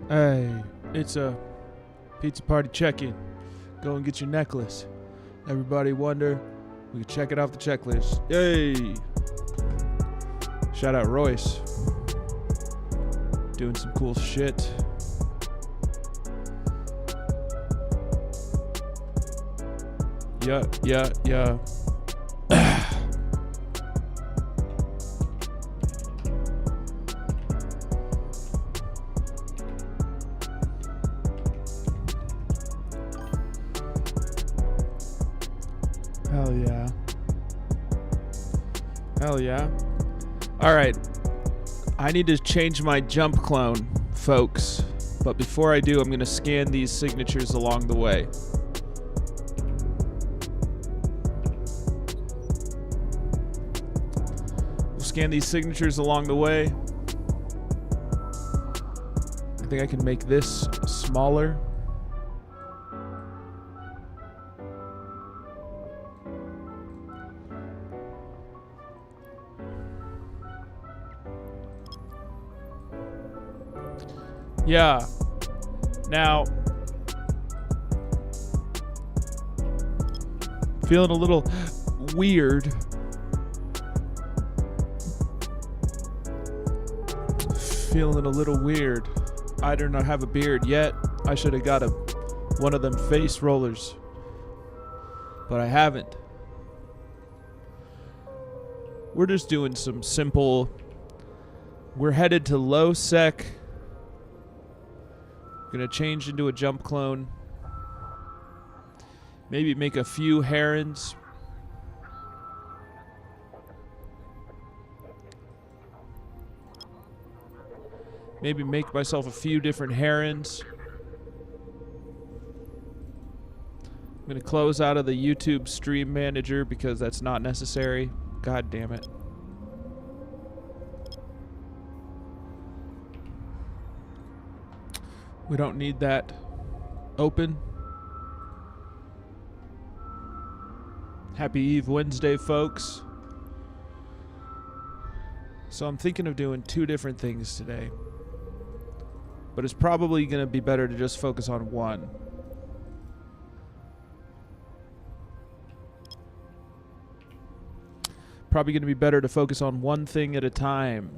Hey, it's a pizza party check-in. Go and get your necklace. Everybody wonder, we can check it off the checklist. Yay! Shout out Royce. Doing some cool shit. Yeah. Hell yeah. Hell yeah. Alright. I need to change my jump clone, folks. But before I do, I'm going to scan these signatures along the way. We'll scan these signatures along the way. I think I can make this smaller. Yeah. Now, feeling a little weird. Feeling a little weird. I do not have a beard yet. I should have got one of them face rollers, but I haven't. We're just doing some simple. We're headed to LowSec. Gonna change into a jump clone. Maybe make a few herons. Maybe make myself a few different herons. I'm gonna close out of the YouTube stream manager because that's not necessary. God damn it. We don't need that open. Happy Eve Wednesday, folks. So I'm thinking of doing two different things today. But it's probably going to be better to just focus on one. Probably going to be better to focus on one thing at a time.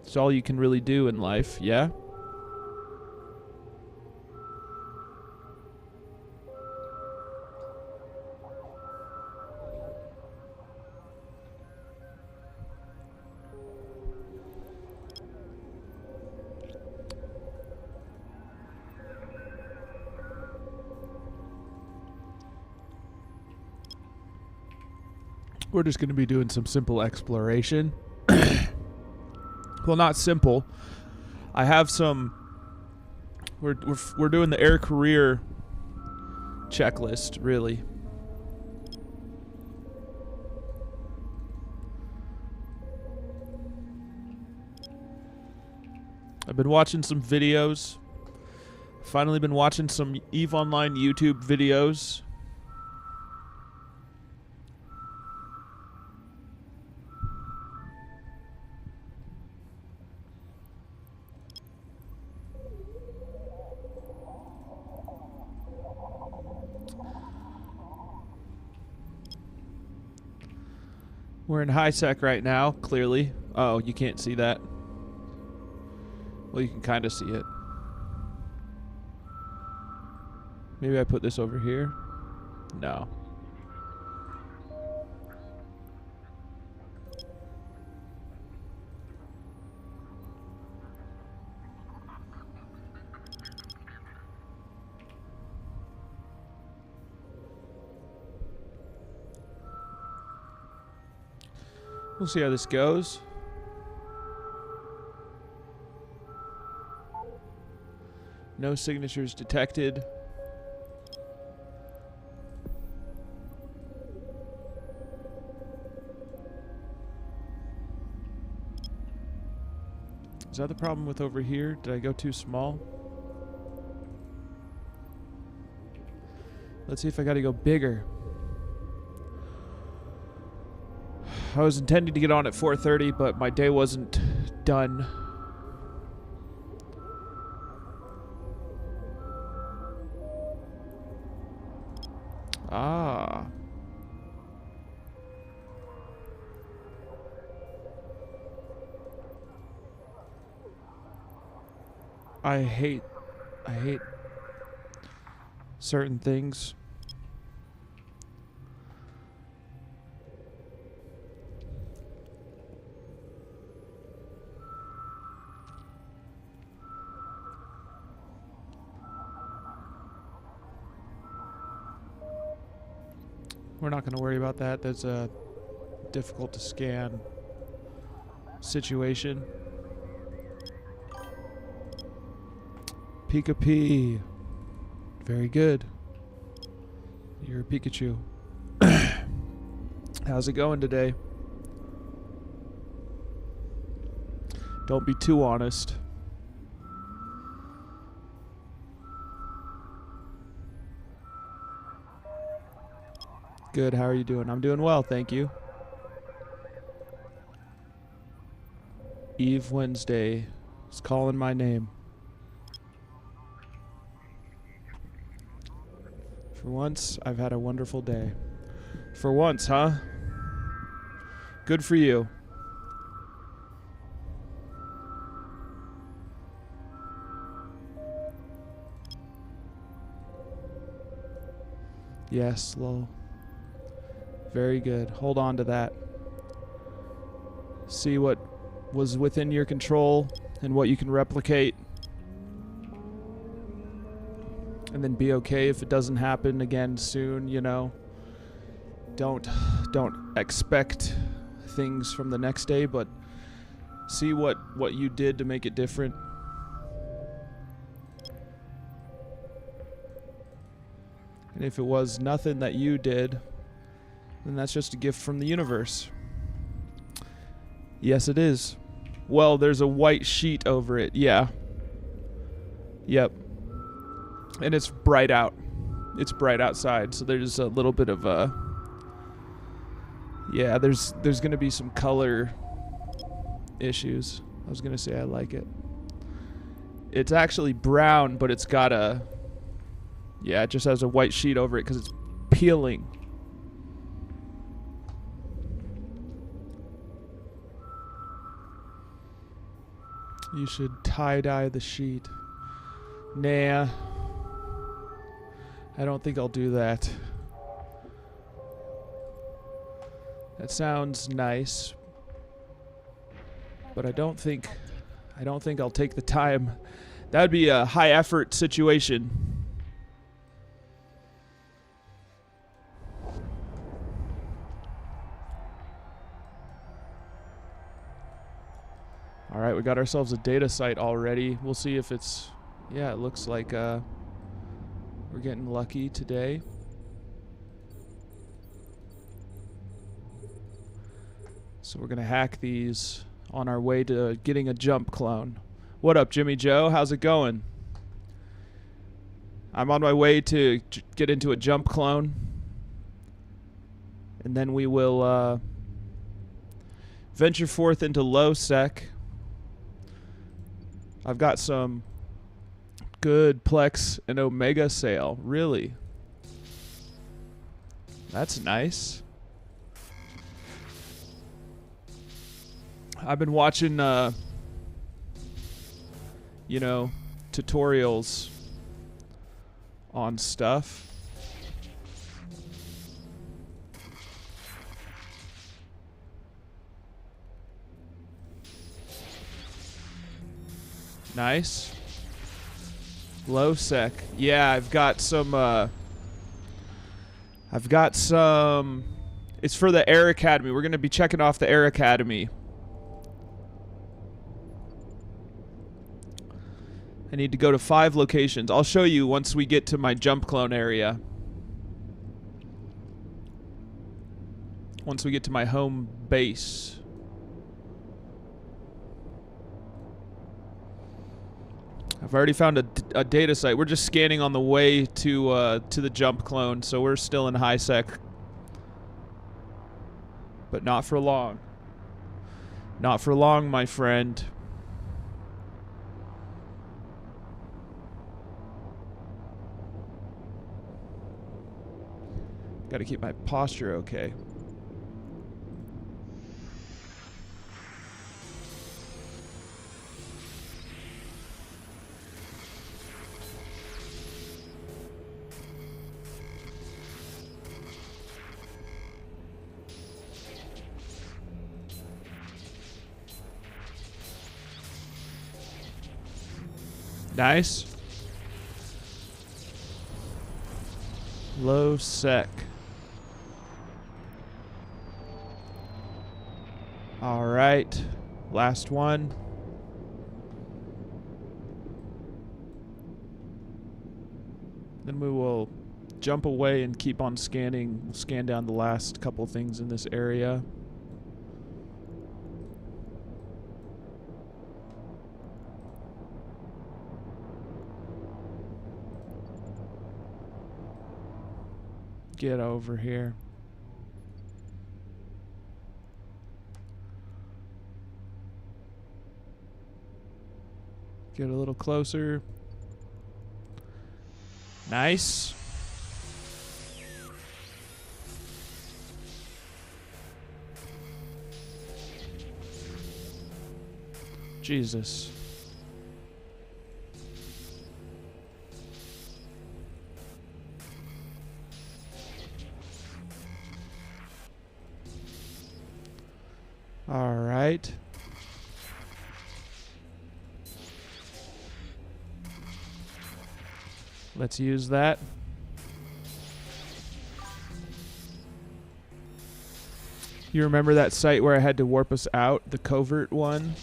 It's all you can really do in life, yeah? We're just going to be doing some simple exploration. Well, not simple. I have some. We're doing the air career checklist, really. I've been watching some videos. Finally been watching some EVE Online YouTube videos. We're in high sec right now, clearly. Oh, you can't see that. Well, you can kind of see it. Maybe I put this over here? No. We'll see how this goes. No signatures detected. Is that the problem with over here? Did I go too small? Let's see if I gotta go bigger. I was intending to get on at 4:30, but my day wasn't done. Ah. I hate certain things. We're not going to worry about that. That's a difficult to scan situation. Pika-Pee. Very good. You're a Pikachu. How's it going today? Don't be too honest. Good, how are you doing? I'm doing well, thank you. Eve Wednesday is calling my name. For once, I've had a wonderful day. For once, huh? Good for you. Yes, lol. Very good. Hold on to that. See what was within your control and what you can replicate. And then be okay if it doesn't happen again soon, you know. Don't expect things from the next day, but see what you did to make it different. And if it was nothing that you did, then that's just a gift from the universe. Yes, it is. Well, there's a white sheet over it. Yeah. Yep. And it's bright out. It's bright outside, so there's a little bit of a... Yeah, there's going to be some color issues. I was going to say I like it. It's actually brown, but it's got a... Yeah, it just has a white sheet over it because it's peeling. You should tie-dye the sheet. Nah. I don't think I'll do that. That sounds nice. But I don't think I'll take the time. That would be a high effort situation. All right, we got ourselves a data site already. We'll see if it's... Yeah, it looks like we're getting lucky today. So we're going to hack these on our way to getting a jump clone. What up, Jimmy Joe? How's it going? I'm on my way to get into a jump clone. And then we will venture forth into LowSec. I've got some good Plex and Omega sale. Really? That's nice. I've been watching, you know, tutorials on stuff. Nice. LowSec. Yeah, I've got some, it's for the Air Academy. We're going to be checking off the Air Academy. I need to go to 5 locations. I'll show you once we get to my jump clone area. Once we get to my home base. I've already found a data site. We're just scanning on the way to the jump clone, so we're still in high sec. But not for long. Not for long, my friend. Gotta keep my posture okay. Nice. LowSec. All right. Last one. Then we will jump away and keep on scanning. We'll scan down the last couple things in this area. Get over here. Get a little closer. Nice. Jesus. All right. Let's use that. You remember that site where I had to warp us out, the covert one?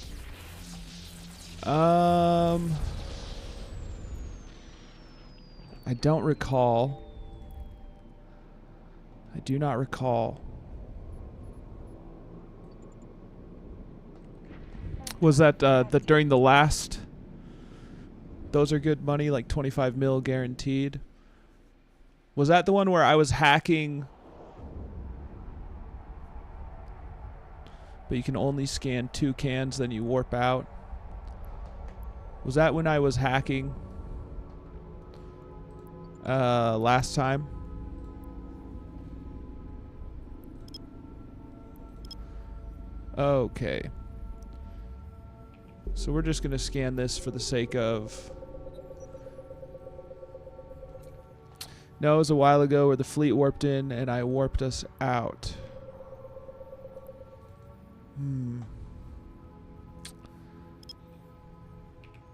I don't recall. I do not recall. Was that during the last? Those are good money, like 25 mil guaranteed. Was that the one where I was hacking? But you can only scan 2 cans, then you warp out. Was that when I was hacking? Last time? Okay. So we're just going to scan this for the sake of... No, it was a while ago where the fleet warped in and I warped us out.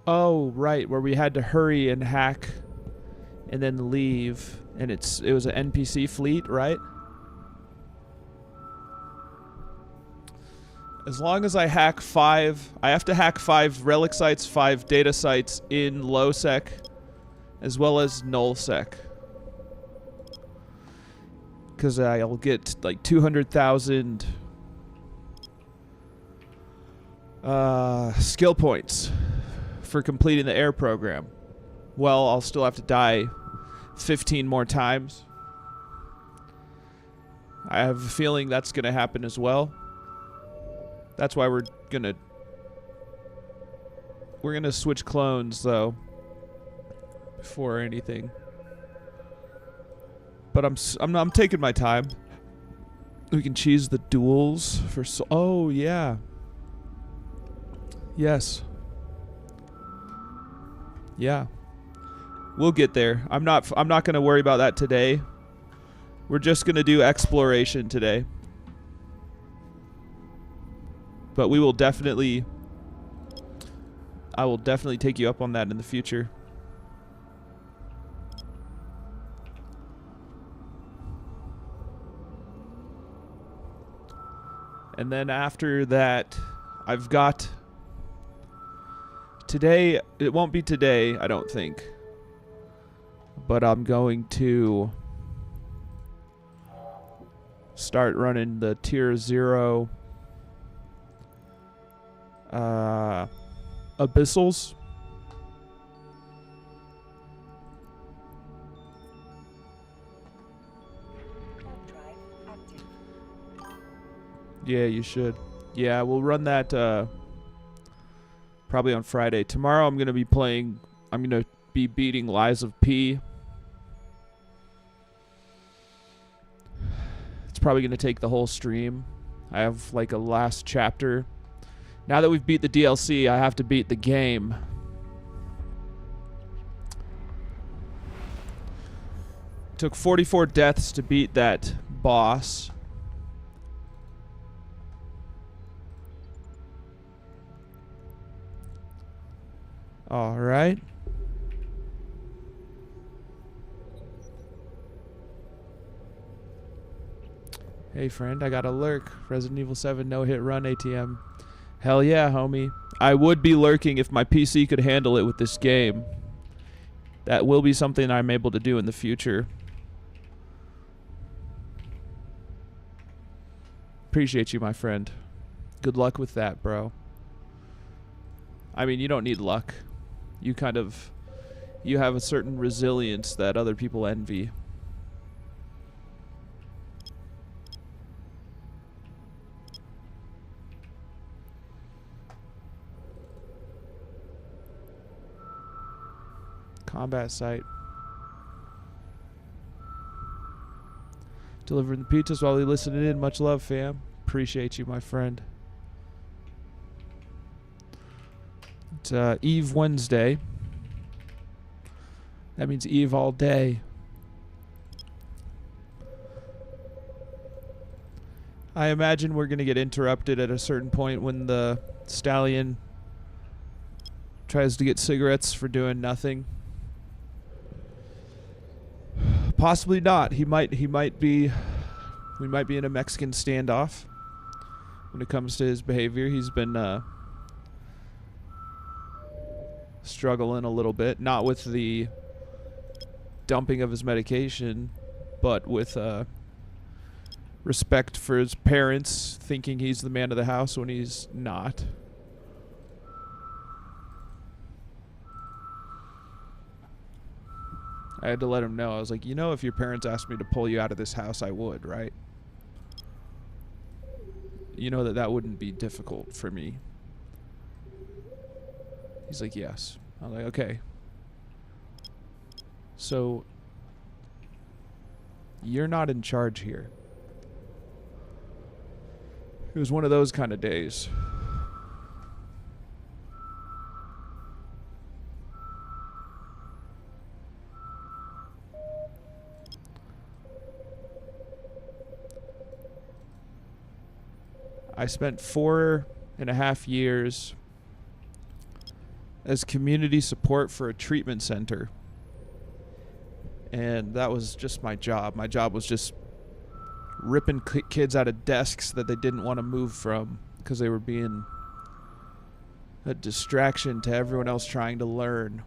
Oh, right, where we had to hurry and hack and then leave. And it was an NPC fleet, right? As long as I hack 5, I have to hack 5 relic sites, 5 data sites in LowSec, as well as NullSec. Because I'll get like 200,000 skill points for completing the air program. Well, I'll still have to die 15 more times. I have a feeling that's going to happen as well. That's why we're gonna switch clones though before anything. But I'm taking my time. We can cheese the duels for oh yeah. Yes. Yeah. We'll get there. I'm not going to worry about that today. We're just going to do exploration today. But we will definitely... I will definitely take you up on that in the future. And then after that, I've got... Today, it won't be today, I don't think. But I'm going to start running the tier 0 abyssals. Yeah, you should. Yeah, we'll run that probably on Friday. Tomorrow I'm going to be playing, I'm going to be beating Lies of P. probably going to take the whole stream. I have like a last chapter. Now that we've beat the DLC, I have to beat the game. Took 44 deaths to beat that boss. All right. Hey friend, I got a lurk. Resident Evil 7 no-hit run ATM. Hell yeah, homie. I would be lurking if my PC could handle it with this game. That will be something I'm able to do in the future. Appreciate you, my friend. Good luck with that, bro. I mean, you don't need luck. You have a certain resilience that other people envy. Combat site. Delivering the pizzas while we listening in. Much love, fam. Appreciate you, my friend. It's Eve Wednesday. That means Eve all day. I imagine we're going to get interrupted at a certain point when the stallion tries to get cigarettes for doing nothing. Possibly not. He might be we might be in a Mexican standoff when it comes to his behavior. He's been struggling a little bit, not with the dumping of his medication, but with respect for his parents, thinking he's the man of the house when he's not. I had to let him know. I was like, you know, if your parents asked me to pull you out of this house, I would, right? You know that wouldn't be difficult for me. He's like, yes. I'm like, okay. So, you're not in charge here. It was one of those kind of days. I spent 4.5 years as community support for a treatment center. And that was just my job. My job was just ripping kids out of desks that they didn't want to move from because they were being a distraction to everyone else trying to learn.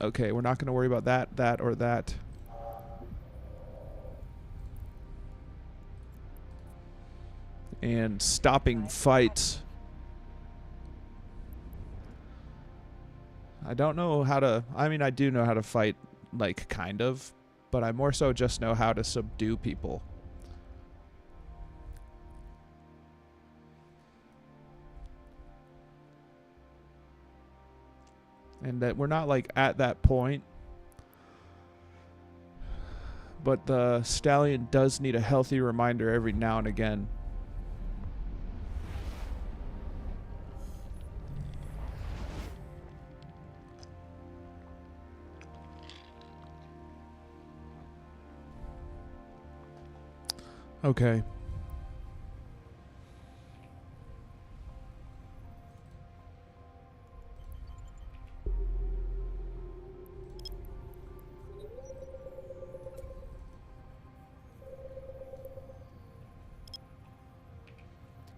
Okay, we're not going to worry about that, or that. And stopping fights. I don't know how to... I mean, I do know how to fight, like, kind of. But I more so just know how to subdue people. And that we're not, like, at that point. But the stallion does need a healthy reminder every now and again. Okay.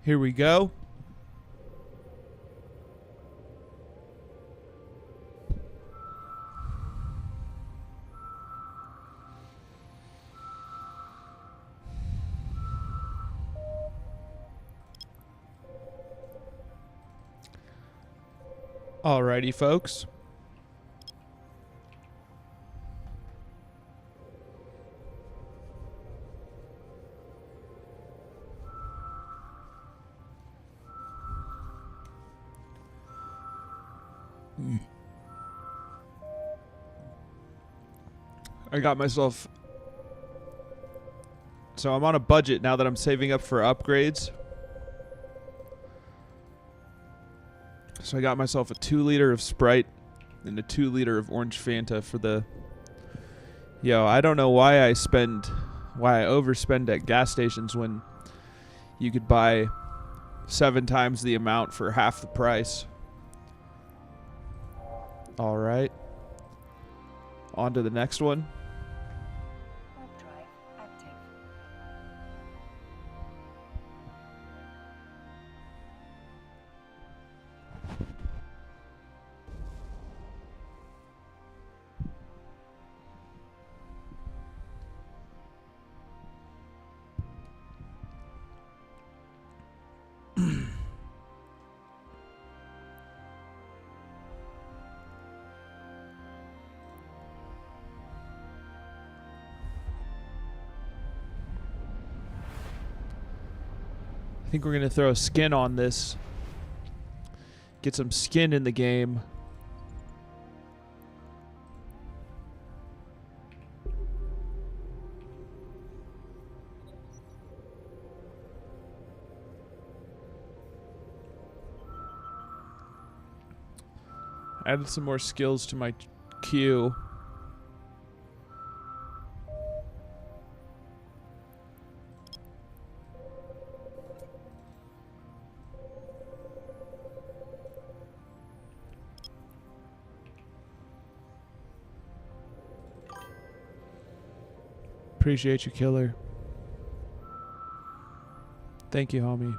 Here we go. Alrighty, folks. I got myself So I'm on a budget now that I'm saving up for upgrades. So I got myself a 2-liter of Sprite and a 2-liter of orange Fanta for the... Yo, I don't know why I overspend at gas stations when you could buy 7 times the amount for half the price. All right. On to the next one. Warp drive active. I think we're going to throw a skin on this. Get some skin in the game. Added some more skills to my queue. Appreciate you, killer. Thank you, homie.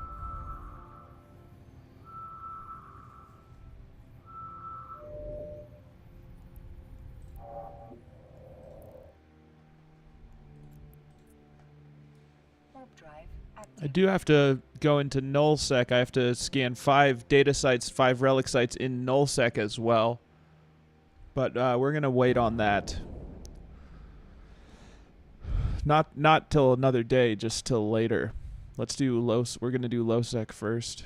Warp drive active. I do have to go into LowSec. I have to scan 5 data sites, 5 relic sites in LowSec as well. But we're going to wait on that. Not till another day, just till later. Let's do we're going to do LowSec first.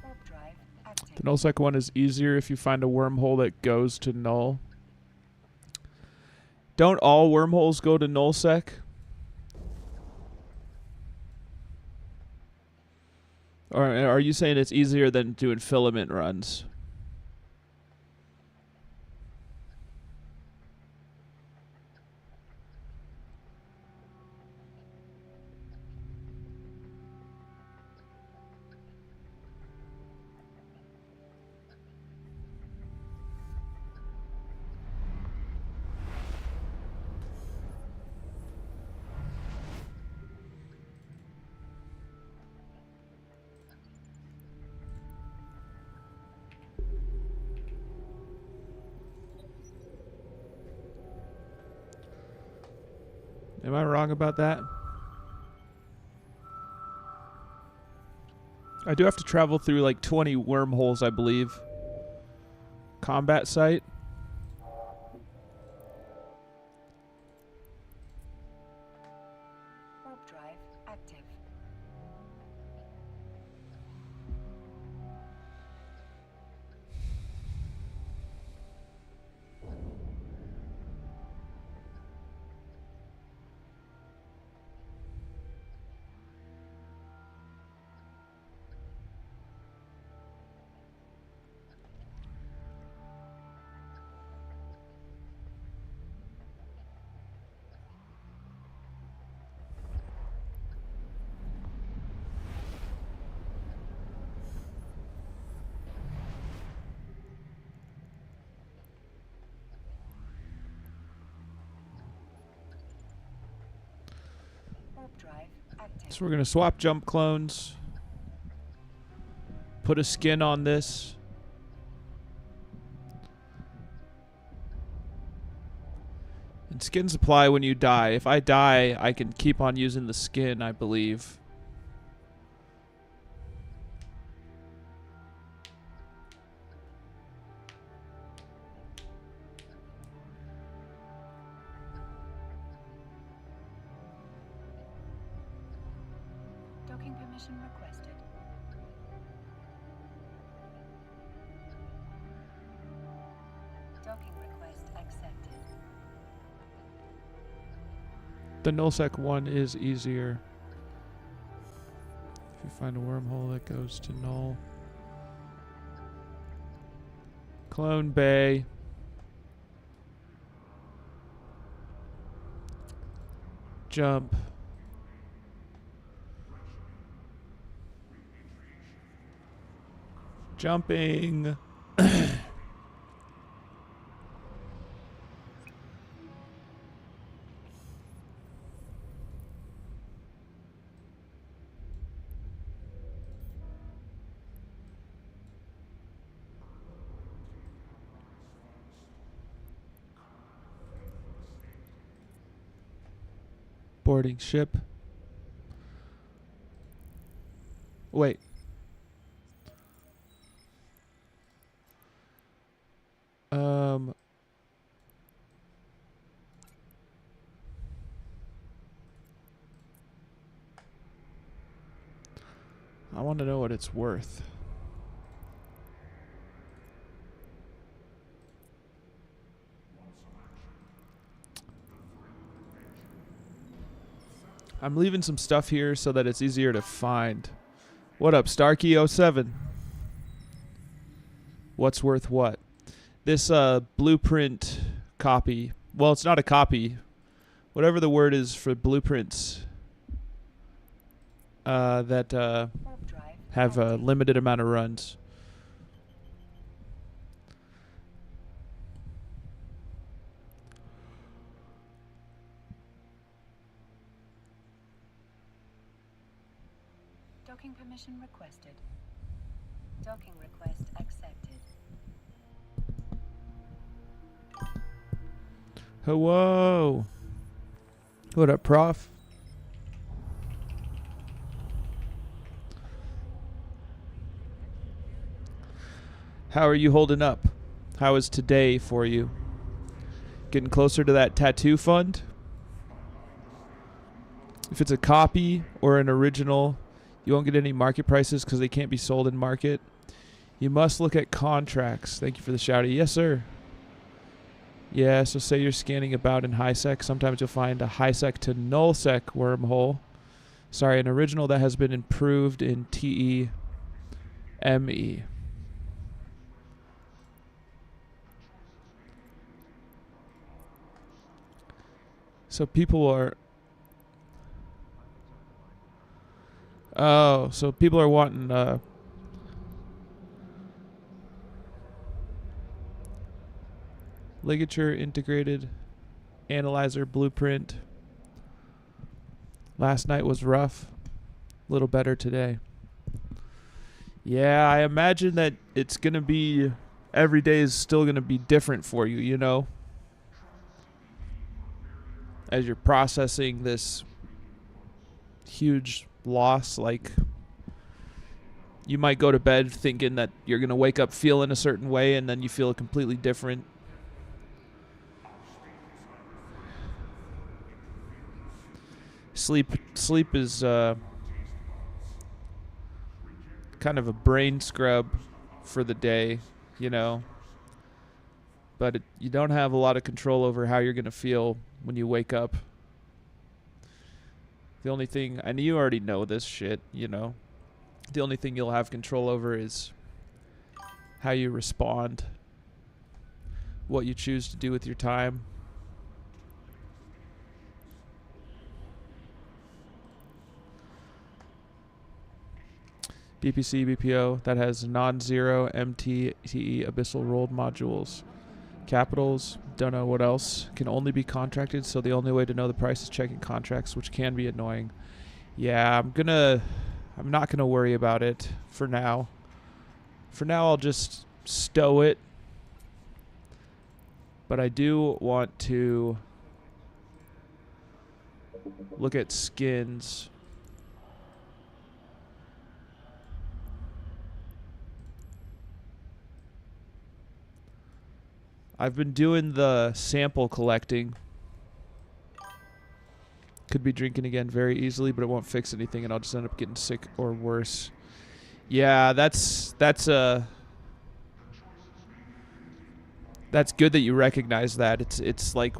Warp drive active. The LowSec one is easier if you find a wormhole that goes to null. Don't all wormholes go to LowSec? Or are you saying it's easier than doing filament runs? Am I wrong about that? I do have to travel through like 20 wormholes, I believe. Combat site. Warp drive active. Warp drive active. So we're going to swap jump clones. Put a skin on this. And skins apply when you die. If I die, I can keep on using the skin, I believe. Docking permission requested. Docking request accepted. The LowSec one is easier. If you find a wormhole that goes to null. Clone Bay. Jump. Jumping. Boarding ship. Wait. I want to know what it's worth. I'm leaving some stuff here so that it's easier to find. What up, Starkey07? What's worth what? This blueprint copy. Well, it's not a copy. Whatever the word is for blueprints that Warp drive have a active. limited amount of runs. Docking permission requested. Docking request accepted. Whoa. What up, Prof? How are you holding up? How is today for you? Getting closer to that tattoo fund? If it's a copy or an original, you won't get any market prices because they can't be sold in market. You must look at contracts. Thank you for the shouty. Yes, sir. Yeah, so say you're scanning about in HiSec. Sometimes you'll find a HiSec to NullSec wormhole. Sorry, an original that has been improved in TEME. So people are... Oh, so people are wanting... ligature integrated analyzer blueprint. Last night was rough. A little better today. Yeah, I imagine that it's going to be... Every day is still going to be different for you, you know? As you're processing this huge loss, like... You might go to bed thinking that you're going to wake up feeling a certain way, and then you feel completely different. Sleep is kind of a brain scrub for the day, you know. But you don't have a lot of control over how you're going to feel when you wake up. The only thing, and you already know this shit, you know. The only thing you'll have control over is how you respond, what you choose to do with your time. BPC, BPO, that has non-zero MTTE abyssal rolled modules. Capitals, don't know what else. Can only be contracted, so the only way to know the price is checking contracts, which can be annoying. Yeah, I'm not gonna worry about it for now. For now, I'll just stow it. But I do want to look at skins. I've been doing the sample collecting. Could be drinking again very easily, but it won't fix anything, and I'll just end up getting sick or worse. Yeah, that's good that you recognize that. It's like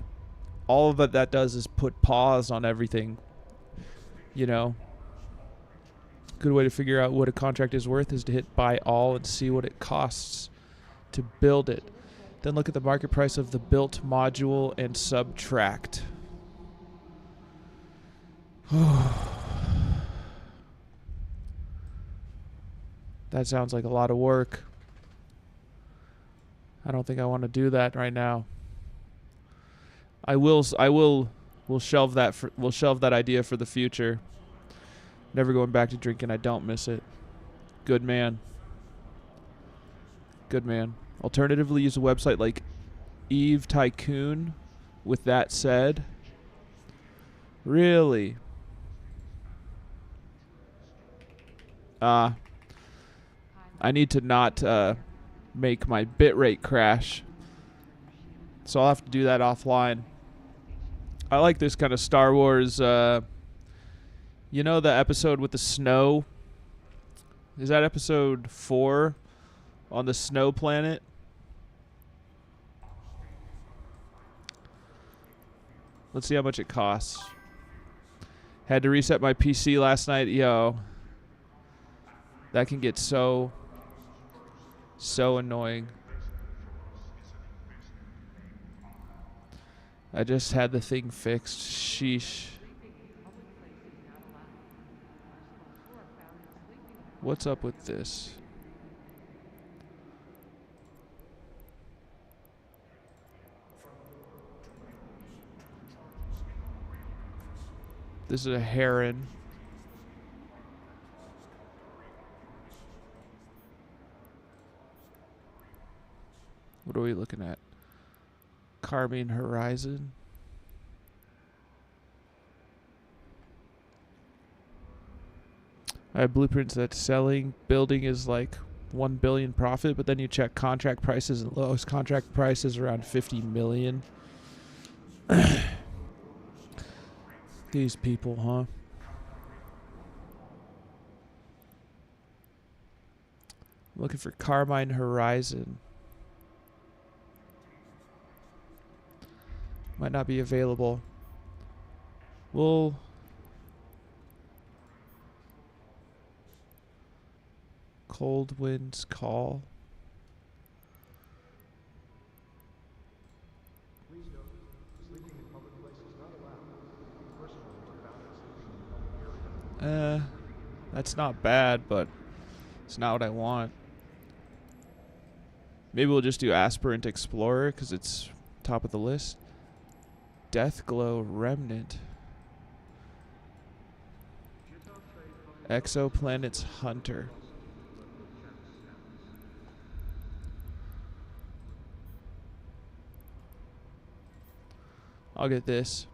all of it that does is put pause on everything. You know, good way to figure out what a contract is worth is to hit buy all and see what it costs to build it. Then look at the market price of the built module and subtract. That sounds like a lot of work. I don't think I want to do that right now. We'll shelve that idea for the future. Never going back to drinking. I don't miss it. Good man. Good man. Alternatively, use a website like Eve Tycoon. With that said, really? I need to not make my bitrate crash. So I'll have to do that offline. I like this kind of Star Wars. You know the episode with the snow? Is that episode 4 on the snow planet? Let's see how much it costs. Had to reset my PC last night. Yo. That can get so annoying. I just had the thing fixed. Sheesh. What's up with this? This is a heron. What are we looking at? Carmine Horizon. I have blueprints that selling building is like 1 billion profit, but then you check contract prices, and the lowest contract price is around 50 million. These people, huh? Looking for Carmine Horizon. Might not be available. We'll Cold Winds Call. That's not bad, but it's not what I want. Maybe we'll just do Aspirant Explorer because it's top of the list. Deathglow Remnant. Exoplanets Hunter. I'll get this.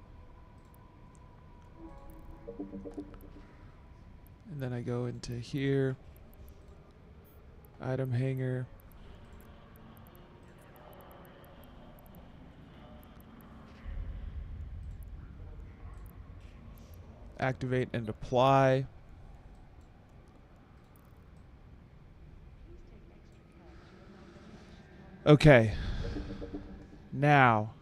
And then I go into here. Item hanger. Activate and apply. Okay. Now.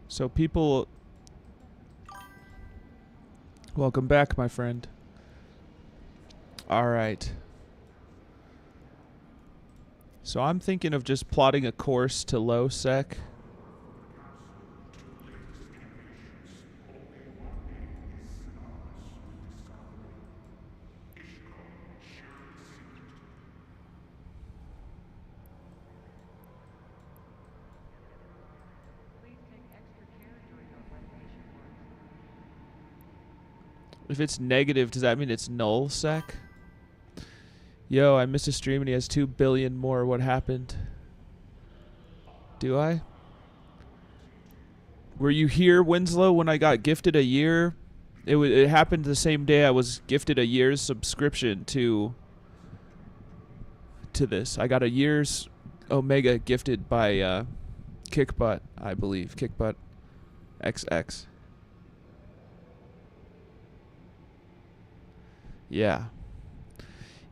So people, welcome back, my friend. All right. So I'm thinking of just plotting a course to LowSec. If it's negative, does that mean it's null sec? Yo, I missed a stream and he has 2 billion more. What happened? Do I? Were you here, Winslow, when I got gifted a year? It happened the same day I was gifted a year's subscription to to this. I got a year's Omega gifted by Kickbutt, I believe. Kickbutt XX. Yeah.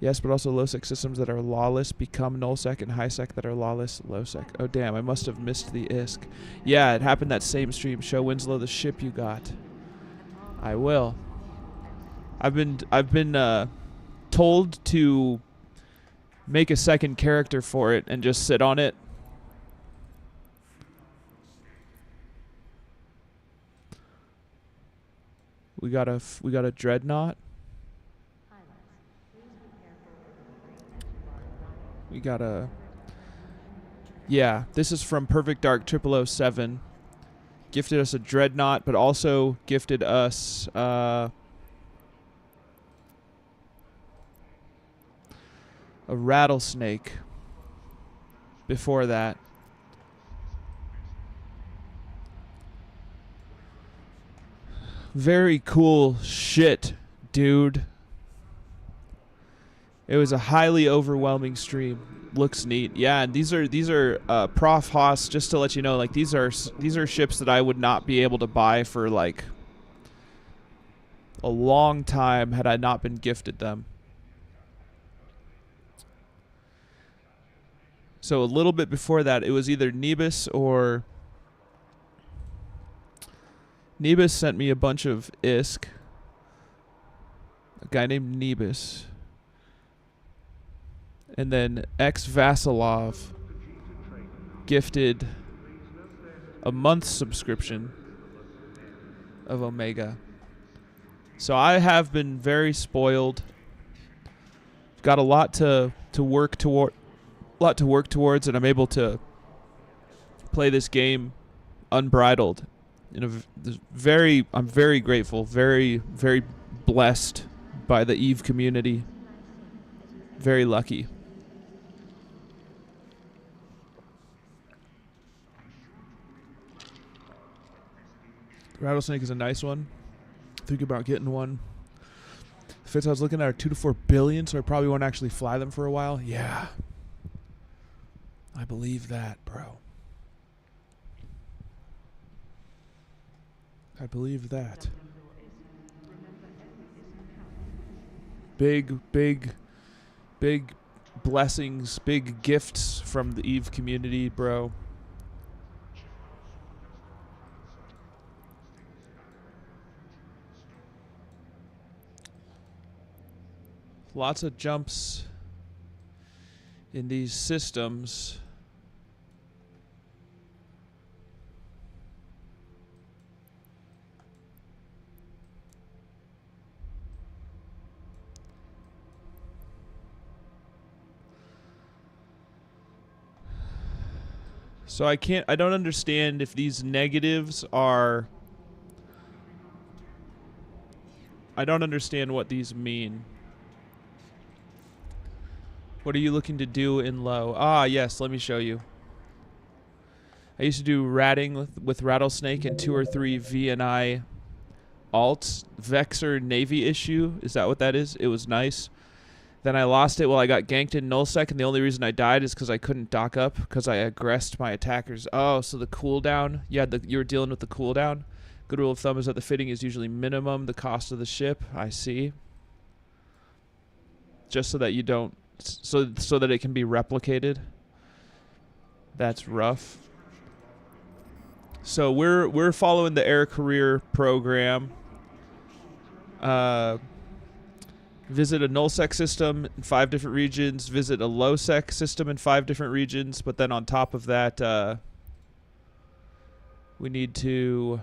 Yes, but also LowSec systems that are lawless become nullsec, and highsec that are lawless low-sec. Oh, damn, I must have missed the ISK. Yeah, it happened that same stream. Show Winslow the ship you got. I will. I've been told to make a second character for it and just sit on it. We got a dreadnought. We got a... Yeah, this is from Perfect Dark 0007. Gifted us a dreadnought, but also gifted us... a rattlesnake before that. Very cool shit, dude. It was a highly overwhelming stream. Looks neat. Yeah, and these are Prof Haas, just to let you know, like these are ships that I would not be able to buy for like a long time had I not been gifted them. So a little bit before that, it was either Nebus or... Nebus sent me a bunch of ISK. A guy named Nebus. And then X Vasilov gifted a month subscription of Omega. So I have been very spoiled. Got a lot to work toward. Towards, and I'm able to play this game unbridled. I'm very grateful, very blessed by the EVE community. Very lucky. Rattlesnake is a nice one. Think about getting one. Fitz, I was looking at our 2 to 4 billion, so I probably won't actually fly them for a while. Yeah. I believe that, bro. I believe that. Big blessings, big gifts from the EVE community, bro. Lots of jumps in these systems. So I don't understand if these negatives are... I don't understand what these mean. What are you looking to do in low? Ah, yes, let me show you. I used to do ratting with Rattlesnake and 2 or 3 VNI alts. Vexor Navy issue, is that what that is? It was nice. Then I lost it while I got ganked in nullsec, and the only reason I died is because I couldn't dock up because I aggressed my attackers. Oh, so the cooldown. You were dealing with the cooldown. Good rule of thumb is that the fitting is usually minimum the cost of the ship. I see. Just so that you don't... So that it can be replicated. That's rough. So we're following the air career program. Visit a nullsec system in 5 different regions. Visit a lowsec system in 5 different regions. But then on top of that, we need to...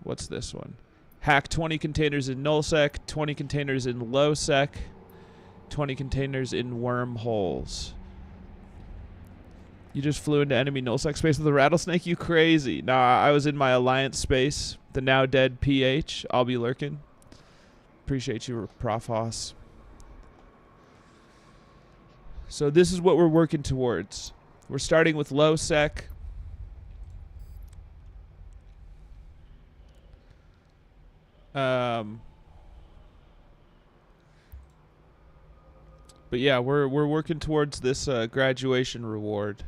What's this one? Hack 20 containers in nullsec, 20 containers in lowsec, 20 containers in wormholes. You just flew into enemy nullsec space with a rattlesnake? You crazy. Nah, I was in my alliance space. The now dead PH. I'll be lurking. Appreciate you, Prof Haas. So this is what we're working towards. We're starting with LowSec. But yeah, we're working towards this graduation reward.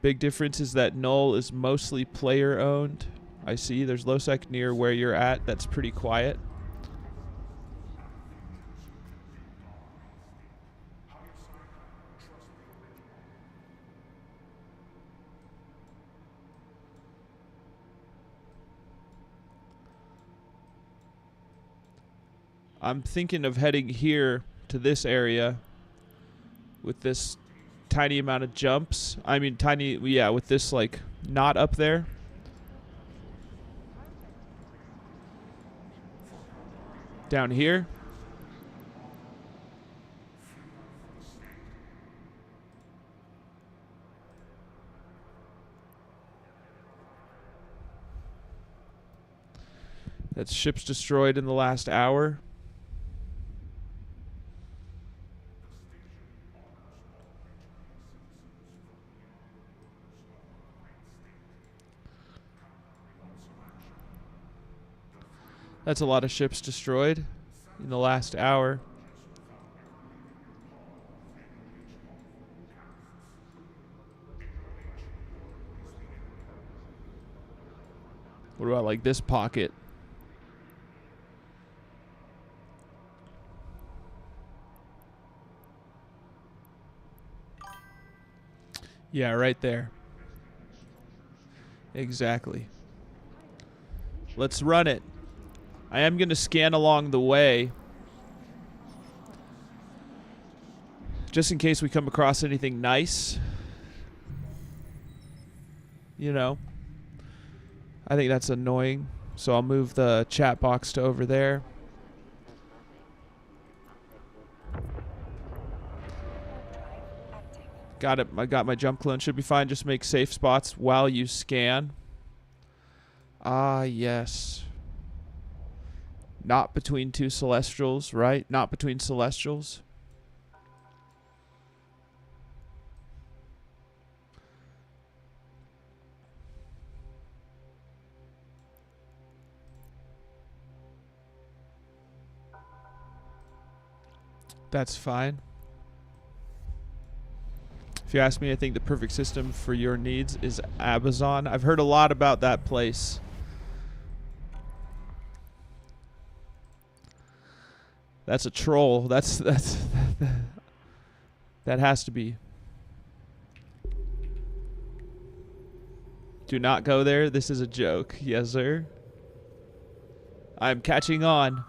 Big difference is that Null is mostly player owned. I see there's LowSec near where you're at. That's pretty quiet. I'm thinking of heading here to this area with this tiny amount of jumps. I mean, tiny, yeah, with this, like, knot up there. Down here. That's ships destroyed in the last hour. That's a lot of ships destroyed in the last hour. What about like this pocket? Yeah, right there. Exactly. Let's run it. I am going to scan along the way, just in case we come across anything nice. You know. I think that's annoying, so I'll move the chat box to over there. Got it. I got my jump clone. Should be fine. Just make safe spots while you scan. Ah, yes. Not between two celestials, right? Not between celestials. That's fine. If you ask me, I think the perfect system for your needs is Amazon. I've heard a lot about that place. That's a troll. That's that has to be. Do not go there. This is a joke. Yes, sir. I'm catching on.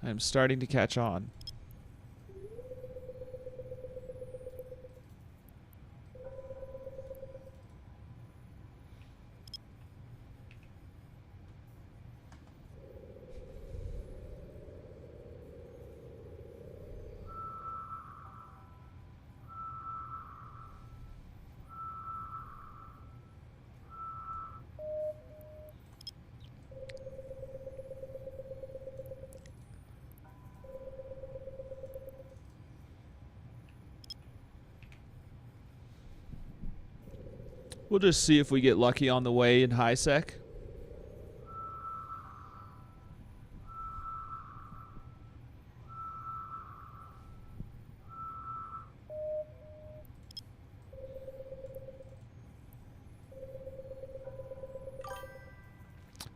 I'm starting to catch on. We'll just see if we get lucky on the way in high sec.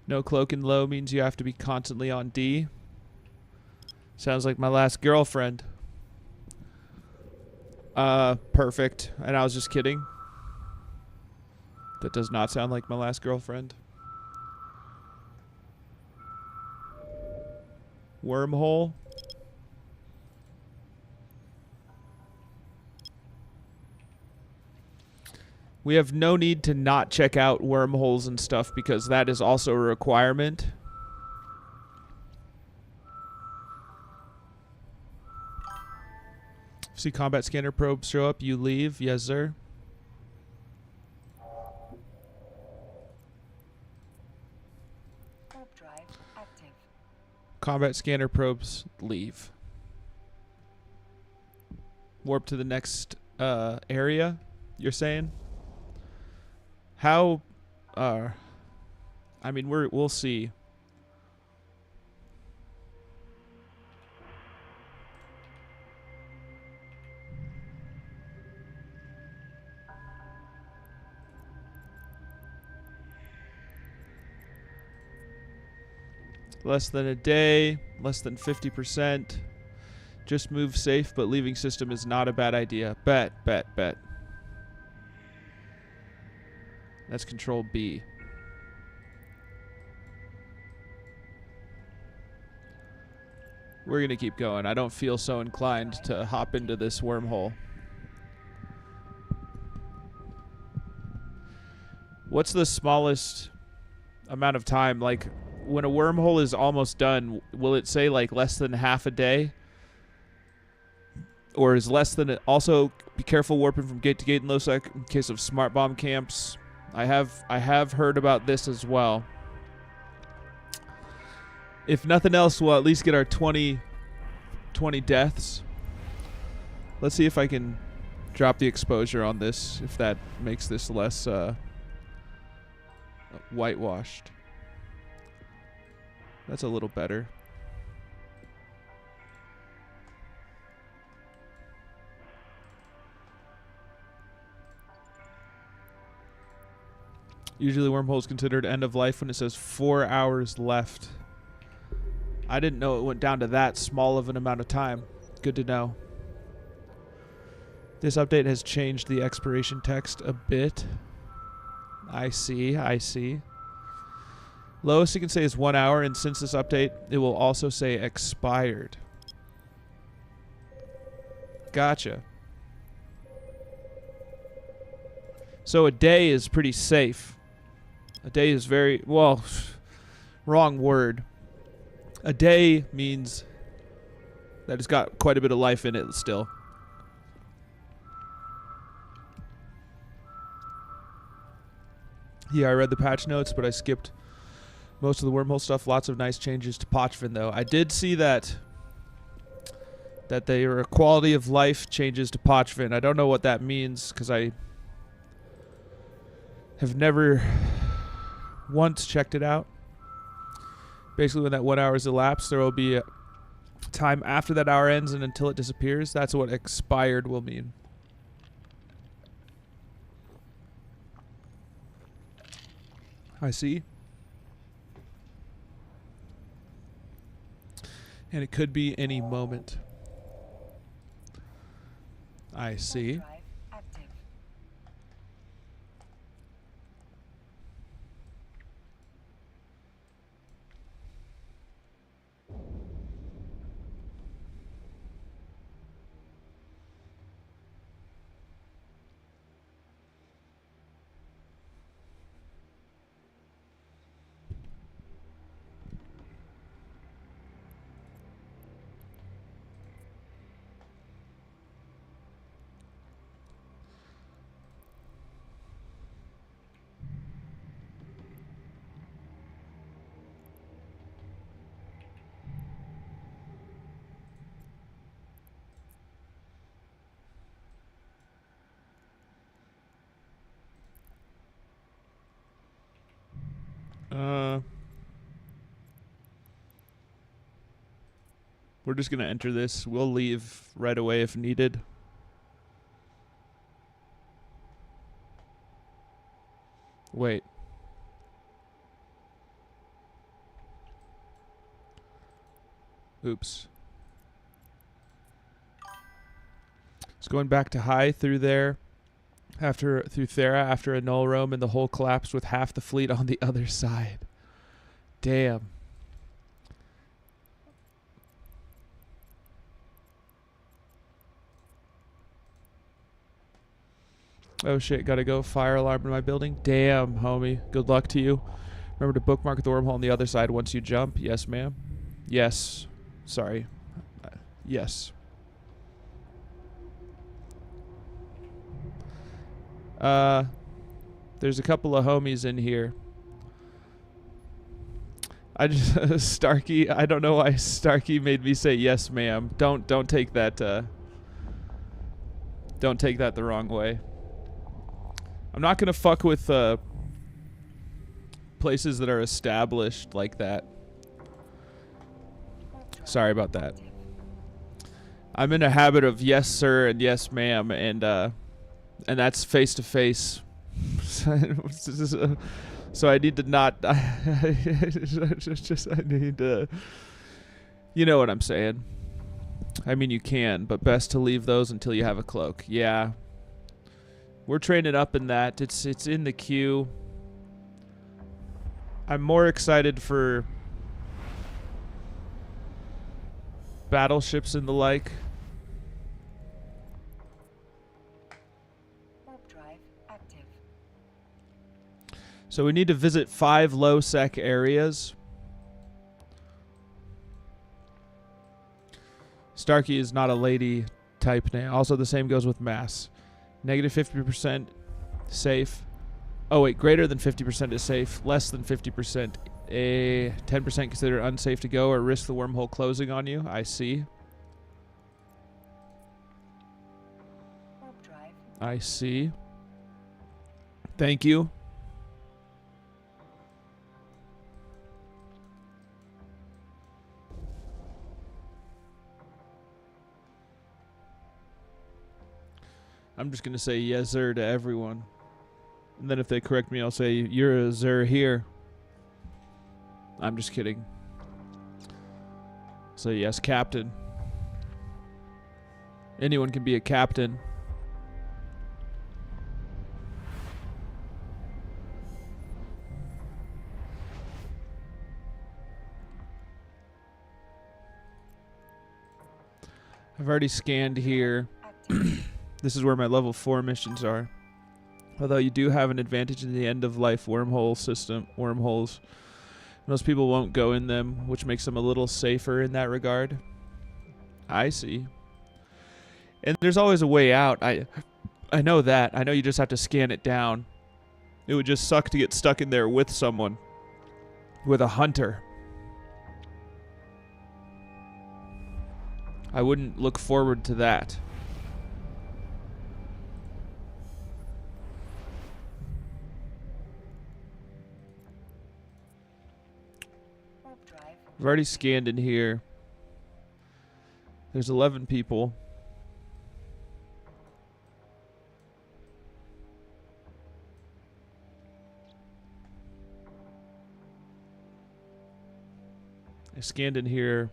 No cloak and low means you have to be constantly on D. Sounds like my last girlfriend. Perfect. And I was just kidding. That does not sound like my last girlfriend. Wormhole. We have no need to not check out wormholes and stuff because that is also a requirement. See combat scanner probes show up, you leave. Yes, sir. Warp drive active. Combat scanner probes leave. Warp to the next area, you're saying? How I mean, we'll see. Less than a day, less than 50%. Just move safe, but leaving system is not a bad idea. Bet. That's control B. We're going to keep going. I don't feel so inclined to hop into this wormhole. What's the smallest amount of time? Like, when a wormhole is almost done, will it say, like, less than half a day? Or is less than it? Also, be careful warping from gate to gate in LowSec in case of smart bomb camps. I have heard about this as well. If nothing else, we'll at least get our 20 deaths. Let's see if I can drop the exposure on this, if that makes this less whitewashed. That's a little better. Usually wormhole is considered end of life when it says 4 hours left. I didn't know it went down to that small of an amount of time. Good to know. This update has changed the expiration text a bit. I see. Lowest you can say is 1 hour, and since this update, it will also say expired. Gotcha. So a day is pretty safe. A day is very, well, wrong word. A day means that it's got quite a bit of life in it still. Yeah, I read the patch notes, but I skipped most of the wormhole stuff. Lots of nice changes to Pochvin, though. I did see that they are quality of life changes to Pochvin. I don't know what that means because I have never once checked it out. Basically, when that 1 hour is elapsed, there will be a time after that hour ends and until it disappears. That's what expired will mean. I see. And it could be any moment. I see. We're just going to enter this. We'll leave right away if needed. Wait. Oops. It's going back to high through there. Through Thera after a null roam, and the whole collapsed with half the fleet on the other side. Damn. Oh shit, gotta go. Fire alarm in my building. Damn, homie. Good luck to you. Remember to bookmark the wormhole on the other side once you jump. Yes, ma'am. Yes. Sorry. Yes. There's a couple of homies in here. I just Starkey, I don't know why Starkey made me say yes, ma'am. Don't take that Don't take that the wrong way. I'm not going to fuck with places that are established like that. Sorry about that. I'm in a habit of yes sir and yes ma'am, and that's face to face. So I need to not. I need to. You know what I'm saying. I mean, you can, but best to leave those until you have a cloak. Yeah. We're training up in that. It's in the queue. I'm more excited for battleships and the like. Warp drive active. So we need to visit 5 LowSec areas. Starkey is not a lady type name. Also, the same goes with mass. Negative 50% safe. Oh, wait. Greater than 50% is safe. Less than 50%. 10% considered unsafe to go or risk the wormhole closing on you. I see. Warp drive. I see. Thank you. I'm just going to say yes, sir, to everyone. And then if they correct me, I'll say, you're a sir here. I'm just kidding. So yes, captain. Anyone can be a captain. I've already scanned here. This is where my level 4 missions are. Although you do have an advantage in the end of life wormholes. Most people won't go in them, which makes them a little safer in that regard. I see. And there's always a way out. I know that. I know you just have to scan it down. It would just suck to get stuck in there with someone. With a hunter. I wouldn't look forward to that. I've already scanned in here. There's 11 people. I scanned in here.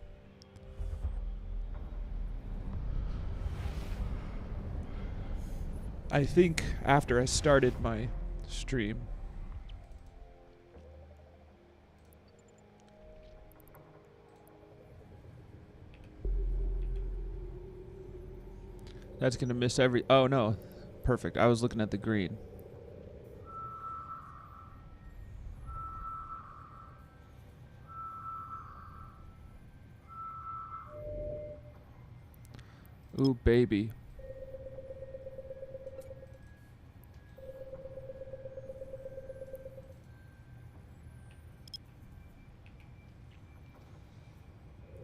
I think after I started my stream. That's going to miss every... Oh, no. Perfect. I was looking at the green. Ooh, baby.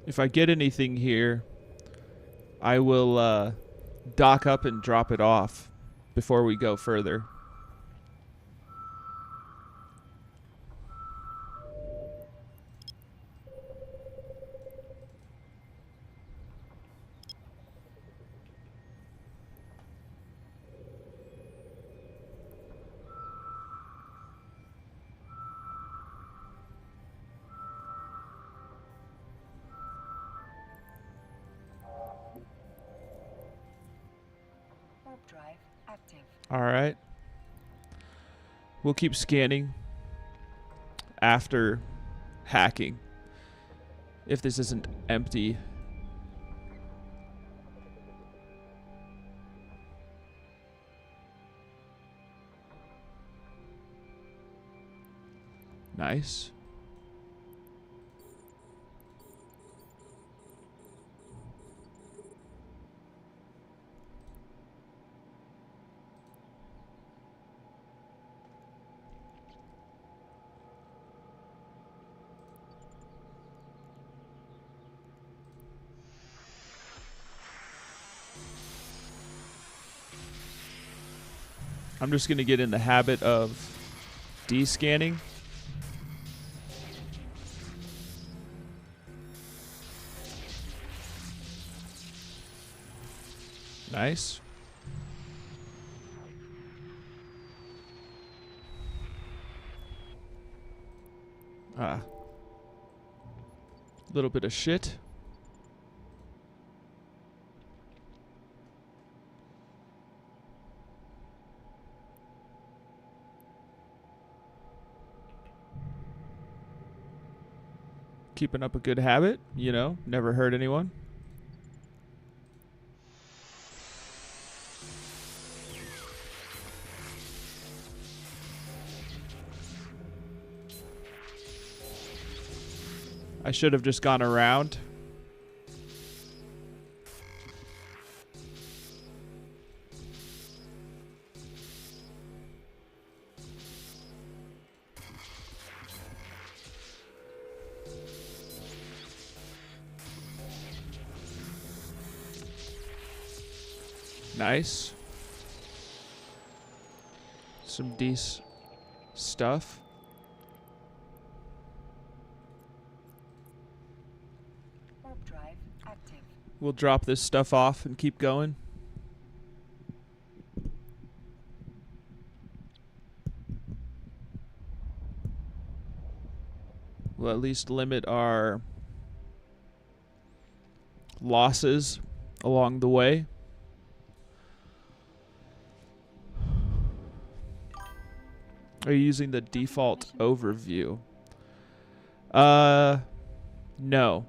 If I get anything here, I will dock up and drop it off before we go further. Warp drive active. All right. We'll keep scanning after hacking. If this isn't empty. Nice. I'm just going to get in the habit of descanning. Nice. Ah. Little bit of shit. Keeping up a good habit, you know, never hurt anyone. I should have just gone around. Nice. Some decent stuff. Warp drive active. We'll drop this stuff off and keep going. We'll at least limit our losses along the way. Are you using the default overview? No.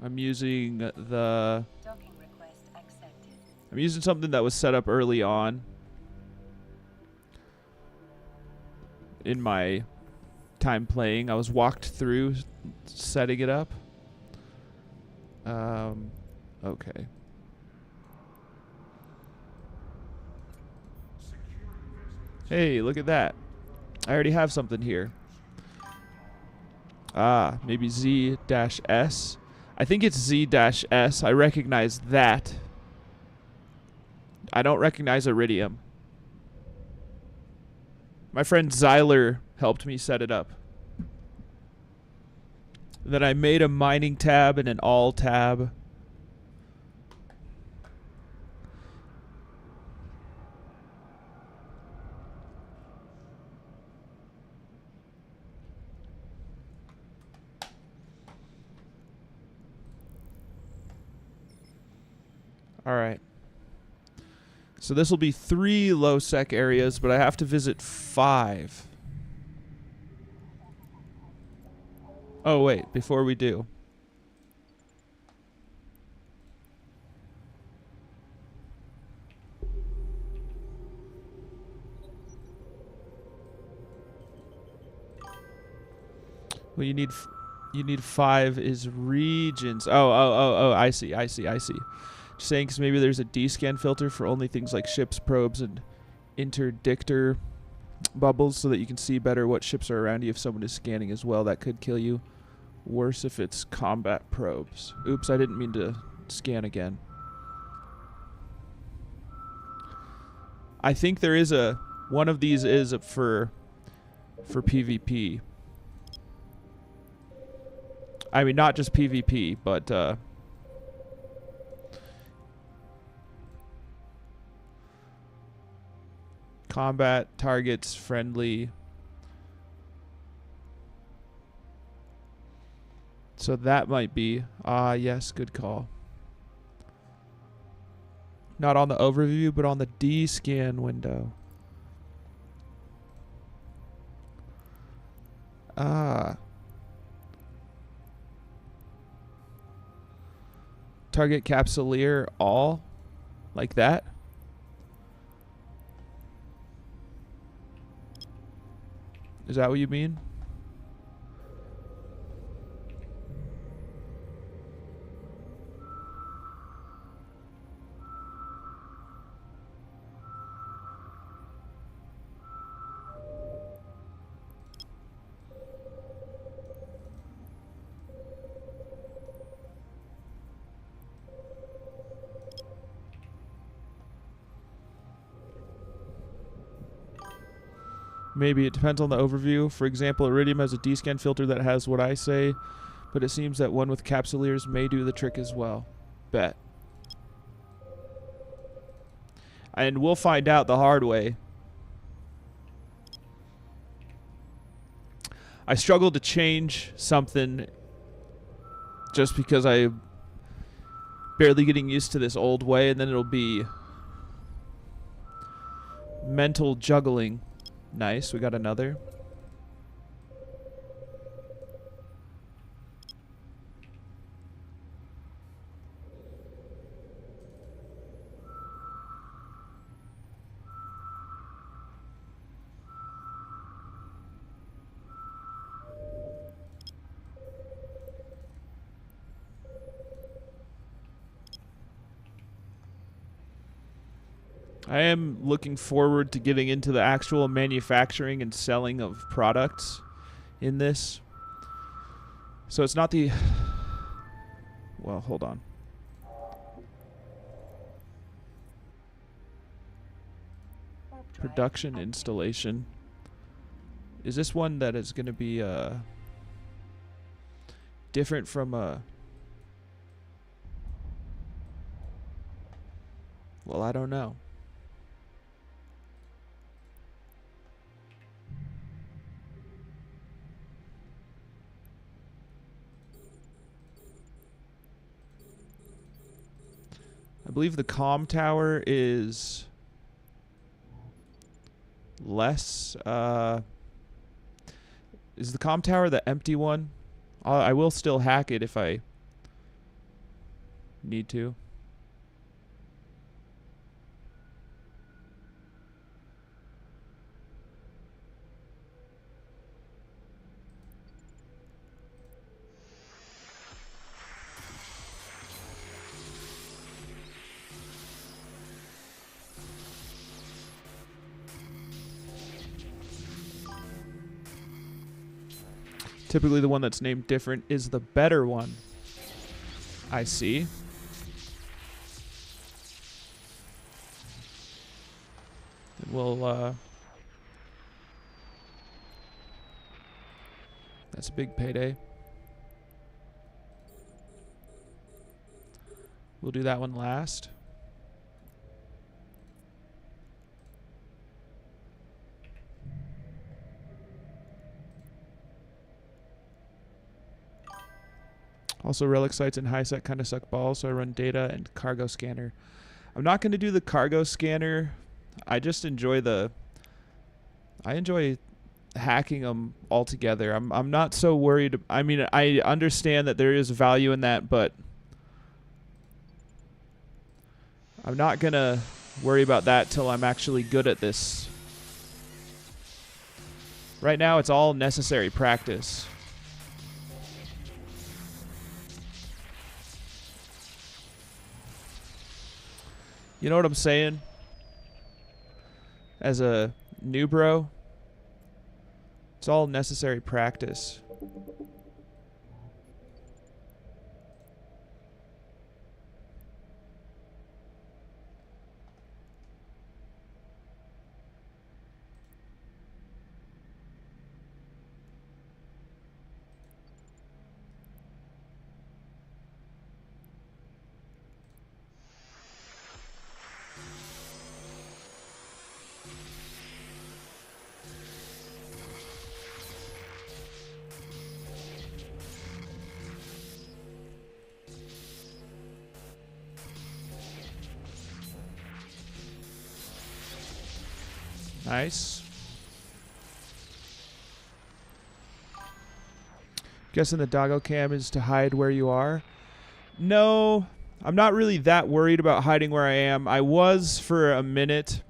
I'm using the... Docking request accepted. I'm using something that was set up early on in my time playing. I was walked through setting it up. Okay. Hey, look at that. I already have something here. Ah, maybe Z-S. I think it's Z-S. I recognize that. I don't recognize Iridium. My friend Zyler helped me set it up. Then I made a mining tab and an all tab. All right. So this will be 3 LowSec areas, but I have to visit 5. Oh, wait. Before we do. Well, you need 5 is regions. Oh, I see. Just saying, because maybe there's a descan filter for only things like ships, probes, and interdictor bubbles so that you can see better what ships are around you if someone is scanning as well. That could kill you. Worse if it's combat probes. Oops, I didn't mean to scan again. I think there is one of these is for PvP. I mean, not just PvP, but combat, targets, friendly. So that might be. Yes, good call. Not on the overview, but on the D-scan window. Target capsuleer all? Like that? Is that what you mean? Maybe it depends on the overview. For example, Iridium has a D-scan filter that has what I say, but it seems that one with capsuleers may do the trick as well. Bet. And we'll find out the hard way. I struggle to change something just because I'm barely getting used to this old way, and then it'll be mental juggling. Nice, we got another. I am looking forward to getting into the actual manufacturing and selling of products in this. So it's not the... Well, hold on. Production installation. Is this one that is going to be different from a... Well, I don't know. I believe the comm tower is less. Is the comm tower the empty one? I will still hack it if I need to. Typically the one that's named different is the better one. I see. And we'll, that's a big payday. We'll do that one last. Also, relic sites and high sec kind of suck balls, so I run data and cargo scanner. I'm not going to do the cargo scanner. I just enjoy I enjoy hacking them altogether. I'm not so worried. I mean, I understand that there is value in that, but I'm not going to worry about that till I'm actually good at this. Right now, it's all necessary practice. You know what I'm saying? As a new bro, it's all necessary practice. Nice. Guessing the doggo cam is to hide where you are. No, I'm not really that worried about hiding where I am. I was for a minute.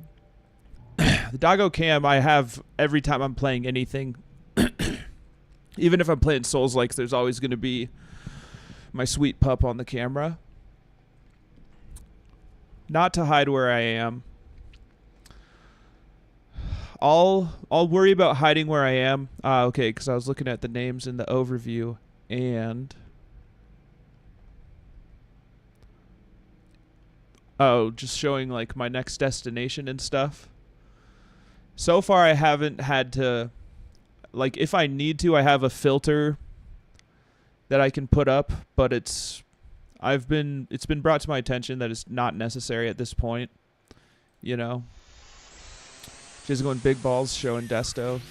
The doggo cam I have every time I'm playing anything. Even if I'm playing Souls-likes, there's always going to be my sweet pup on the camera. Not to hide where I am. I'll worry about hiding where I am. Okay, because I was looking at the names in the overview, and just showing like my next destination and stuff. So far, I haven't had to, like, if I need to, I have a filter that I can put up, but it's been brought to my attention that it's not necessary at this point, you know. She's going big balls, showing Desto.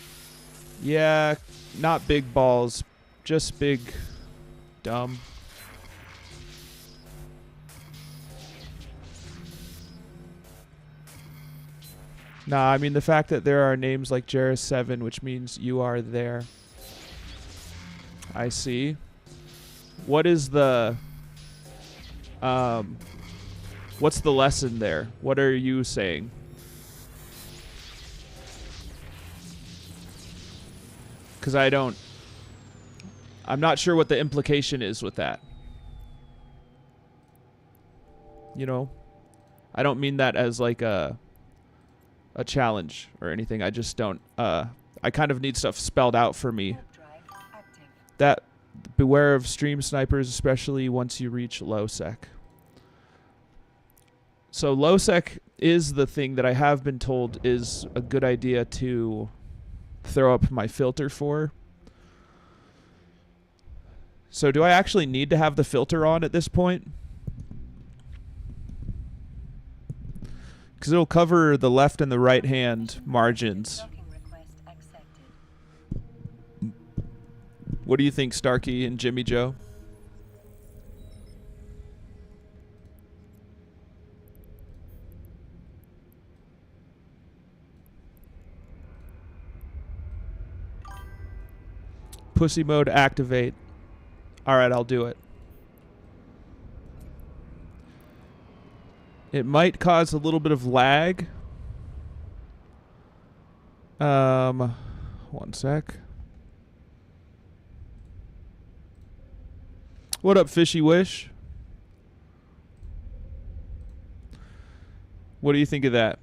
Yeah, not big balls, just big dumb. Nah, I mean the fact that there are names like Jairus7, which means you are there. I see. What is the what's the lesson there? What are you saying? Because I'm not sure what the implication is with that. You know? I don't mean that as like a challenge or anything. I just don't I kind of need stuff spelled out for me. That beware of stream snipers, especially once you reach LowSec. So LowSec is the thing that I have been told is a good idea to throw up my filter for. So do I actually need to have the filter on at this point? Because it'll cover the left and the right hand margins. What do you think, Starkey and Jimmy Joe? Pussy mode activate. Alright, I'll do it. It might cause a little bit of lag. One sec. What up, Fishy Wish? What do you think of that?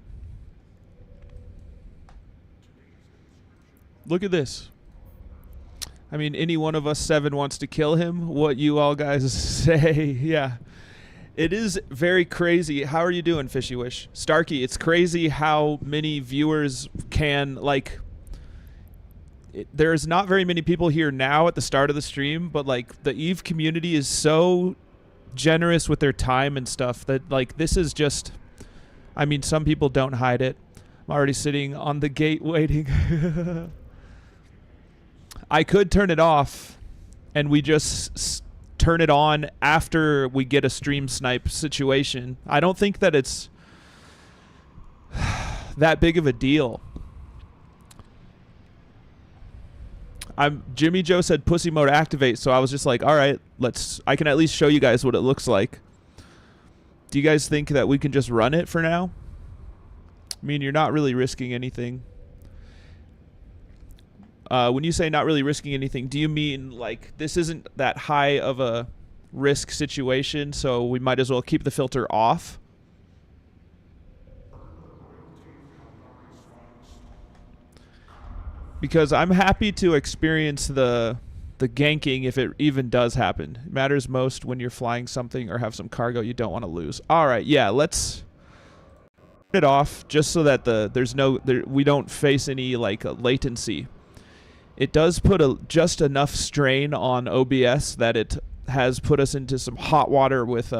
Look at this. I mean, any one of us 7 wants to kill him. What you all guys say. Yeah. It is very crazy. How are you doing, Fishy Wish? Starkey, it's crazy how many viewers can, like... There's not very many people here now at the start of the stream, but, like, the EVE community is so generous with their time and stuff that, like, this is just... I mean, some people don't hide it. I'm already sitting on the gate waiting. I could turn it off, and we just turn it on after we get a stream snipe situation. I don't think that it's that big of a deal. Jimmy Joe said pussy mode activate, so I was just like, all right, I can at least show you guys what it looks like. Do you guys think that we can just run it for now? I mean, you're not really risking anything. When you say not really risking anything, do you mean like this isn't that high of a risk situation, so we might as well keep the filter off? Because I'm happy to experience the ganking if it even does happen. It matters most when you're flying something or have some cargo you don't want to lose. All right, yeah, let's turn it off just so that we don't face any like latency. It does put just enough strain on OBS that it has put us into some hot water with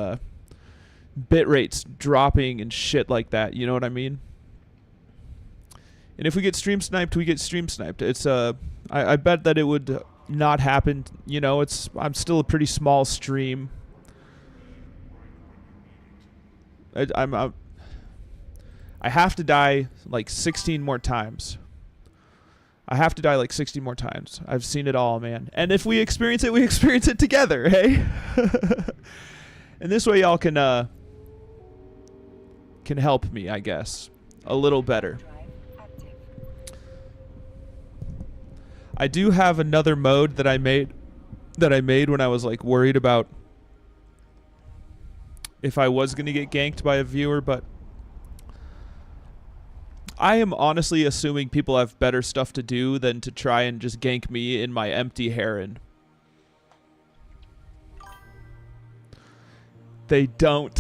bit rates dropping and shit like that. You know what I mean? And if we get stream sniped, we get stream sniped. It's I bet that it would not happen. You know, I'm still a pretty small stream. I have to die like 16 more times. I have to die like 60 more times. I've seen it all, man. And if we experience it, we experience it together, hey? And this way y'all can help me, I guess, a little better. I do have another mode that I made when I was like worried about if I was going to get ganked by a viewer, but I am honestly assuming people have better stuff to do than to try and just gank me in my empty Heron. They don't.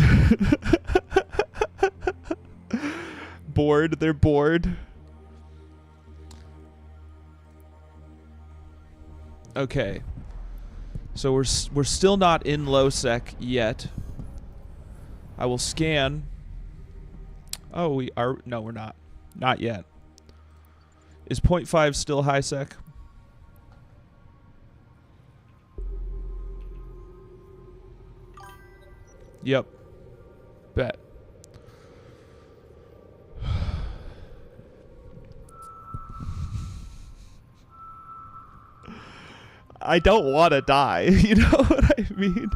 Bored. They're bored. Okay. So we're still not in LowSec yet. I will scan. Oh, we are. No, we're not. Not yet. Is 0.5 still high sec? Yep. Bet. I don't want to die. You know what I mean?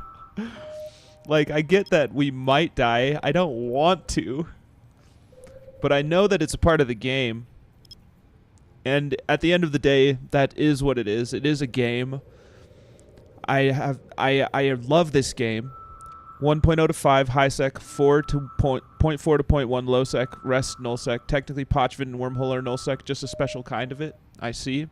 Like, I get that we might die. I don't want to. But I know that it's a part of the game. And at the end of the day, that is what it is. It is a game. I love this game. 1.0 to 5 high sec, 4 to 0.4 to 0.1 low sec, rest null sec. Technically, Pochvin and Wormhole are null sec, just a special kind of it. I see.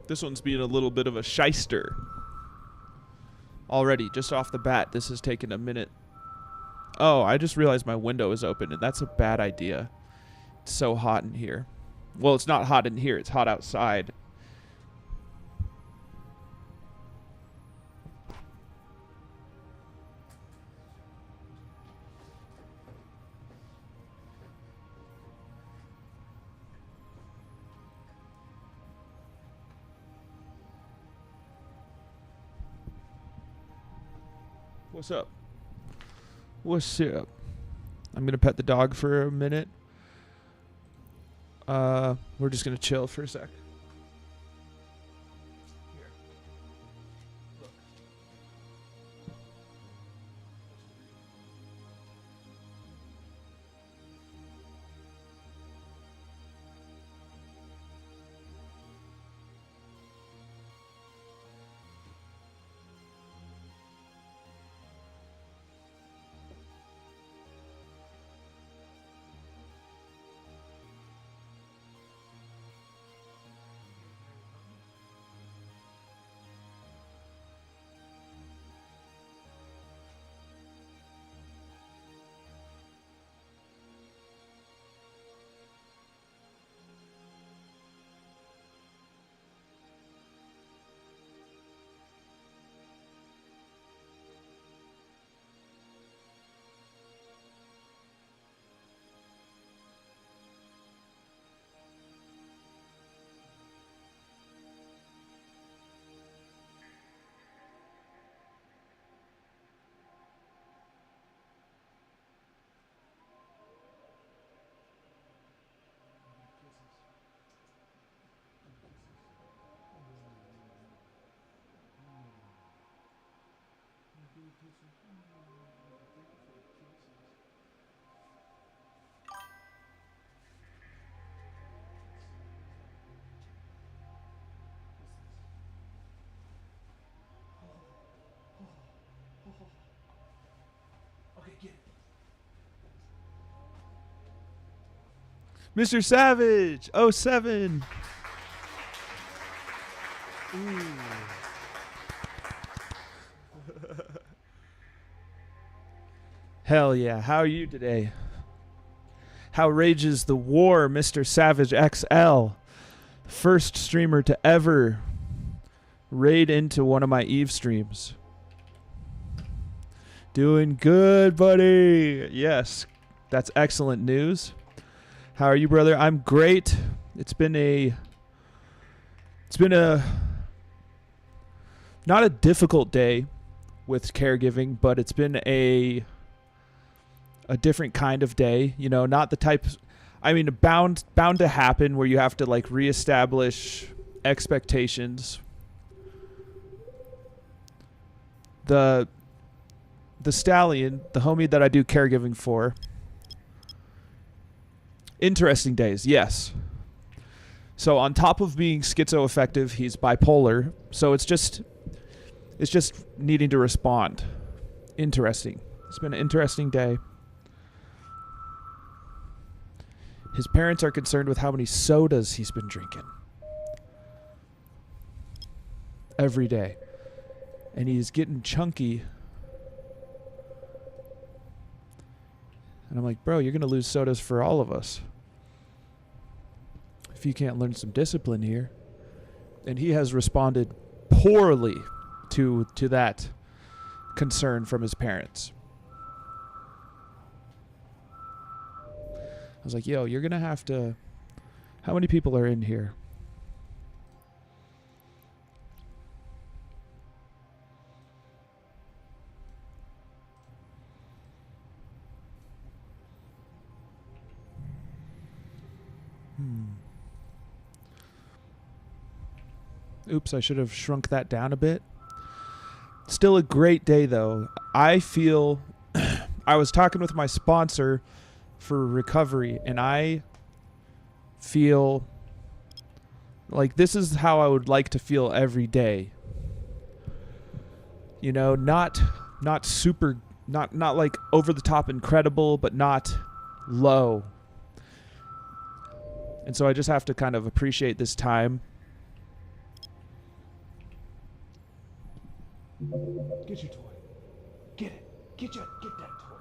This one's being a little bit of a shyster. Already, just off the bat, this has taken a minute. Oh, I just realized my window is open, and that's a bad idea. It's so hot in here. Well, it's not hot in here. It's hot outside. What's up? What's up? I'm gonna pet the dog for a minute. We're just gonna chill for a sec. Here. Look. Okay, get it. Mr. Savage! 07! Ooh. Hell yeah. How are you today? How rages the war, Mr. Savage XL? First streamer to ever raid into one of my Eve streams. Doing good, buddy. Yes, that's excellent news. How are you, brother? I'm great. It's been a not a difficult day with caregiving, but it's been a different kind of day. You know, not the type. I mean, bound to happen where you have to like reestablish expectations. The stallion, the homie that I do caregiving for. Interesting days, yes. So on top of being schizoaffective, he's bipolar. So it's just needing to respond. Interesting. It's been an interesting day. His parents are concerned with how many sodas he's been drinking. Every day. And he's getting chunky. And I'm like, bro, you're going to lose sodas for all of us if you can't learn some discipline here. And he has responded poorly to that concern from his parents. I was like, yo, you're going to have to... How many people are in here? Oops, I should have shrunk that down a bit. Still a great day, though. I feel... I was talking with my sponsor for recovery, and I feel like this is how I would like to feel every day. You know, not super, not like over the top incredible, but not low. And so I just have to kind of appreciate this time. Get your toy. Get it. Get that toy.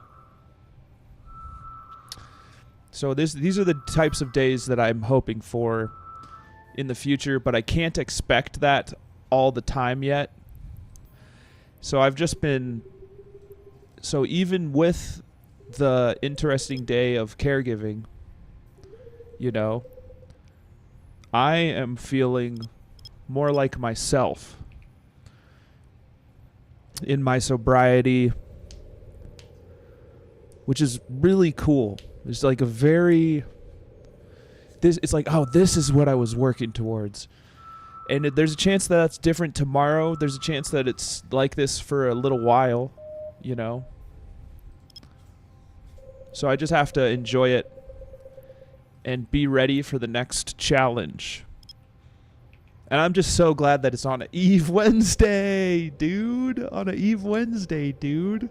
So these are the types of days that I'm hoping for in the future, but I can't expect that all the time yet. So I've just been... So even with the interesting day of caregiving, you know, I am feeling more like myself in my sobriety, which is really cool. It's like a very... It's like, oh, this is what I was working towards. And there's a chance that that's different tomorrow. There's a chance that it's like this for a little while, you know. So I just have to enjoy it and be ready for the next challenge. And I'm just so glad that it's on an Eve Wednesday, dude. On an Eve Wednesday, dude.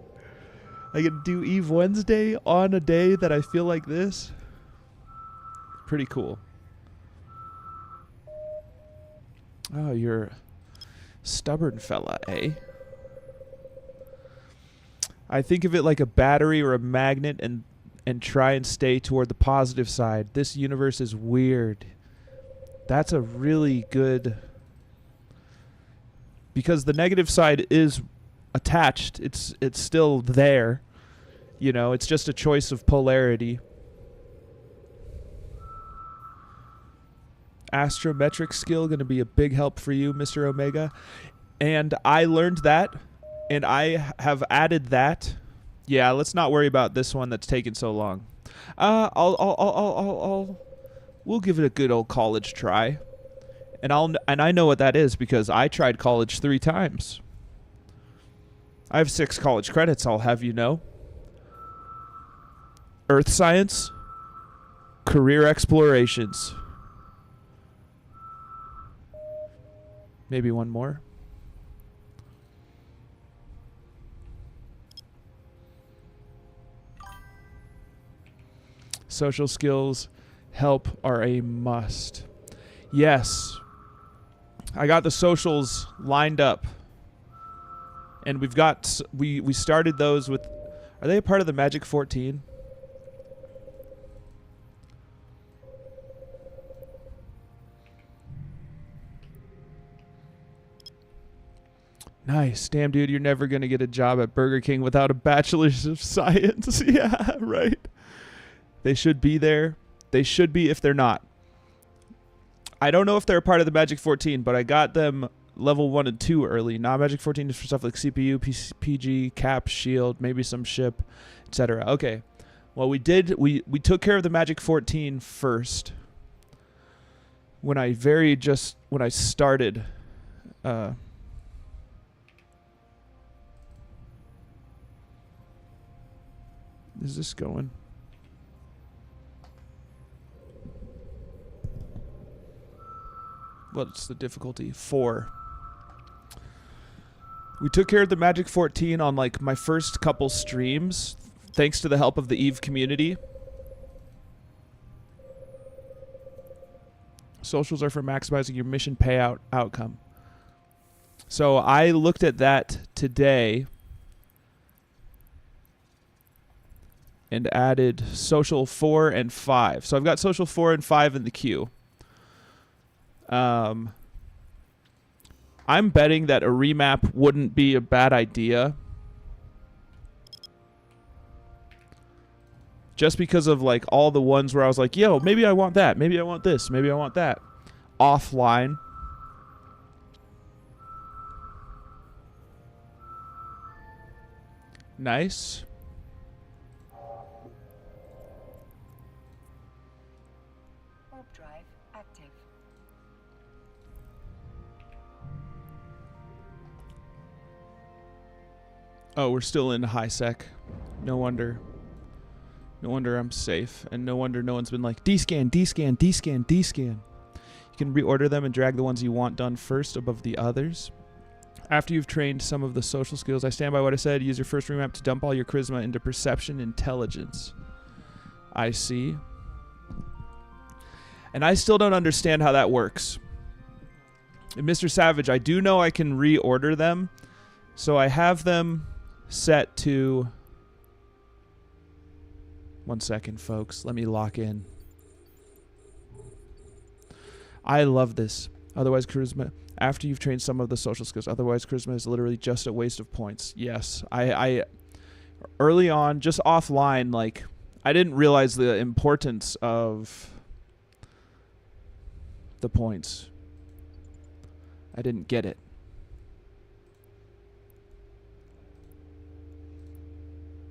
I get to do Eve Wednesday on a day that I feel like this. Pretty cool. Oh, you're a stubborn fella, eh? I think of it like a battery or a magnet and try and stay toward the positive side. This universe is weird. That's a really good... Because the negative side is attached. It's still there. You know, it's just a choice of polarity. Astrometric skill going to be a big help for you, Mr. Omega. And I learned that, and I have added that. Yeah, let's not worry about this one that's taken so long. We'll give it a good old college try. And I know what that is because I tried college 3 times. I have 6 college credits, I'll have you know. Earth science, career explorations. Maybe one more. Social skills, help are a must. Yes. I got the socials lined up. And we've got... We started those with... Are they a part of the Magic 14? Nice. Damn, dude, you're never going to get a job at Burger King without a bachelor's of science. Yeah, right. They should be there. They should be if they're not. I don't know if they're a part of the Magic 14, but I got them level 1 and 2 early. Now Magic 14 is for stuff like CPU, PG, cap, shield, maybe some ship, etc. Okay. Well, we took care of the Magic 14 first. When I started... Is this going? What's the difficulty? 4. We took care of the Magic 14 on like my first couple streams, thanks to the help of the Eve community. Socials are for maximizing your mission payout outcome. So I looked at that today and added social 4 and 5. So I've got social 4 and 5 in the queue. I'm betting that a remap wouldn't be a bad idea. Just because of like all the ones where I was like, yo, maybe I want that. Maybe I want this. Maybe I want that. Offline. Nice. Warp drive active. Oh, we're still in high sec. No wonder. No wonder I'm safe. And no wonder no one's been like, D-scan, D-scan, D-scan, D-scan. You can reorder them and drag the ones you want done first above the others. After you've trained some of the social skills, I stand by what I said. Use your first remap to dump all your charisma into perception intelligence. I see. And I still don't understand how that works. And Mr. Savage, I do know I can reorder them. So I have them set to... One second, folks. Let me lock in. I love this. Otherwise, charisma... After you've trained some of the social skills. Otherwise, charisma is literally just a waste of points. Yes. I early on, just offline, like, I didn't realize the importance of the points. I didn't get it.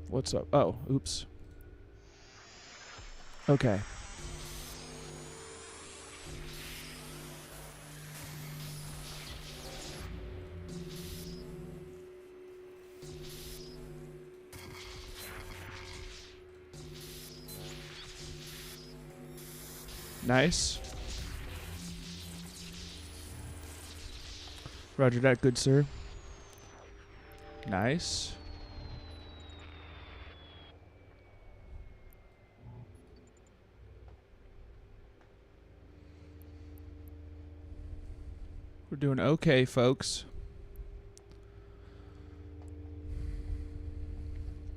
What's up? Oh, oops. Okay. Nice. Roger that, good sir. Nice. We're doing okay, folks.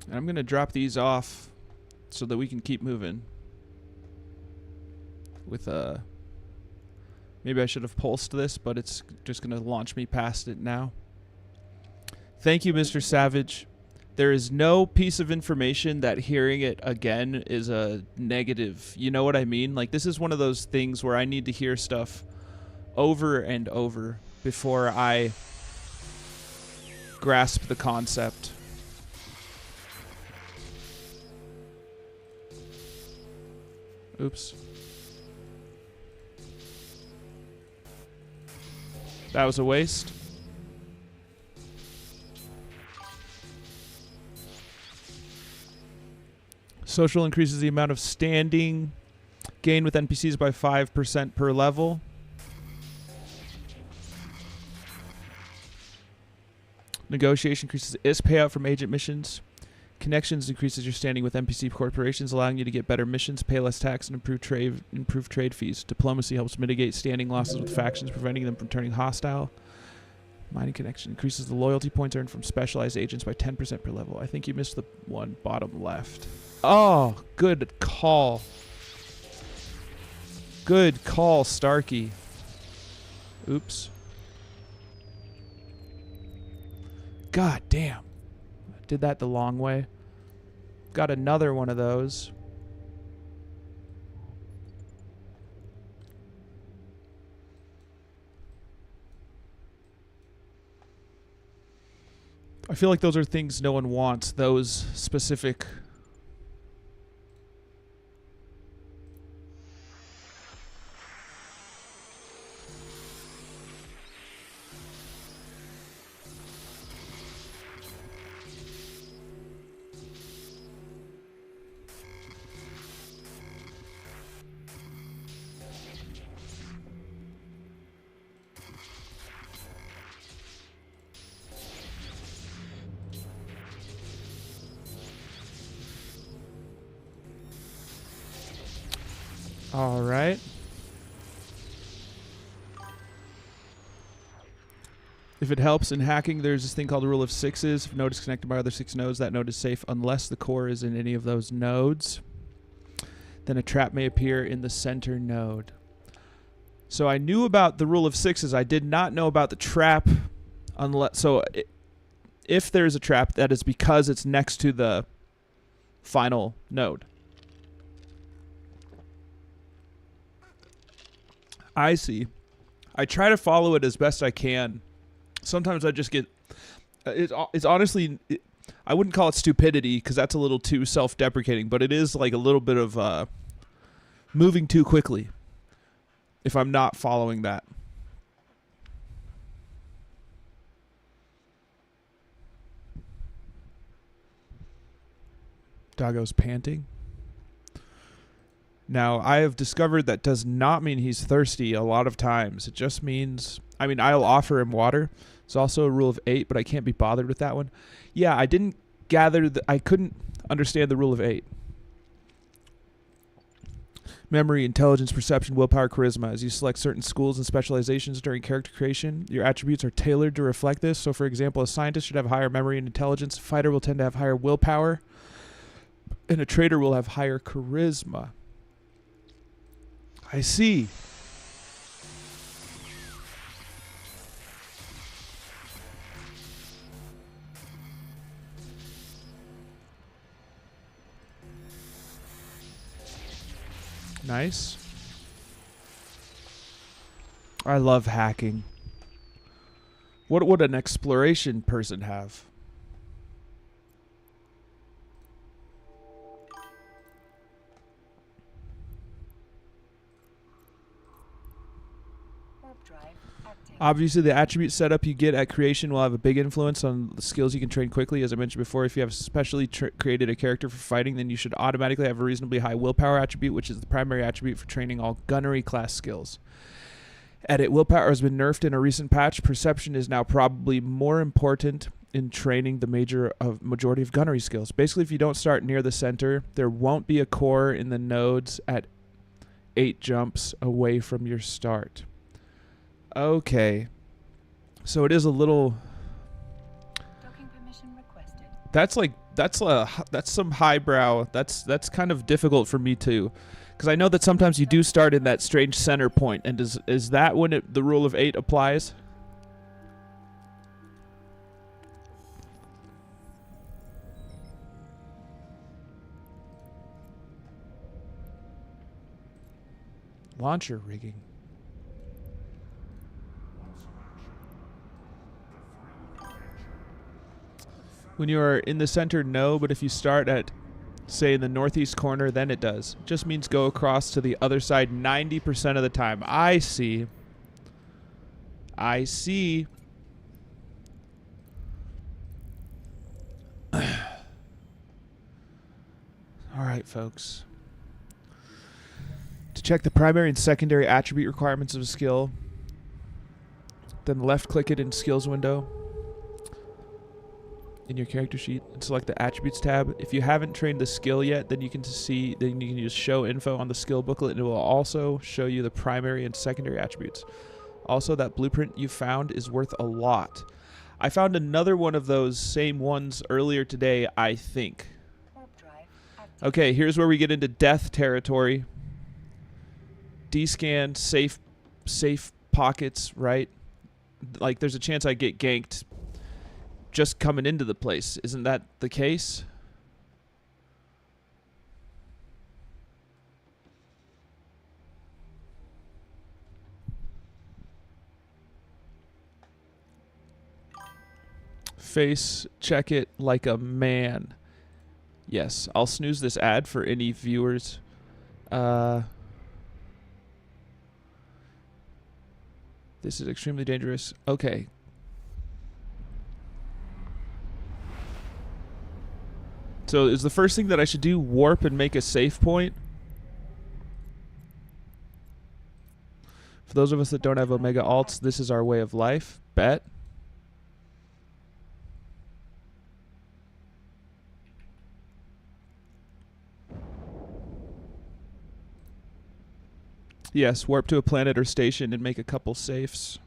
And I'm going to drop these off so that we can keep moving. With maybe I should have pulsed this, but it's just going to launch me past it now. Thank you, Mr. Savage. There is no piece of information that hearing it again is a negative. You know what I mean? Like, this is one of those things where I need to hear stuff over and over before I grasp the concept. Oops. That was a waste. Social increases the amount of standing gain with NPCs by 5% per level. Negotiation increases IS payout from agent missions. Connections increases your standing with NPC corporations, allowing you to get better missions, pay less tax, and improve trade fees. Diplomacy helps mitigate standing losses with factions, preventing them from turning hostile. Mining connection increases the loyalty points earned from specialized agents by 10% per level. I think you missed the one bottom left. Oh, good call. Good call, Starkey. Oops. God damn. Did that the long way. Got another one of those. I feel like those are things no one wants. Those specific... All right. If it helps in hacking, there's this thing called the rule of sixes. If a node is connected by other 6 nodes, that node is safe unless the core is in any of those nodes. Then a trap may appear in the center node. So I knew about the rule of sixes. I did not know about the trap. If there's a trap, that is because it's next to the final node. I see. I try to follow it as best I can. Sometimes I just get... It's honestly... I wouldn't call it stupidity because that's a little too self-deprecating, but it is like a little bit of moving too quickly if I'm not following that. Doggo's panting. Now, I have discovered that does not mean he's thirsty a lot of times. It just means... I mean, I'll offer him water. It's also a rule of 8, but I can't be bothered with that one. Yeah, I didn't gather... I couldn't understand the rule of 8. Memory, intelligence, perception, willpower, charisma. As you select certain schools and specializations during character creation, your attributes are tailored to reflect this. So, for example, a scientist should have higher memory and intelligence. A fighter will tend to have higher willpower. And a trader will have higher charisma. I see. Nice. I love hacking. What would an exploration person have? Obviously, the attribute setup you get at creation will have a big influence on the skills you can train quickly. As I mentioned before, if you have specially created a character for fighting, then you should automatically have a reasonably high willpower attribute, which is the primary attribute for training all gunnery class skills. Edit. Willpower has been nerfed in a recent patch. Perception is now probably more important in training the majority of gunnery skills. Basically, if you don't start near the center, there won't be a core in the nodes at 8 jumps away from your start. Okay, so it is a little. Docking permission requested. That's some highbrow. That's kind of difficult for me too, because I know that sometimes you do start in that strange center point, and is that when the rule of 8 applies? Launcher rigging. When you are in the center, no, but if you start at, say, in the northeast corner, then it does. It just means go across to the other side 90% of the time. I see. I see. All right, folks. To check the primary and secondary attribute requirements of a skill, then left-click it in Skills window in your character sheet and select the Attributes tab. If you haven't trained the skill yet, then you can use Show Info on the skill booklet, and it will also show you the primary and secondary attributes. Also, that blueprint you found is worth a lot. I found another one of those same ones earlier today, I think. Okay, here's where we get into death territory. D-scan, safe pockets, right? Like, there's a chance I get ganked just coming into the place. Isn't that the case? Face check it like a man. Yes, I'll snooze this ad for any viewers. This is extremely dangerous. Okay. So is the first thing that I should do warp and make a save point? For those of us that don't have Omega alts, this is our way of life. Bet. Yes, warp to a planet or station and make a couple safes.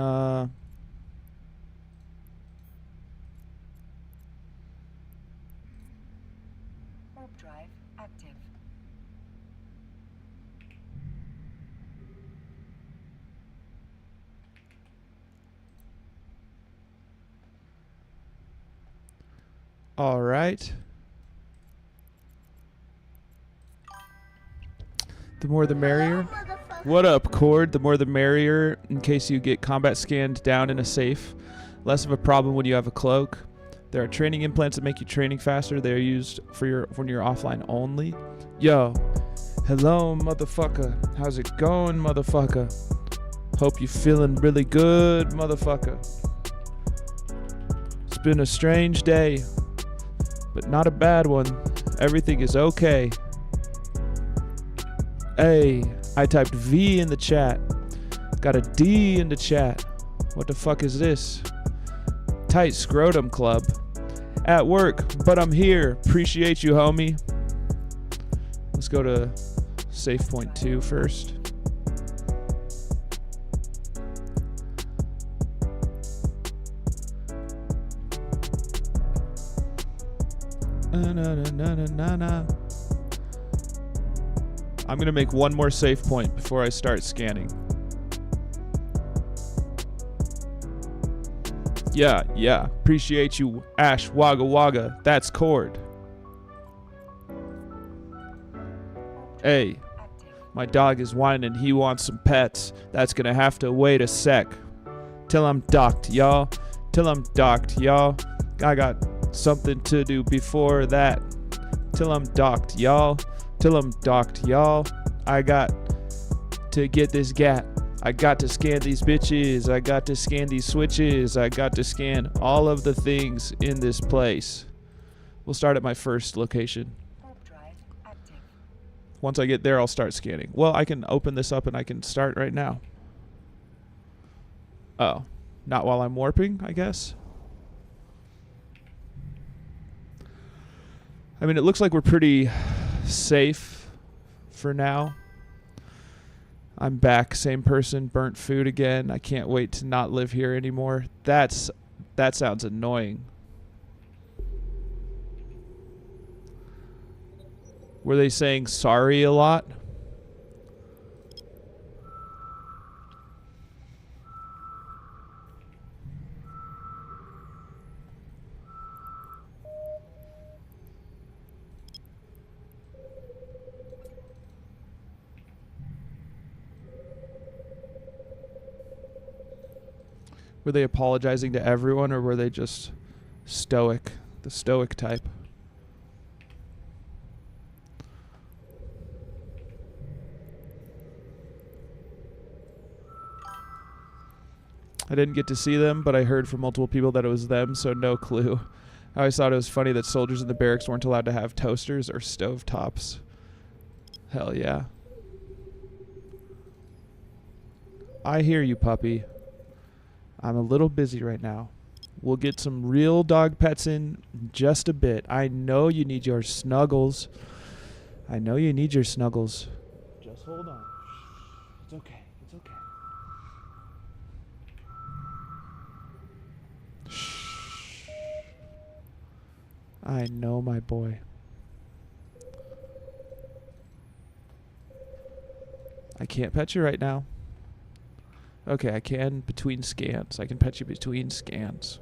Warp drive active. All right. The more the merrier. What up, Cord? The more the merrier in case you get combat scanned down in a safe. Less of a problem when you have a cloak. There are training implants that make you training faster. They are used for when you're offline only. Yo. Hello, motherfucker. How's it going, motherfucker? Hope you feeling really good, motherfucker. It's been a strange day, but not a bad one. Everything is okay. Hey, I typed V in the chat. Got a D in the chat. What the fuck is this? Tight Scrotum Club. At work, but I'm here. Appreciate you, homie. Let's go to save point 2 first. I'm gonna make one more save point before I start scanning. Yeah. Appreciate you, Ash Wagga Wagga. That's Cord. Hey, my dog is whining. He wants some pets. That's gonna have to wait a sec. Till I'm docked, y'all. I got something to do before that. Till I'm docked, y'all. I got to get this gat. I got to scan these bitches. I got to scan these switches. I got to scan all of the things in this place. We'll start at my first location. Once I get there, I'll start scanning. Well, I can open this up and I can start right now. Oh, not while I'm warping, I guess. I mean, it looks like we're pretty safe for now. I'm back, same person, burnt food again. I can't wait to not live here anymore. That sounds annoying. Were they saying sorry a lot? Were they apologizing to everyone, or were they just stoic? The stoic type. I didn't get to see them, but I heard from multiple people that it was them, so no clue. I always thought it was funny that soldiers in the barracks weren't allowed to have toasters or stovetops. Hell yeah. I hear you, puppy. I'm a little busy right now. We'll get some real dog pets in just a bit. I know you need your snuggles. Just hold on. It's okay. Shh. I know, my boy. I can't pet you right now. Okay, I can between scans. I can pet you between scans.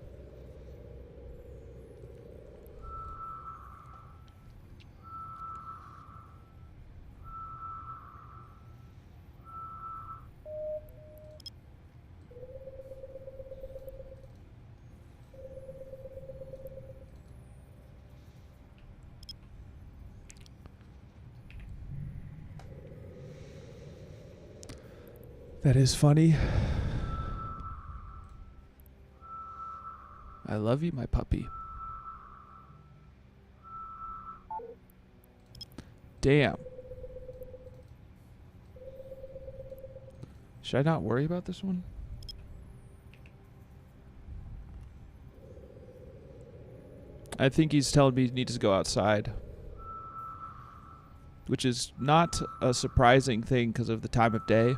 That is funny. I love you, my puppy. Damn. Should I not worry about this one? I think he's telling me he needs to go outside. Which is not a surprising thing because of the time of day.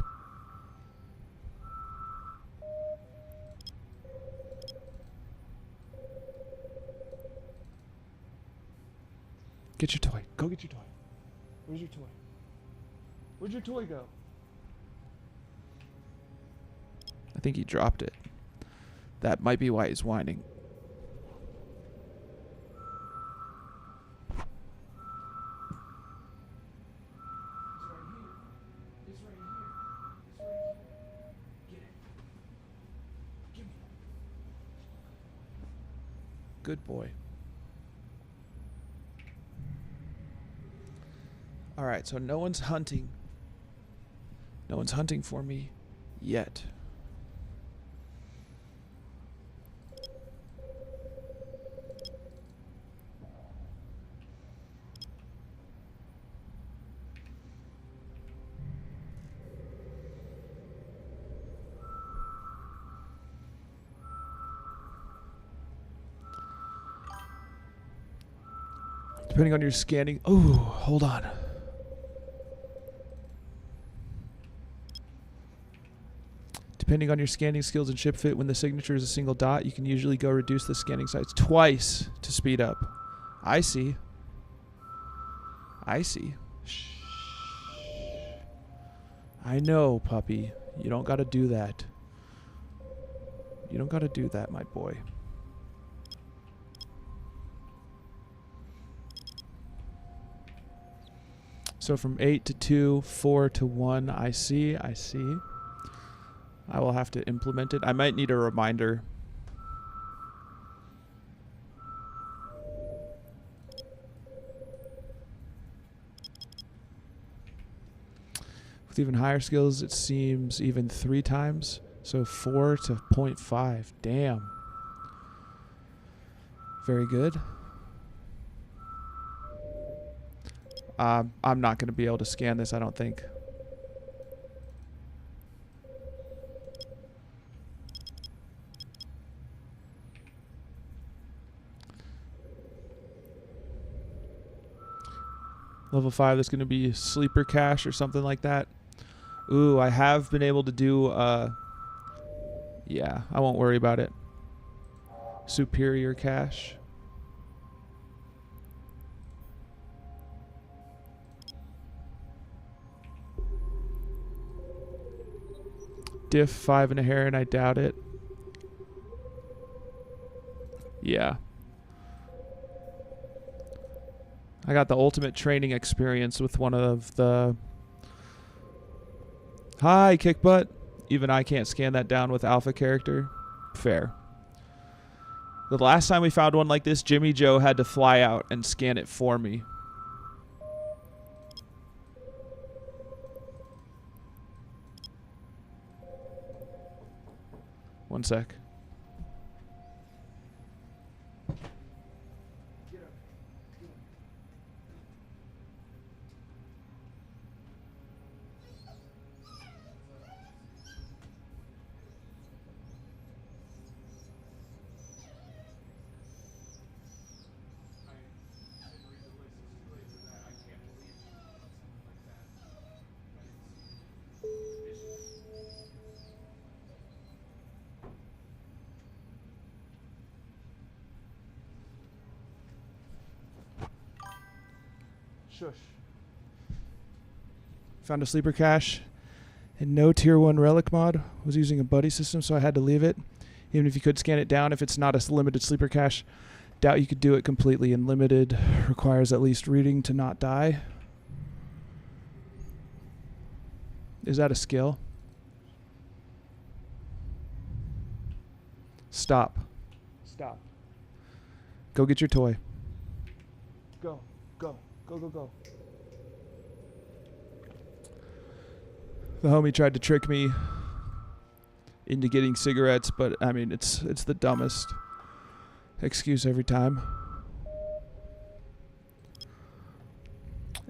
Get your toy. Go get your toy. Where's your toy? Where'd your toy go? I think he dropped it. That might be why he's whining. Good boy. All right, so no one's hunting. No one's hunting for me yet. Depending on your scanning. Oh, hold on. Depending on your scanning skills and ship fit, when the signature is a single dot, you can usually go reduce the scanning size twice to speed up. I see. I see. Shh. I know, puppy. You don't gotta do that. You don't gotta do that, my boy. So from 8 to 2, 4 to 1, I see, I see. I will have to implement it. I might need a reminder. With even higher skills, it seems even 3 times. So 4 to 0.5. Damn. Very good. I'm not going to be able to scan this, I don't think. Level 5, there's going to be sleeper cache or something like that. Ooh, I have been able to do, yeah, I won't worry about it. Superior cache. Diff 5 and a hair, and I doubt it. Yeah. I got the ultimate training experience with one of the... Hi, kick butt. Even I can't scan that down with alpha character. Fair. The last time we found one like this, Jimmy Joe had to fly out and scan it for me. One sec. Shush. Found a sleeper cache and no tier 1 relic mod. Was using a buddy system, so I had to leave it. Even if you could scan it down, if it's not a limited sleeper cache, doubt you could do it completely. And limited requires at least reading to not die. Is that a skill? Stop. Stop. Go get your toy. Go. Go. Go, go, go. The homie tried to trick me into getting cigarettes, but I mean, it's the dumbest excuse every time.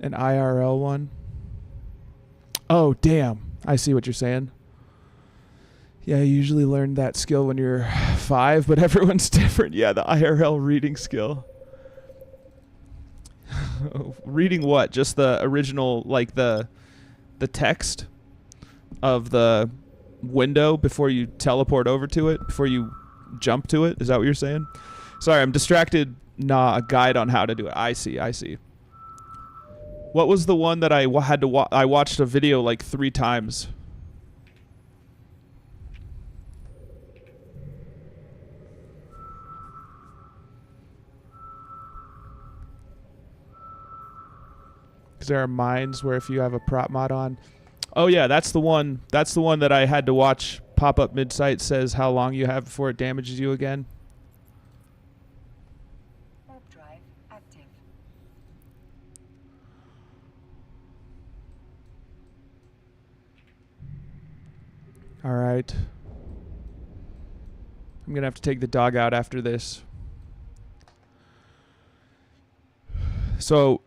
An IRL one. Oh, damn. I see what you're saying. Yeah, you usually learn that skill when you're 5, but everyone's different. Yeah, the IRL reading skill. Reading what? Just the original, like the text of the window before you teleport over to it, before you jump to it? Is that what you're saying? Sorry, I'm distracted. Nah, a guide on how to do it. I see, I see. What was the one that I had to I watched a video like 3 times? Because there are mines where if you have a prop mod on. Oh yeah, that's the one. That's the one that I had to watch pop up mid-sight. Says how long you have before it damages you again. Warp drive active. All right. I'm gonna have to take the dog out after this. So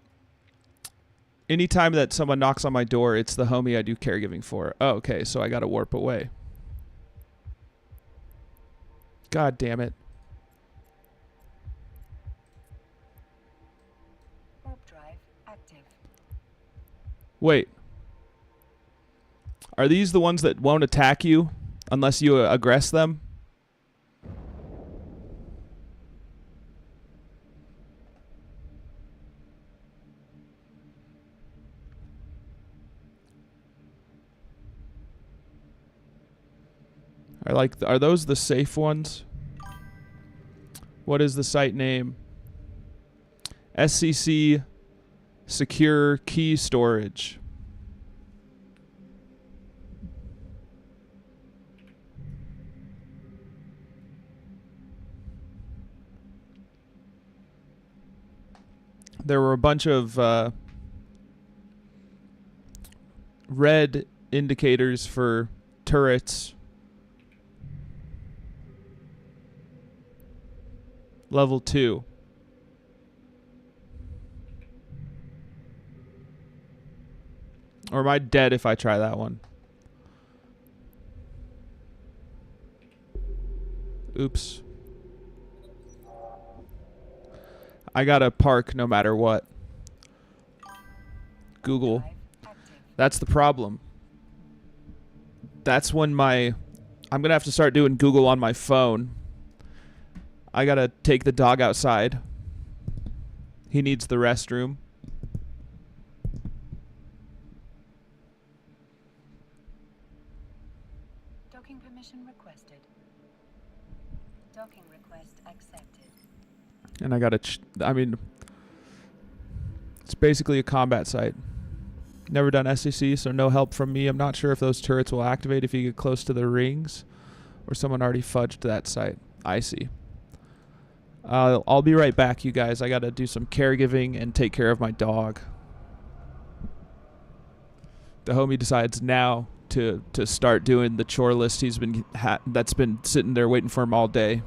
anytime that someone knocks on my door, it's the homie I do caregiving for. Oh, okay, so I gotta warp away. God damn it. Warp drive active. Wait. Are these the ones that won't attack you unless you aggress them? Are those the safe ones? What is the site name? SCC Secure Key Storage. There were a bunch of red indicators for turrets. Level 2. Or am I dead if I try that one? Oops. I gotta park no matter what. Google. That's the problem. That's when I'm gonna have to start doing Google on my phone. I gotta take the dog outside. He needs the restroom. Docking permission requested. Docking request accepted. And I gotta, I mean, it's basically a combat site. Never done SCC, so no help from me. I'm not sure if those turrets will activate if you get close to the rings, or someone already fudged that site. I see. I'll be right back, you guys. I gotta do some caregiving and take care of my dog. The homie decides now to start doing the chore list that's been sitting there waiting for him all day.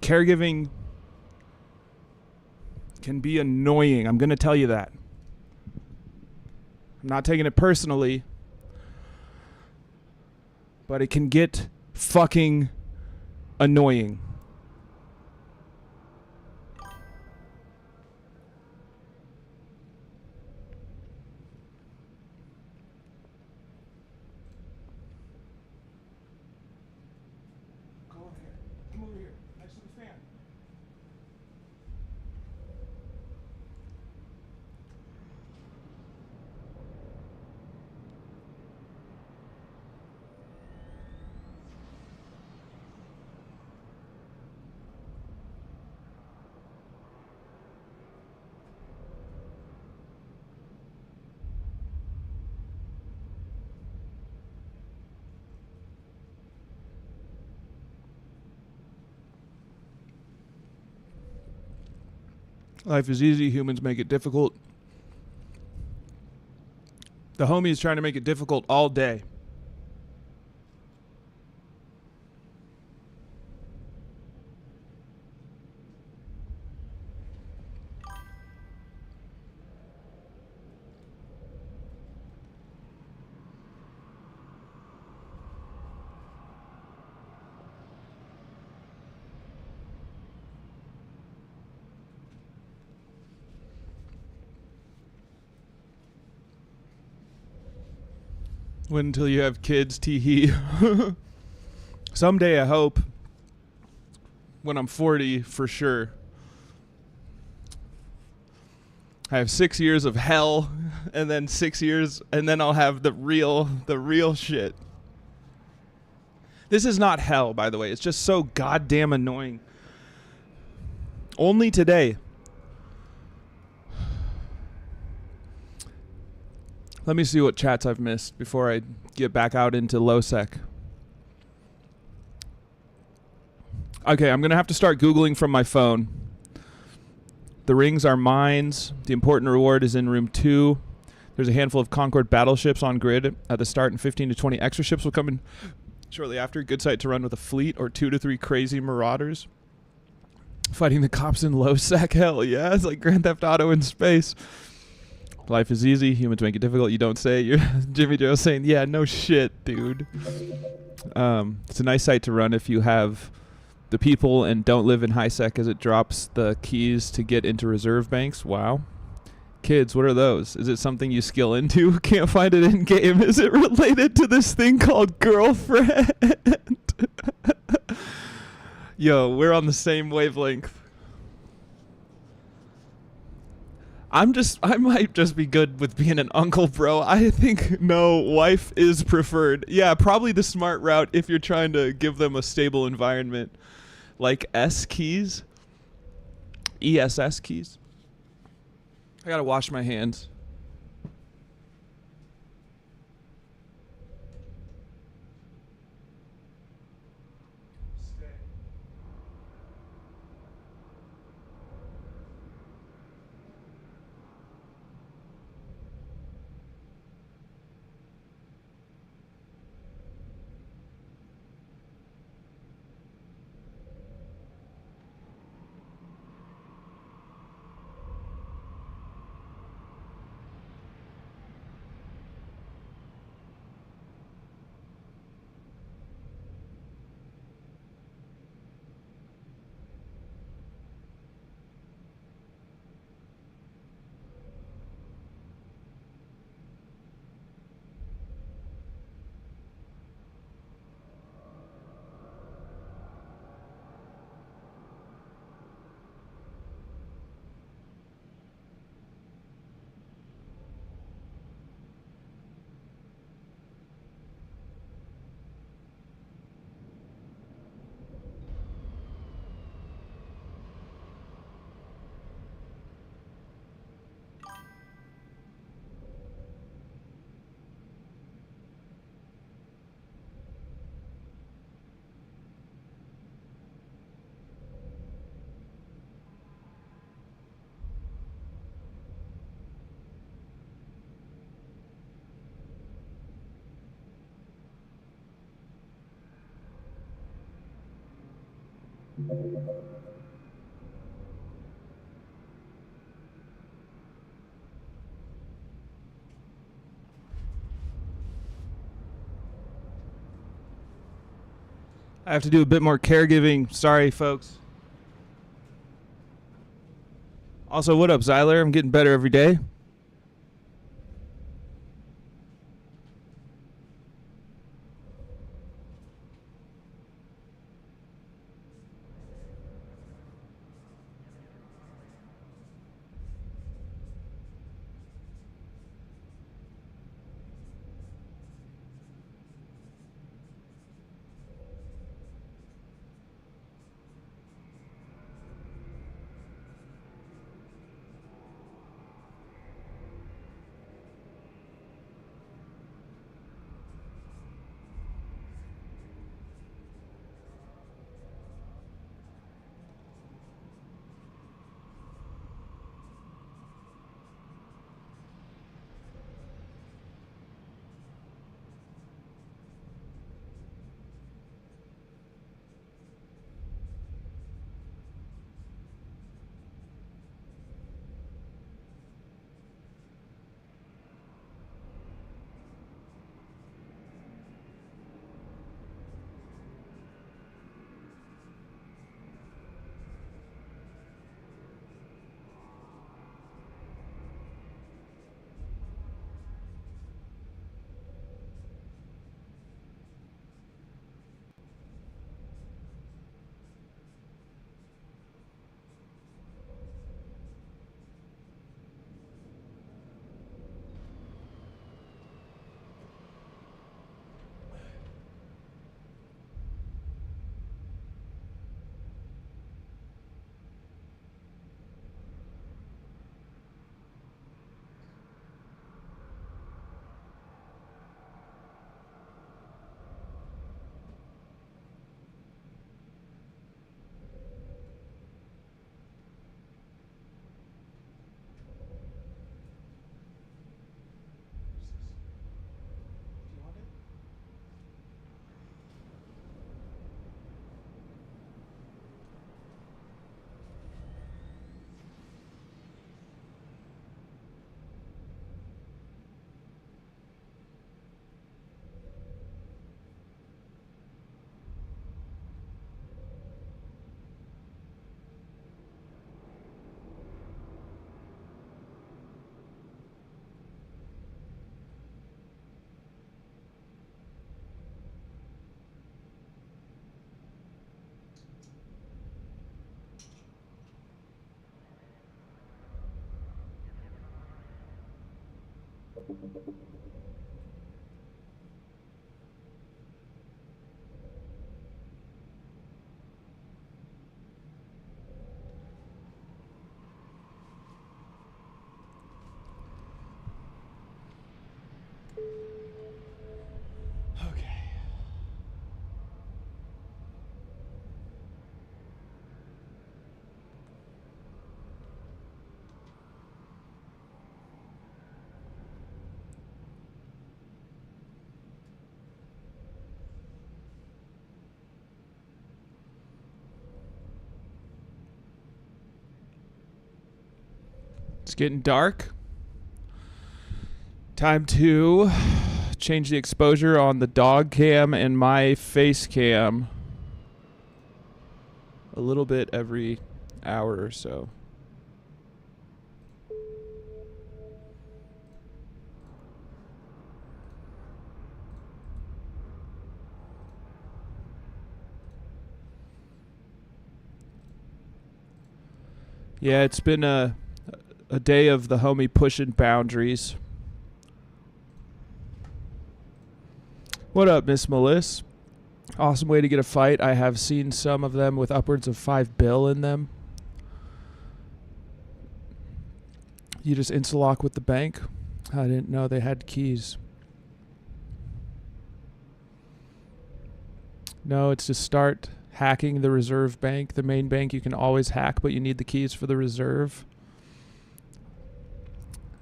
Caregiving can be annoying. I'm going to tell you that. I'm not taking it personally, but it can get fucking annoying. Come over here. Come over here. Next to the fan. Life is easy, humans make it difficult. The homie is trying to make it difficult all day. Wait until you have kids, tee-hee. Someday, I hope. When I'm 40, for sure. I have 6 years of hell, and then 6 years, and then I'll have the real shit. This is not hell, by the way. It's just so goddamn annoying. Only today. Let me see what chats I've missed before I get back out into LowSec. Okay, I'm going to have to start Googling from my phone. The rings are mines. The important reward is in room 2. There's a handful of Concord battleships on grid at the start, and 15 to 20 extra ships will come in shortly after. Good site to run with a fleet or 2 to 3 crazy marauders. Fighting the cops in LowSec, hell yeah. It's like Grand Theft Auto in space. Life is easy. Humans make it difficult. You don't say. You're Jimmy Joe saying, yeah, no shit, dude. It's a nice site to run if you have the people and don't live in high sec, as it drops the keys to get into reserve banks. Wow. Kids, what are those? Is it something you skill into? Can't find it in game. Is it related to this thing called girlfriend? Yo, we're on the same wavelength. I might just be good with being an uncle, bro. I think no, wife is preferred. Yeah, probably the smart route if you're trying to give them a stable environment. Like S keys. ESS keys. I gotta wash my hands. I have to do a bit more caregiving. Sorry, folks. Also, what up, Zyler? I'm getting better every day. Okay. It's getting dark. Time to change the exposure on the dog cam and my face cam a little bit every hour or so. Yeah, it's been a day of the homie pushing boundaries. What up, Miss Melissa? Awesome way to get a fight. I have seen some of them with upwards of $5 bill in them. You just insta-lock with the bank? I didn't know they had keys. No, it's just start hacking the reserve bank. The main bank you can always hack, but you need the keys for the reserve.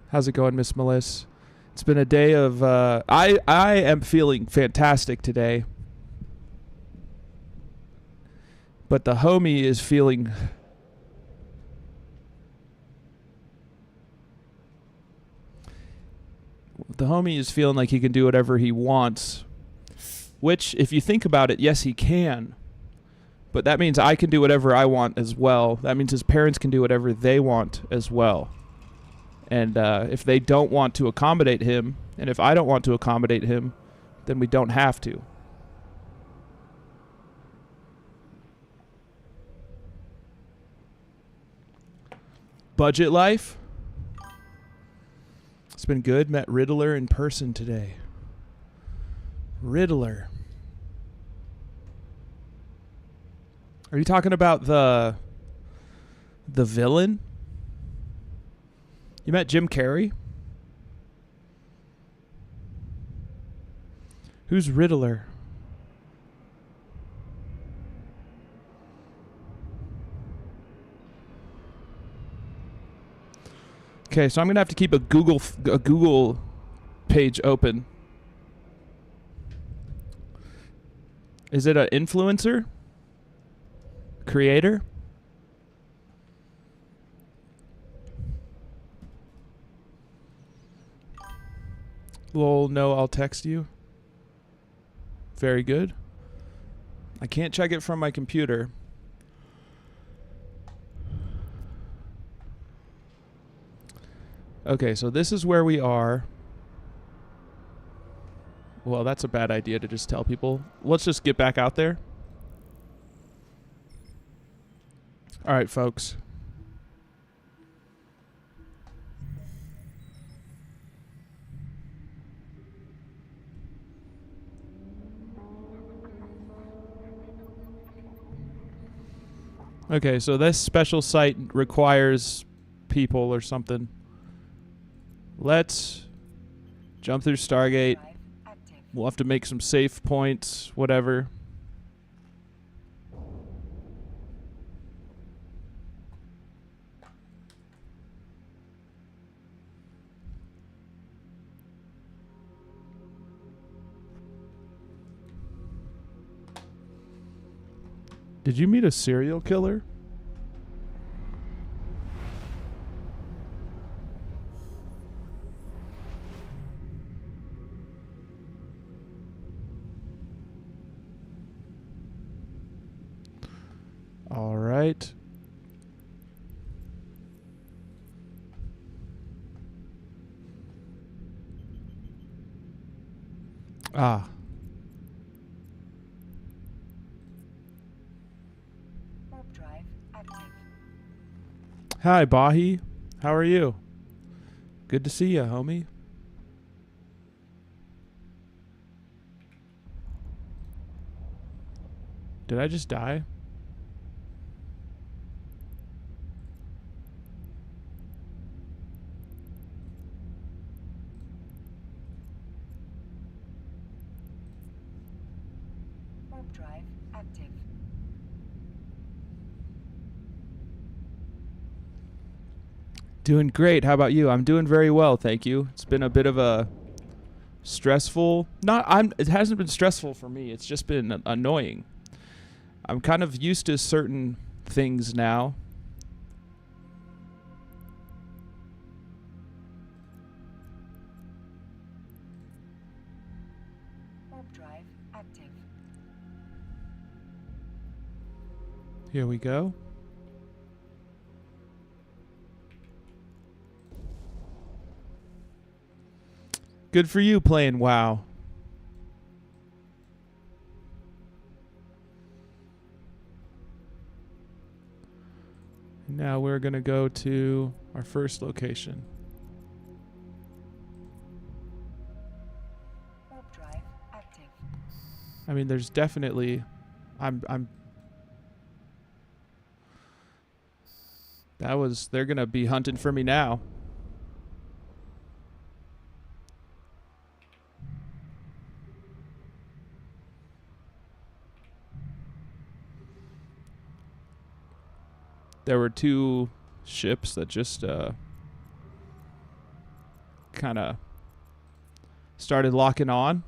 How's it going, Miss Melissa? It's been a day of... I am feeling fantastic today. But the homie is feeling... The homie is feeling like he can do whatever he wants. Which, if you think about it, yes, he can. But that means I can do whatever I want as well. That means his parents can do whatever they want as well. And if they don't want to accommodate him, and if I don't want to accommodate him, then we don't have to. Budget life? It's been good. Met Riddler in person today. Riddler. Are you talking about the villain? You met Jim Carrey? Who's Riddler? Okay, so I'm gonna have to keep a Google page open. Is it an influencer? Creator? Lol, no, I'll text you. Very good. I can't check it from my computer. Okay, so this is where we are. Well, that's a bad idea to just tell people. Let's just get back out there. All right, folks. Okay, so this special site requires people or something. Let's jump through Stargate. We'll have to make some save points, whatever. Did you meet a serial killer? All right. Ah. Warp drive active. Hi, Bahi. How are you? Good to see you, homie. Did I just die? Warp drive active. Doing great. How about you? I'm doing very well, thank you. It's been a bit of a stressful, it hasn't been stressful for me. It's just been annoying. I'm kind of used to certain things now. Warp drive active. Here we go. Good for you playing WoW. Now we're going to go to our first location. Warp drive active. I mean, there's definitely they're going to be hunting for me now. There were two ships that just kind of started locking on.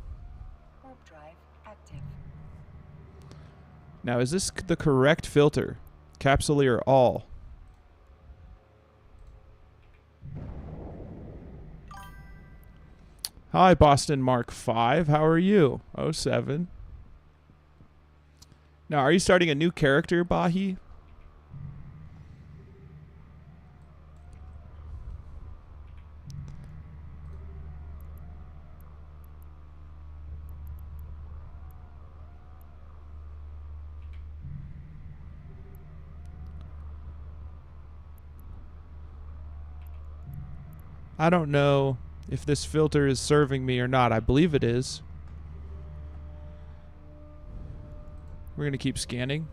Warp drive active. Now, is this the correct filter? Capsuleer all. Hi, Boston Mark 5. How are you? 07. Now, are you starting a new character, Bahi? I don't know if this filter is serving me or not. I believe it is. We're going to keep scanning.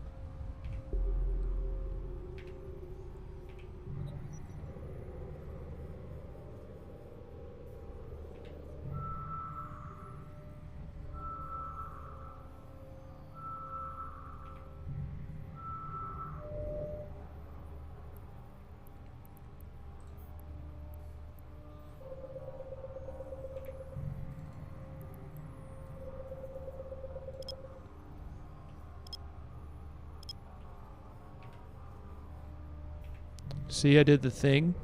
See, I did the thing.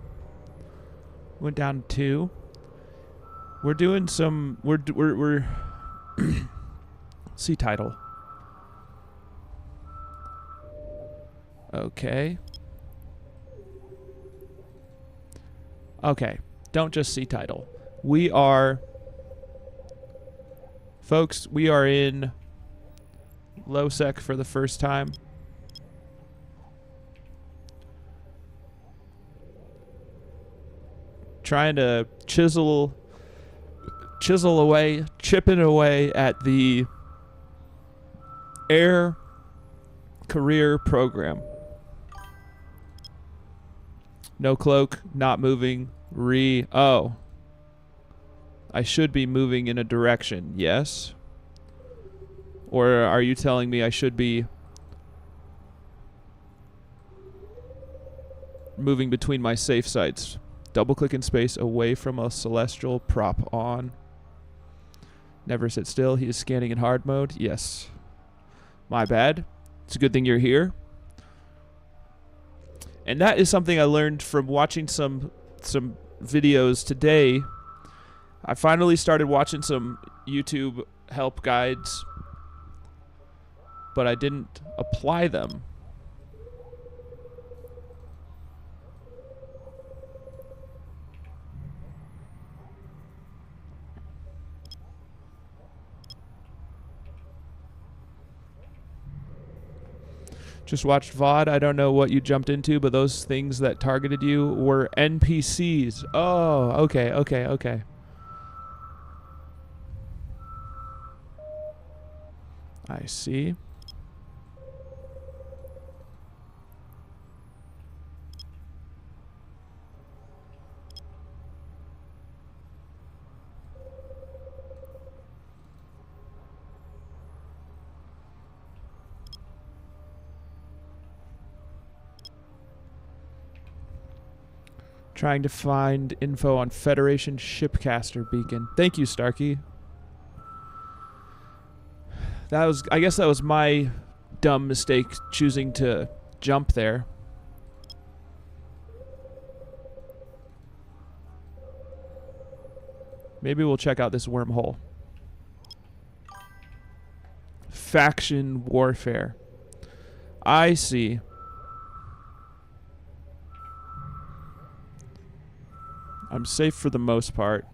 Went down to 2. We're doing some. We're see title. Okay. Okay. Don't just see title. We are, folks. We are in LowSec for the first time. Trying to chipping away at the air career program. No cloak, not moving, oh. I should be moving in a direction, yes? Or are you telling me I should be moving between my safe sites? Double click in space away from a celestial prop on. Never sit still. He is scanning in hard mode. Yes. My bad. It's a good thing you're here. And that is something I learned from watching some videos today. I finally started watching some YouTube help guides, but I didn't apply them. Just watched VOD. I don't know what you jumped into, but those things that targeted you were NPCs. Oh, okay. I see. Trying to find info on Federation Shipcaster beacon. Thank you, Starkey. I guess that was my dumb mistake choosing to jump there. Maybe we'll check out this wormhole. Faction warfare. I see. I'm safe for the most part.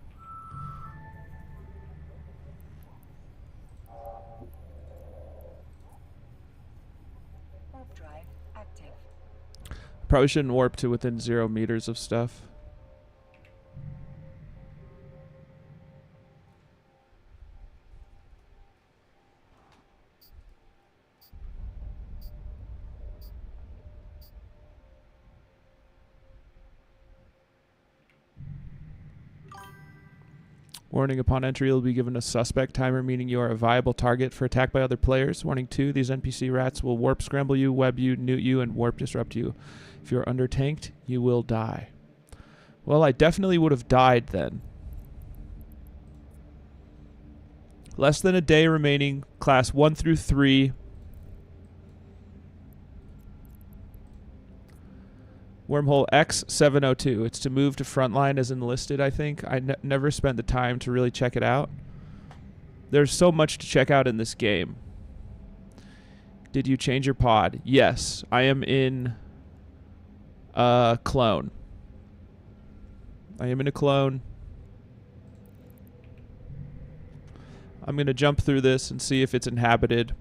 Warp drive active. Probably shouldn't warp to within 0 meters of stuff. Warning, upon entry, you'll be given a suspect timer, meaning you are a viable target for attack by other players. Warning 2, these NPC rats will warp scramble you, web you, newt you, and warp disrupt you. If you're under-tanked, you will die. Well, I definitely would have died then. Less than a day remaining, class 1 through 3. Wormhole X702. It's to move to frontline as enlisted, I think. I never spent the time to really check it out. There's so much to check out in this game. Did you change your pod? Yes. I am in a clone. I am in a clone. I'm going to jump through this and see if it's inhabited.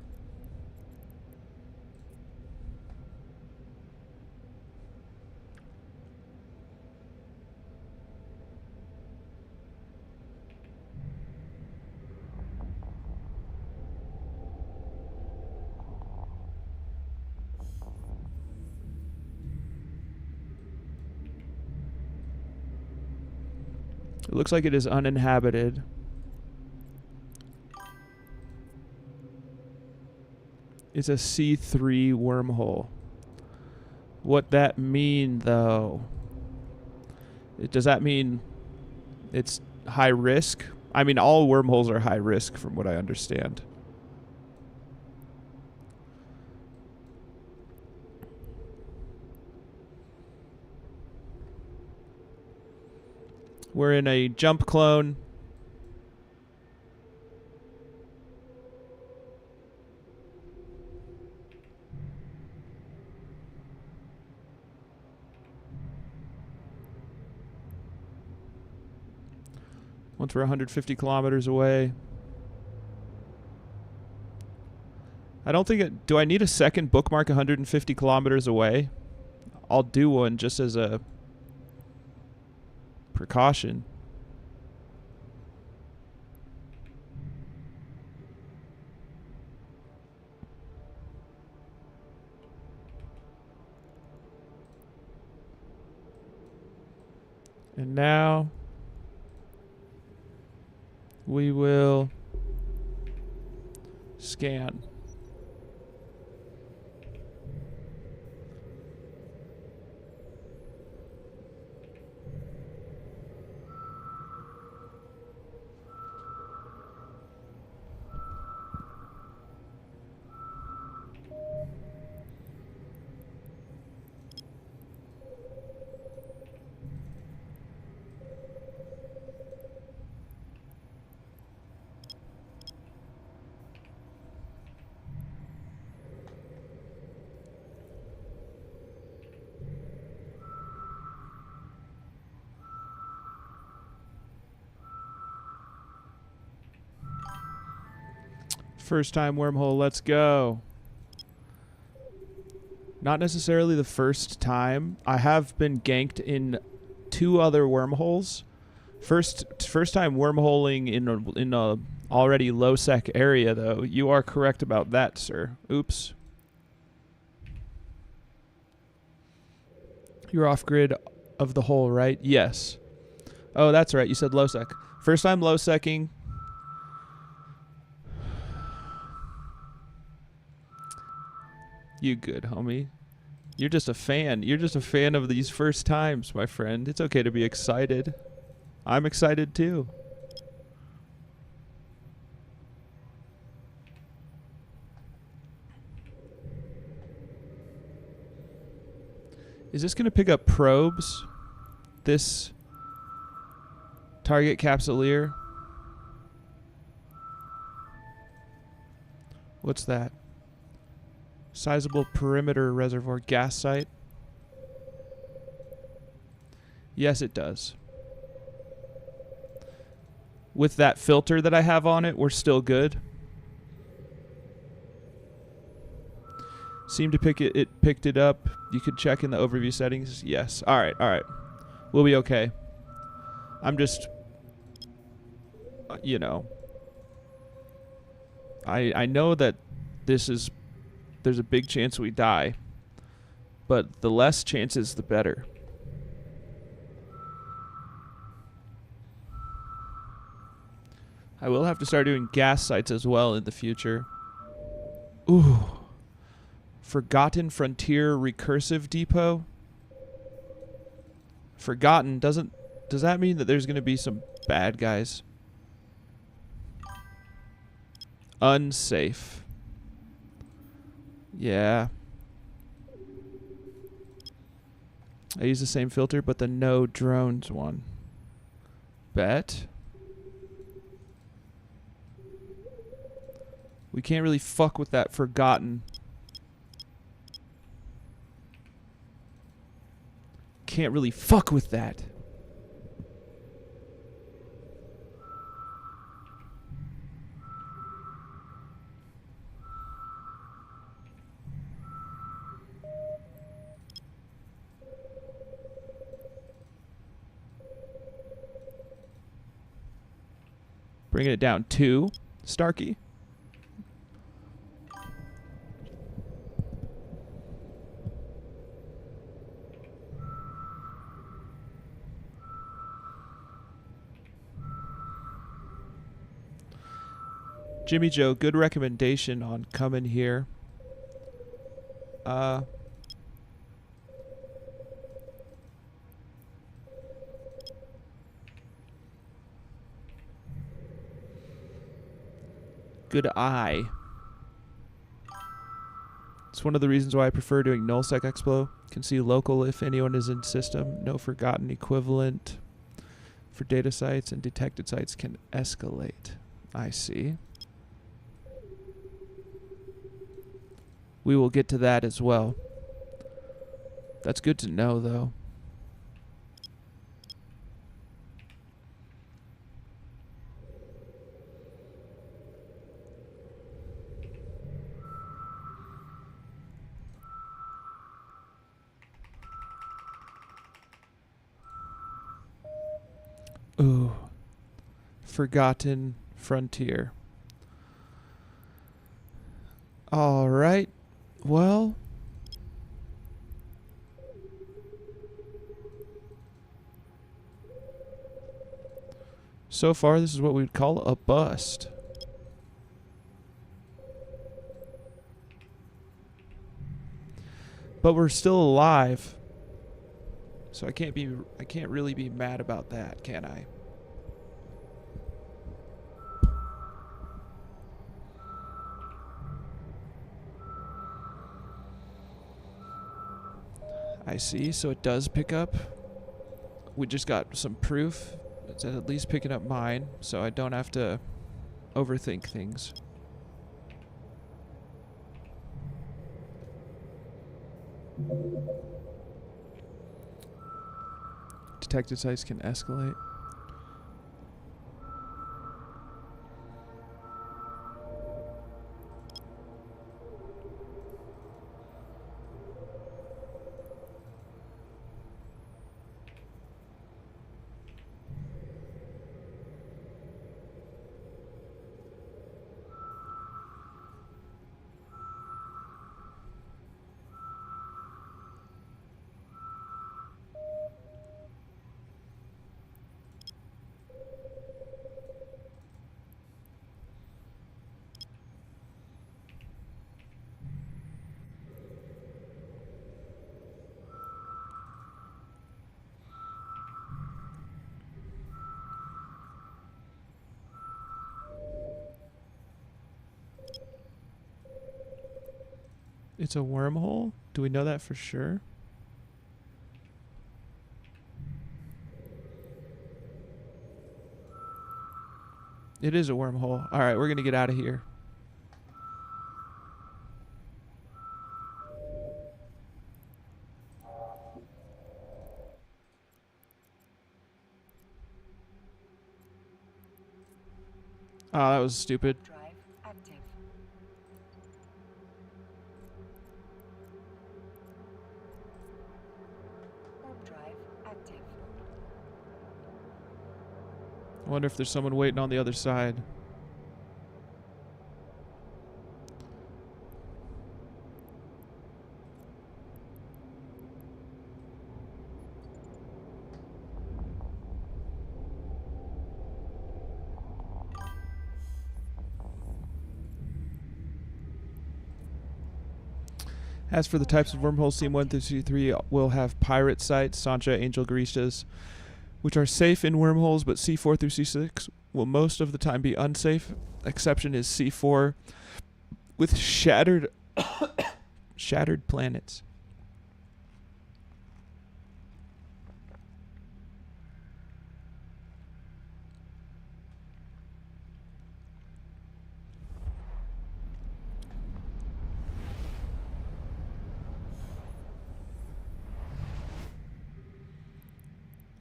It looks like it is uninhabited. It's a C3 wormhole. What that mean, though? Does that mean it's high risk? I mean, all wormholes are high risk from what I understand. We're in a jump clone. Once we're 150 kilometers away. I don't think it... Do I need a second bookmark 150 kilometers away? I'll do one just as a precaution. And now we will scan. First time wormhole, let's go. Not necessarily the first time. I have been ganked in 2 other wormholes. First time wormholing in a already LowSec area, though. You are correct about that, sir. Oops. You're off grid of the hole, right? Yes. Oh, that's right. You said LowSec. First time LowSecking. You good, homie. You're just a fan. You're just a fan of these first times, my friend. It's okay to be excited. I'm excited too. Is this going to pick up probes? This target capsuleer? What's that? Sizable perimeter reservoir gas site? Yes, it does. With that filter that I have on it, we're still good. Seemed to pick it. It picked it up. You could check in the overview settings. Yes. All right. All right. We'll be okay. I'm just, you know, I know that there's a big chance we die, but the less chances, the better. I will have to start doing gas sites as well in the future. Ooh. Forgotten Frontier Recursive Depot? Forgotten does that mean that there's going to be some bad guys? Unsafe. Yeah. I use the same filter, but the no drones one. Bet. We can't really fuck with that Forgotten. Can't really fuck with that. Bringing it down 2. Starkey. Jimmy Joe, good recommendation on coming here. Good eye. It's one of the reasons why I prefer doing LowSec Explo. Can see local if anyone is in system. No forgotten equivalent for data sites, and detected sites can escalate. I see. We will get to that as well. That's good to know, though. Ooh. Forgotten Frontier. All right. Well, so far this is what we'd call a bust. But we're still alive. So I can't really be mad about that, can I? I see, so it does pick up. We just got some proof. It's at least picking up mine, so I don't have to overthink things. Detected sites can escalate. It's a wormhole? Do we know that for sure? It is a wormhole. Alright, we're gonna get out of here. Oh, that was stupid. Drive active. Warp drive active. I wonder if there's someone waiting on the other side. As for the types of wormholes, Scene 1 through C3 will have pirate sites, Sancha, Angel Garistas, which are safe in wormholes, but C4 through C6 will most of the time be unsafe. Exception is C4 with shattered planets.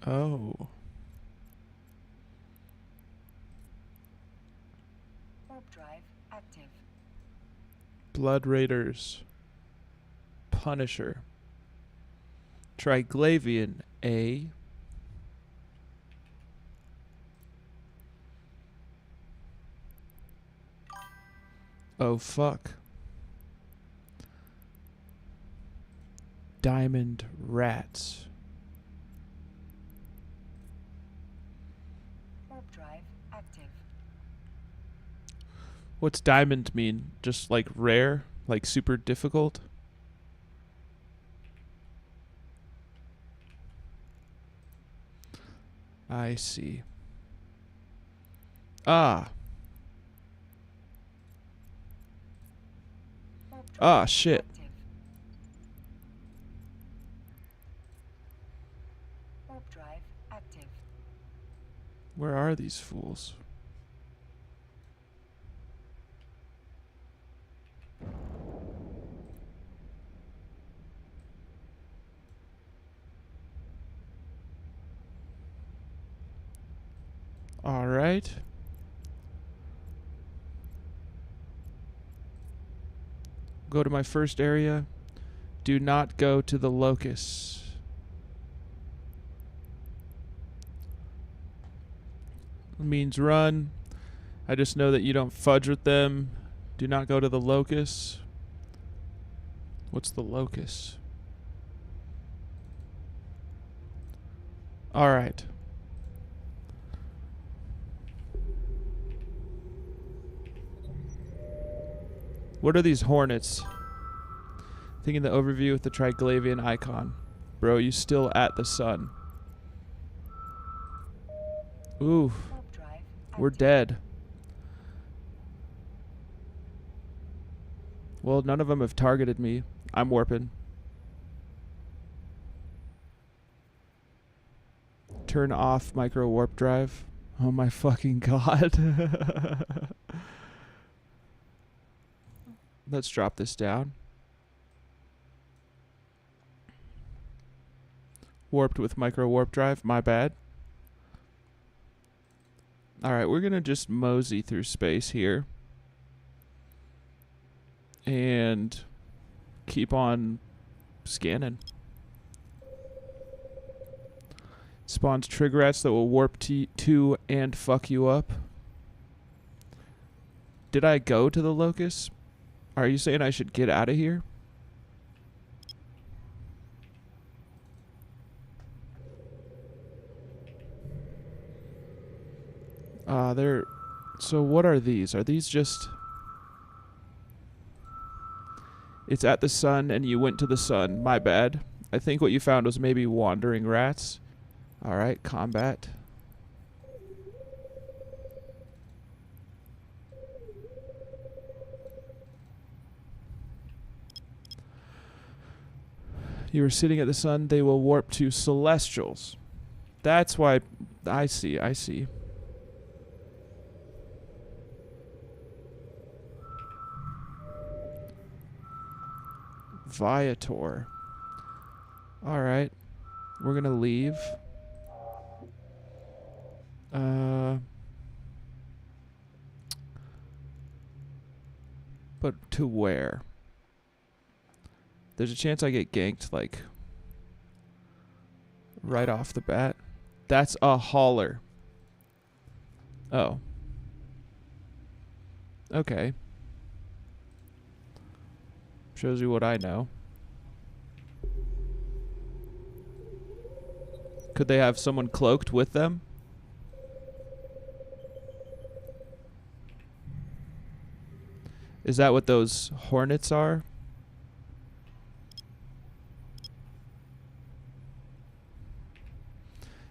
Oh. Warp drive active. Blood Raiders. Punisher. Triglavian A. Oh fuck. Diamond Rats. Warp drive active. What's diamond mean? Just like rare? Like super difficult? I see. Ah. Warp drive Ah, shit. active. Warp drive active. Where are these fools? All right. Go to my first area. Do not go to the locus. Means run. I just know that you don't fudge with them. Do not go to the locus. What's the locus? All right. What are these hornets? Thinking the overview with the Triglavian icon. Bro, you still at the sun. Ooh, Warp drive we're active. dead. Well, none of them have targeted me. I'm warping. Turn off micro warp drive. Oh my fucking god. Let's drop this down. Warped with micro warp drive. My bad. Alright, we're going to just mosey through space here. And keep on scanning. Spawns trigger rats that will warp to and fuck you up. Did I go to the locus? Are you saying I should get out of here? They're... So what are these? Are these just... It's at the sun and you went to the sun. My bad. I think what you found was maybe wandering rats. Alright, combat. You were sitting at the sun, they will warp to celestials. That's why. I see, I see. Viator. Alright. We're gonna leave. But to where? There's a chance I get ganked, like, right off the bat. That's a hauler. Oh. Okay. Shows you what I know. Could they have someone cloaked with them? Is that what those hornets are?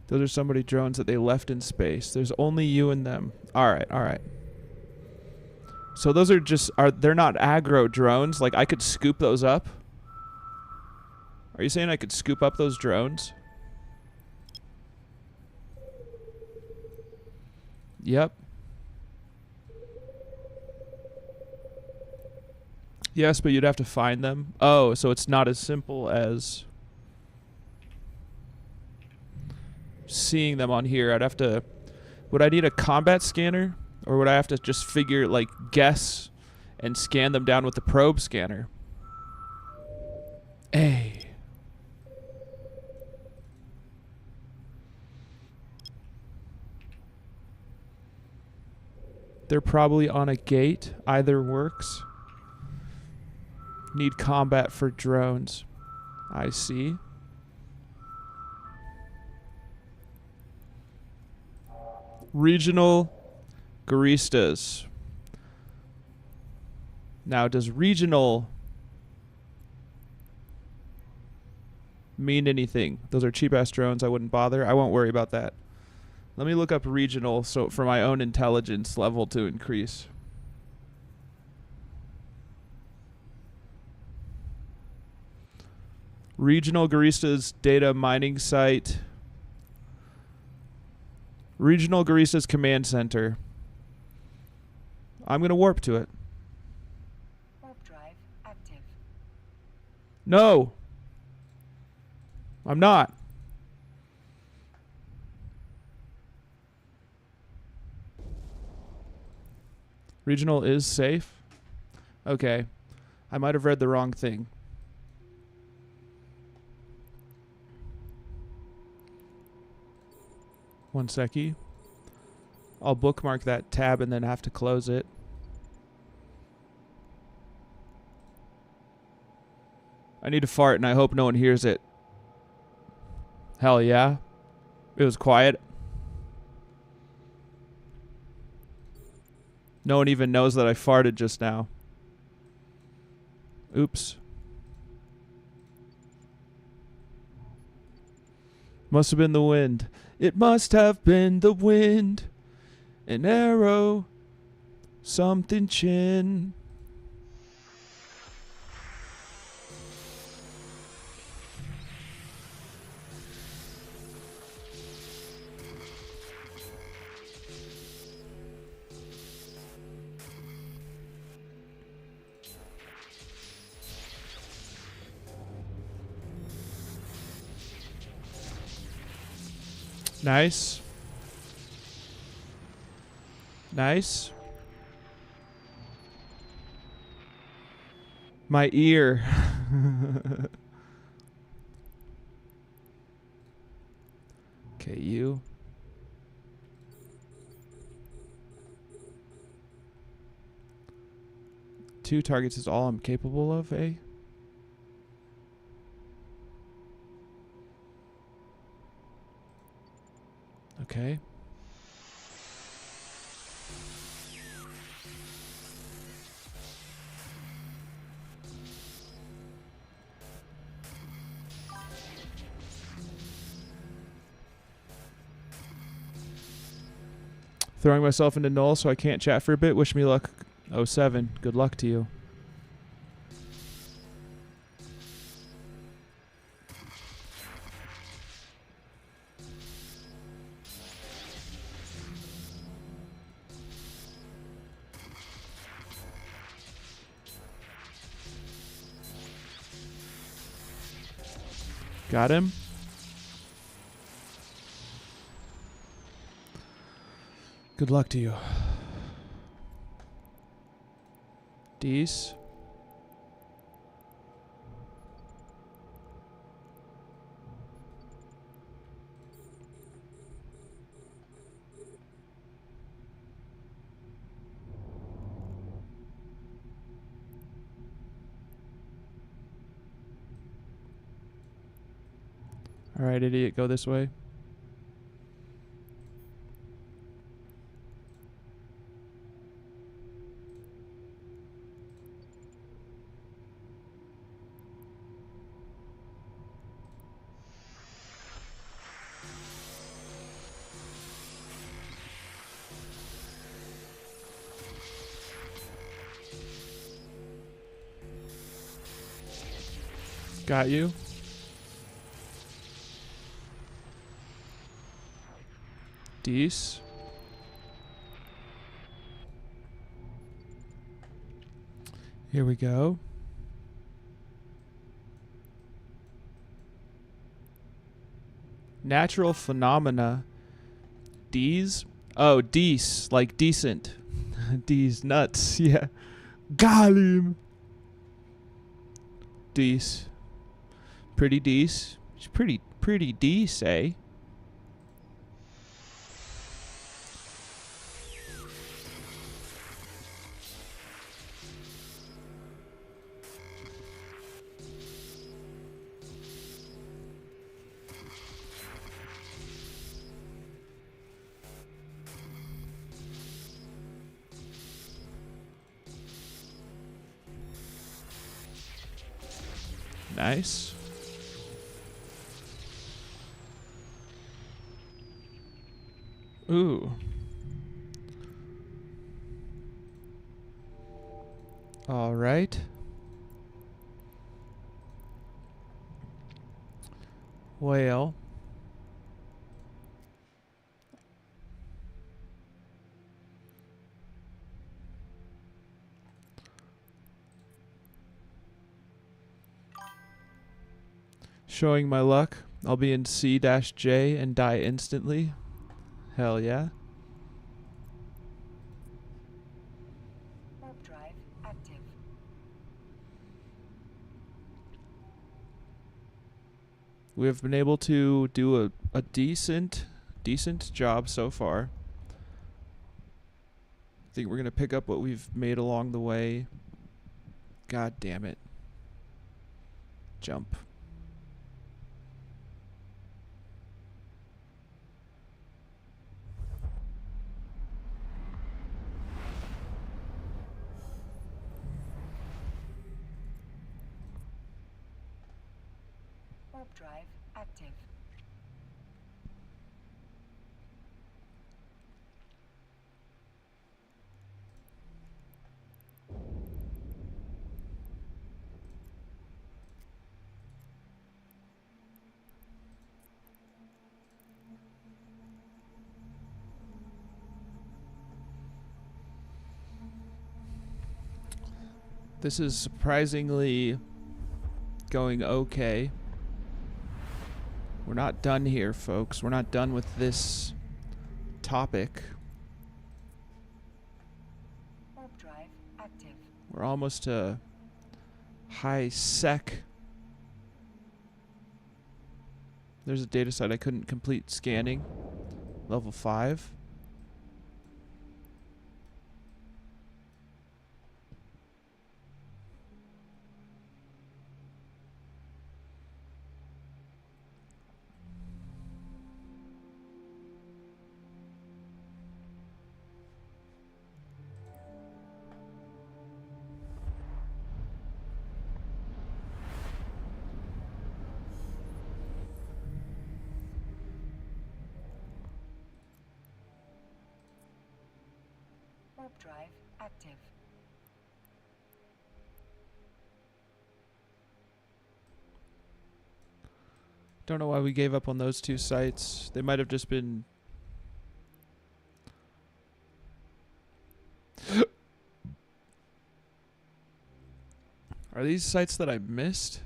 Those are somebody drones that they left in space. There's only you and them. Alright, alright. So those are just, they're not aggro drones? Like I could scoop those up? Are you saying I could scoop up those drones? Yep. Yes, but you'd have to find them. Oh, so it's not as simple as seeing them on here. I'd have to... Would I need a combat scanner? Or would I have to just figure, like, guess and scan them down with the probe scanner? Hey. They're probably on a gate. Either works. Need combat for drones. I see. Regional Garistas. Now, does regional mean anything? Those are cheap-ass drones. I wouldn't bother. I won't worry about that. Let me look up regional so for my own intelligence level to increase. Regional Garistas data mining site. Regional Garistas command center. I'm going to warp to it. Warp drive active. No. I'm not. Regional is safe? Okay. I might have read the wrong thing. One secchi. I'll bookmark that tab and then have to close it. I need to fart and I hope no one hears it. Hell yeah. It was quiet. No one even knows that I farted just now. Oops. Must have been the wind. It must have been the wind. An arrow. Something chin. Nice. Nice. My ear. Okay, you. Two targets is all I'm capable of, eh? Okay. Throwing myself into null so I can't chat for a bit. Wish me luck. 07. Good luck to you. Got him. Good luck to you. D's. All right, idiot, go this way. Got you. Dece. Here we go. Natural phenomena. D's? Oh, dece, like decent. D's nuts, yeah. Got him. Dece. Pretty dece. She's pretty dece, eh? Nice. Ooh. All right. Well. Showing my luck. I'll be in C-J and die instantly. Hell yeah. Warp drive active. We have been able to do a decent job so far. I think we're going to pick up what we've made along the way. God damn it. Jump. Warp drive active. This is surprisingly going okay. We're not done here, folks. We're not done with this topic. Warp drive active. We're almost to high sec. There's a data set I couldn't complete scanning. Level 5. Warp drive active. Don't know why we gave up on those two sites. They might have just been... Are these sites that I missed?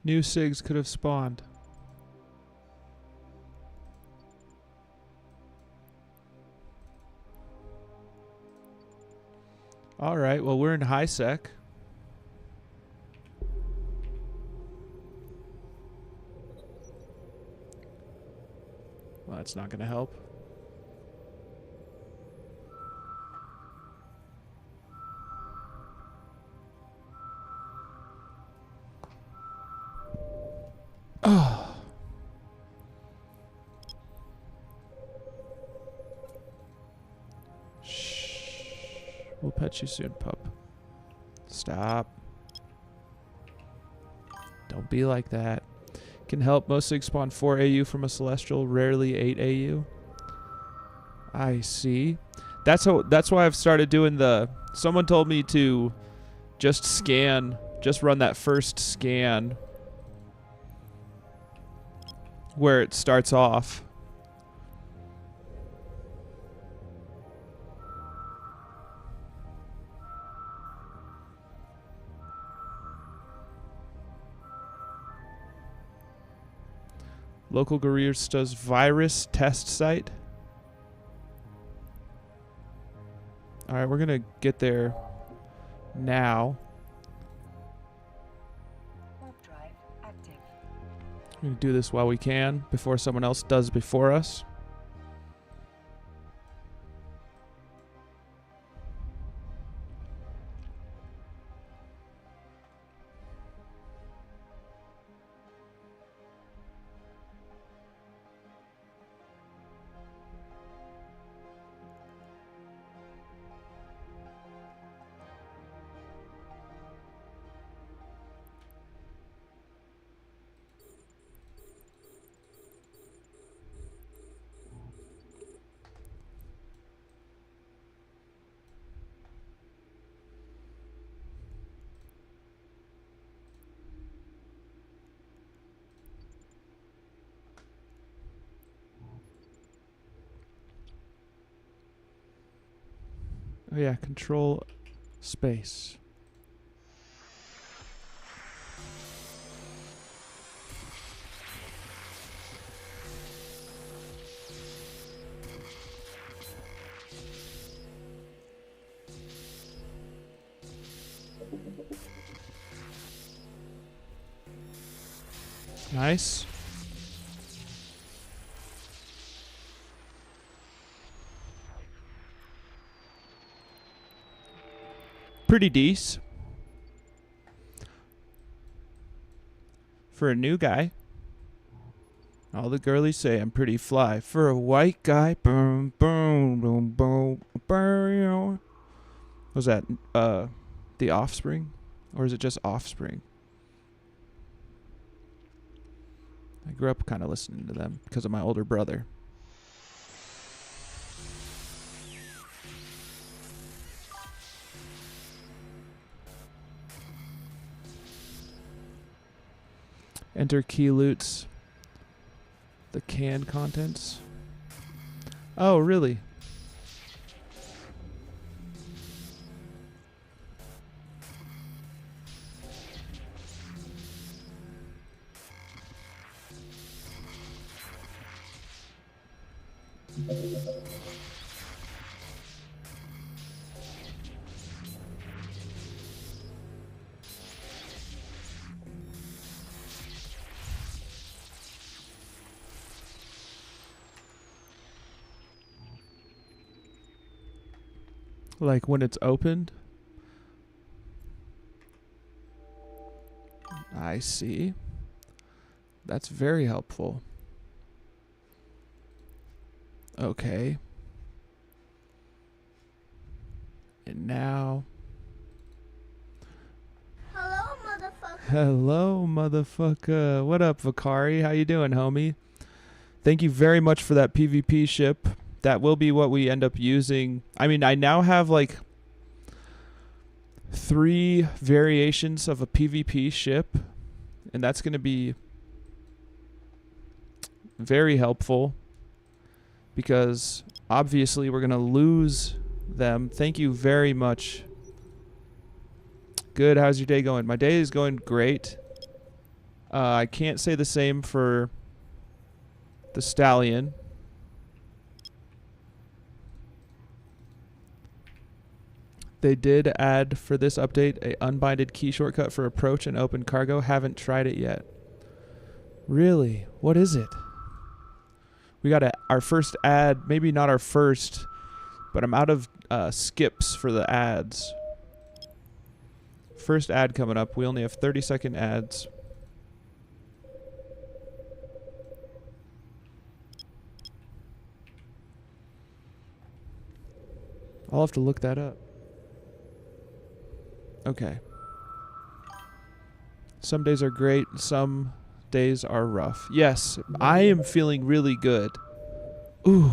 New SIGs could have spawned. Alright, well, we're in high sec. Well, that's not going to help. Oh. Shh. We'll pet you soon, pup. Stop. Don't be like that. Can help. Most SIGs spawn 4 AU from a celestial, rarely 8 AU. I see. That's why I've started doing the... Someone told me to just scan, just run that first scan where it starts off. Local Garista's virus test site. Alright, we're gonna get there now. Warp drive active. We're gonna do this while we can, before someone else does before us. Oh yeah, control space. Nice. Pretty decent for a new guy. All the girlies say I'm pretty fly for a white guy. Boom, boom, boom, boom, boom. Was that The Offspring, or is it just Offspring? I grew up kind of listening to them because of my older brother. Enter key loots. The canned contents. Oh, really? Like when it's opened? I see. That's very helpful. Okay. And now... Hello, motherfucker. Hello, motherfucker. What up, Vakari? How you doing, homie? Thank you very much for that PvP ship. That will be what we end up using. I mean, I now have like 3 variations of a PvP ship, and that's going to be very helpful because obviously we're going to lose them. Thank you very much. Good. How's your day going? My day is going great. I can't say the same for the Stallion. They did add for this update a unbinded key shortcut for approach and open cargo. Haven't tried it yet. Really? What is it? We got our first ad. Maybe not our first, but I'm out of skips for the ads. First ad coming up. We only have 30-second ads. I'll have to look that up. Okay. Some days are great, some days are rough. Yes, I am feeling really good. Ooh.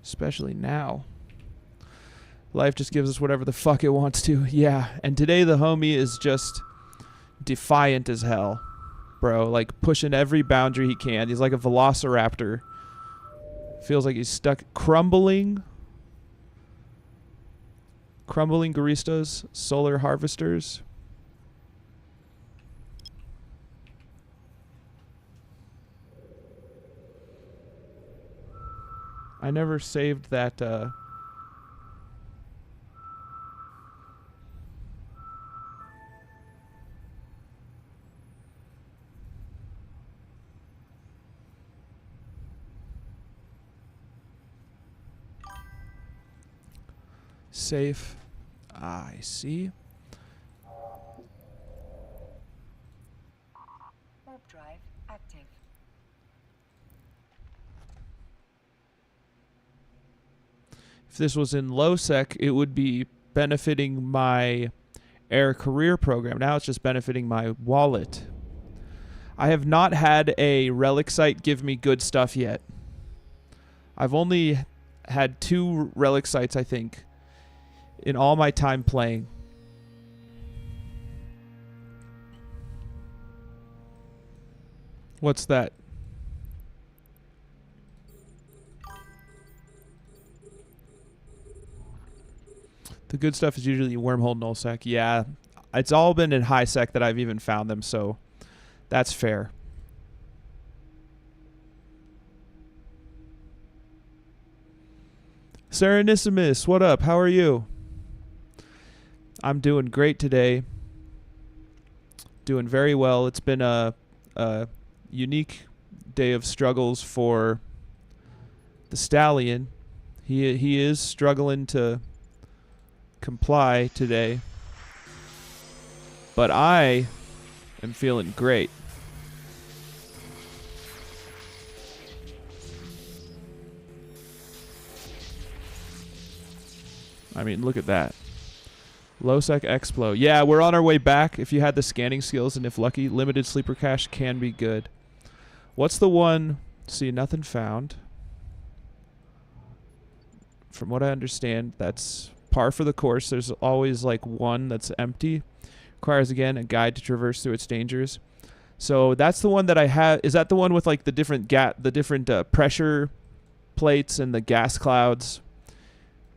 Especially now. Life just gives us whatever the fuck it wants to. Yeah, and today the homie is just defiant as hell. Bro, like pushing every boundary he can. He's like a velociraptor. Feels like he's stuck. Crumbling Garistas, solar harvesters. I never saved that safe. I see. Warp drive active. If this was in LowSec, it would be benefiting my Air Career program. Now it's just benefiting my wallet. I have not had a relic site give me good stuff yet. I've only had 2 relic sites, I think, in all my time playing. What's that? The good stuff is usually wormhole null sec. Yeah, it's all been in high sec that I've even found them, so that's fair. Serenissimus, what up? How are you? I'm doing great today. Doing very well. It's been a unique day of struggles for the Stallion. He is struggling to comply today, but I am feeling great. I mean, look at that. LowSec Explo. Yeah, we're on our way back. If you had the scanning skills and if lucky, limited sleeper cache can be good. What's the one? See, nothing found. From what I understand, that's par for the course. There's always like one that's empty. Requires, again, a guide to traverse through its dangers. So that's the one that I have. Is that the one with like the different pressure plates and the gas clouds?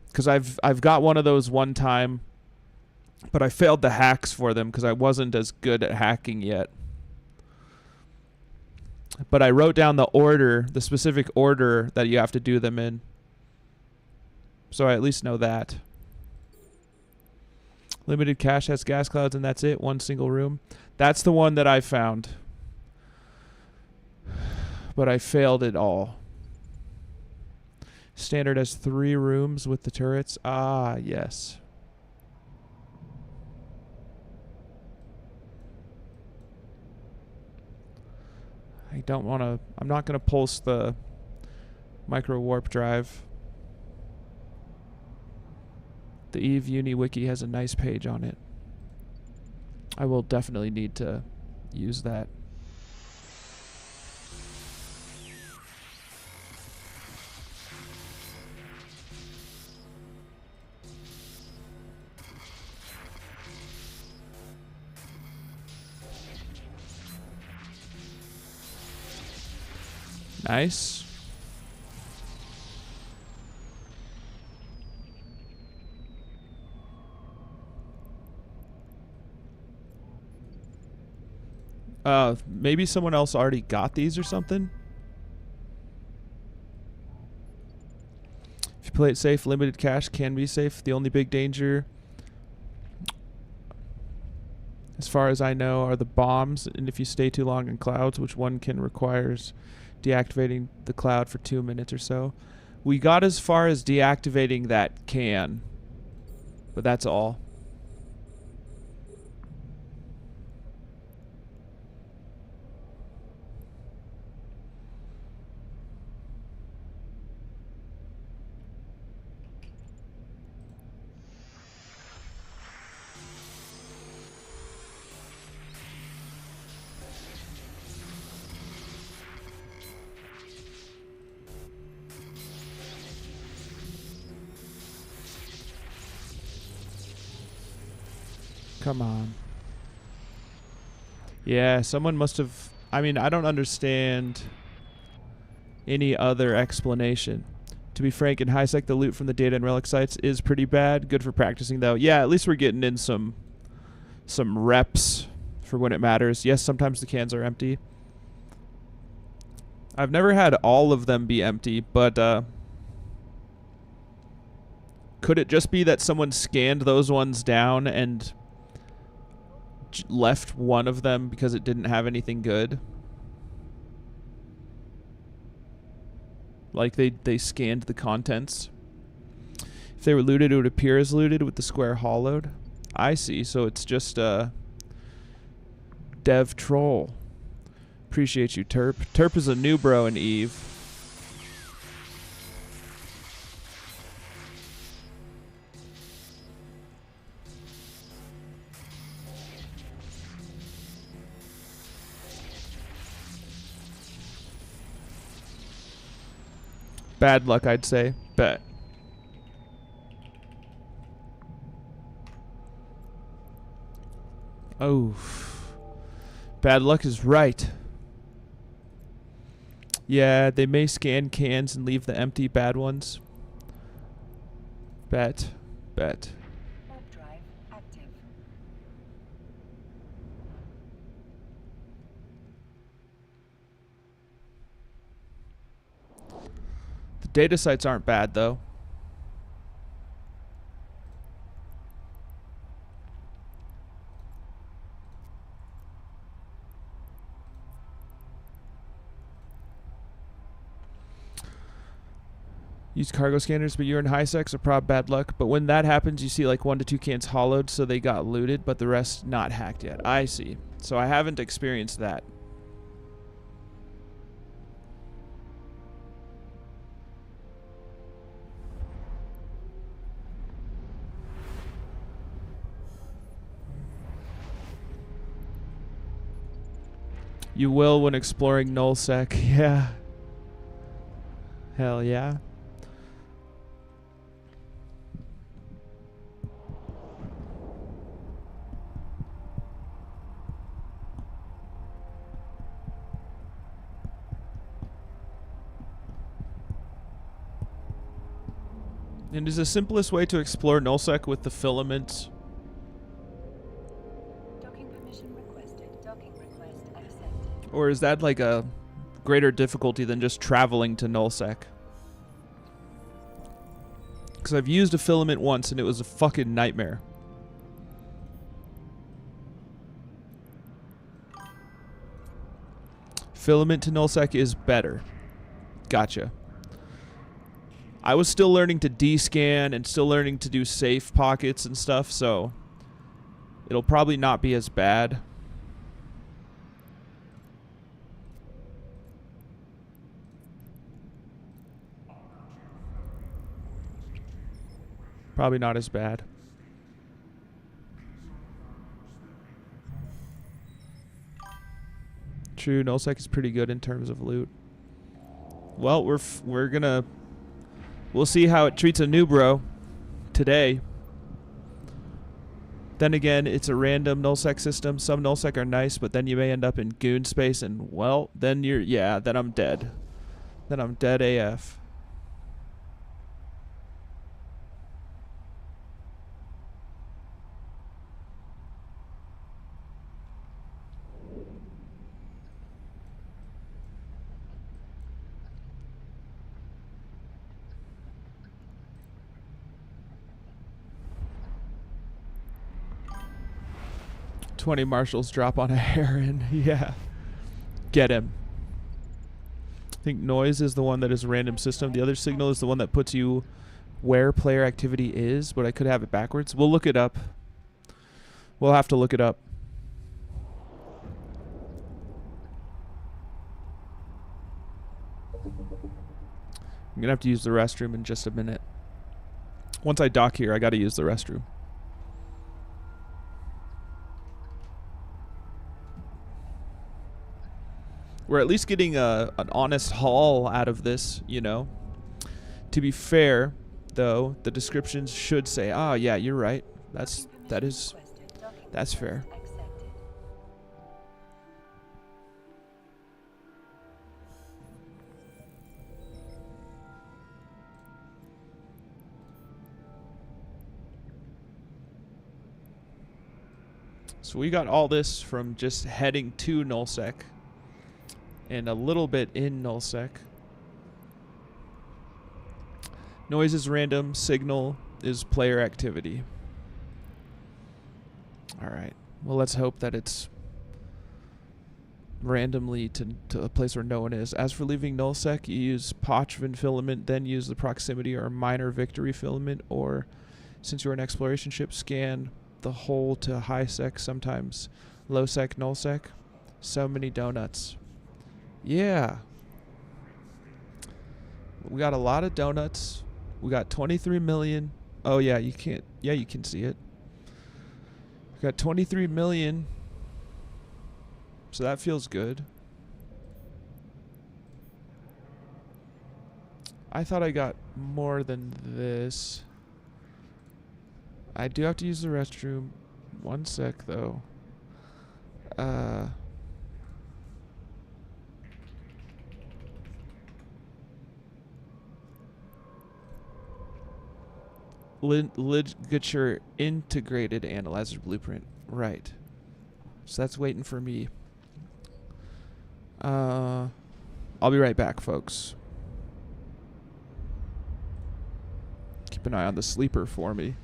Because I've got one of those one time, but I failed the hacks for them because I wasn't as good at hacking yet. But I wrote down the order, the specific order that you have to do them in. So I at least know that. Limited cache has gas clouds and that's it. One single room. That's the one that I found. But I failed it all. Standard has 3 rooms with the turrets. Ah, yes. I don't want to... I'm not going to pulse the micro warp drive. The Eve Uni Wiki has a nice page on it. I will definitely need to use that. Nice. Maybe someone else already got these or something. If you play it safe, limited cash can be safe. The only big danger, as far as I know, are the bombs, and if you stay too long in clouds, which one can requires deactivating the cloud for 2 minutes or so. We got as far as deactivating that can, but that's all. Come on. Yeah, someone must have... I mean, I don't understand any other explanation. To be frank, in HiSec, the loot from the data and relic sites is pretty bad. Good for practicing, though. Yeah, at least we're getting in some reps for when it matters. Yes, sometimes the cans are empty. I've never had all of them be empty, but could it just be that someone scanned those ones down and left one of them because it didn't have anything good? Like they scanned the contents. If they were looted, it would appear as looted with the square hollowed. I see. So it's just dev troll. Appreciate you, Terp. Terp is a new bro in Eve. Bad luck, I'd say. Bet. Oh. Bad luck is right. Yeah, they may scan cans and leave the empty bad ones. Bet. Bet. Warp drive active. The data sites aren't bad, though. Use cargo scanners, but you're in HiSec, so prob bad luck. But when that happens, you see like 1 to 2 cans hollowed, so they got looted, but the rest not hacked yet. I see. So I haven't experienced that. You will when exploring LowSec. Yeah. Hell yeah. And is the simplest way to explore nullsec with the filament? Docking permission requested. Docking request accepted. Or is that like a greater difficulty than just traveling to nullsec? Because I've used a filament once and it was a fucking nightmare. Filament to nullsec is better. Gotcha. I was still learning to descan and still learning to do safe pockets and stuff, so it'll probably not be as bad. Probably not as bad. True, nullsec is pretty good in terms of loot. Well, we're gonna... We'll see how it treats a new bro today. Then again, it's a random nullsec system. Some nullsec are nice, but then you may end up in goon space, and well, then you're... Yeah, then I'm dead. Then I'm dead AF. 20 marshals drop on a heron. Yeah. Get him. I think noise is the one that is a random system. The other signal is the one that puts you where player activity is, but I could have it backwards. We'll look it up. We'll have to look it up. I'm going to have to use the restroom in just a minute. Once I dock here, I got to use the restroom. We're at least getting an honest haul out of this, you know. To be fair, though, the descriptions should say, "Ah, yeah, you're right. That's fair." So we got all this from just heading to LowSec and a little bit in LowSec. Noise is random. Signal is player activity. All right. Well, let's hope that it's randomly to a place where no one is. As for leaving LowSec, you use Pochvan filament, then use the proximity or minor victory filament, or since you're an exploration ship, scan the whole to high sec, sometimes low sec, null sec. So many donuts. Yeah. We got a lot of donuts. We got 23 million. Oh yeah, you can't. Yeah, you can see it. We got 23 million. So that feels good. I thought I got more than this. I do have to use the restroom. 1 sec though. Ligature integrated analyzer blueprint. Right. So that's waiting for me. I'll be right back, folks. Keep an eye on the sleeper for me.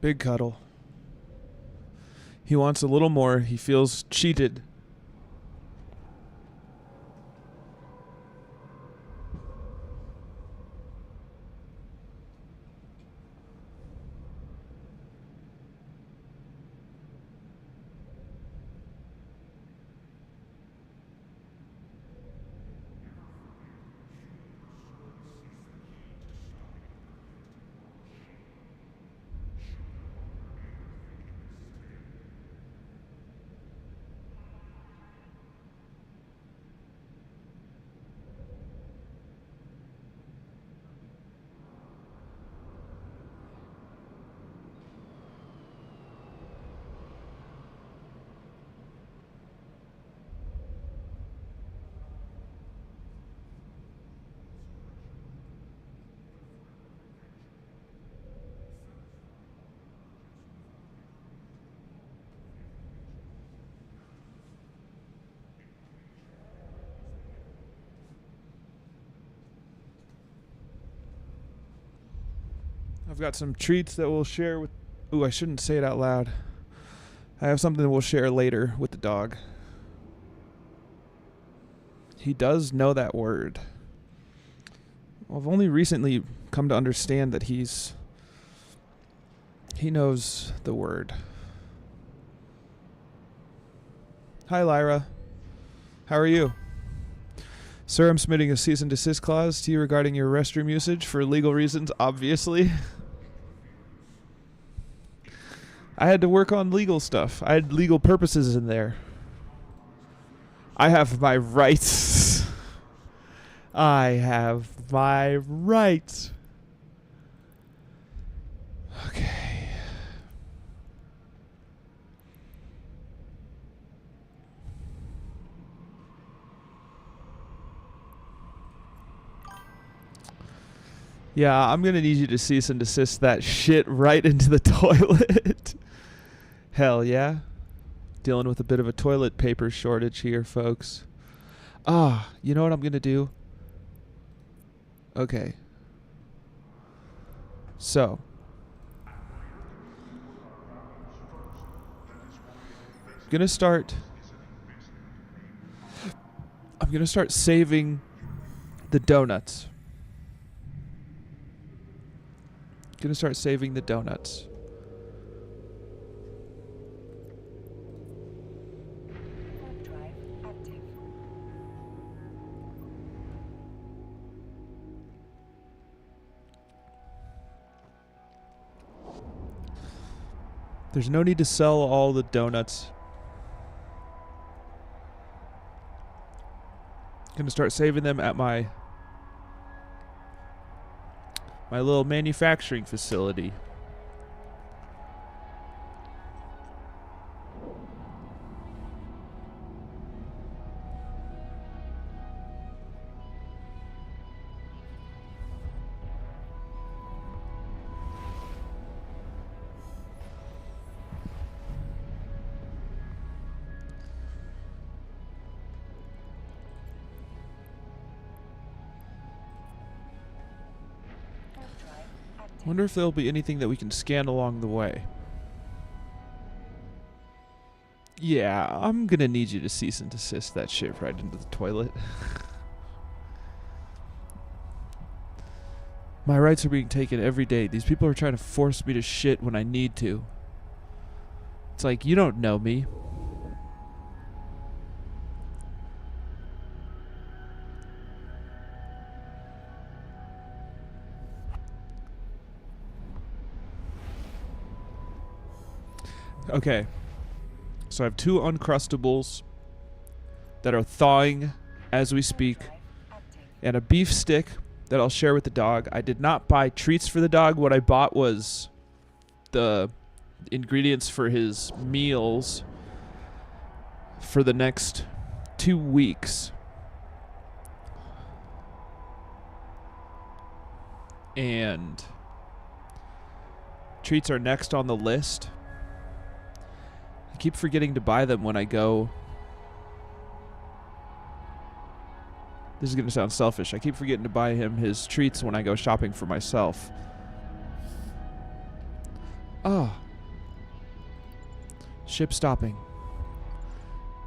Big cuddle. He wants a little more. He feels cheated. I've got some treats that we'll share with... Ooh, I shouldn't say it out loud. I have something that we'll share later with the dog. He does know that word. I've only recently come to understand that he knows the word. Hi, Lyra. How are you? Sir, I'm submitting a cease and desist clause to you regarding your restroom usage for legal reasons, obviously. I had to work on legal stuff. I had legal purposes in there. I have my rights. I have my rights. Okay. Yeah, I'm going to need you to cease and desist that shit right into the toilet. Hell yeah. Dealing with a bit of a toilet paper shortage here, folks. You know what I'm going to do? Okay. So. I'm going to start saving the donuts. Gonna start saving the donuts. Warp drive active. There's no need to sell all the donuts. Gonna start saving them at my little manufacturing facility. Wonder if there'll be anything that we can scan along the way. Yeah, I'm gonna need you to cease and desist that shit right into the toilet. My rights are being taken every day. These people are trying to force me to shit when I need to. It's like, you don't know me. Okay, so I have 2 Uncrustables that are thawing as we speak, and a beef stick that I'll share with the dog. I did not buy treats for the dog. What I bought was the ingredients for his meals for the next 2 weeks. And treats are next on the list. I keep forgetting to buy them when I go. This is going to sound selfish. I keep forgetting to buy him his treats when I go shopping for myself. Oh. Ship stopping.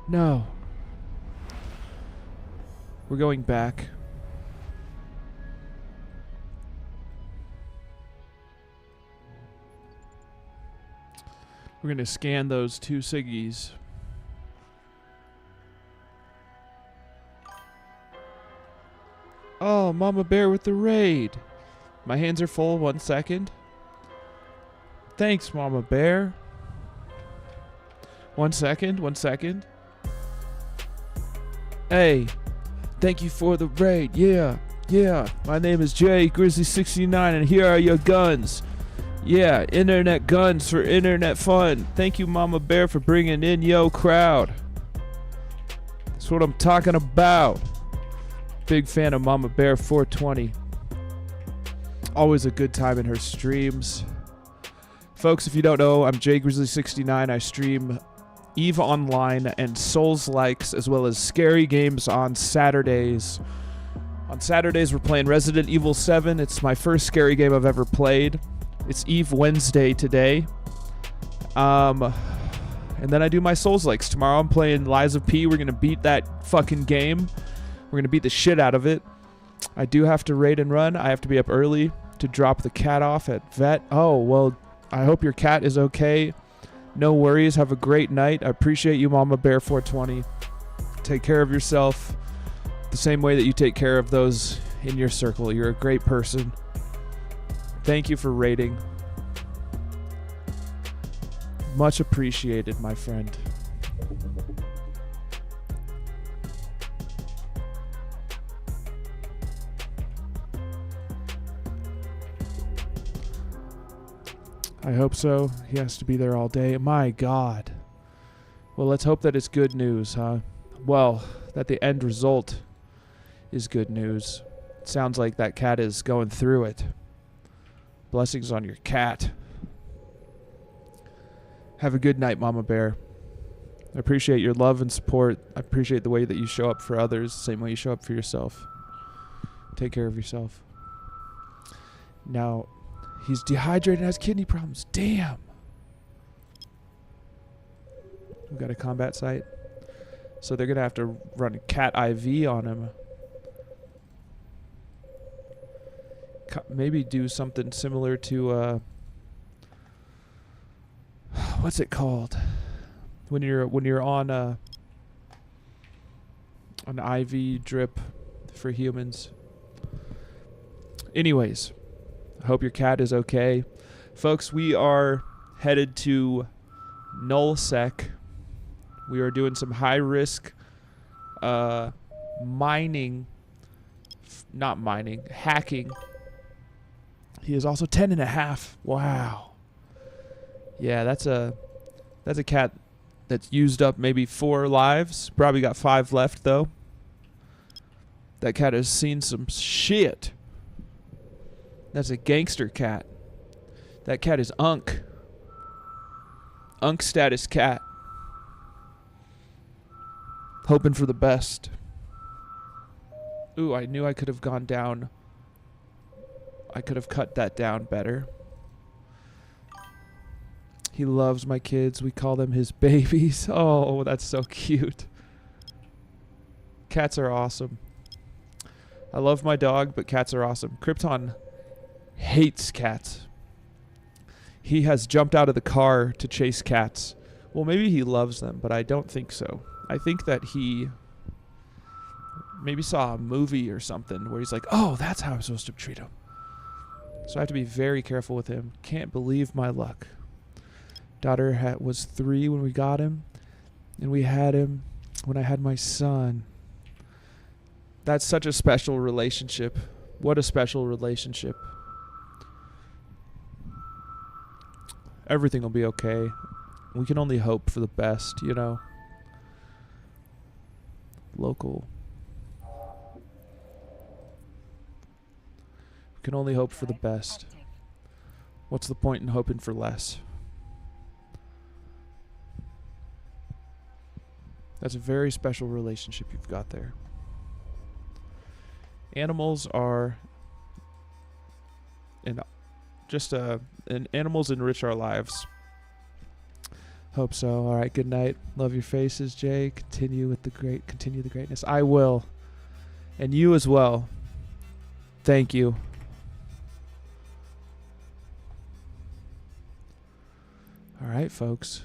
No. We're going back. We're going to scan those 2 Siggies. Oh, Mama Bear with the raid. My hands are full. 1 second. Thanks, Mama Bear. 1 second. 1 second. Hey, thank you for the raid. Yeah, yeah. My name is Grizzly69, and here are your guns. Yeah, internet guns for internet fun. Thank you, Mama Bear, for bringing in yo crowd. That's what I'm talking about. Big fan of Mama Bear 420. Always a good time in her streams. Folks, if you don't know, I'm Grizzly69. I stream EVE Online and Souls-likes, as well as scary games on Saturdays. On Saturdays, we're playing Resident Evil 7. It's my first scary game I've ever played. It's EVE Wednesday today. And then I do my Souls-likes. Tomorrow I'm playing Lies of P. We're going to beat that fucking game. We're going to beat the shit out of it. I do have to raid and run. I have to be up early to drop the cat off at vet. Oh, well, I hope your cat is okay. No worries. Have a great night. I appreciate you, Mama Bear 420. Take care of yourself the same way that you take care of those in your circle. You're a great person. Thank you for raiding. Much appreciated, my friend. I hope so. He has to be there all day. My God. Well, let's hope that it's good news, huh? Well, that the end result is good news. It sounds like that cat is going through it. Blessings on your cat. Have a good night, Mama Bear. I appreciate your love and support. I appreciate the way that you show up for others, the same way you show up for yourself. Take care of yourself. Now, he's dehydrated and has kidney problems. Damn. We've got a combat site. So they're going to have to run a cat IV on him. Maybe do something similar to what's it called when you're on an IV drip for humans. Anyways, I hope your cat is okay. Folks, we are headed to LowSec. We are doing some high risk hacking. He is also 10.5. Wow. Yeah, that's a cat that's used up maybe 4 lives. Probably got 5 left though. That cat has seen some shit. That's a gangster cat. That cat is Unk. Unk status cat. Hoping for the best. Ooh, I knew I could have gone down. I could have cut that down better. He loves my kids. We call them his babies. Oh, that's so cute. Cats are awesome. I love my dog, but cats are awesome. Krypton hates cats. He has jumped out of the car to chase cats. Well, maybe he loves them, but I don't think so. I think that he maybe saw a movie or something where he's like, oh, that's how I'm supposed to treat him. So I have to be very careful with him. Can't believe my luck. Daughter was 3 when we got him, and we had him when I had my son. That's such a special relationship. What a special relationship. Everything will be okay. We can only hope for the best, you know. Local. We can only hope for the best. What's the point in hoping for less? That's a very special relationship you've got there. Animals are Just and animals enrich our lives. Hope so. All right. Good night. Love your faces, Jay. Continue the greatness. I will, and you as well. Thank you. All right, folks.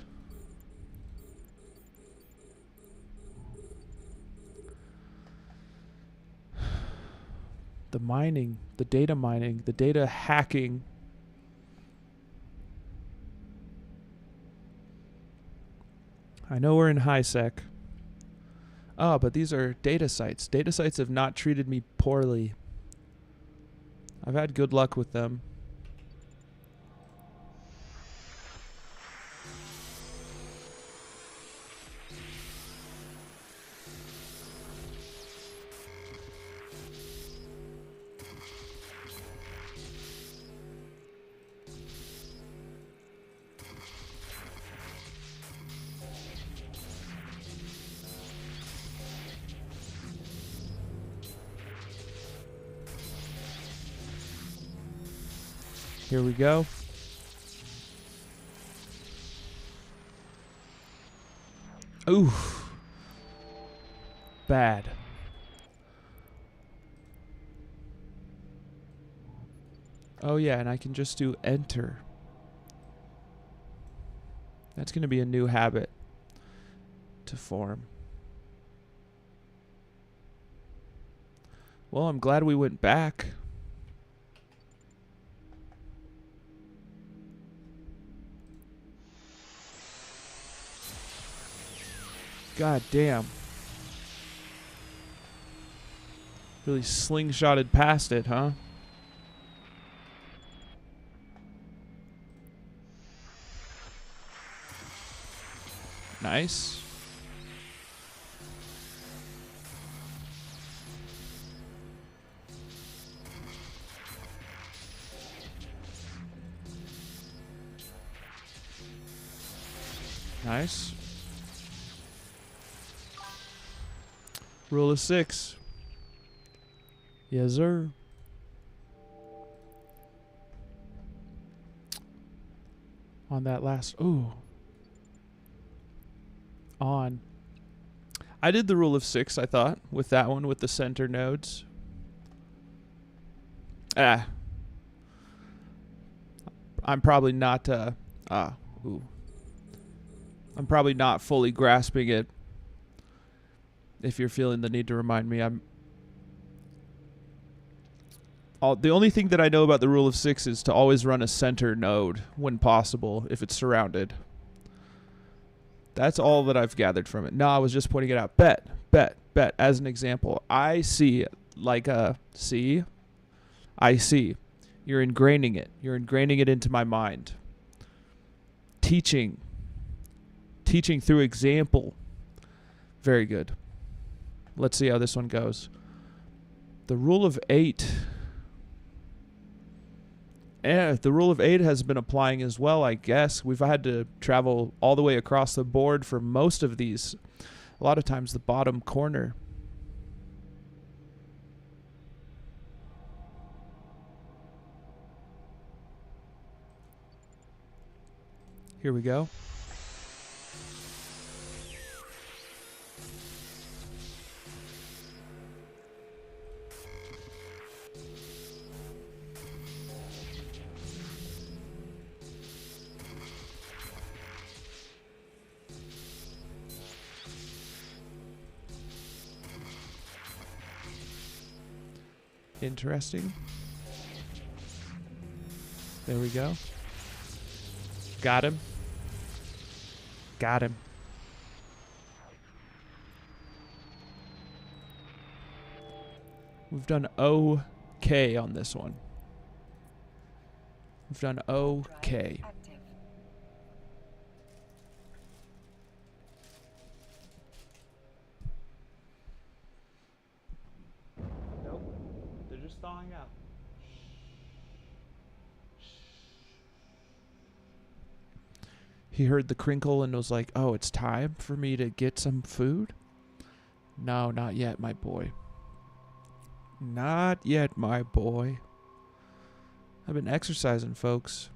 The mining, the data hacking. I know we're in high sec. Oh, but these are data sites. Data sites have not treated me poorly. I've had good luck with them. Here we go. Ooh. Bad. Oh yeah, and I can just do enter. That's going to be a new habit to form. Well, I'm glad we went back. God damn. Really slingshotted past it, huh? Nice. Nice. Rule of 6. Yes, sir. On that last... Ooh. On. I did the rule of 6, I thought, with that one, with the center nodes. I'm probably not... Ooh. I'm probably not fully grasping it. If you're feeling the need to remind me, the only thing that I know about the rule of 6 is to always run a center node when possible if it's surrounded. That's all that I've gathered from it. No, I was just pointing it out. Bet. As an example, I see like a see. I see. You're ingraining it. You're ingraining it into my mind. Teaching through example. Very good. Let's see how this one goes. The rule of 8. The rule of 8 has been applying as well, I guess. We've had to travel all the way across the board for most of these. A lot of times the bottom corner. Here we go. Interesting. There we go. Got him. Got him. We've done okay on this one. We've done okay. Nope. They're just thawing out. He heard the crinkle and was like, oh, it's time for me to get some food? No, not yet, my boy. Not yet, my boy. I've been exercising, folks.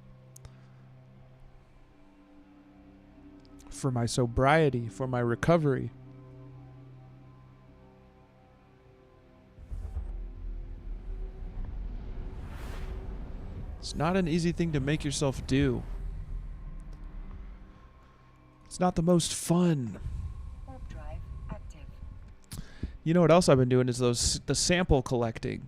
For my sobriety, for my recovery. It's not an easy thing to make yourself do. It's not the most fun. Warp drive active. You know what else I've been doing is the sample collecting.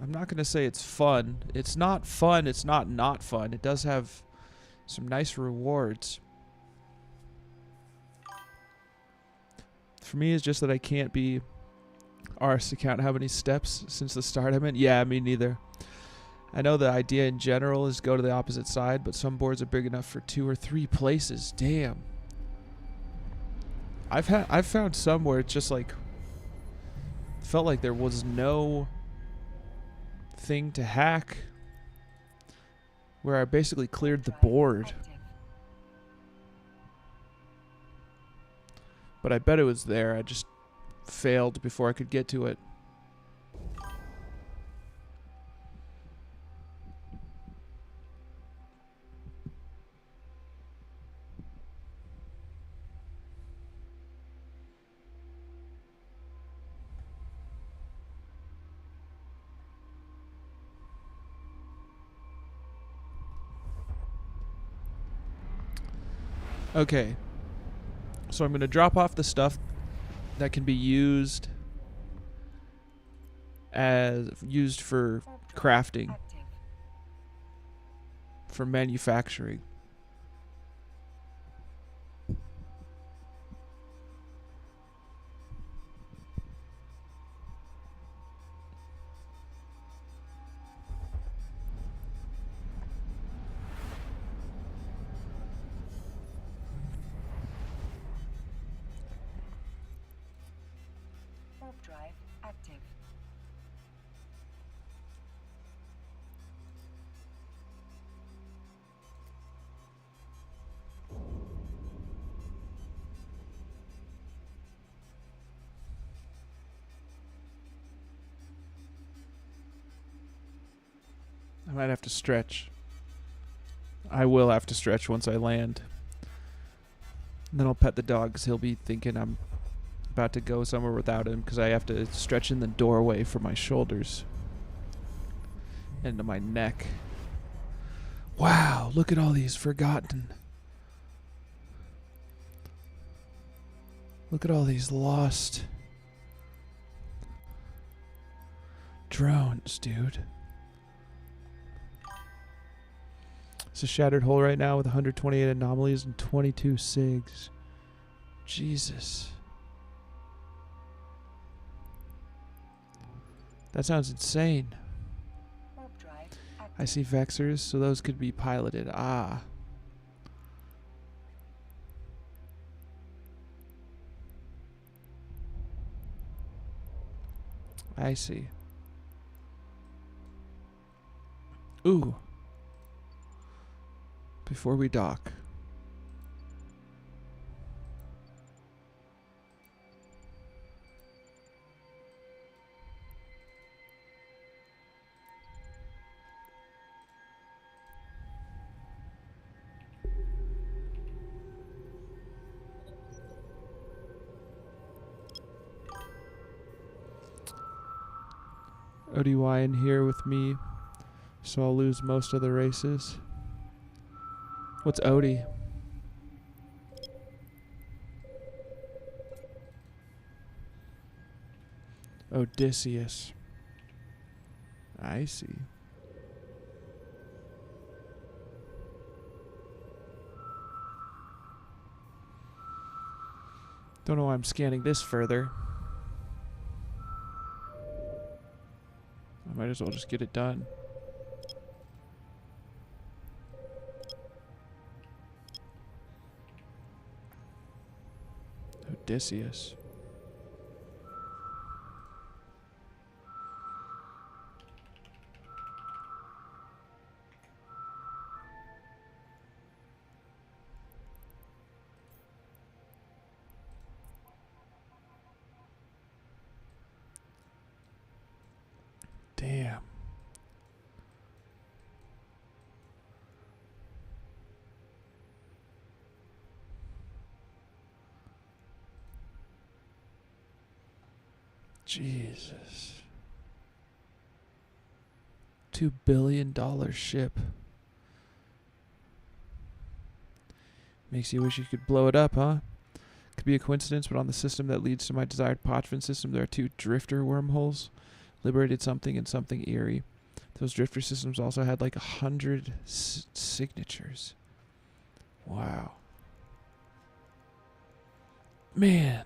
I'm not going to say it's fun. It's not fun. It's not fun. It does have some nice rewards. For me, it's just that I can't be RS to count how many steps since the start I'm in. Yeah, me neither. I know the idea in general is go to the opposite side, but some boards are big enough for 2 or 3 places. Damn. I've found some where it's just like felt like there was no thing to hack, where I basically cleared the board. Active. But I bet it was there. I just failed before I could get to it. Okay. So I'm going to drop off the stuff that can be used for Warp drive crafting, active. for manufacturing. Warp drive active. I might have to stretch. I will have to stretch once I land. And then I'll pet the dog because he'll be thinking I'm about to go somewhere without him because I have to stretch in the doorway for my shoulders and to my neck. Wow, look at all these forgotten. Look at all these lost drones, dude. It's a shattered hole right now with 128 anomalies and 22 SIGs. Jesus. That sounds insane. Warp drive active. I see vexors, so those could be piloted. Ah. I see. Ooh. Before we dock. ODY in here with me, so I'll lose most of the races. What's Odie? Odysseus. I see. Don't know why I'm scanning this further. I might as well just get it done. Odysseus. Damn. Jesus. $2 billion ship. Makes you wish you could blow it up, huh? Could be a coincidence, but on the system that leads to my desired Pochvan system, there are 2 drifter wormholes. Liberated something and something eerie. Those drifter systems also had like 100 signatures. Wow. Man.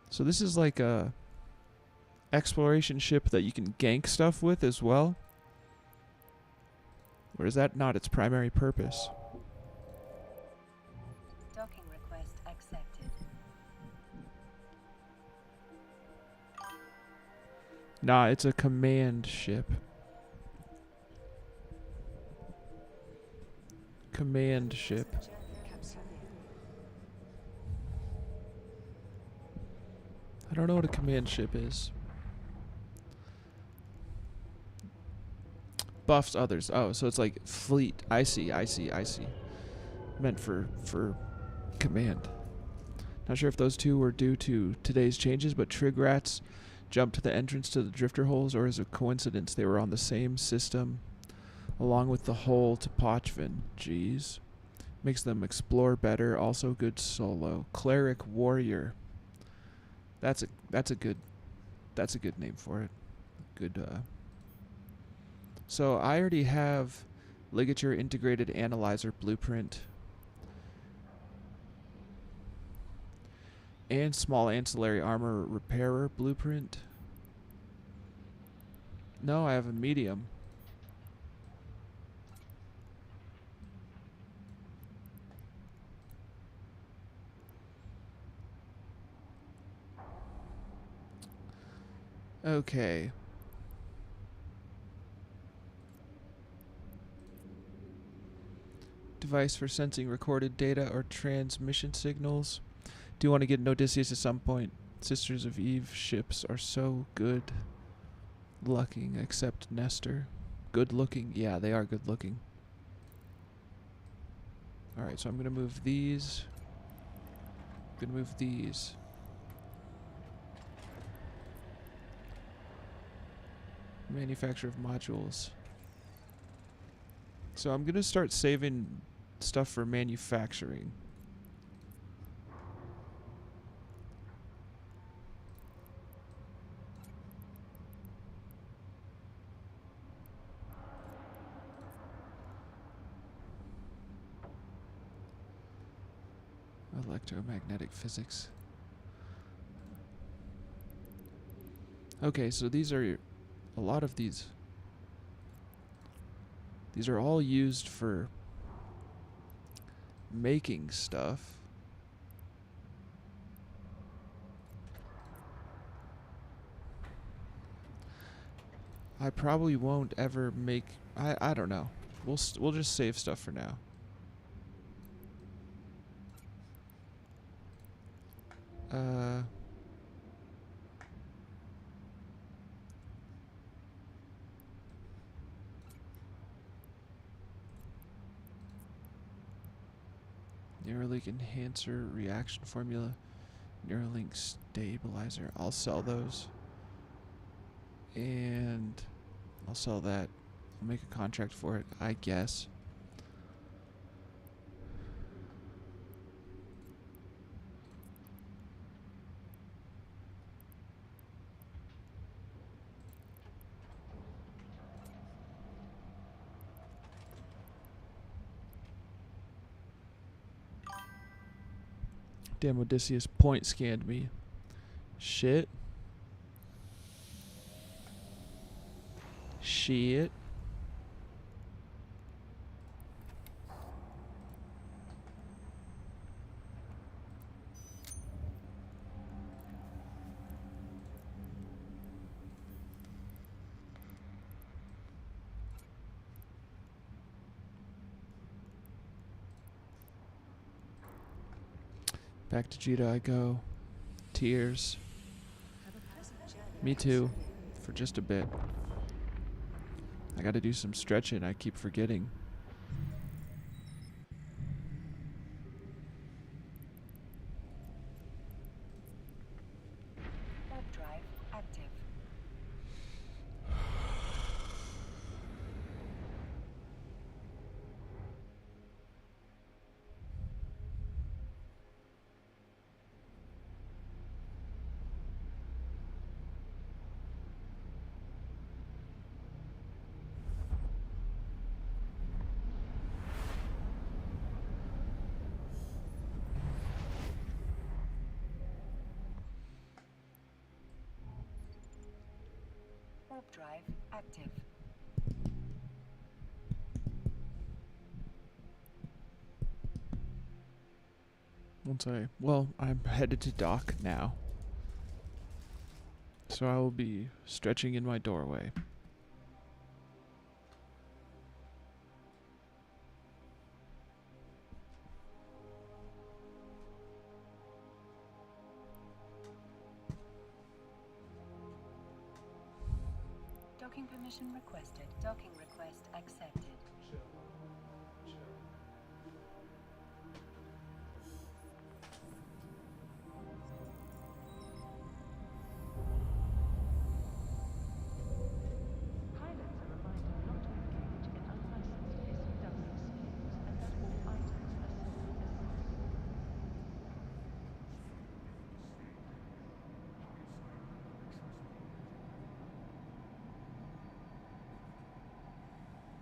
So this is like a exploration ship that you can gank stuff with as well? Or is that not its primary purpose? Docking request accepted. Nah, it's a command ship. Command ship. I don't know what a command ship is. Buffs others. Oh, so it's like fleet. I see. Meant for command. Not sure if those two were due to today's changes, but Trig Rats jumped to the entrance to the drifter holes, or is it a coincidence they were on the same system along with the hole to Pochvan? Jeez. Makes them explore better. Also good solo. Cleric Warrior. That's a good name for it. Good So I already have Ligature Integrated Analyzer Blueprint and Small Ancillary Armor Repairer Blueprint. No, I have a medium. Okay. Device for sensing recorded data or transmission signals. Do you want to get an Odysseus at some point? Sisters of Eve ships are so good looking, except Nestor. Good looking? Yeah, they are good looking. Alright, so I'm going to move these. I'm going to move these. Manufacture of modules. So I'm going to start saving stuff for manufacturing. Electromagnetic physics. Okay, so these are a lot of these. These are all used for making stuff. I probably won't ever make. I don't know. We'll just save stuff for now. Neuralink enhancer reaction formula, Neuralink stabilizer. I'll sell those. And I'll sell that. I'll make a contract for it, I guess. Damn, Odysseus point scanned me. Shit. Shit. Back to Jita I go. Tears. Me too. For just a bit. I gotta do some stretching. I keep forgetting. warp drive active. I'm headed to dock now. So I will be stretching in my doorway. Docking permission requested. Docking request accepted. Pilots are reminded not to engage in unlicensed SUW schemes and that all items are simply escorted. Pilots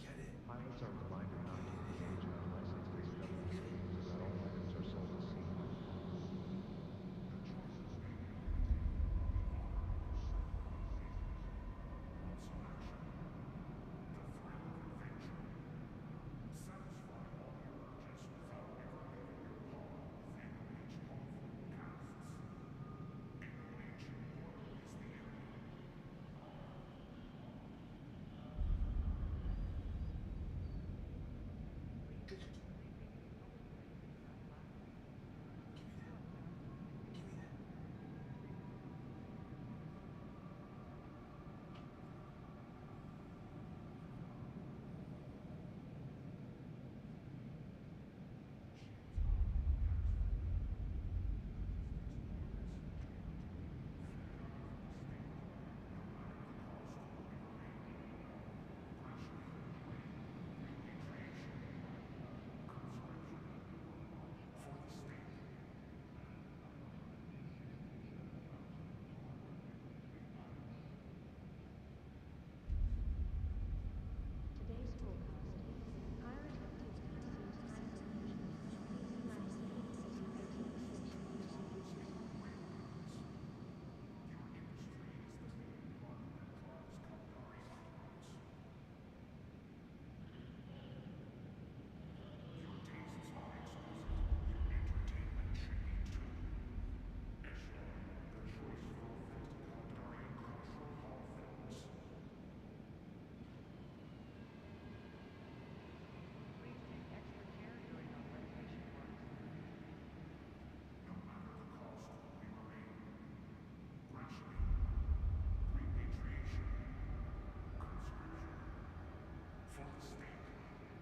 are reminded not to engage in unlicensed SUW schemes and that all items are sold as seen. Today's forecast. Pirate activity seems to have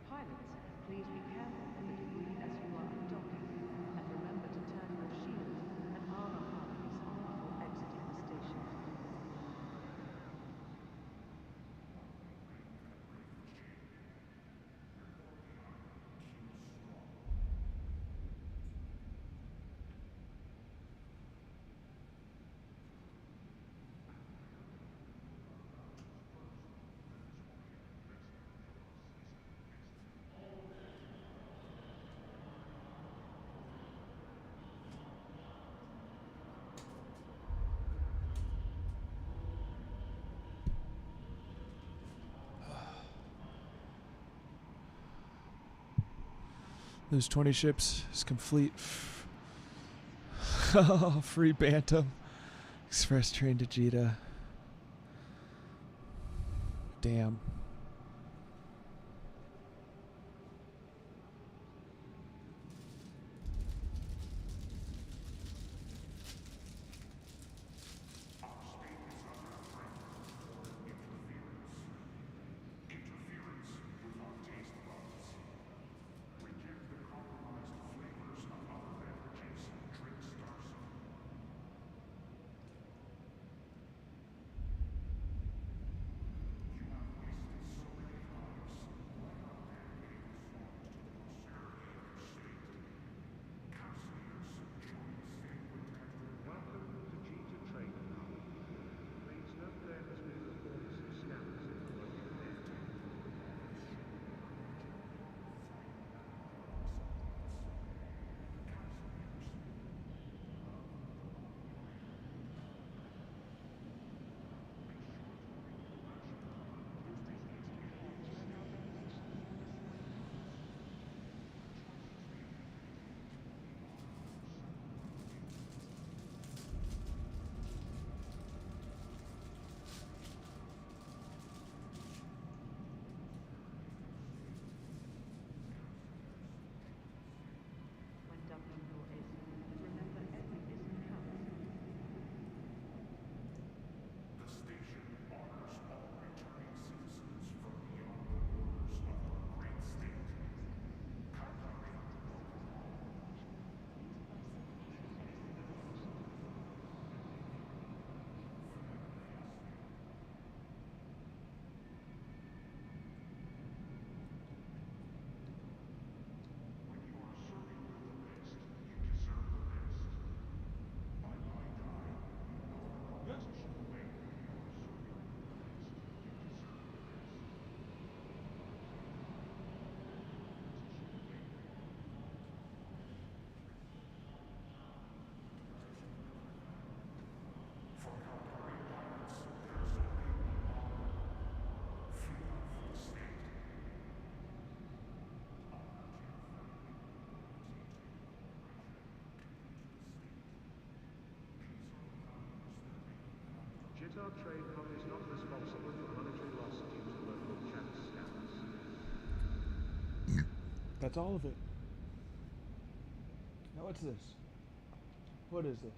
Pilots, please be careful with the debris as you are undocking, and remember to turn your shields and armor harness on before exiting the station. Those 20 ships is complete. Free Bantam. Express train to Jeddah. Damn. Our trade hub is not responsible for monetary loss due to local chat scams. That's all of it. Now what's this? What is this?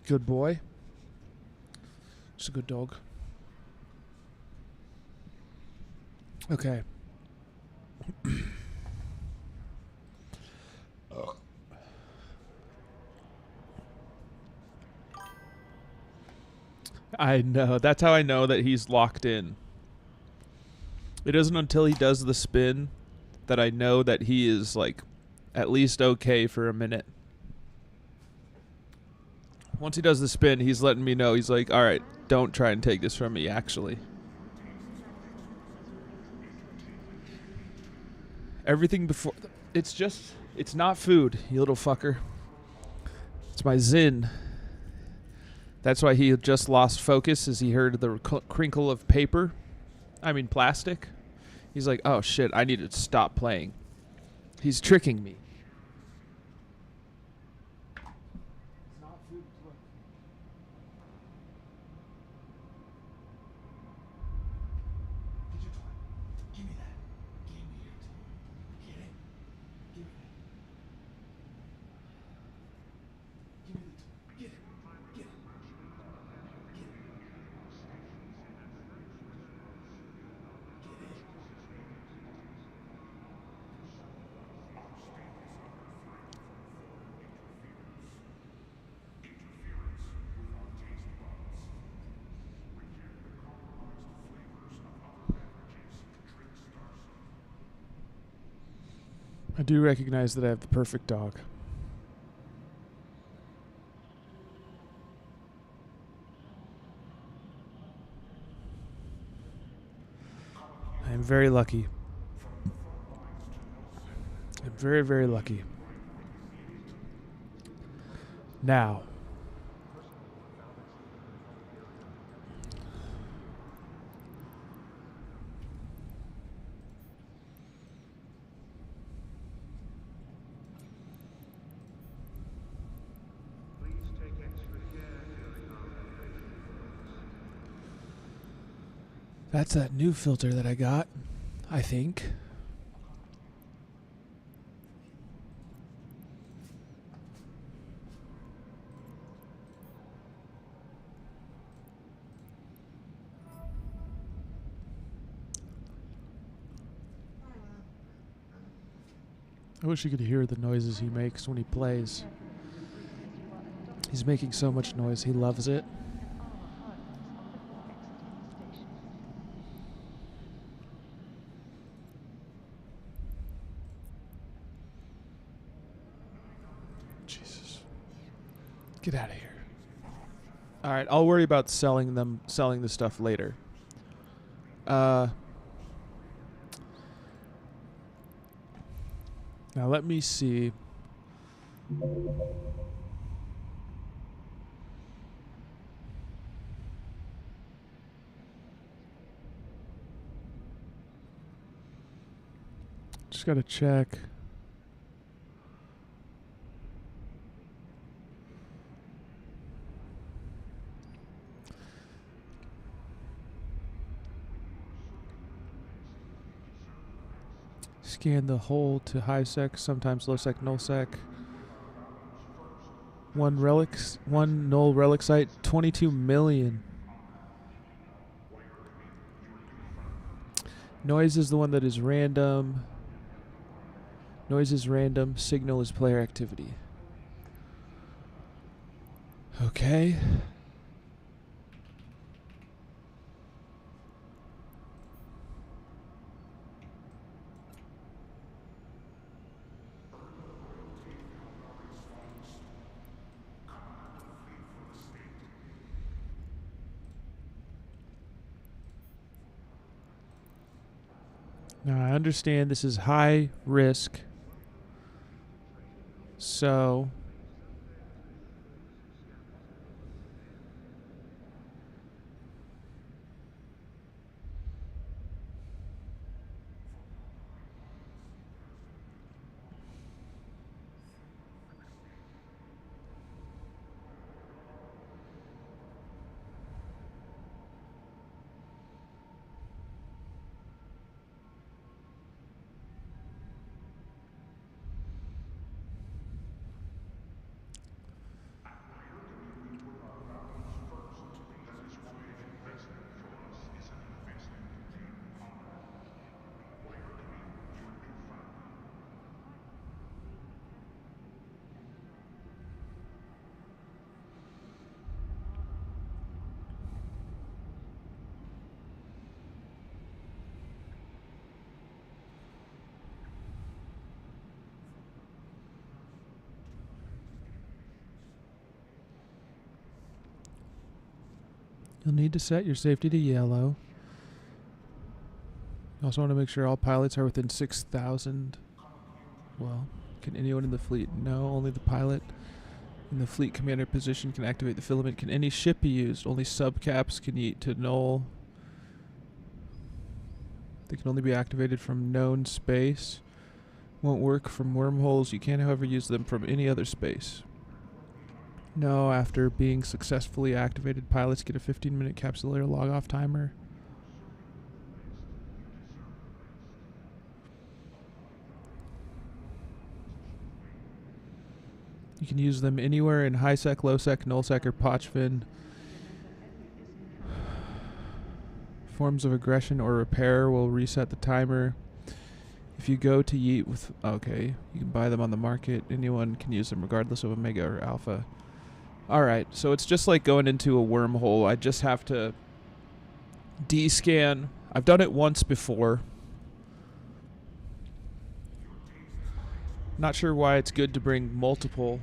Good boy. Just a good dog. Okay. I know. That's how I know that he's locked in. It isn't until he does the spin that I know that he is, like, at least okay for a minute. Once he does the spin, he's letting me know. He's like, all right, don't try and take this from me, actually. Everything before... It's not food, you little fucker. It's my Zin. That's why he just lost focus as he heard the crinkle of paper. I mean plastic. He's like, oh shit, I need to stop playing. He's tricking me. It's not food. Look. Get your toy. Give me that. Give me your toy. Get it? Give me that. Give me the toy. Get it. Get it. Get it. I do recognize that I have the perfect dog. I am very lucky. I'm very, very lucky. Now. Please take extra care during our renovation works. That's that new filter that I got, I think. I wish you could hear the noises he makes when he plays. He's making so much noise, he loves it. Jesus. Get out of here. Alright, I'll worry about selling the stuff later. Now let me see. Just gotta check. Scan the whole to high sec, sometimes low sec, null sec. One null relic site, 22 million. Noise is the one that is random. Noise is random. Signal is player activity. Okay. Now I understand this is high risk, so You'll need to set your safety to yellow. You also want to make sure all pilots are within 6,000. Well, can anyone in the fleet? No, only the pilot in the fleet commander position can activate the filament. Can any ship be used? Only subcaps can eat to null. They can only be activated from known space. Won't work from wormholes. You can, however, use them from any other space. No, after being successfully activated, pilots get a 15-minute capsulator log-off timer. You can use them anywhere in high-sec, low-sec, null-sec, or potchvin. Forms of aggression or repair will reset the timer. If you go to yeet with... Okay, you can buy them on the market. Anyone can use them regardless of Omega or Alpha. Alright, so it's just like going into a wormhole. I just have to descan. I've done it once before. Not sure why it's good to bring multiple.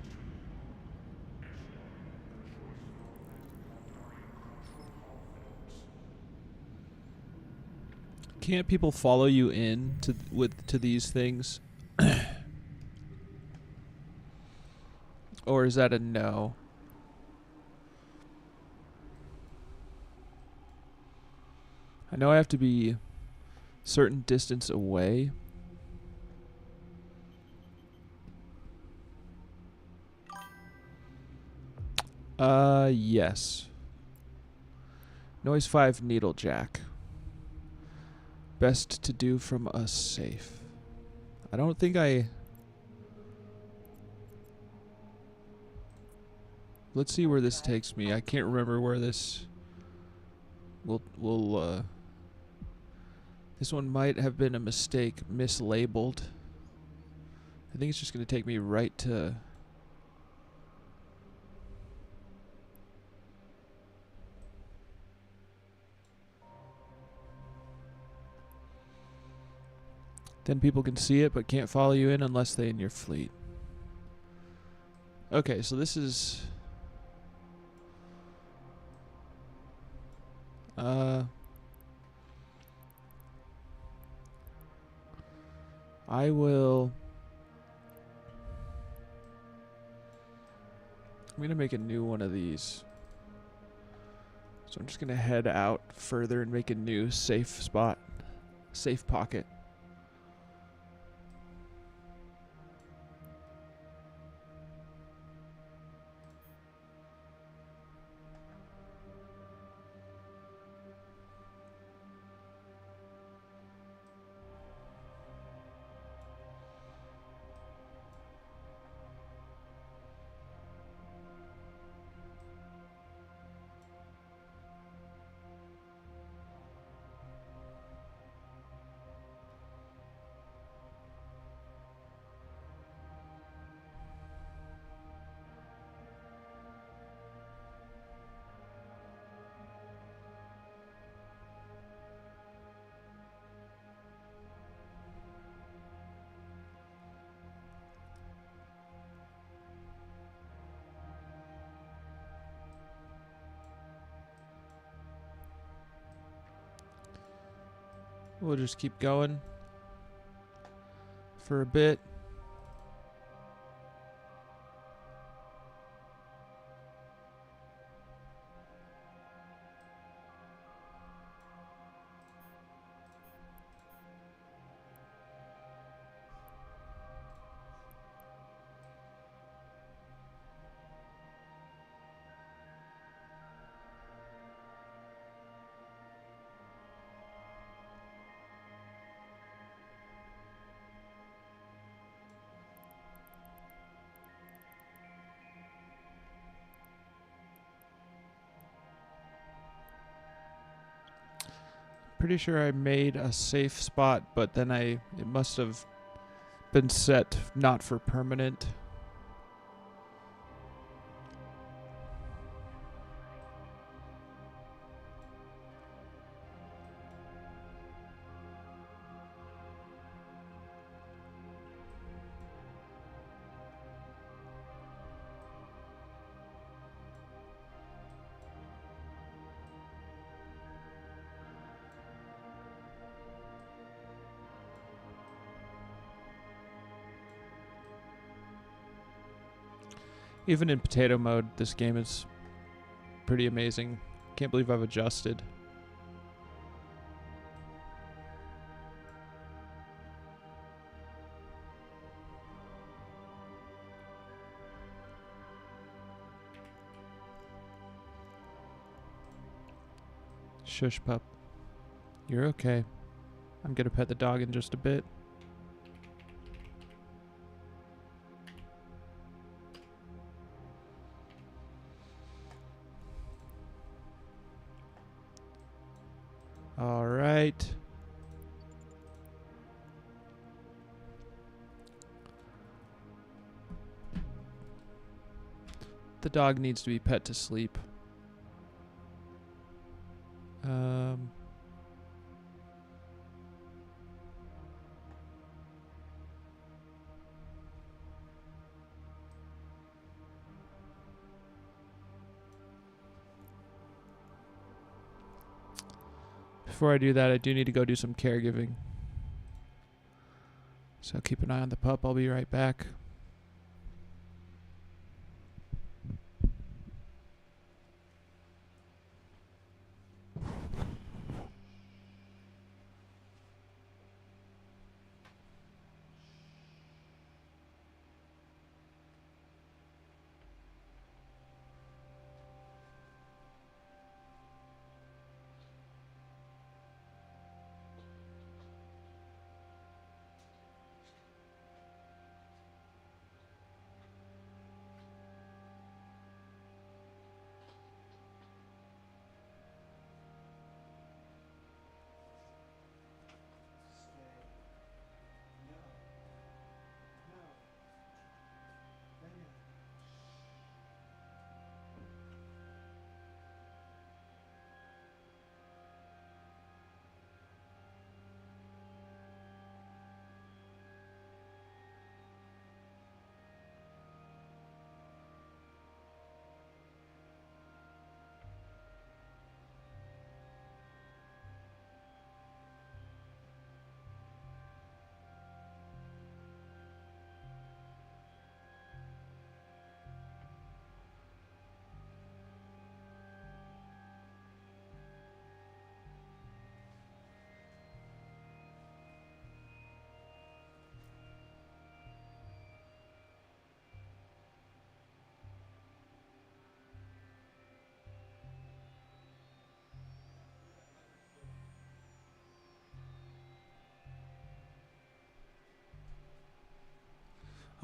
Can't people follow you in to these things? Or is that a no? I know I have to be a certain distance away. Yes. Noise 5 needle jack. Best to do from a safe. I don't think I... Let's see where this takes me. I can't remember where this will this one might have been a mistake, mislabeled. I think it's just going to take me right to... Then people can see it but can't follow you in unless they're in your fleet. Okay, so this is... I will... I'm going to make a new one of these. So I'm just going to head out further and make a new safe spot. Safe pocket. We'll just keep going for a bit. Pretty sure I made a safe spot, but then it must have been set not for permanent. Even in potato mode, this game is pretty amazing. Can't believe I've adjusted. Shush, pup. You're okay. I'm gonna pet the dog in just a bit. All right. The dog needs to be pet to sleep. Before I do that, I do need to go do some caregiving. So keep an eye on the pup. I'll be right back.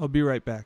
I'll be right back.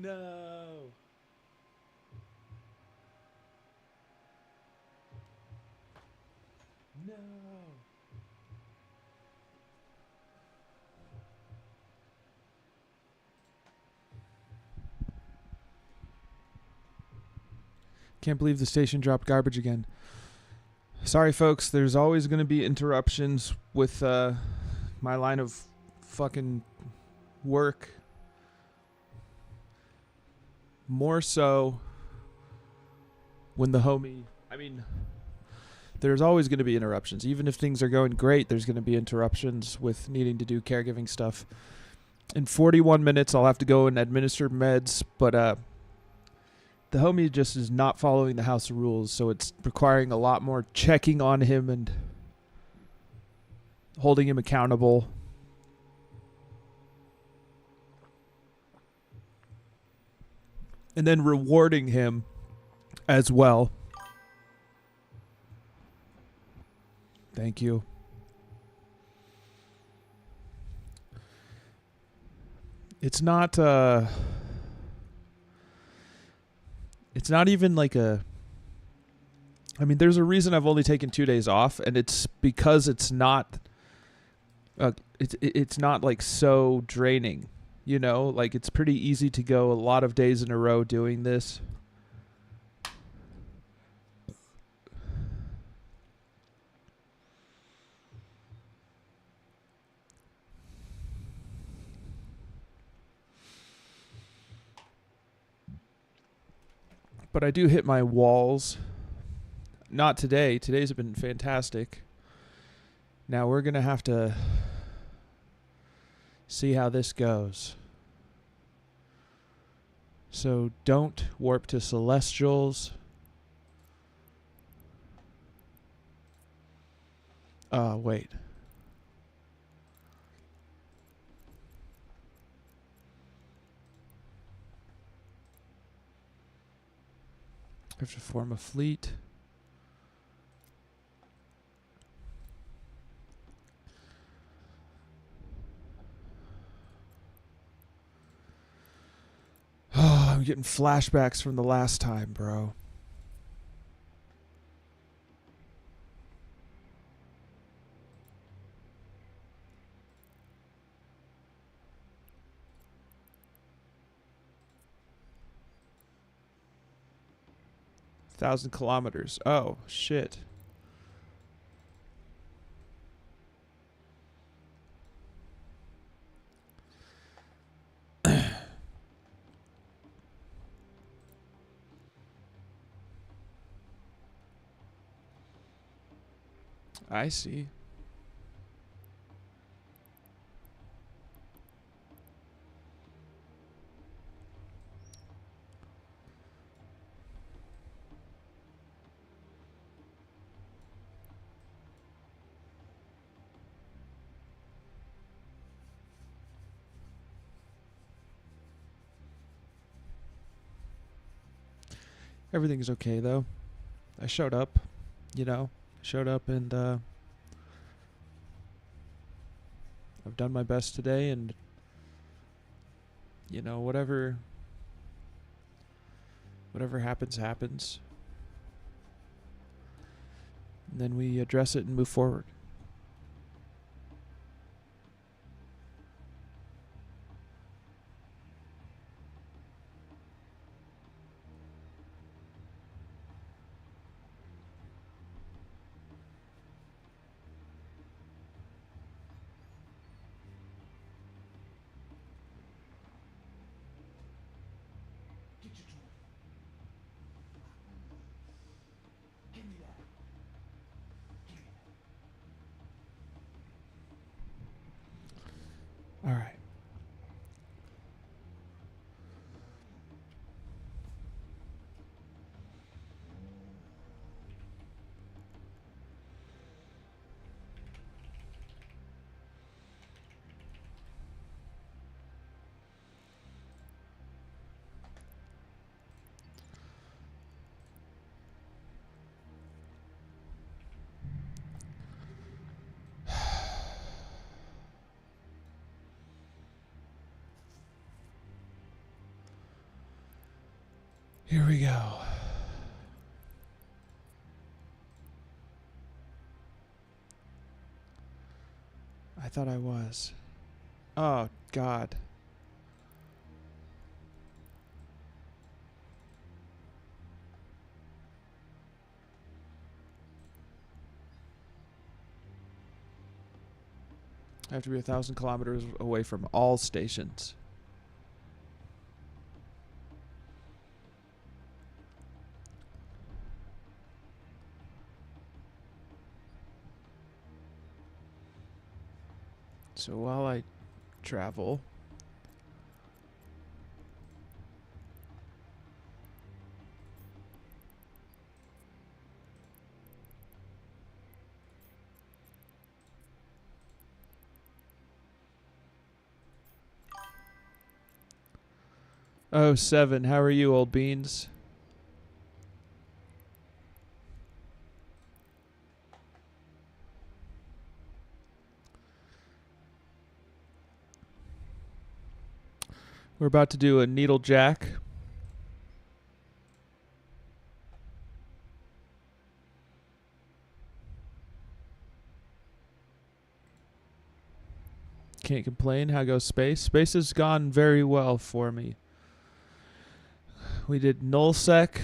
No. No. Can't believe the station dropped garbage again. Sorry, folks. There's always going to be interruptions with my line of fucking work. More so when the homie... I mean, there's always going to be interruptions. Even if things are going great, there's going to be interruptions with needing to do caregiving stuff. In 41 minutes, I'll have to go and administer meds, but the homie just is not following the house rules, so it's requiring a lot more checking on him and holding him accountable. And then rewarding him as well. Thank you. It's not even like a... I mean, there's a reason I've only taken 2 days off, and it's because it's not it's not like so draining, you know? Like, it's pretty easy to go a lot of days in a row doing this. But I do hit my walls. Not today. Today's been fantastic. Now we're going to have to see how this goes. So don't warp to Celestials. Wait. I have to form a fleet. Oh, I'm getting flashbacks from the last time, bro. Thousand kilometers. Oh, shit. I see. Everything's okay, though. I showed up, you know. Showed up and I've done my best today, and you know, whatever happens, happens. And then we address it and move forward. All right. Here we go. I thought I was. Oh, God. I have to be 1,000 kilometers away from all stations. So while I travel, oh, 7, how are you, old beans? We're about to do a needle jack. Can't complain. How goes space? Space has gone very well for me. We did LowSec,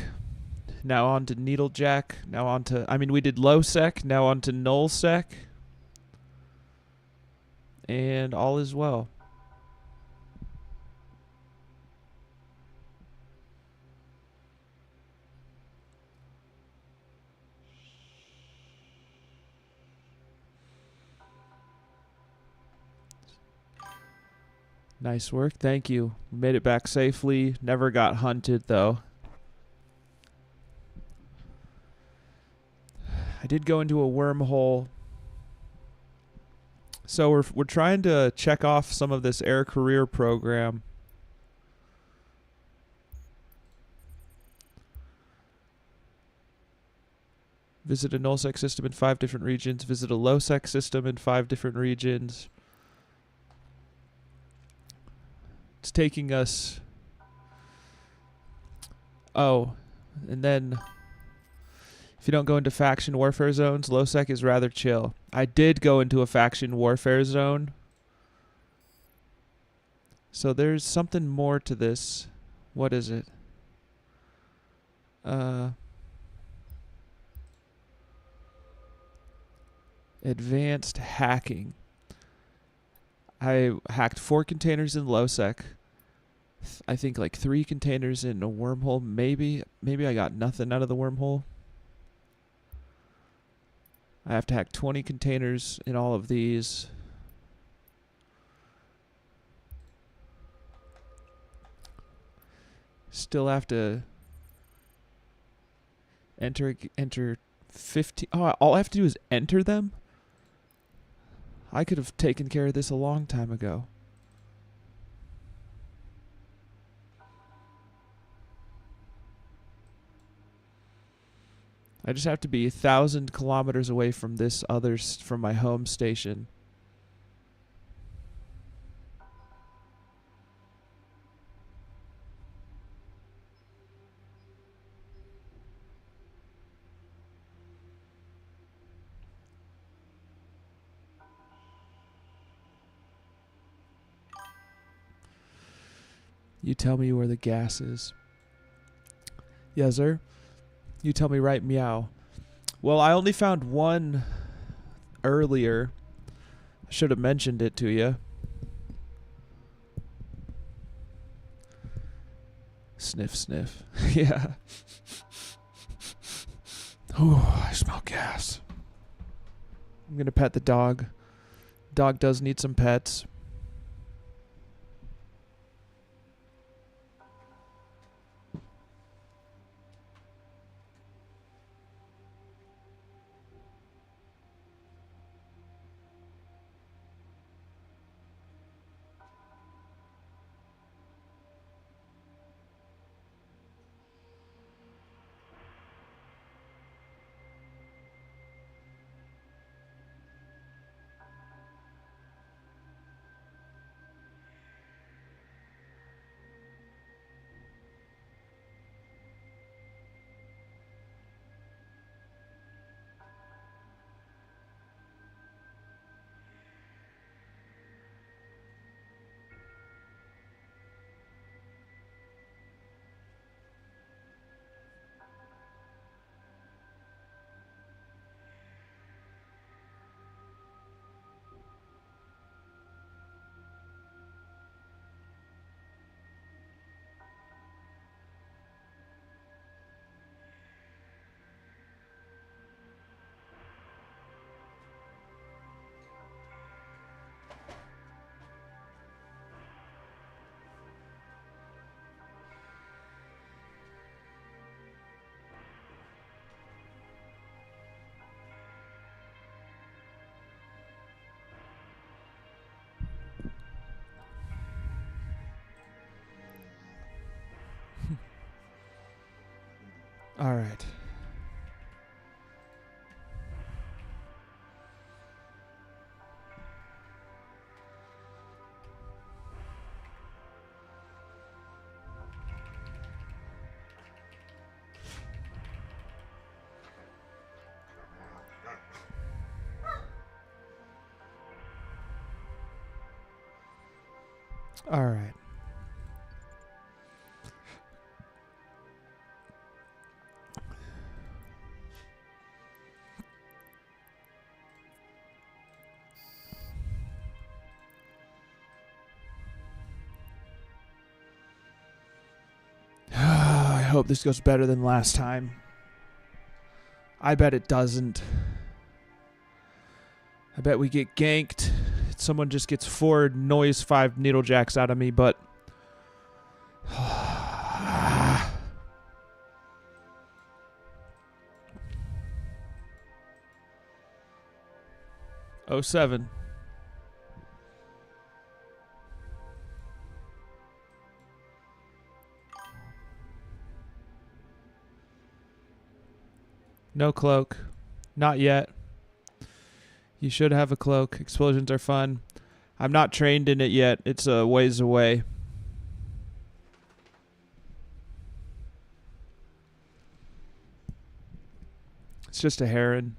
now on to needle jack, now on to, we did LowSec, now on to LowSec. And all is well. Nice work. Thank you. We made it back safely. Never got hunted, though. I did go into a wormhole. So we're trying to check off some of this air career program. Visit a nullsec system in 5 different regions. Visit a lowsec system in 5 different regions. It's taking us... Oh, and then if you don't go into faction warfare zones, LowSec is rather chill. I did go into a faction warfare zone. So there's something more to this. What is it? Advanced hacking. I hacked 4 containers in LowSec. I think like 3 containers in a wormhole. Maybe I got nothing out of the wormhole. I have to hack 20 containers in all of these. Still have to enter 15. Oh, all I have to do is enter them? I could have taken care of this a long time ago. I just have to be 1,000 kilometers away from this from my home station. You tell me where the gas is. Yes, sir. You tell me right, meow. Well, I only found one earlier. I should have mentioned it to you. Sniff, sniff. Yeah. Oh, I smell gas. I'm going to pet the dog. Dog does need some pets. All right. All right. I hope this goes better than last time. I bet it doesn't. I bet we get ganked. Someone just gets 4 noise 5 needle jacks out of me, but 07. No cloak. Not yet. You should have a cloak. Explosions are fun. I'm not trained in it yet. It's a ways away. It's just a heron.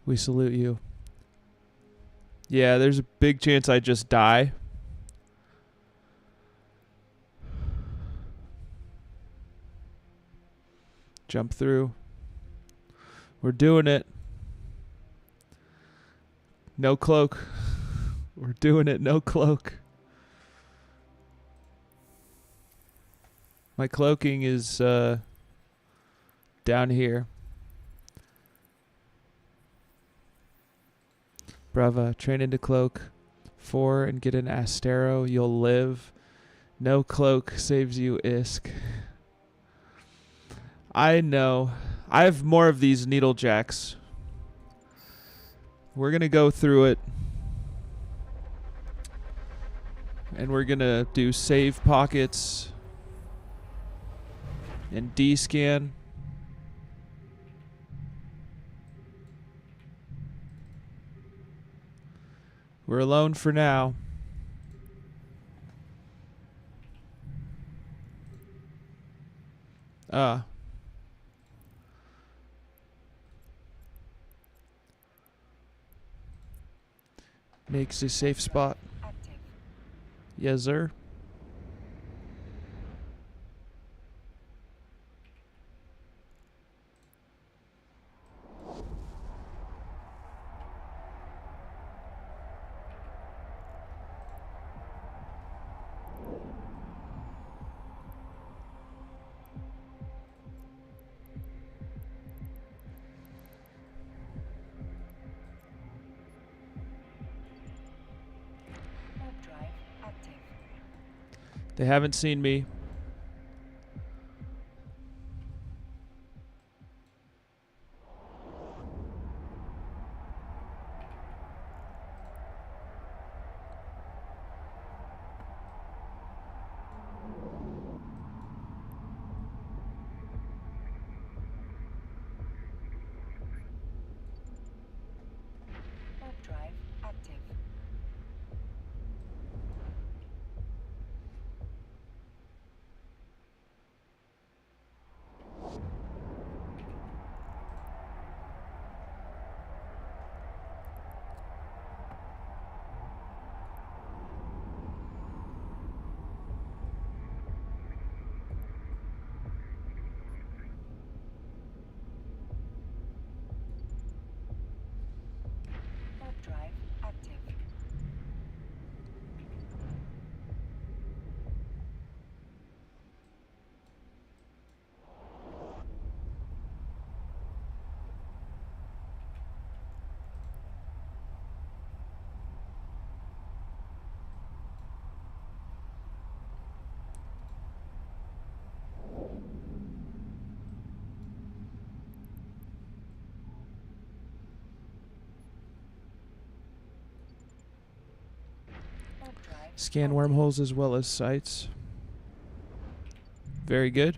We salute you. Yeah, there's a big chance I just die. Jump through. We're doing it. No cloak. We're doing it. No cloak. My cloaking is down here. Brava. Train into cloak. 4 and get an Astero. You'll live. No cloak saves you, Isk. I know. I have more of these needle jacks. We're going to go through it. And we're going to do save pockets. And D-scan. We're alone for now. Makes a safe spot. Active. Yes, sir. Warp drive active. They haven't seen me. Warp drive active. Warp drive active. Warp drive Scan active. wormholes as well as sites. Very good.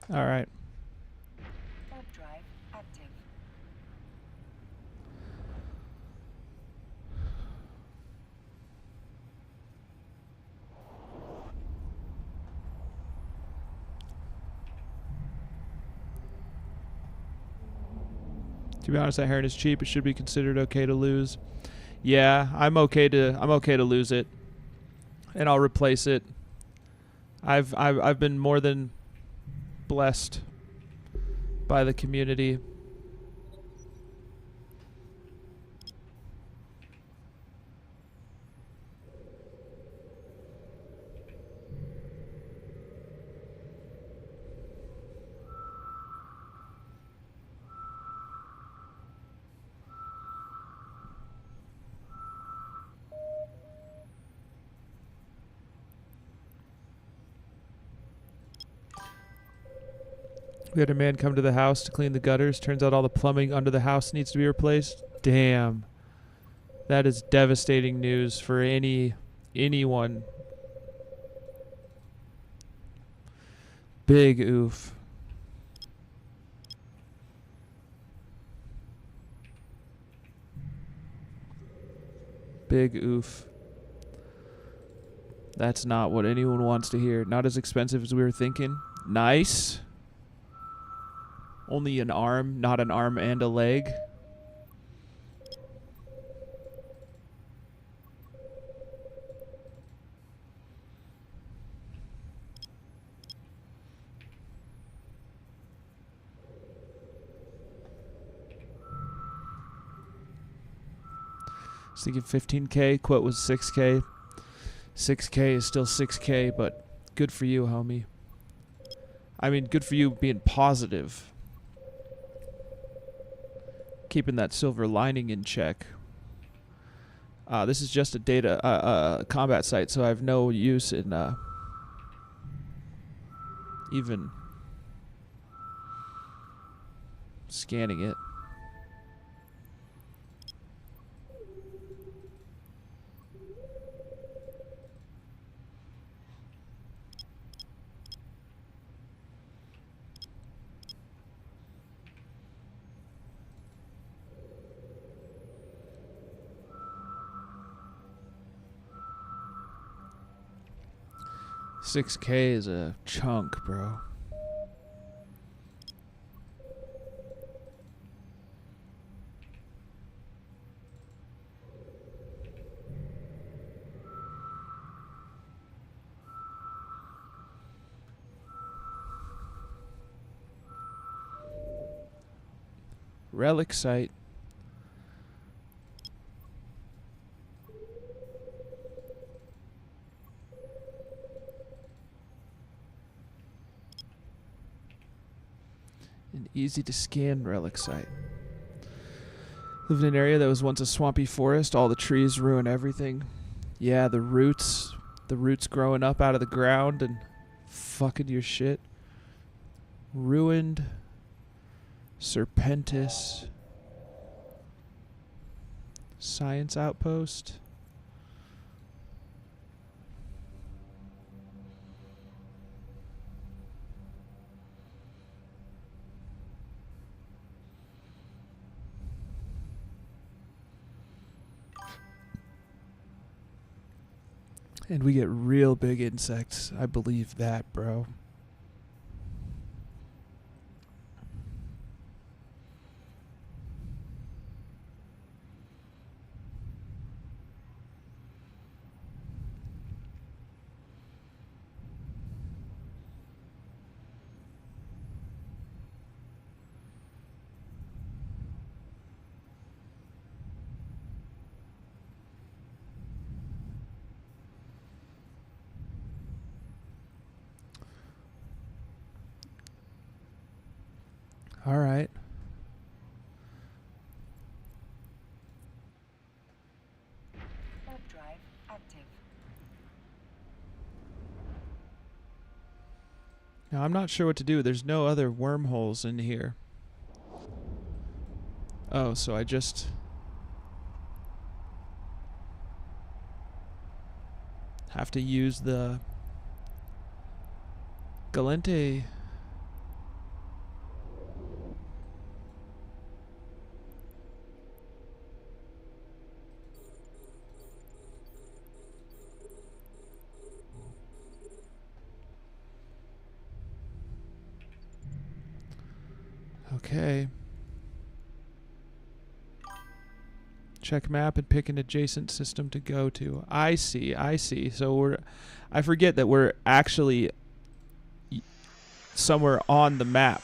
All right. Warp drive active. To be honest, that heron is cheap. It should be considered okay to lose. Yeah, I'm okay to lose it, and I'll replace it. I've been more than blessed by the community. We had a man come to the house to clean the gutters. Turns out all the plumbing under the house needs to be replaced. Damn. That is devastating news for anyone. Big oof. Big oof. That's not what anyone wants to hear. Not as expensive as we were thinking. Nice. Only an arm, not an arm and a leg. I was thinking 15K. Quote was 6K. 6K is still 6K, but good for you, homie. I mean, good for you being positive. Keeping that silver lining in check. This is just a data combat site, so I have no use in even scanning it. $6K is a chunk, bro. Relic site. An easy to scan relic site. Live in an area that was once a swampy forest. All the trees ruin everything. Yeah, the roots growing up out of the ground and fucking your shit. Ruined. Serpentis. Science outpost. And we get real big insects. I believe that, bro. All right. drive active. Now I'm not sure what to do. There's no other wormholes in here. Oh, so I just have to use the Galente. Okay. Check map and pick an adjacent system to go to. I see, I see. So I forget that we're actually somewhere on the map.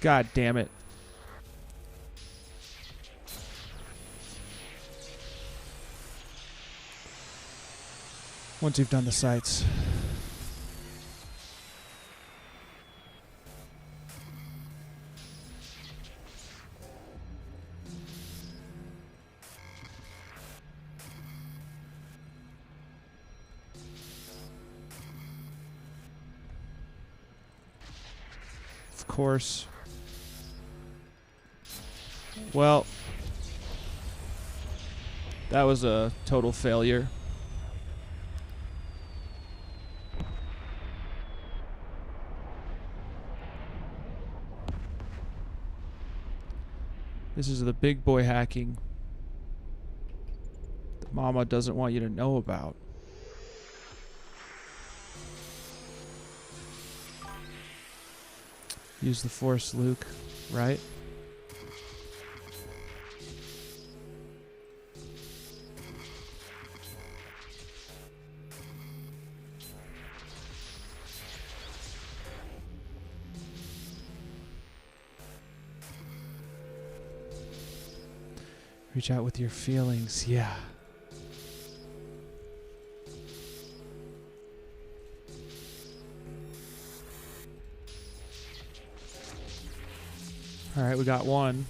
God damn it. Once you've done the sights. Of course. Well, that was a total failure. This is the big boy hacking that Mama doesn't want you to know about. Use the Force, Luke, right? Reach out with your feelings, yeah. All right, we got one.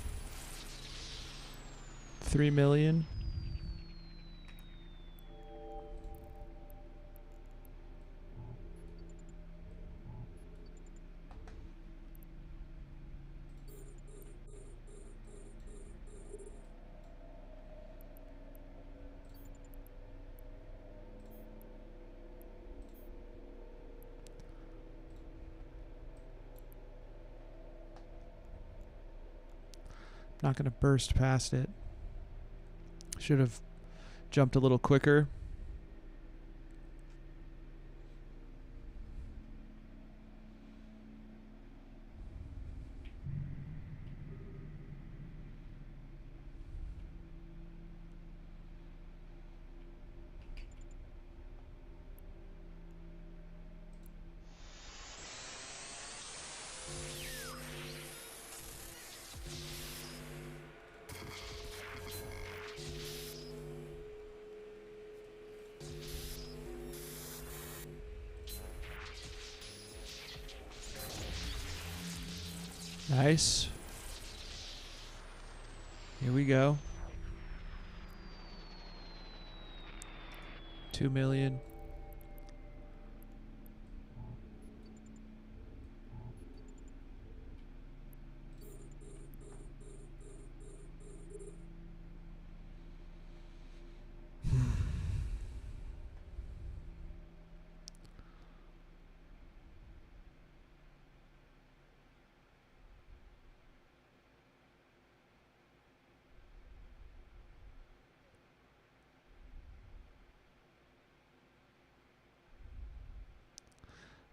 3 million. Not going to burst past it. Should have jumped a little quicker. Nice. Here we go. 2 million.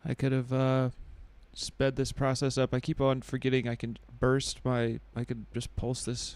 I could have sped this process up. I keep on forgetting I can burst my... I could just pulse this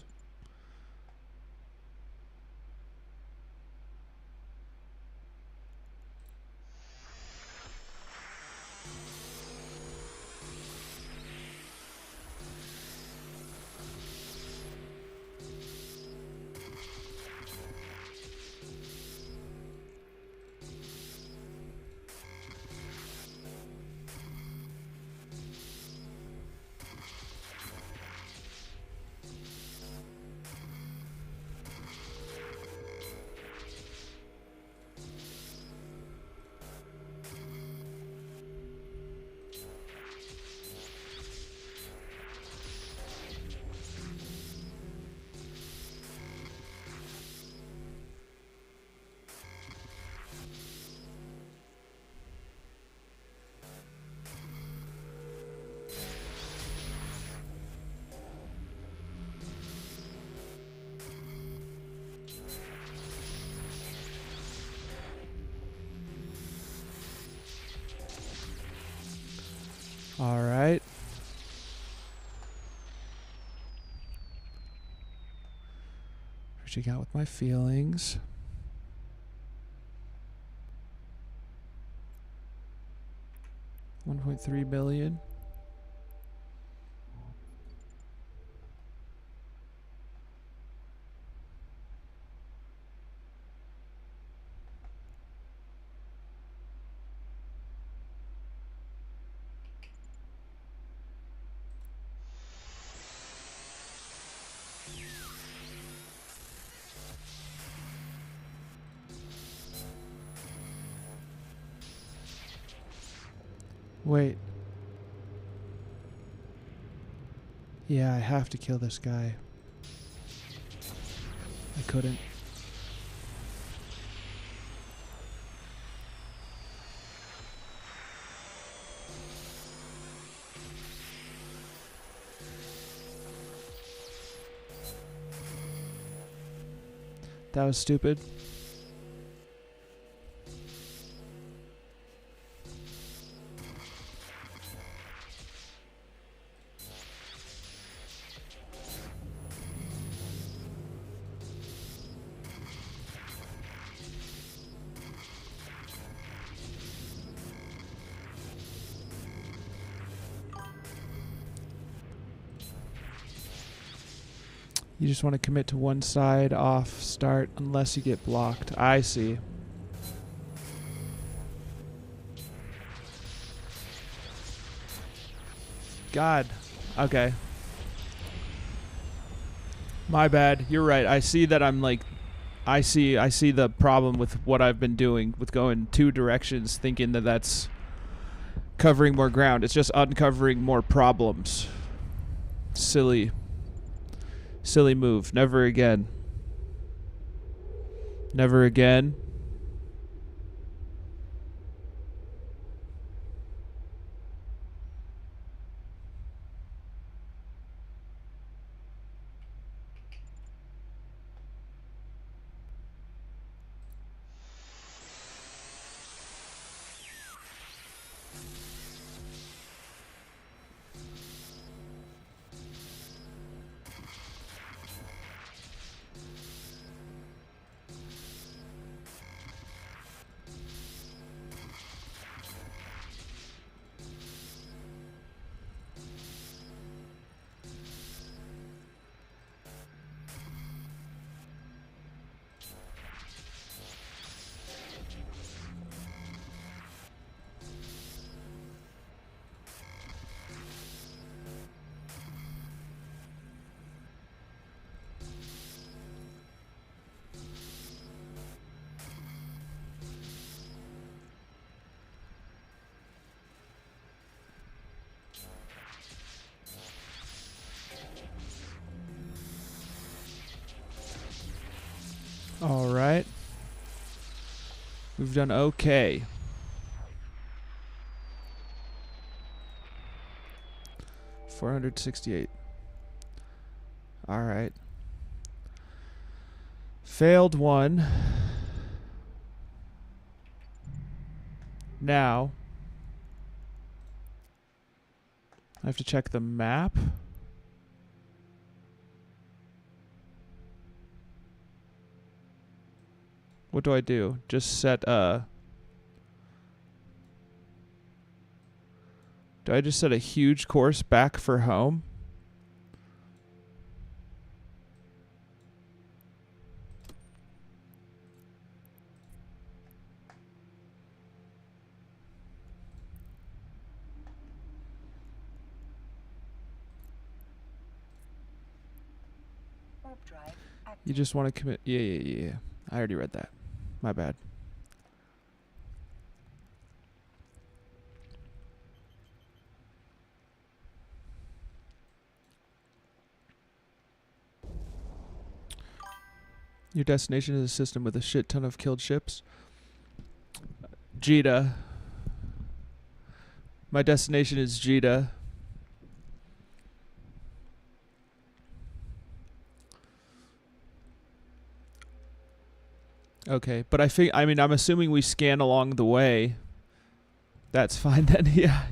All right. Reaching out with my feelings. $1.3 billion. Wait. Yeah, I have to kill this guy. I couldn't. That was stupid. You just want to commit to one side off start unless you get blocked. I see. God. Okay. My bad. You're right. I see that I'm like I see the problem with what I've been doing with going two directions thinking that that's covering more ground. It's just uncovering more problems. Silly move. Never again. Never again. All right. We've done okay. $468. All right. Failed one. Now, I have to check the map. What do I do? Just set do I just set a huge course back for home? Warp drive active. You just want to commit. Yeah. I already read that. My bad. Your destination is a system with a shit ton of killed ships. Jita. My destination is Jita. Okay, but I mean, I'm assuming we scan along the way. That's fine then. Yeah.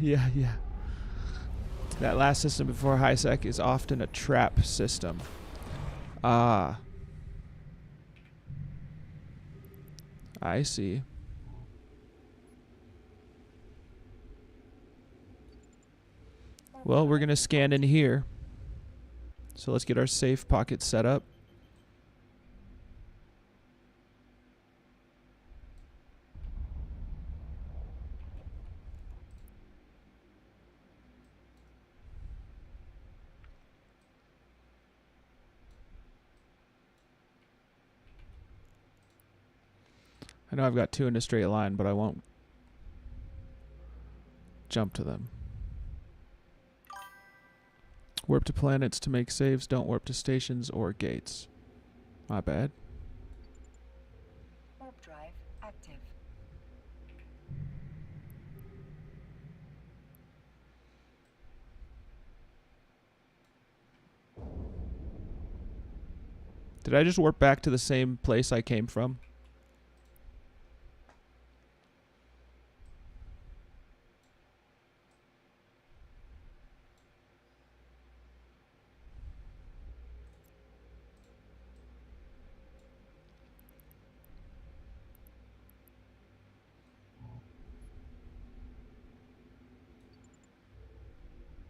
That last system before HiSec is often a trap system. Ah. I see. Well, we're going to scan in here. So let's get our safe pocket set up. I know I've got two in a straight line, but I won't jump to them. Warp to planets to make saves. Don't warp to stations or gates. My bad. Warp drive active. Did I just warp back to the same place I came from?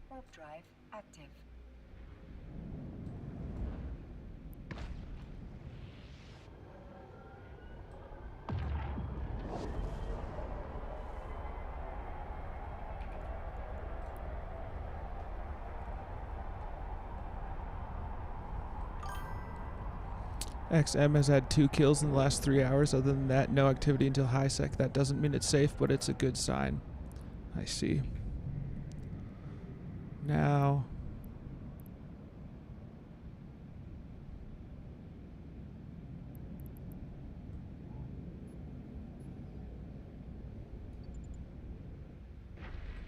Warp drive active. XM has had 2 kills in the last 3 hours. Other than that, no activity until HiSec. That doesn't mean it's safe, but it's a good sign. I see. Now...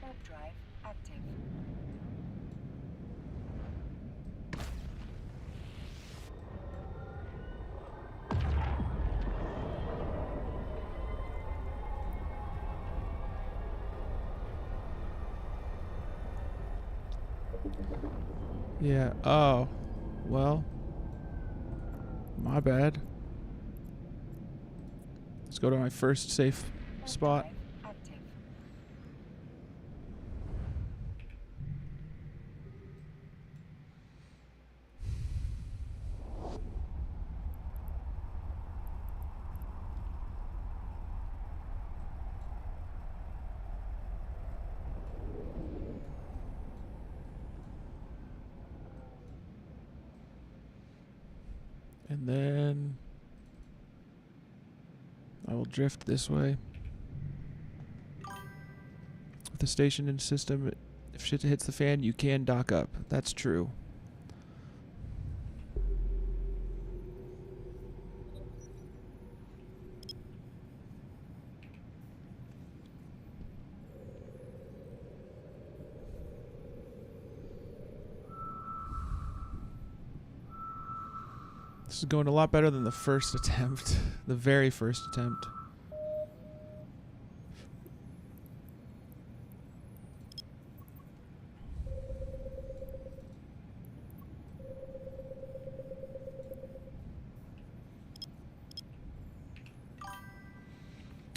Warp drive active. Yeah, oh. Well. My bad. Let's go to my first safe Warp spot. drive active. And then... I will drift this way. With the station and system, if shit hits the fan, you can dock up. That's true. This is going a lot better than the first attempt. The very first attempt.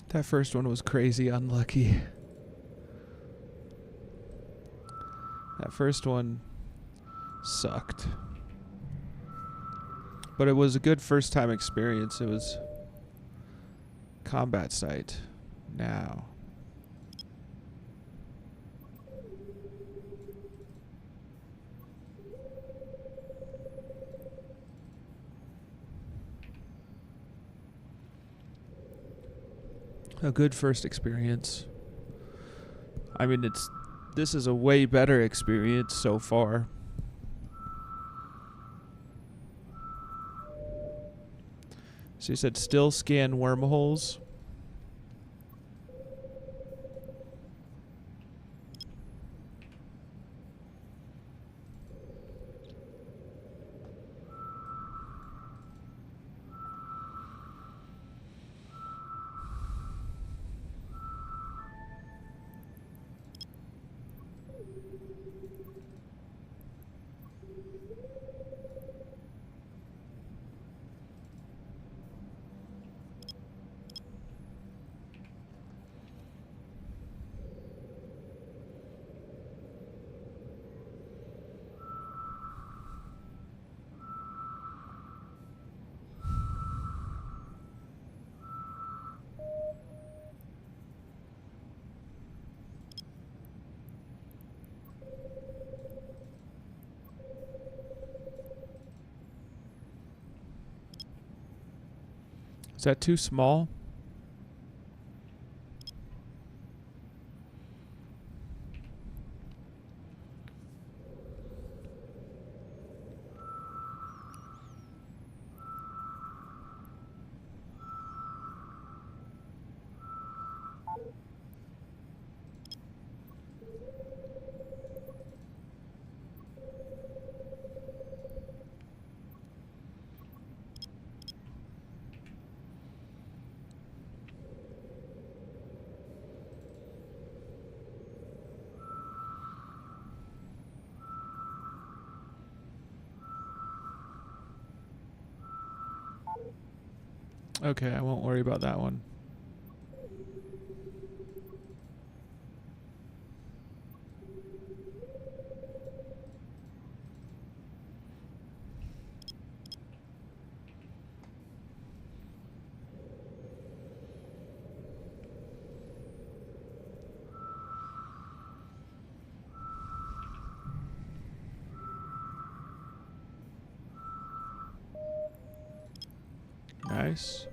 That first one was crazy unlucky. That first one sucked. But it was a good first time experience. It was combat site. Now. A good first experience. I mean, this is a way better experience so far. So you said still scan wormholes. Is that too small? Okay, I won't worry about that one. Nice.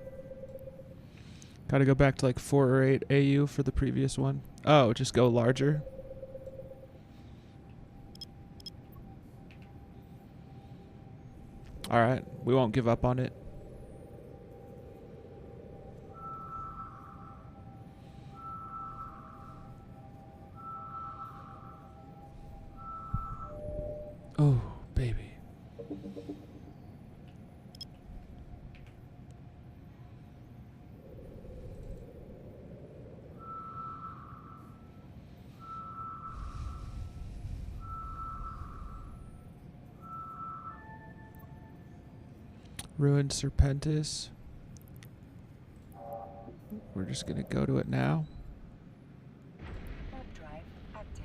Gotta go back to like 4 or 8 AU for the previous one. Oh, just go larger. Alright, we won't give up on it. Oh, baby. Ruined Serpentis. We're just gonna go to it now. Warp drive active.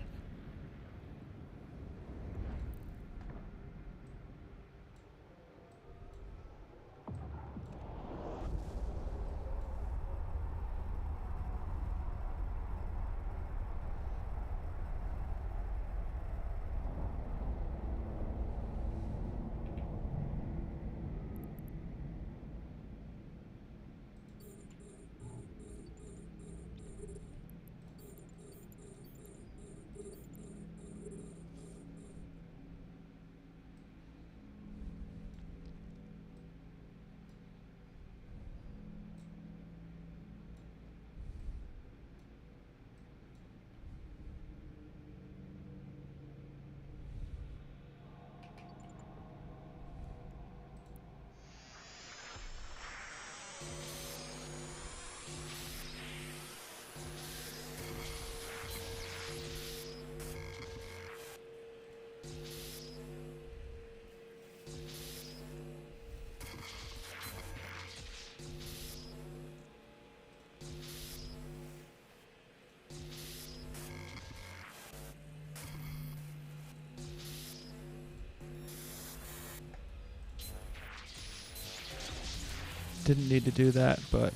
Didn't need to do that, but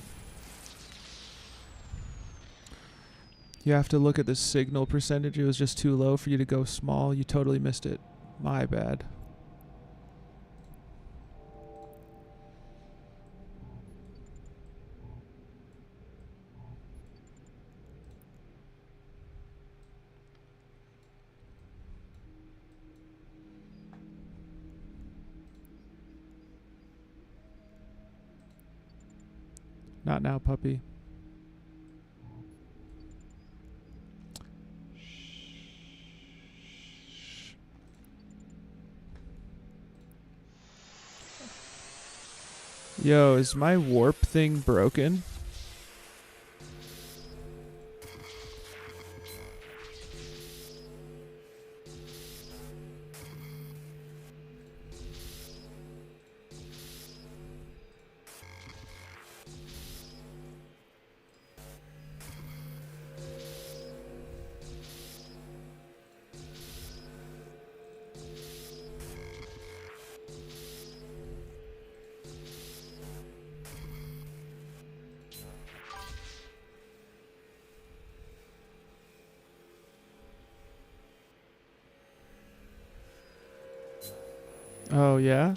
you have to look at the signal percentage. It was just too low for you to go small. You totally missed it. My bad. Not now, puppy. Yo, is my warp thing broken? Oh, yeah?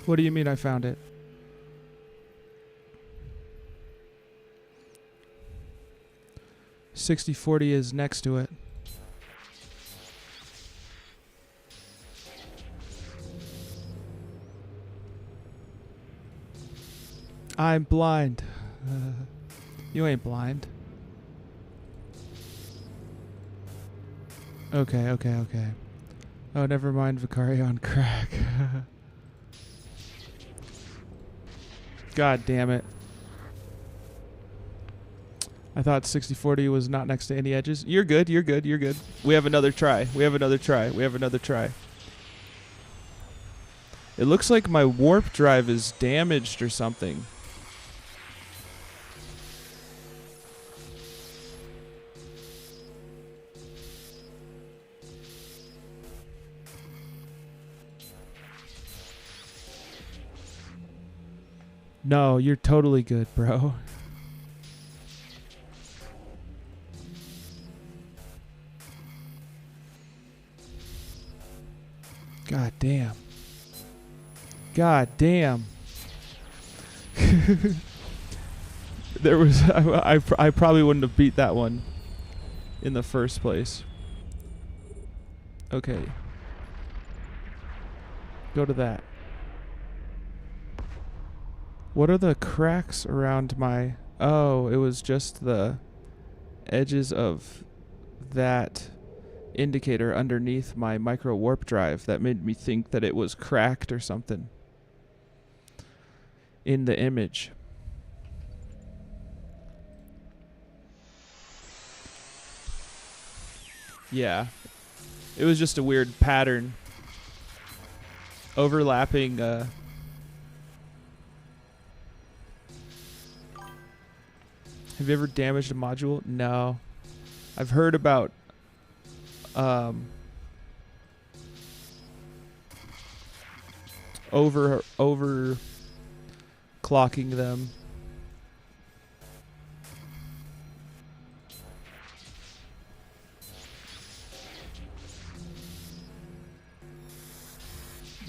What do you mean I found it? $60.40 is next to it. I'm blind. You ain't blind. Okay, okay, okay. Oh, never mind, Vicario on crack. God damn it. I thought 60/40 was not next to any edges. You're good, you're good, you're good. We have another try. We have another try. We have another try. It looks like my warp drive is damaged or something. No, you're totally good, bro. God damn. God damn. There was I probably wouldn't have beat that one in the first place. Okay. Go to that. What are the cracks around my... Oh, it was just the edges of that indicator underneath my micro warp drive that made me think that it was cracked or something in the image. Yeah. It was just a weird pattern. Overlapping, Have you ever damaged a module? No. I've heard about over clocking them.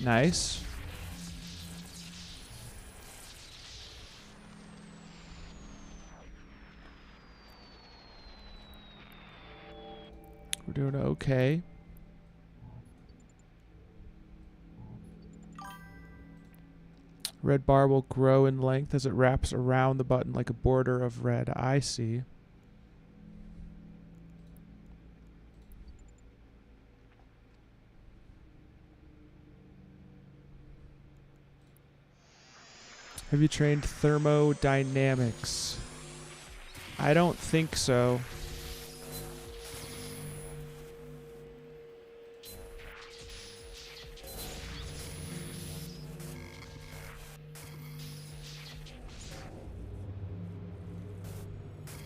Nice. We're doing okay. Red bar will grow in length as it wraps around the button like a border of red. I see. Have you trained thermodynamics? I don't think so.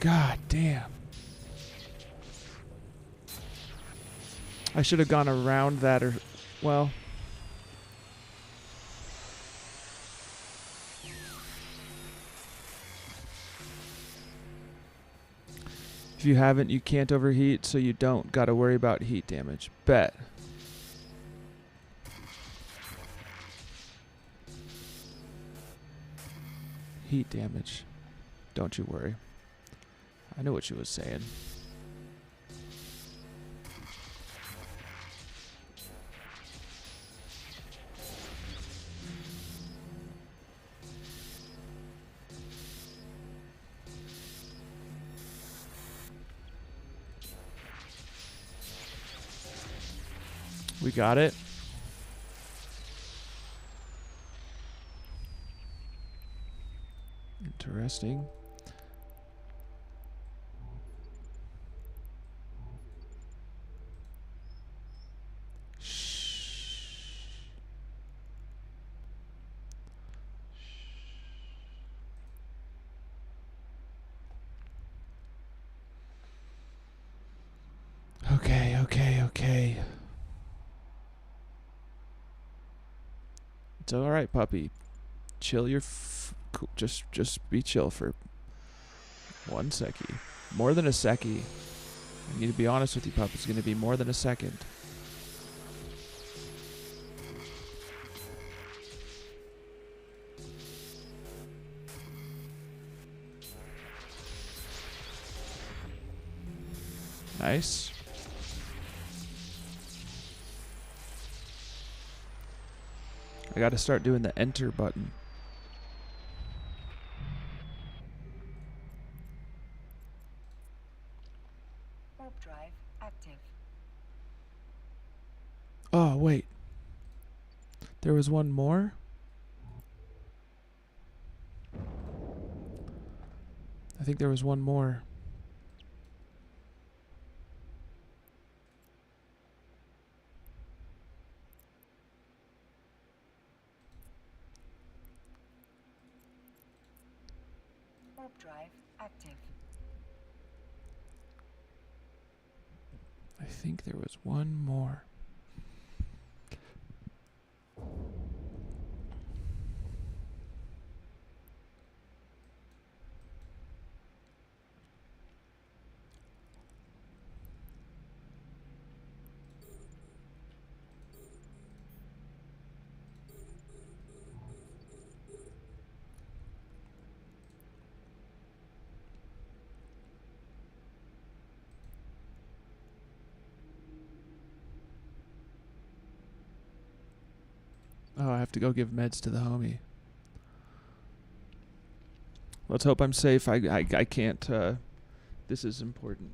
God damn. I should have gone around that or... Well... If you haven't, you can't overheat, so you don't gotta worry about heat damage. Bet. Heat damage. Don't you worry. I know what she was saying. We got it. Interesting. Okay. It's all right, puppy. Chill your just be chill for 1 second. More than a second. I need to be honest with you, pup. It's going to be more than a second. Nice. I gotta start doing the enter button. Warp drive active. Oh, wait. There was one more? I think there was one more. Warp drive active. I think there was one more. Oh, I have to go give meds to the homie. Let's hope I'm safe. I can't. This is important.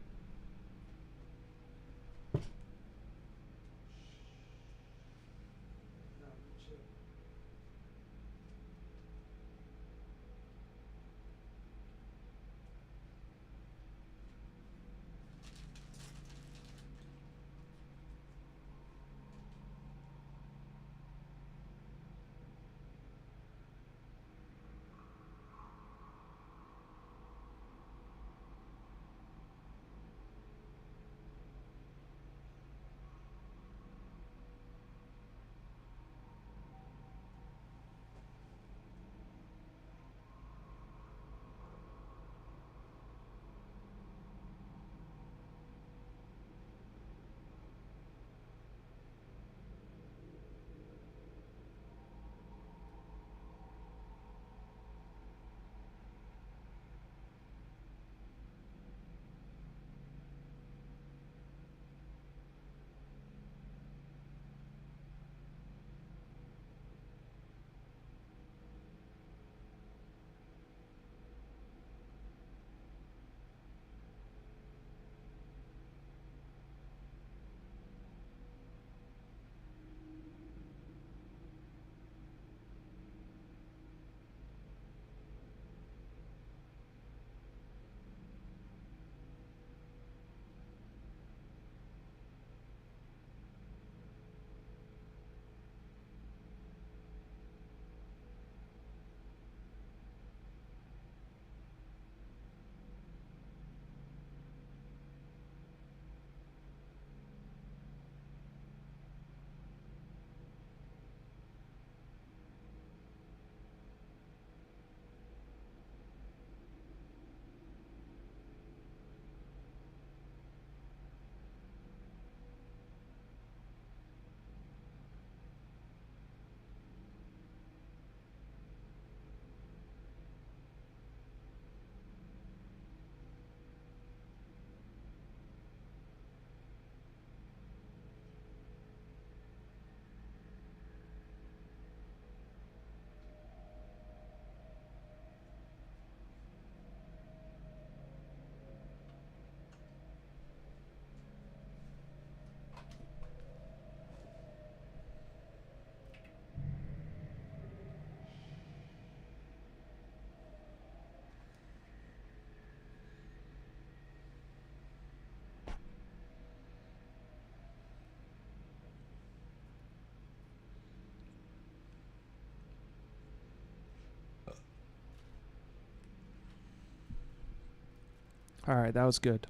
All right, that was good.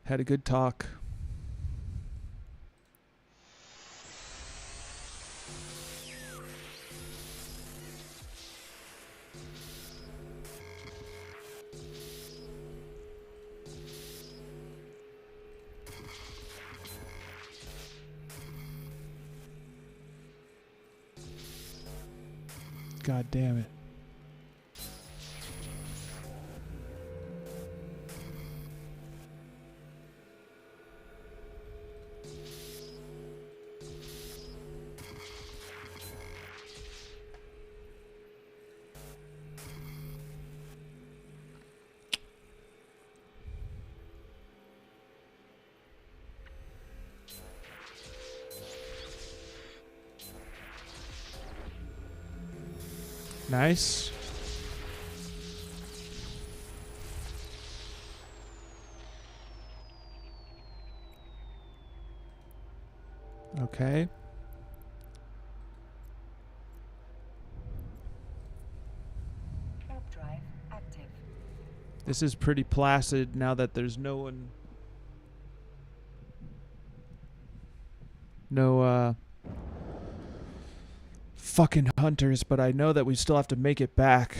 Had a good talk. God damn it. Nice. Okay. Warp drive active. This is pretty placid now that there's no one. No, fucking hunters, but I know that we still have to make it back.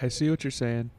I see what you're saying.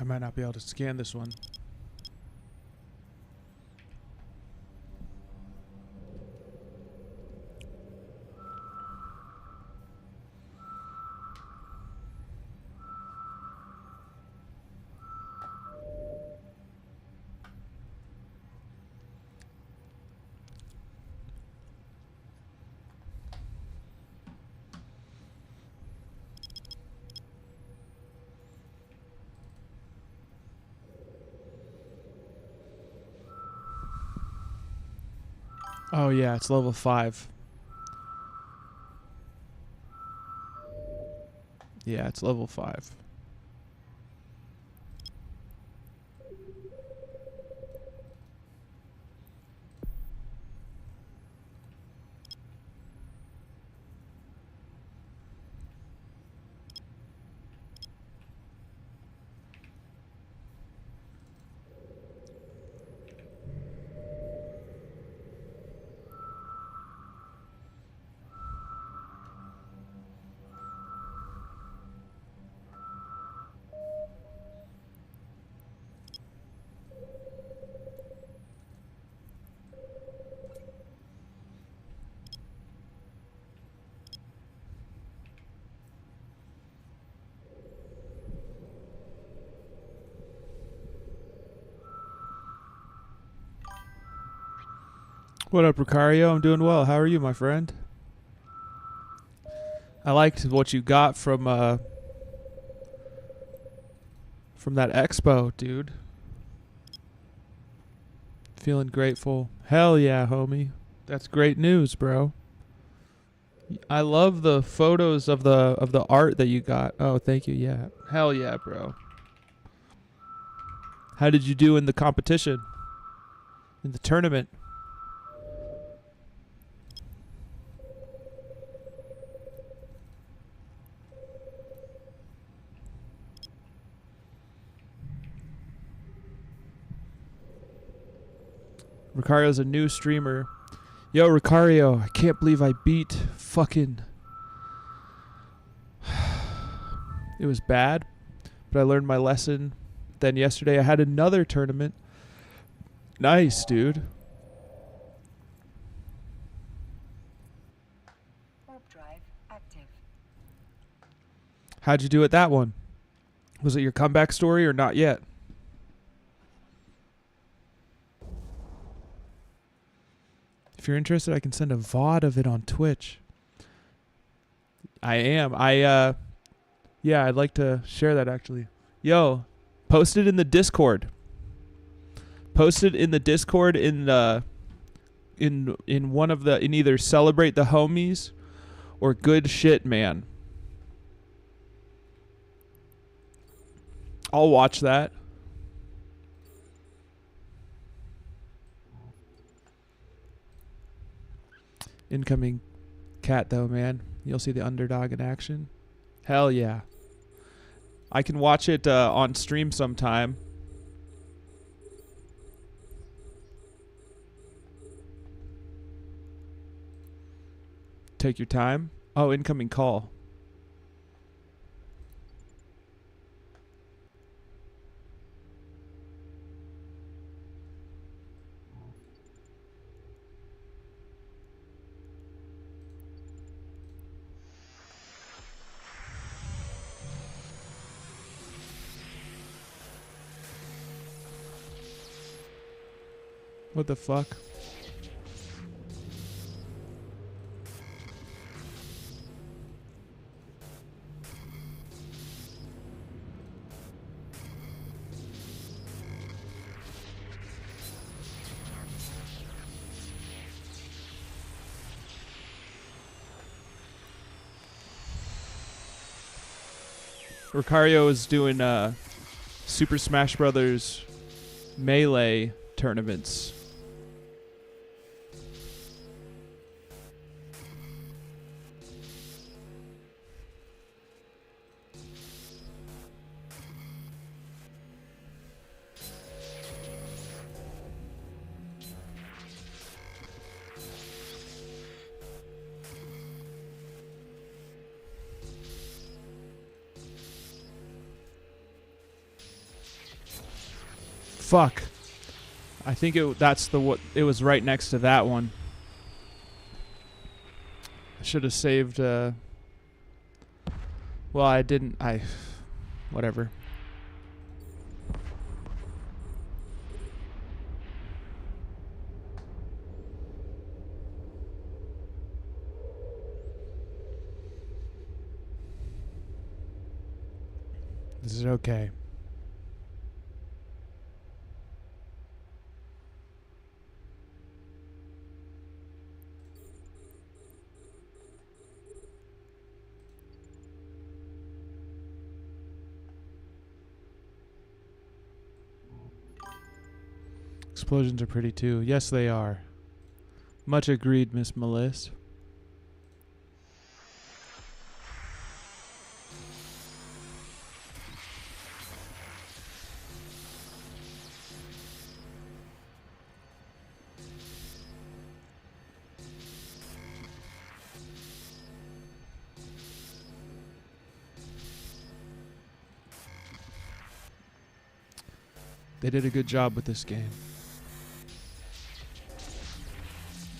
I might not be able to scan this one. Oh yeah, it's level 5. Yeah, it's level 5. What up, Ricario? I'm doing well. How are you, my friend? I liked what you got from that expo, dude. Feeling grateful. Hell yeah, homie. That's great news, bro. I love the photos of the art that you got. Oh, thank you. Yeah. Hell yeah, bro. How did you do in the competition? In the tournament? Ricario's a new streamer. Yo, Ricario, I can't believe I beat fucking... It was bad, but I learned my lesson. Then yesterday I had another tournament. Nice, dude. Warp drive active. How'd you do at that one? Was it your comeback story or not yet? If you're interested, I can send a VOD of it on Twitch. I am. Yeah, I'd like to share that actually. Yo, post it in the Discord. Post it in the Discord in one of the in either Celebrate the Homies or Good Shit Man. I'll watch that. Incoming cat though, man. You'll see the underdog in action. Hell yeah. I can watch it on stream sometime. Take your time. Oh, incoming call. What the fuck? Ricario is doing Super Smash Brothers Melee tournaments. Fuck. I think that's the what it was right next to that one. I should have saved well, I didn't. Whatever. This is okay. Explosions are pretty too. Yes, they are. Much agreed, Miss Melissa. They did a good job with this game.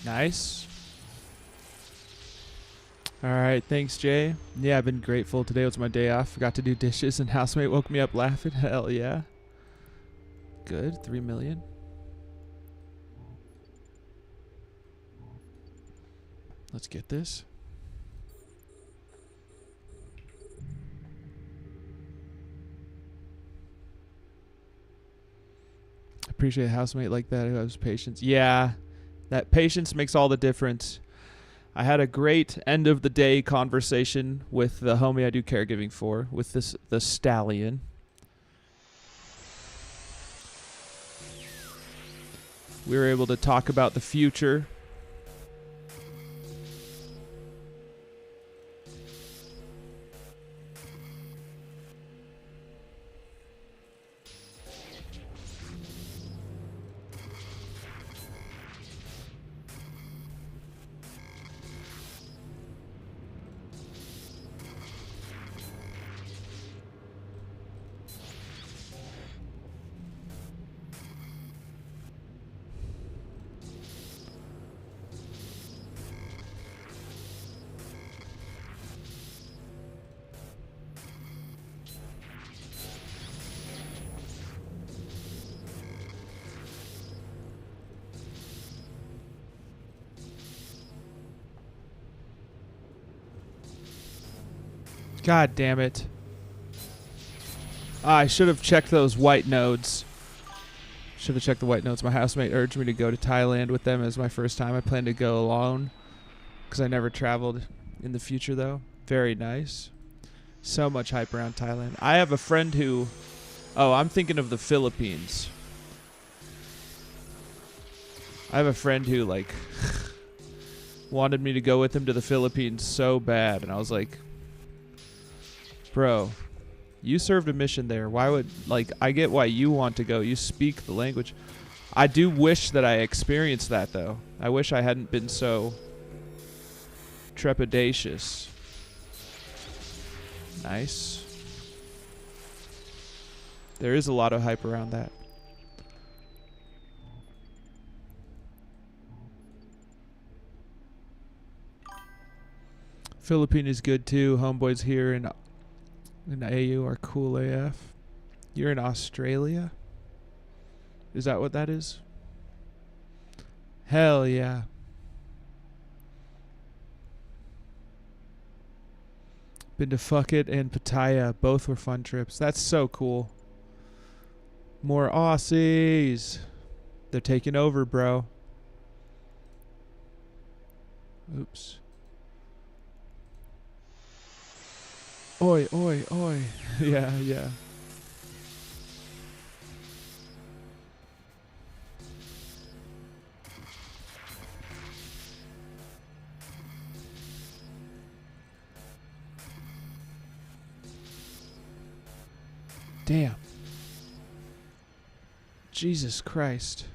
Nice. All right, thanks, Jay. Yeah, I've been grateful. Today was my day off. Forgot to do dishes, and housemate woke me up laughing. Hell yeah. Good. 3 million. Let's get this. Appreciate a housemate like that who has patience. Yeah, that patience makes all the difference. I had a great end of the day conversation with the homie I do caregiving for, with the stallion. We were able to talk about the future. God damn it. I should have checked those white nodes. Should have checked the white nodes. My housemate urged me to go to Thailand with them as my first time. I plan to go alone because I never traveled in the future, though. Very nice. So much hype around Thailand. I have a friend who... Oh, I'm thinking of the Philippines. I have a friend who, like, wanted me to go with him to the Philippines so bad. And I was like... Bro, you served a mission there. Why would, like, I get why you want to go. You speak the language. I do wish that I experienced that, though. I wish I hadn't been so trepidatious. Nice. There is a lot of hype around that. Philippine is good, too. Homeboys here in AU are cool AF. You're in Australia? Is that what that is? Hell yeah. Been to Phuket and Pattaya. Both were fun trips. That's so cool. More Aussies. They're taking over, bro. Oops. Oi, oi, oi. Yeah, yeah. Damn. Jesus Christ.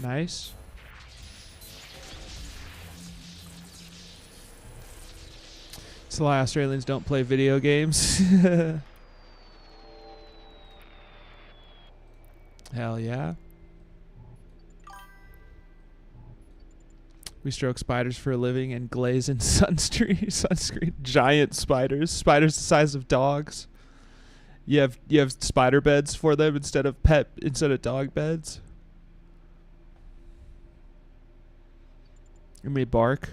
Nice. It's why Australians don't play video games. Hell yeah. We stroke spiders for a living and glaze in sunscreen. Giant spiders. Spiders the size of dogs. You have spider beds for them instead of dog beds. You may bark.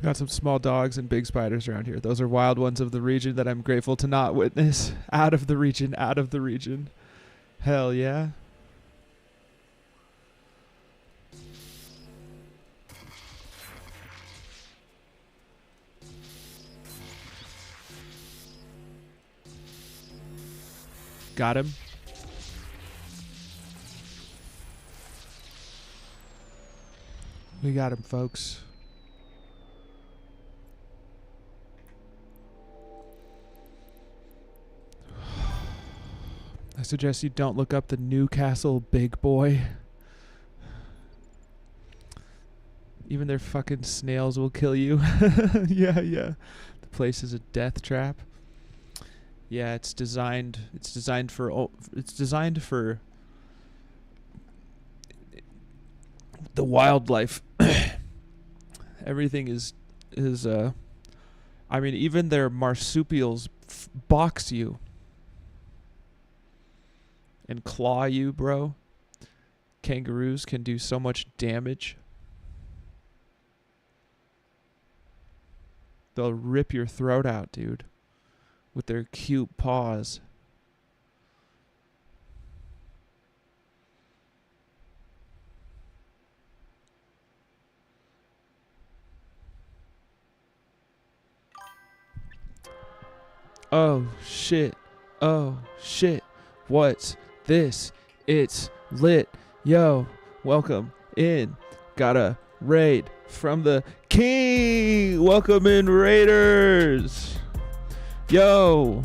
Got some small dogs and big spiders around here. Those are wild ones of the region that I'm grateful to not witness. Out of the region, out of the region. Hell yeah. Got him. We got him, folks. I suggest you don't look up the Newcastle Big Boy. Even their fucking snails will kill you. Yeah, yeah. The place is a death trap. Yeah, it's designed for the wildlife. Everything is I mean, even their marsupials box you and claw you, bro. Kangaroos can do so much damage. They'll rip your throat out, dude, with their cute paws. Oh shit. Oh shit. What's this? It's lit. Yo, welcome in. Got a raid from the king. Welcome in, Raiders. Yo,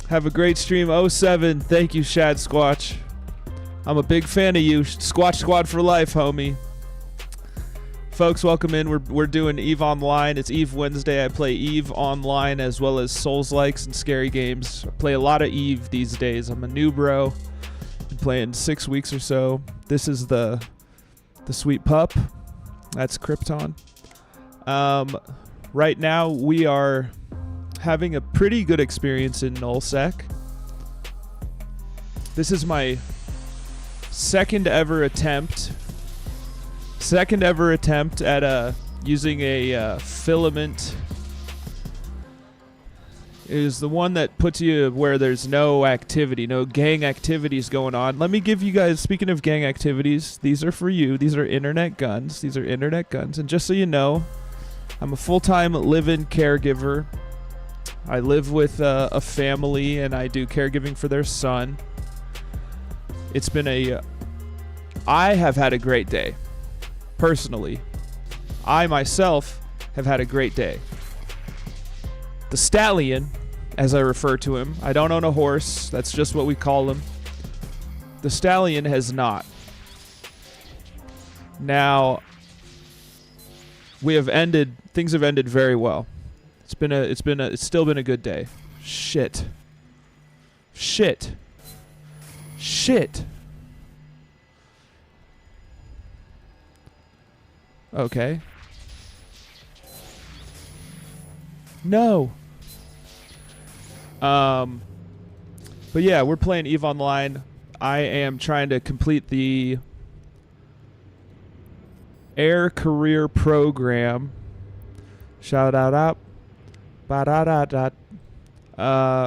have a great stream. 07. Thank you, Shad Squatch. I'm a big fan of you. Squatch Squad for life, homie. Folks, welcome in. We're doing EVE Online. It's EVE Wednesday. I play EVE Online as well as Souls-likes and scary games. I play a lot of EVE these days. I'm a new bro. Been playing 6 weeks or so. This is the sweet pup. That's Krypton. Right now we are having a pretty good experience in LowSec. This is my second ever attempt at using a filament. It is the one that puts you where there's no activity, no gang activities going on. Let me give you guys, speaking of gang activities, these are for you. These are internet guns. These are internet guns. And just so you know, I'm a full-time live-in caregiver. I live with a family and I do caregiving for their son. It's been I have had a great day. Personally, I myself have had a great day. The stallion, as I refer to him, I don't own a horse, that's just what we call him. The stallion has not. Now, things have ended very well. It's still been a good day. Shit. Okay. No. But yeah, we're playing EVE Online. I am trying to complete the Air Career Program. Shout out.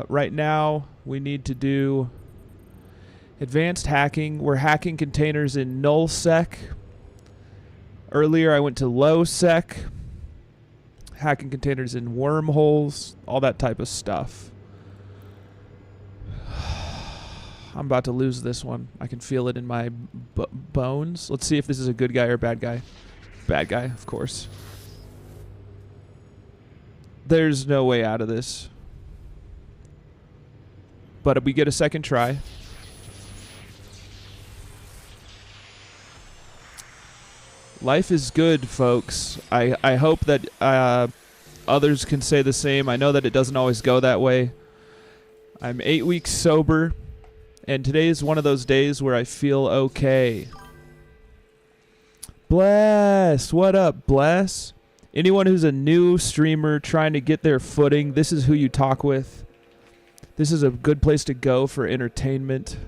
Right now, we need to do advanced hacking. We're hacking containers in NullSec. Earlier, I went to LowSec, hacking containers in wormholes, all that type of stuff. I'm about to lose this one. I can feel it in my bones. Let's see if this is a good guy or bad guy. Bad guy, of course. There's no way out of this. But we get a second try. Life is good, folks. I hope that others can say the same. I know that it doesn't always go that way. I'm 8 weeks sober, and today is one of those days where I feel okay. Bless! What up, Bless? Anyone who's a new streamer trying to get their footing, this is who you talk with. This is a good place to go for entertainment.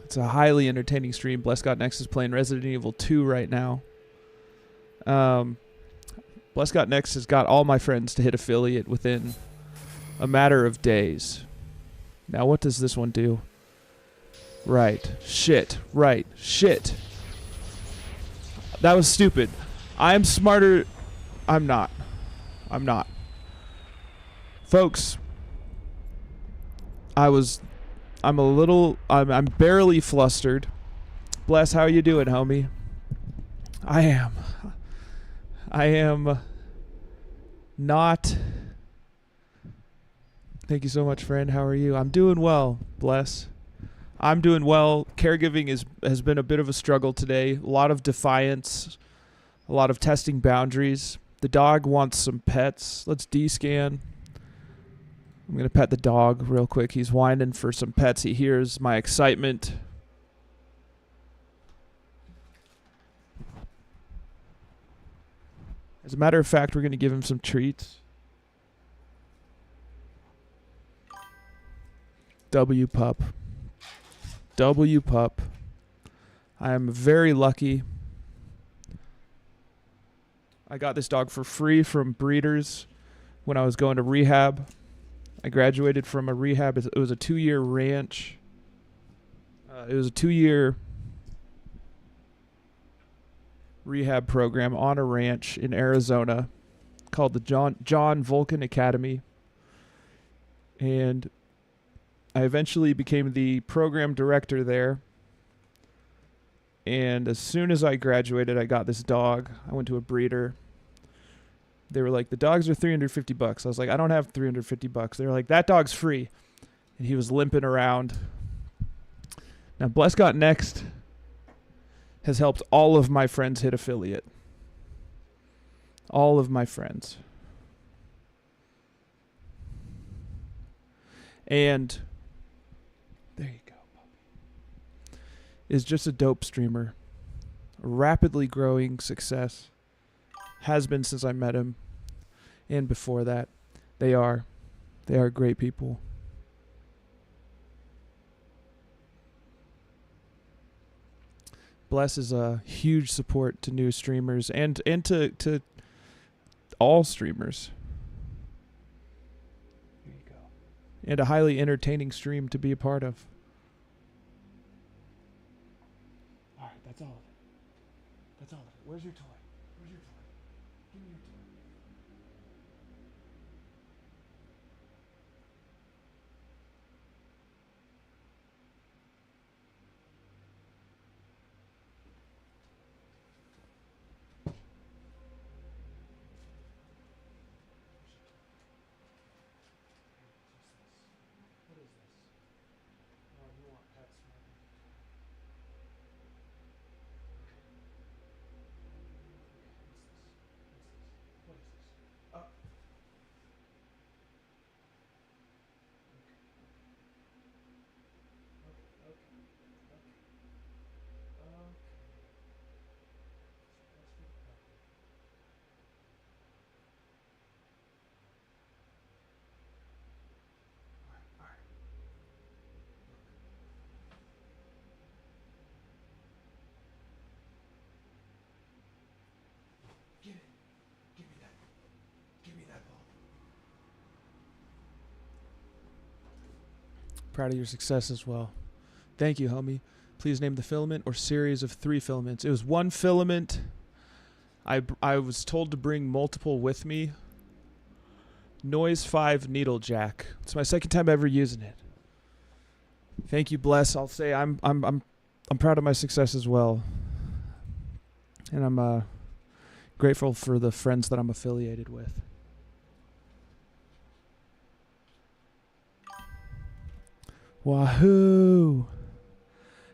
It's a highly entertaining stream. Bless God Next is playing Resident Evil 2 right now. Bless Got Next has got all my friends to hit affiliate within a matter of days. Now what does this one do? Right. Shit. Right. Shit. That was stupid. I'm smarter. I'm not. I'm not. Folks, I'm barely flustered. Bless, how you doing, homie? I am not. Thank you so much, friend. How are you? I'm doing well, Bless. I'm doing well. Caregiving has been a bit of a struggle today. A lot of defiance, a lot of testing boundaries. The dog wants some pets. Let's descan. I'm going to pet the dog real quick. He's whining for some pets. He hears my excitement. As a matter of fact, we're going to give him some treats. W pup. W pup. I am very lucky. I got this dog for free from breeders when I was going to rehab. I graduated from a rehab. It was a 2-year ranch. It was a 2-year rehab program on a ranch in Arizona called the John Vulcan Academy. And I eventually became the program director there. And as soon as I graduated, I got this dog. I went to a breeder. They were like, the dogs are $350. I was like, I don't have $350. They were like, that dog's free. And he was limping around. Now, Bless Got Next has helped all of my friends hit affiliate. All of my friends. And there you go, puppy. Is just a dope streamer. A rapidly growing success. Has been since I met him. And before that. They are great people. Bless is a huge support to new streamers and to all streamers. Here you go. And a highly entertaining stream to be a part of. All right, that's all of it. That's all of it. Where's your toy? Where's your toy? Give me your toy. What is this? Oh, you want pets, man. What is this? Oh. Okay. That's for the puppy. All right. Give it. Give me that. Give me that ball. Proud of your success as well. Thank you, homie. Please name the filament or series of 3 filaments. It was 1 filament. I was told to bring multiple with me. Noise 5 needle jack. It's my second time ever using it. Thank you, Bless. I'll say I'm proud of my success as well. And I'm grateful for the friends that I'm affiliated with. Wahoo!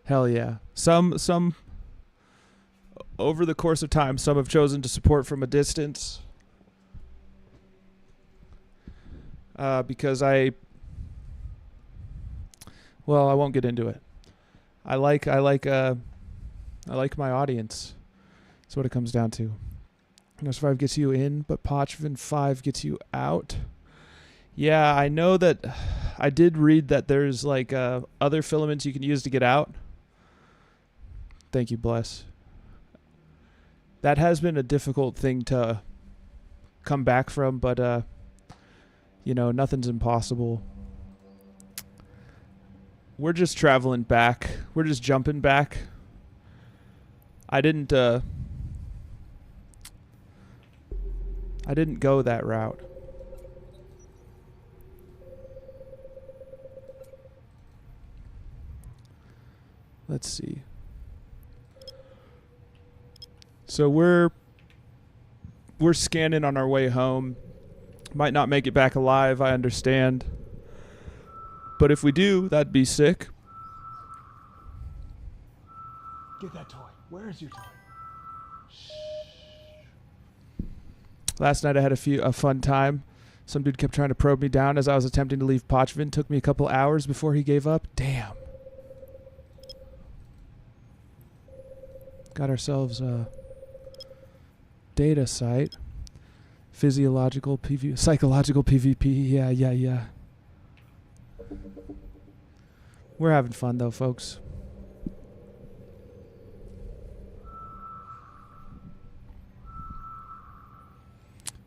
Hell yeah. Some over the course of time, some have chosen to support from a distance. Because I won't get into it. I like my audience. That's what it comes down to. Nurse 5 gets you in, but Pochvin 5 gets you out. Yeah, I know that. I did read that there's like other filaments you can use to get out. Thank you, Bless. That has been a difficult thing to come back from, but you know, nothing's impossible. We're just traveling back. We're just jumping back. I didn't go that route. Let's see. So we're scanning on our way home. Might not make it back alive, I understand. But if we do, that'd be sick. Get that toy. Where is your toy? Last night I had a fun time. Some dude kept trying to probe me down as I was attempting to leave Pochvin. Took me a couple hours before he gave up. Damn. Got ourselves a data site. Psychological PvP. Yeah. We're having fun though, folks.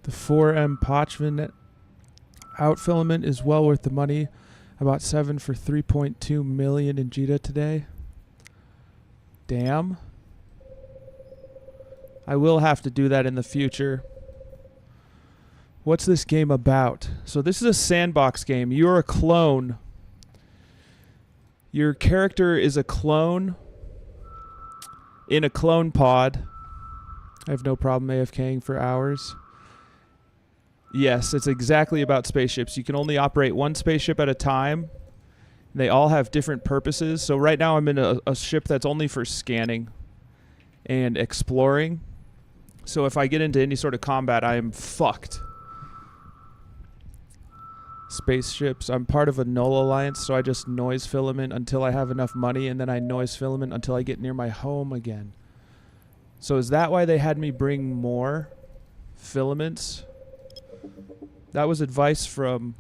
The 4M Pochvin outfilament is well worth the money. I bought 7 for 3.2 million in Jita today. Damn. I will have to do that in the future. What's this game about? So this is a sandbox game. You're a clone. Your character is a clone in a clone pod. I have no problem AFKing for hours. Yes, it's exactly about spaceships. You can only operate one spaceship at a time. They all have different purposes. So right now I'm in a ship that's only for scanning and exploring. So if I get into any sort of combat, I am fucked. Spaceships. I'm part of a null alliance, so I just noise filament until I have enough money, and then I noise filament until I get near my home again. So is that why they had me bring more filaments? That was advice from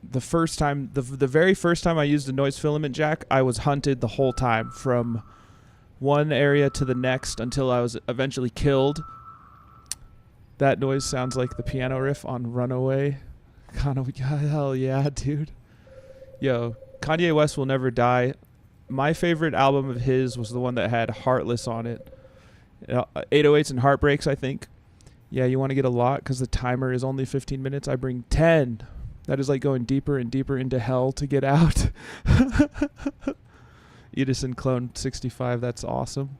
the first time, the very first time I used a noise filament jack. I was hunted the whole time from one area to the next until I was eventually killed. That noise sounds like the piano riff on Runaway. Hell yeah, dude. Yo, Kanye West will never die. My favorite album of his was the one that had Heartless on it. 808s and Heartbreaks, I think. Yeah, you want to get a lot because the timer is only 15 minutes. I bring 10. That is like going deeper and deeper into hell to get out. Edison Clone 65, that's awesome.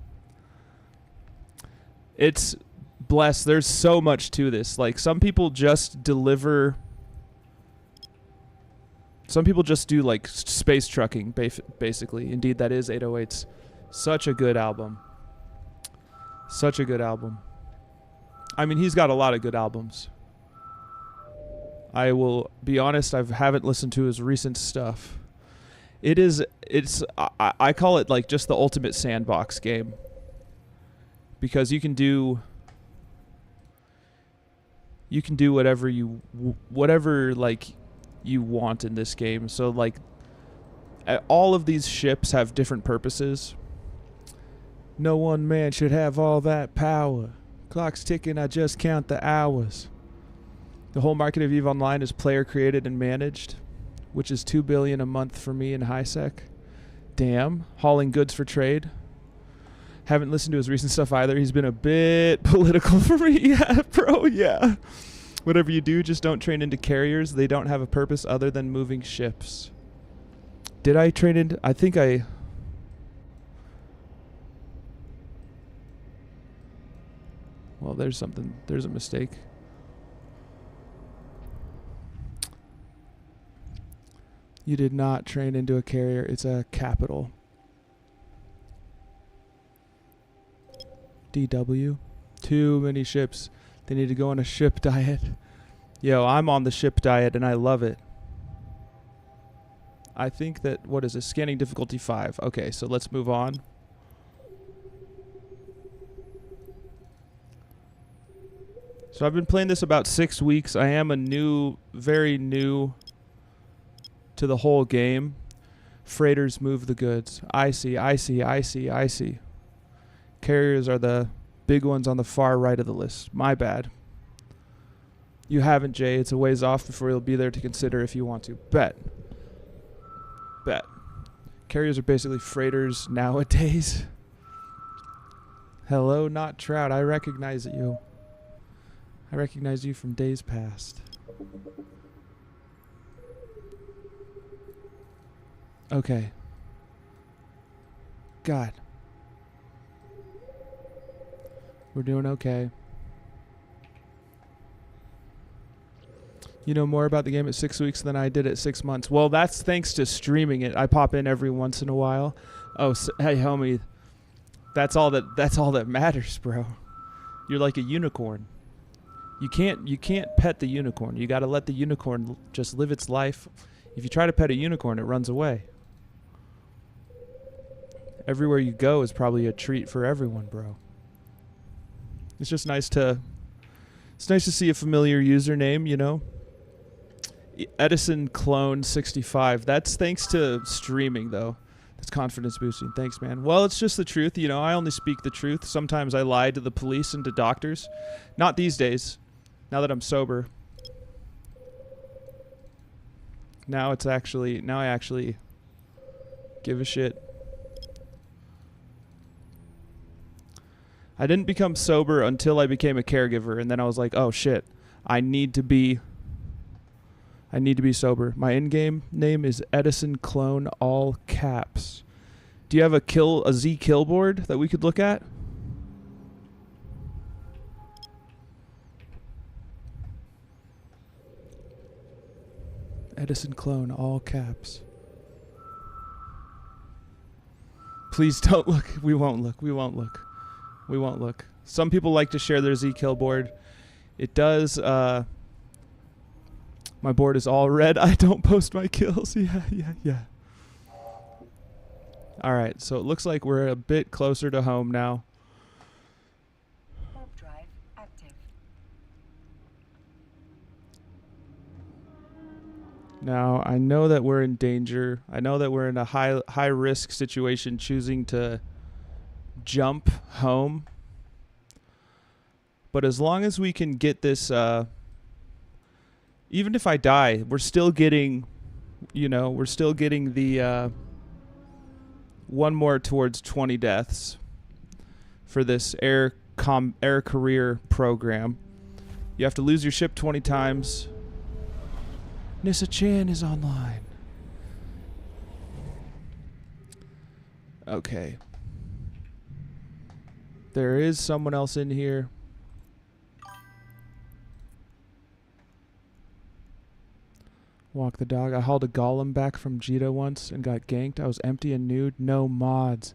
It's blessed. There's so much to this. Like, some people just deliver. Some people just do like space trucking, basically. Indeed, that is 808s. Such a good album. Such a good album. I mean, he's got a lot of good albums. I will be honest, I haven't listened to his recent stuff. I call it like just the ultimate sandbox game. Because you can do whatever like you want in this game. So like all of these ships have different purposes. No one man should have all that power. Clock's ticking, I just count the hours. The whole market of EVE Online is player created and managed, which is $2 billion a month for me in HiSec. Damn. Hauling goods for trade. Haven't listened to his recent stuff either. He's been a bit political for me. Yeah, bro, yeah. Whatever you do, just don't train into carriers. They don't have a purpose other than moving ships. Did I train into... I think I... Well, there's something. There's a mistake. You did not train into a carrier. It's a capital. DW. Too many ships. They need to go on a ship diet. Yo, I'm on the ship diet and I love it. I think that... What is this? Scanning difficulty 5. Okay, so let's move on. So I've been playing this about 6 weeks. I am very new to the whole game. Freighters move the goods. I see. Carriers are the big ones on the far right of the list. My bad. You haven't, Jay. It's a ways off before you'll be there to consider if you want to. Bet. Carriers are basically freighters nowadays. Hello, not Trout. I recognize you. I recognize you from days past. Okay. God. We're doing okay. You know more about the game at 6 weeks than I did at 6 months. Well, that's thanks to streaming it. I pop in every once in a while. Oh, hey, homie. That's all that matters, bro. You're like a unicorn. You can't pet the unicorn. You got to let the unicorn just live its life. If you try to pet a unicorn, it runs away. Everywhere you go is probably a treat for everyone, bro. It's just nice to see a familiar username, you know. Edison Clone 65. That's thanks to streaming, though. That's confidence boosting. Thanks, man. Well, it's just the truth. You know, I only speak the truth. Sometimes I lie to the police and to doctors. Not these days. Now that I'm sober. Now I actually give a shit. I didn't become sober until I became a caregiver, and then I was like, oh shit, I need to be sober. My in-game name is Edison Clone, all caps. Do you have a Z kill board that we could look at? Edison Clone, all caps. Please don't look. We won't look. Some people like to share their Z kill board. It does. My board is all red. I don't post my kills. Yeah. All right, so it looks like we're a bit closer to home now. Warp drive active. Now, I know that we're in danger. I know that we're in a high risk situation choosing to jump home. But as long as we can get this, even if I die, we're still getting the one more towards 20 deaths for this air career program. You have to lose your ship 20 times. Nissa Chan is online. Okay. There is someone else in here. Walk the dog. I hauled a golem back from Jita once and got ganked. I was empty and nude. No mods.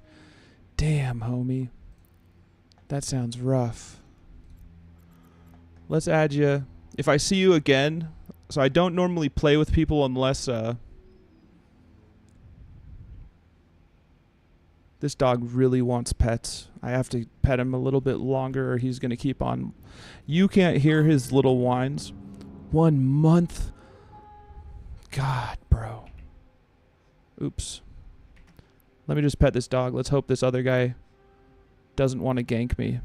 Damn, homie. That sounds rough. Let's add you. If I see you again, so I don't normally play with people unless this dog really wants pets. I have to pet him a little bit longer or he's going to keep on. You can't hear his little whines. 1 month. God, bro. Oops. Let me just pet this dog. Let's hope this other guy doesn't want to gank me.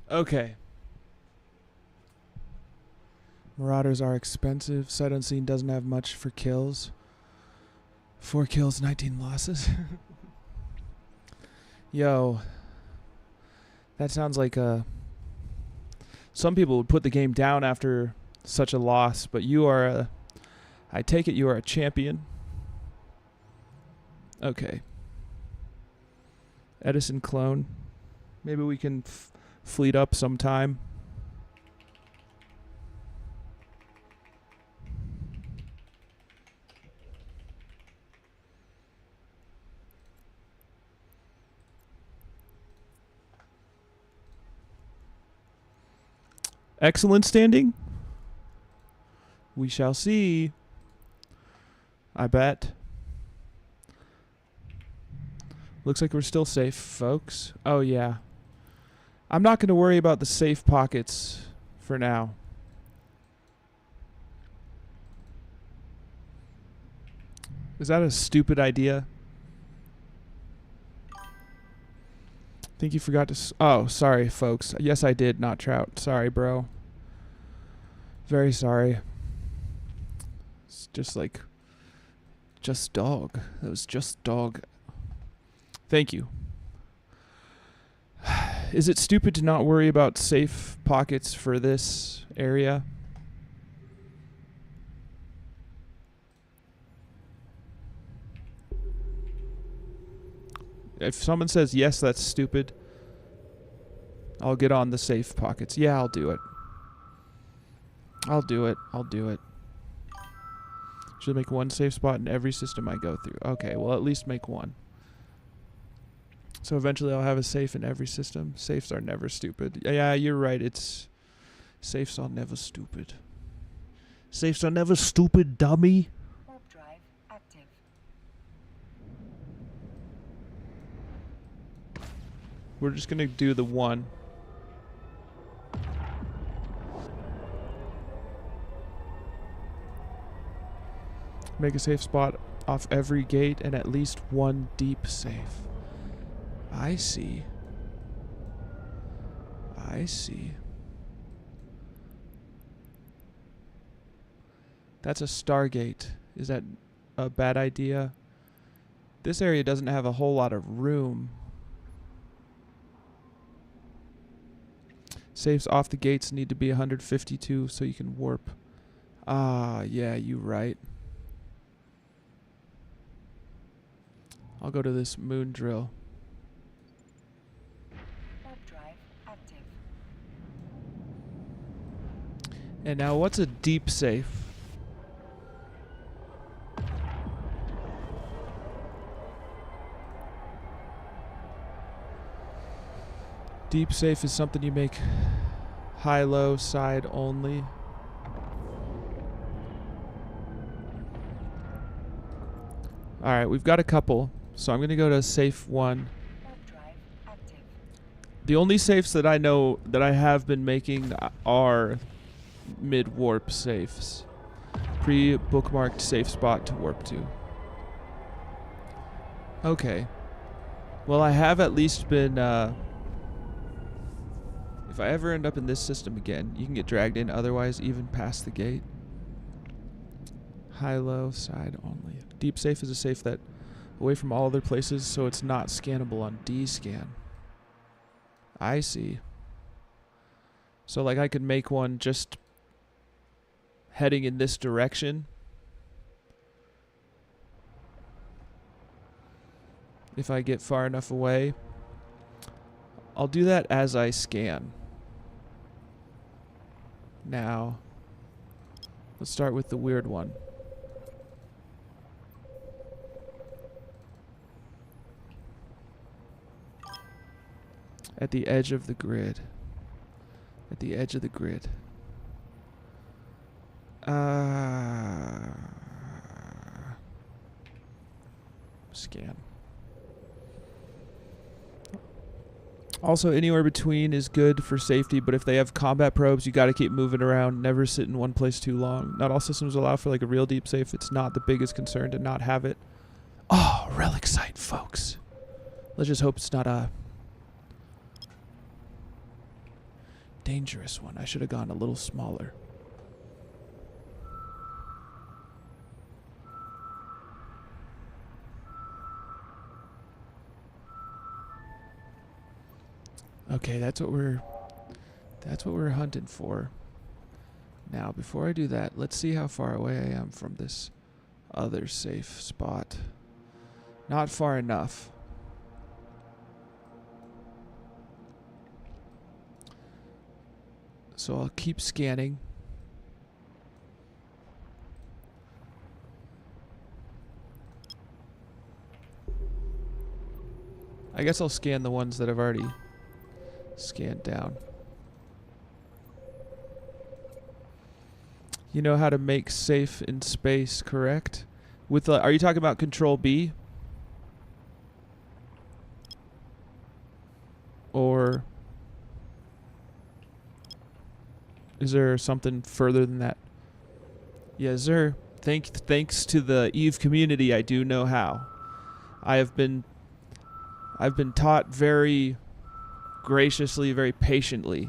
Okay. Marauders are expensive. Sight Unseen doesn't have much for kills. 4 kills, 19 losses. Yo. That sounds like a... Some people would put the game down after such a loss, but you are a... I take it you are a champion. Okay. Edison clone. Maybe we can fleet up sometime. Excellent standing? We shall see. I bet. Looks like we're still safe, folks. Oh, yeah. I'm not going to worry about the safe pockets for now. Is that a stupid idea? I think you forgot to... Oh, sorry, folks. Yes, I did, not Trout. Sorry, bro. Very sorry. It's just like... Just dog. That was just dog. Thank you. Is it stupid to not worry about safe pockets for this area? If someone says yes, that's stupid, I'll get on the safe pockets. Yeah, I'll do it. I'll do it. I'll do it. Should make one safe spot in every system I go through. Okay, well, at least make one. So eventually I'll have a safe in every system. Safes are never stupid. Yeah, you're right. It's... Safes are never stupid. Safes are never stupid, dummy. Warp drive active. We're just going to do the one. Make a safe spot off every gate and at least one deep safe. I see. I see. That's a Stargate. Is that a bad idea? This area doesn't have a whole lot of room. Safes off the gates need to be 152 so you can warp. Ah, yeah, you right. I'll go to this moon drill. Warp drive active. And now what's a deep safe? Deep safe is something you make high-low side only. Alright, we've got a couple. So I'm going to go to safe 1. Warp drive active. The only safes that I know that I have been making are mid-warp safes. Pre-bookmarked safe spot to warp to. Okay. Well, I have at least been... if I ever end up in this system again, you can get dragged in otherwise, even past the gate. High-low side only. Deep safe is a safe that away from all other places, so it's not scannable on D-scan. I see. So like I could make one just heading in this direction. If I get far enough away. I'll do that as I scan. Now, let's start with the weird one. At the edge of the grid. At the edge of the grid. Scan. Also, anywhere between is good for safety, but if they have combat probes, you gotta keep moving around. Never sit in one place too long. Not all systems allow for like a real deep safe. It's not the biggest concern to not have it. Oh, relic site, folks. Let's just hope it's not a dangerous one. I should have gone a little smaller. Okay, that's what we're hunting for. Now, before I do that, let's see how far away I am from this other safe spot. Not far enough. So I'll keep scanning. I guess I'll scan the ones that I've already scanned down. You know how to make safe in space, correct? With are you talking about Control B? Or is there something further than that? Yes, sir. Thanks to the Eve community, I do know how. I've been taught very graciously, very patiently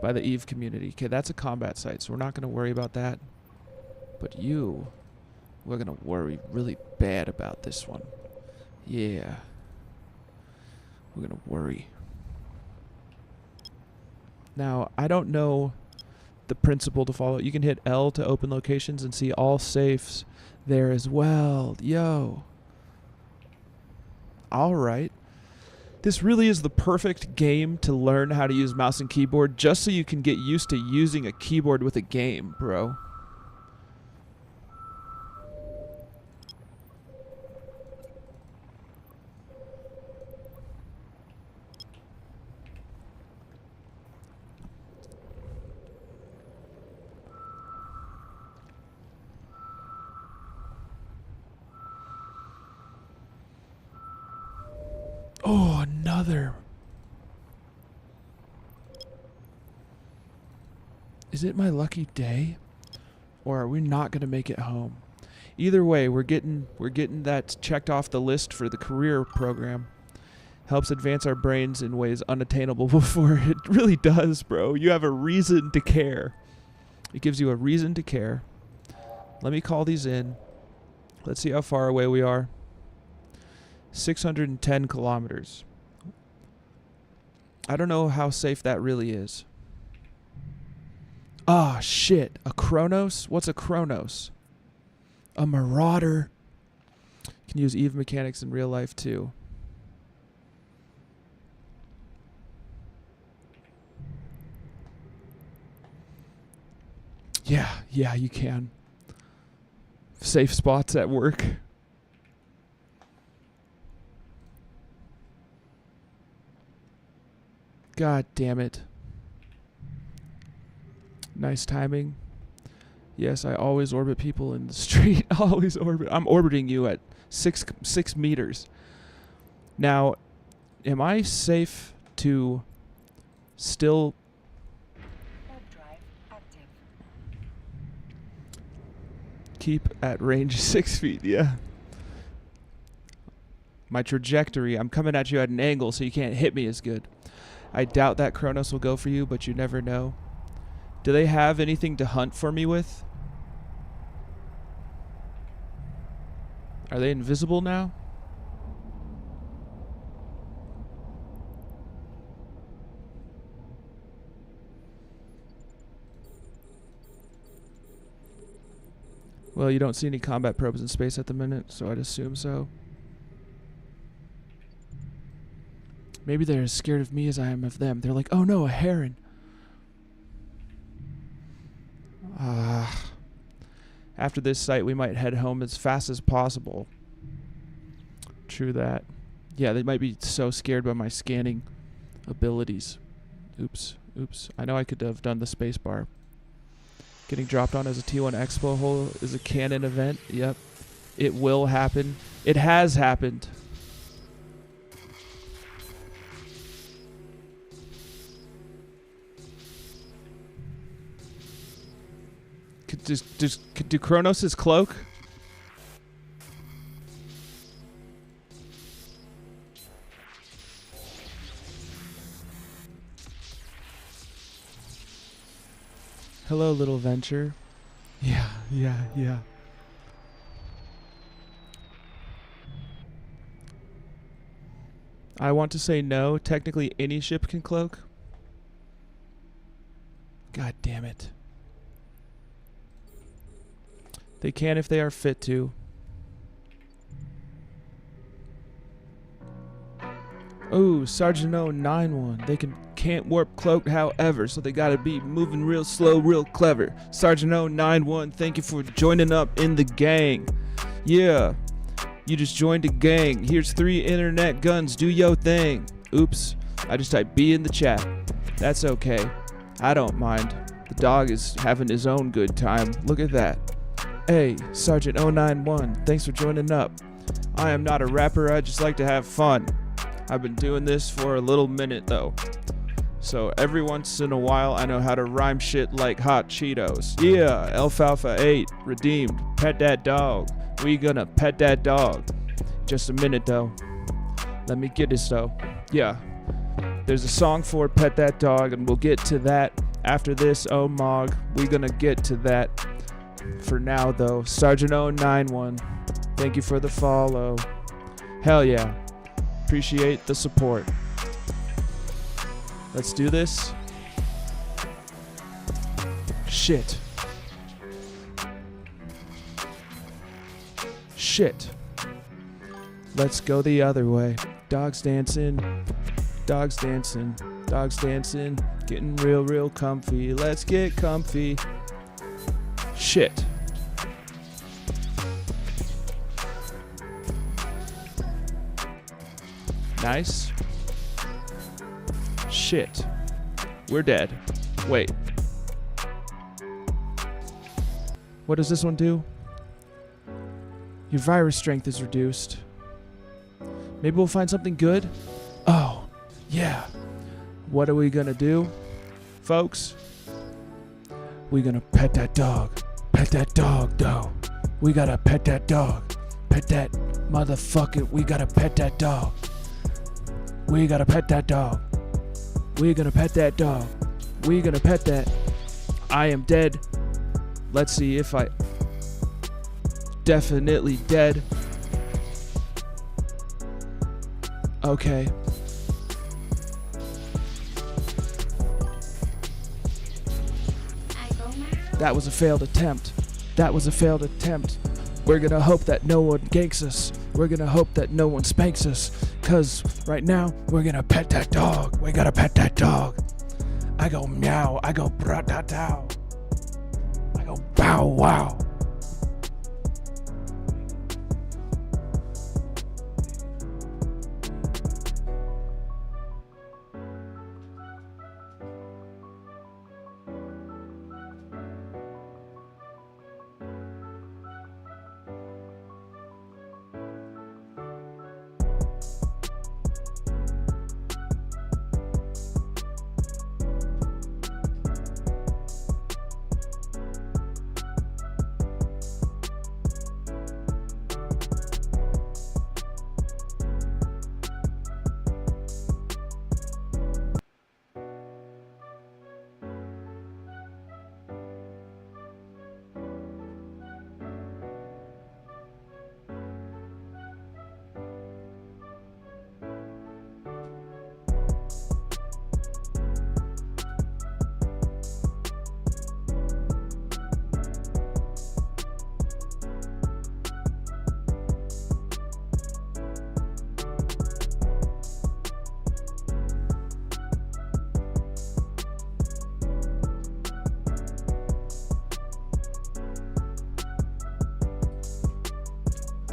by the Eve community. Okay, that's a combat site, so we're not going to worry about that. But we're going to worry really bad about this one. Yeah. We're going to worry. Now, I don't know the principle to follow. You can hit L to open locations and see all safes there as well. Yo. All right. This really is the perfect game to learn how to use mouse and keyboard, just so you can get used to using a keyboard with a game, bro. Oh, another. Is it my lucky day? Or are we not going to make it home? Either way, we're getting that checked off the list for the career program. Helps advance our brains in ways unattainable before. It really does, bro. You have a reason to care. It gives you a reason to care. Let me call these in. Let's see how far away we are. 610 kilometers. I don't know how safe that really is. Ah, shit. A Chronos? What's a Chronos? A Marauder. Can use Eve mechanics in real life too. Yeah, you can. Safe spots at work. God damn it. Nice timing. Yes, I always orbit people in the street. Always orbit. I'm orbiting you at 6 meters. Now, am I safe to still... Orb drive active. keep at range 6 feet? Yeah. My trajectory, I'm coming at you at an angle so you can't hit me as good. I doubt that Kronos will go for you, but you never know. Do they have anything to hunt for me with? Are they invisible now? Well, you don't see any combat probes in space at the minute, so I'd assume so. Maybe they're as scared of me as I am of them. They're like, oh no, a heron. After this site, we might head home as fast as possible. True that. Yeah, they might be so scared by my scanning abilities. Oops. I know I could have done the space bar. Getting dropped on as a T1 Explo hole is a canon event. Yep. It will happen. It has happened. Could do Kronos' cloak? Hello, little venture. Yeah. I want to say no. Technically, any ship can cloak. God damn it. They can if they are fit to. Oh, Sergeant 091. They can't warp cloak, however, so they gotta be moving real slow, real clever. Sergeant 091, thank you for joining up in the gang. Yeah, you just joined a gang. Here's 3 internet guns. Do yo thing. Oops, I just typed B in the chat. That's okay. I don't mind. The dog is having his own good time. Look at that. Hey, Sergeant 091, thanks for joining up. I am not a rapper, I just like to have fun. I've been doing this for a little minute though. So every once in a while I know how to rhyme shit like hot Cheetos. Yeah, Alfalfa 8, redeemed, pet that dog. We gonna pet that dog. Just a minute though. Let me get this though. Yeah, there's a song for Pet That Dog and we'll get to that after this. Oh Mog, we gonna get to that. For now though, Sergeant 091, thank you for the follow. Hell yeah, appreciate the support. Let's do this. Shit. Let's go the other way. Dogs dancing, getting real comfy. Let's get comfy. Shit. Nice. Shit. We're dead. Wait. What does this one do? Your virus strength is reduced. Maybe we'll find something good? Oh, yeah. What are we gonna do, folks? We're gonna pet that dog. Pet that dog, though. We gotta pet that dog. Pet that motherfucker. We gotta pet that dog. We gotta pet that dog. We're gonna pet that dog. We're gonna pet that. I am dead. Let's see if I... Definitely dead. Okay. That was a failed attempt. We're gonna hope that no one ganks us. We're gonna hope that no one spanks us. Cause right now, we're gonna pet that dog. We gotta pet that dog. I go meow. I go bra-da-dow. Bow wow.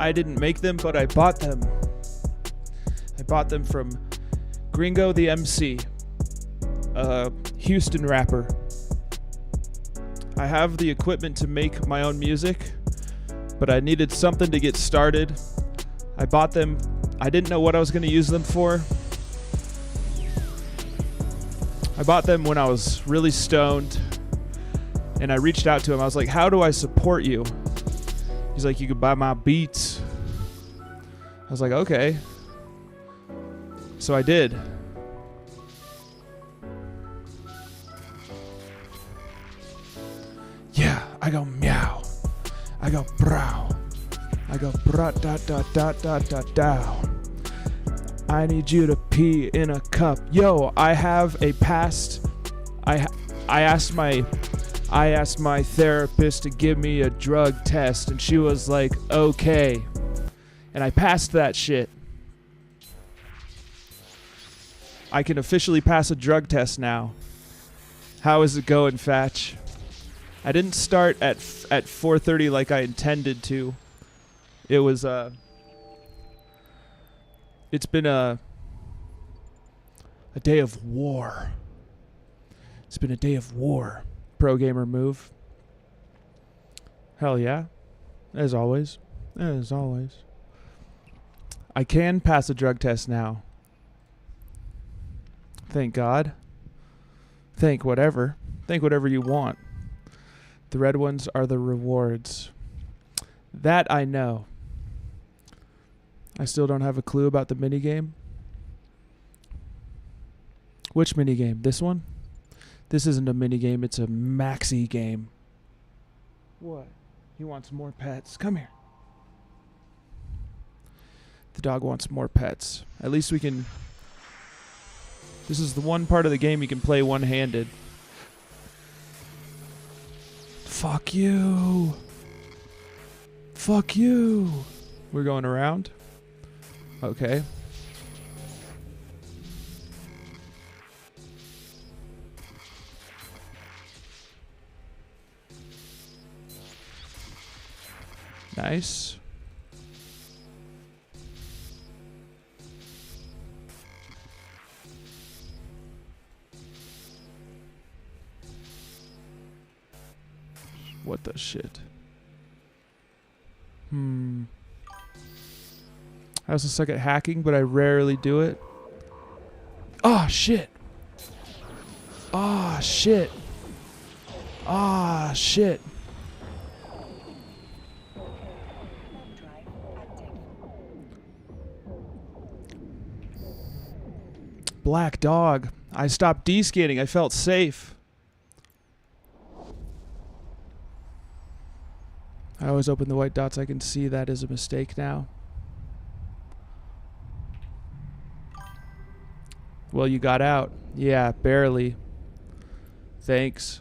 I didn't make them, but I bought them. I bought them from Gringo the MC, a Houston rapper. I have the equipment to make my own music, but I needed something to get started. I bought them. I didn't know what I was going to use them for. I bought them when I was really stoned, and I reached out to him. I was like, how do I support you? He's like, you could buy my beats. I was like, okay. So I did. Yeah, I go meow. I go brow. I go bra da da da da da down. I need you to pee in a cup. Yo, I have a past. I asked my therapist to give me a drug test, and she was like, okay. And I passed that shit. I can officially pass a drug test now. How is it going, Fatch? I didn't start at 4:30 like I intended to. It was it's been a day of war. It's been a day of war. Pro gamer move. Hell yeah. As always. As always. I can pass a drug test now. Thank God. Thank whatever. Thank whatever you want. The red ones are the rewards. That I know. I still don't have a clue about the minigame. Which minigame? This one? This isn't a minigame, it's a maxi game. What? He wants more pets. Come here. The dog wants more pets. At least we can... This is the one part of the game you can play one-handed. Fuck you. Fuck you. We're going around? Okay. Nice. What the shit? I also suck at hacking, but I rarely do it. Oh shit. Oh shit. Oh shit. Drive active. Black dog. I stopped descanning. I felt safe. I always open the white dots. I can see that is a mistake now. Well, you got out. Yeah, barely. Thanks.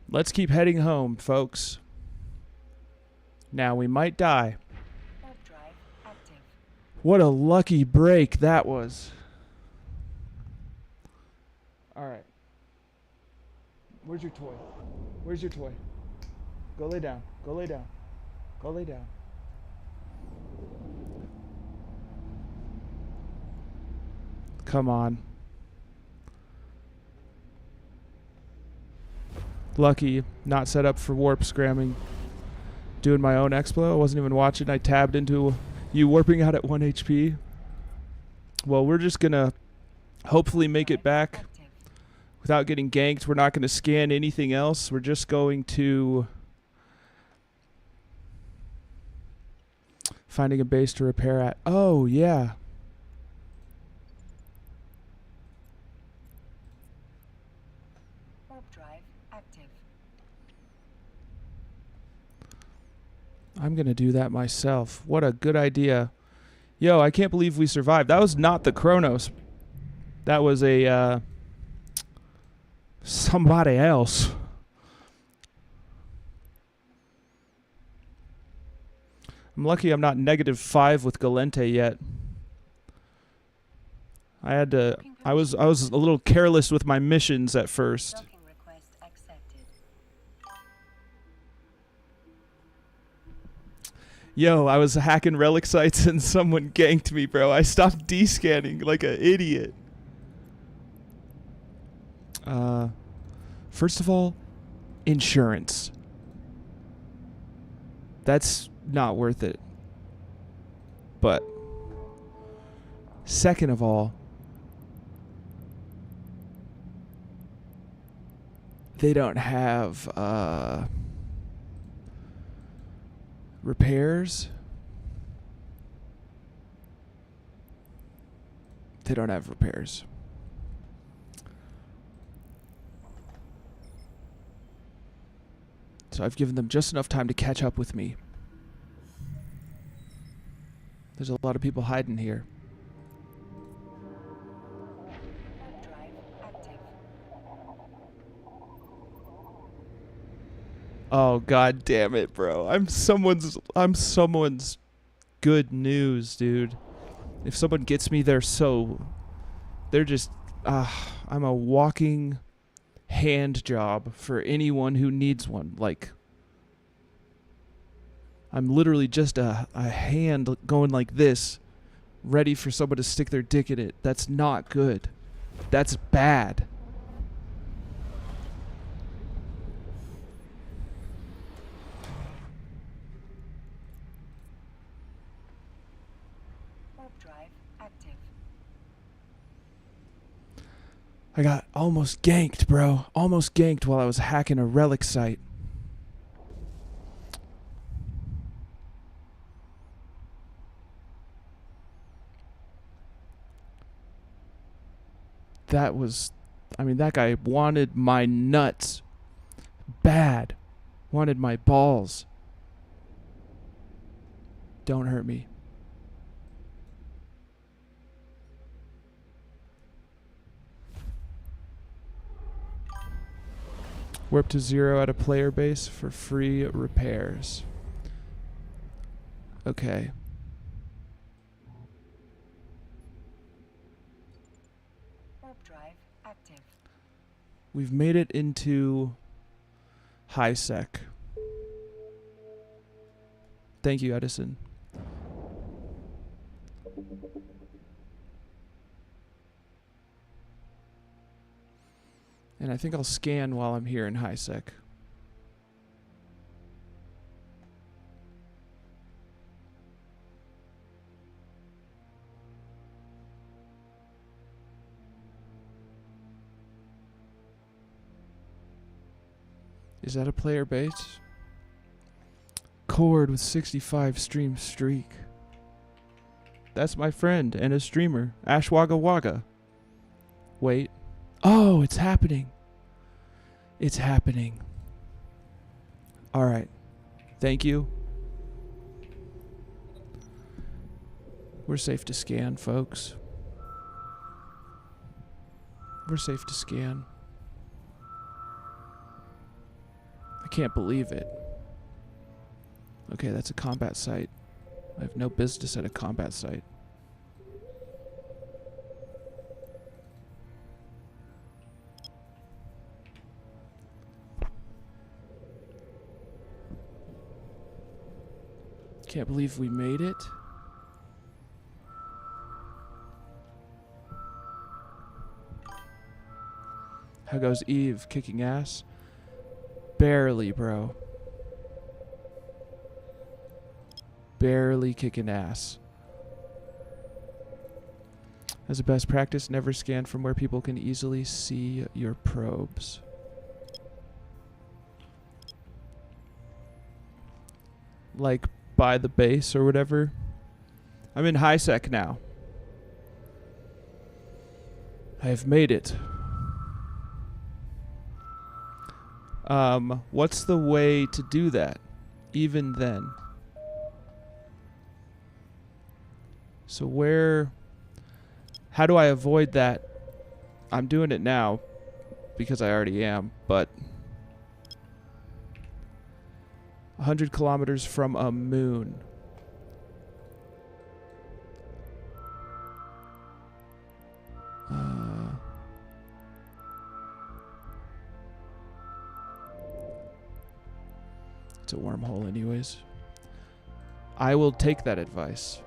Let's keep heading home, folks. Now we might die. Warp drive active. What a lucky break that was. All right. Where's your toy? Where's your toy? Go lay down. Go lay down. Go lay down. Come on. Lucky, not set up for warp scramming. Doing my own Explo. I wasn't even watching. I tabbed into you warping out at 1 HP. Well, we're just going to hopefully make it back Active. without getting ganked. We're not going to scan anything else. We're just going to finding a base to repair at. Oh, yeah. Warp drive active. I'm going to do that myself. What a good idea. Yo, I can't believe we survived. That was not the Kronos. That was a somebody else. I'm lucky I'm not -5 with Galente yet. I was a little careless with my missions at first. Docking request accepted. Yo, I was hacking relic sites and someone ganked me, bro. I stopped descanning like an idiot. First of all, insurance. That's not worth it. But second of all, they don't have repairs. They don't have repairs. So I've given them just enough time to catch up with me. There's a lot of people hiding here. Warp drive active. Oh god damn it, bro. I'm someone's good news, dude. If someone gets me, they're just I'm a walking hand job for anyone who needs one. Like, I'm literally just a hand going like this, ready for someone to stick their dick in it. That's not good. That's bad. Warp drive active. I got almost ganked, bro. Almost ganked while I was hacking a relic site. That guy wanted my nuts. Bad. Wanted my balls. Don't hurt me. Warp to 0 at a player base for free repairs. Okay. Warp drive active. We've made it into high sec. Thank you, Edison. And I think I'll scan while I'm here in high sec. Is that a player base? Cord with 65 stream streak. That's my friend and a streamer, Ash Wagga Wagga. Wait. Oh, it's happening. It's happening. Alright. Thank you. We're safe to scan, folks. We're safe to scan. I can't believe it. Okay, that's a combat site. I have no business at a combat site. Can't believe we made it. How goes Eve? Kicking ass? Barely, bro. Barely kicking ass. As a best practice, never scan from where people can easily see your probes. Like by the base or whatever. I'm in high sec now. I have made it. What's the way to do that? Even then. So where... How do I avoid that? I'm doing it now because I already am, but 100 kilometers from a moon. It's a wormhole anyways. I will take that advice.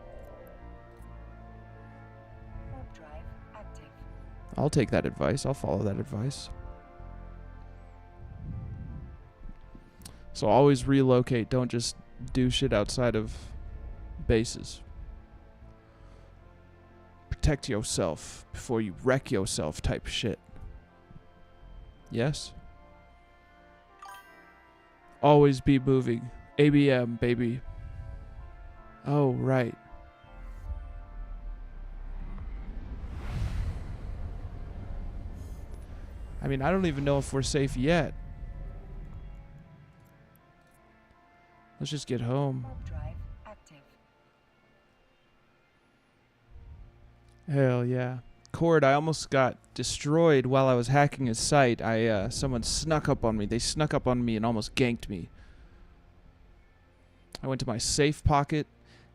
Warp drive active. I'll take that advice. I'll follow that advice. So always relocate. Don't just do shit outside of bases. Protect yourself before you wreck yourself type shit. Yes? Always be moving. ABM, baby. Oh, right. I mean, I don't even know if we're safe yet. Let's just get home. Warp drive active. Hell yeah. Cord, I almost got destroyed while I was hacking his site. Someone snuck up on me. They snuck up on me and almost ganked me. I went to my safe pocket,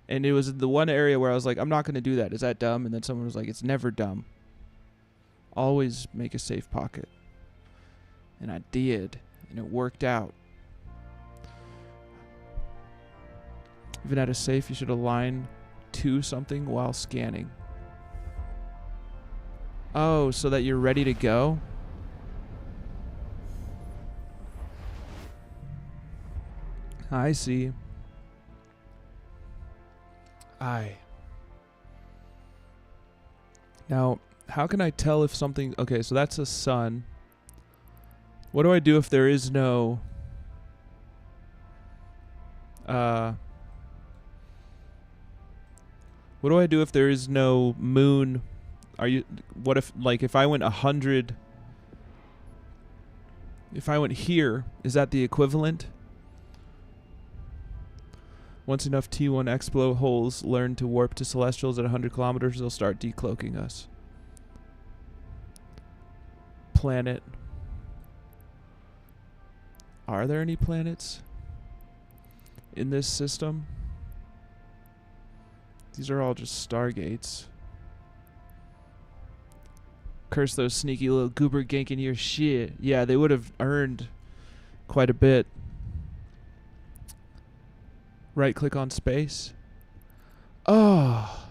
and it was the one area where I was like, I'm not going to do that. Is that dumb? And then someone was like, it's never dumb. Always make a safe pocket. And I did, and it worked out. Even at a safe, you should align to something while scanning. Oh, so that you're ready to go? I see. Now, how can I tell if something... Okay, so that's a sun. What do I do if there is no... What do I do if there is no moon... What if, like, if I went 100... If I went here, is that the equivalent? Once enough T1 Explo holes learn to warp to Celestials at 100 kilometers, they'll start decloaking us. Planet. Are there any planets in this system? These are all just stargates. Curse those sneaky little goober ganking your shit. Yeah, they would have earned quite a bit. Right click on space. Oh.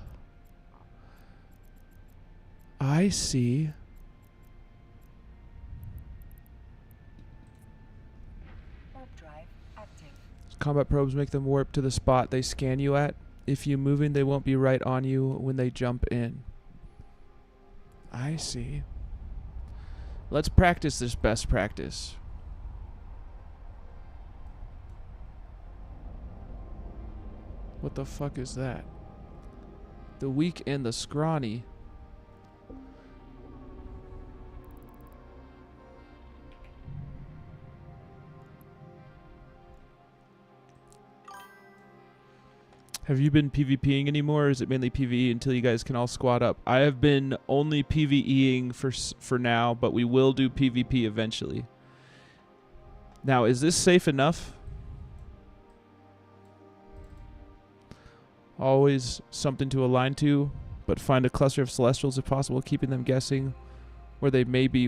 I see. Warp drive active. Combat probes make them warp to the spot they scan you at. If you move in, they won't be right on you when they jump in. I see. Let's practice this best practice. What the fuck is that? The weak and the scrawny. Have you been PvPing anymore, or is it mainly PvE until you guys can all squad up? I have been only PvEing for now, but we will do PvP eventually. Now, is this safe enough? Always something to align to, but find a cluster of Celestials if possible, keeping them guessing where they may be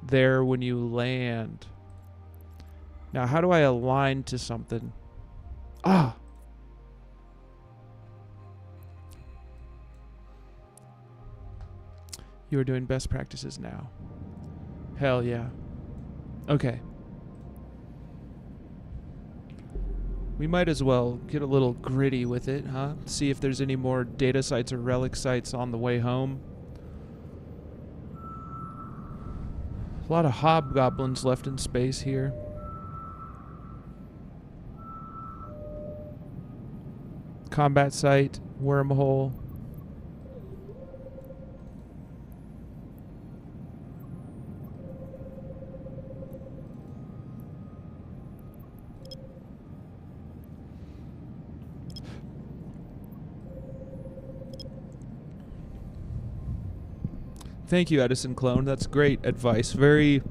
there when you land. Now, how do I align to something? Ah! You are doing best practices now. Hell yeah. Okay. We might as well get a little gritty with it, huh? See if there's any more data sites or relic sites on the way home. A lot of hobgoblins left in space here. Combat site, wormhole. Thank you, Edison Clone. That's great advice. Very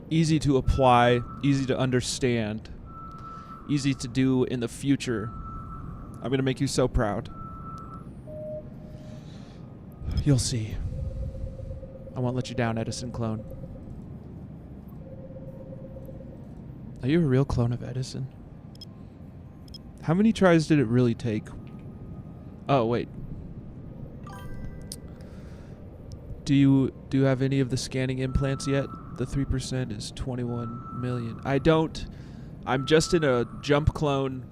easy to apply, easy to understand, easy to do in the future. I'm going to make you so proud. You'll see. I won't let you down, Edison Clone. Are you a real clone of Edison? How many tries did it really take? Oh, wait. Do you have any of the scanning implants yet? The 3% is 21 million. I don't. I'm just in a jump clone.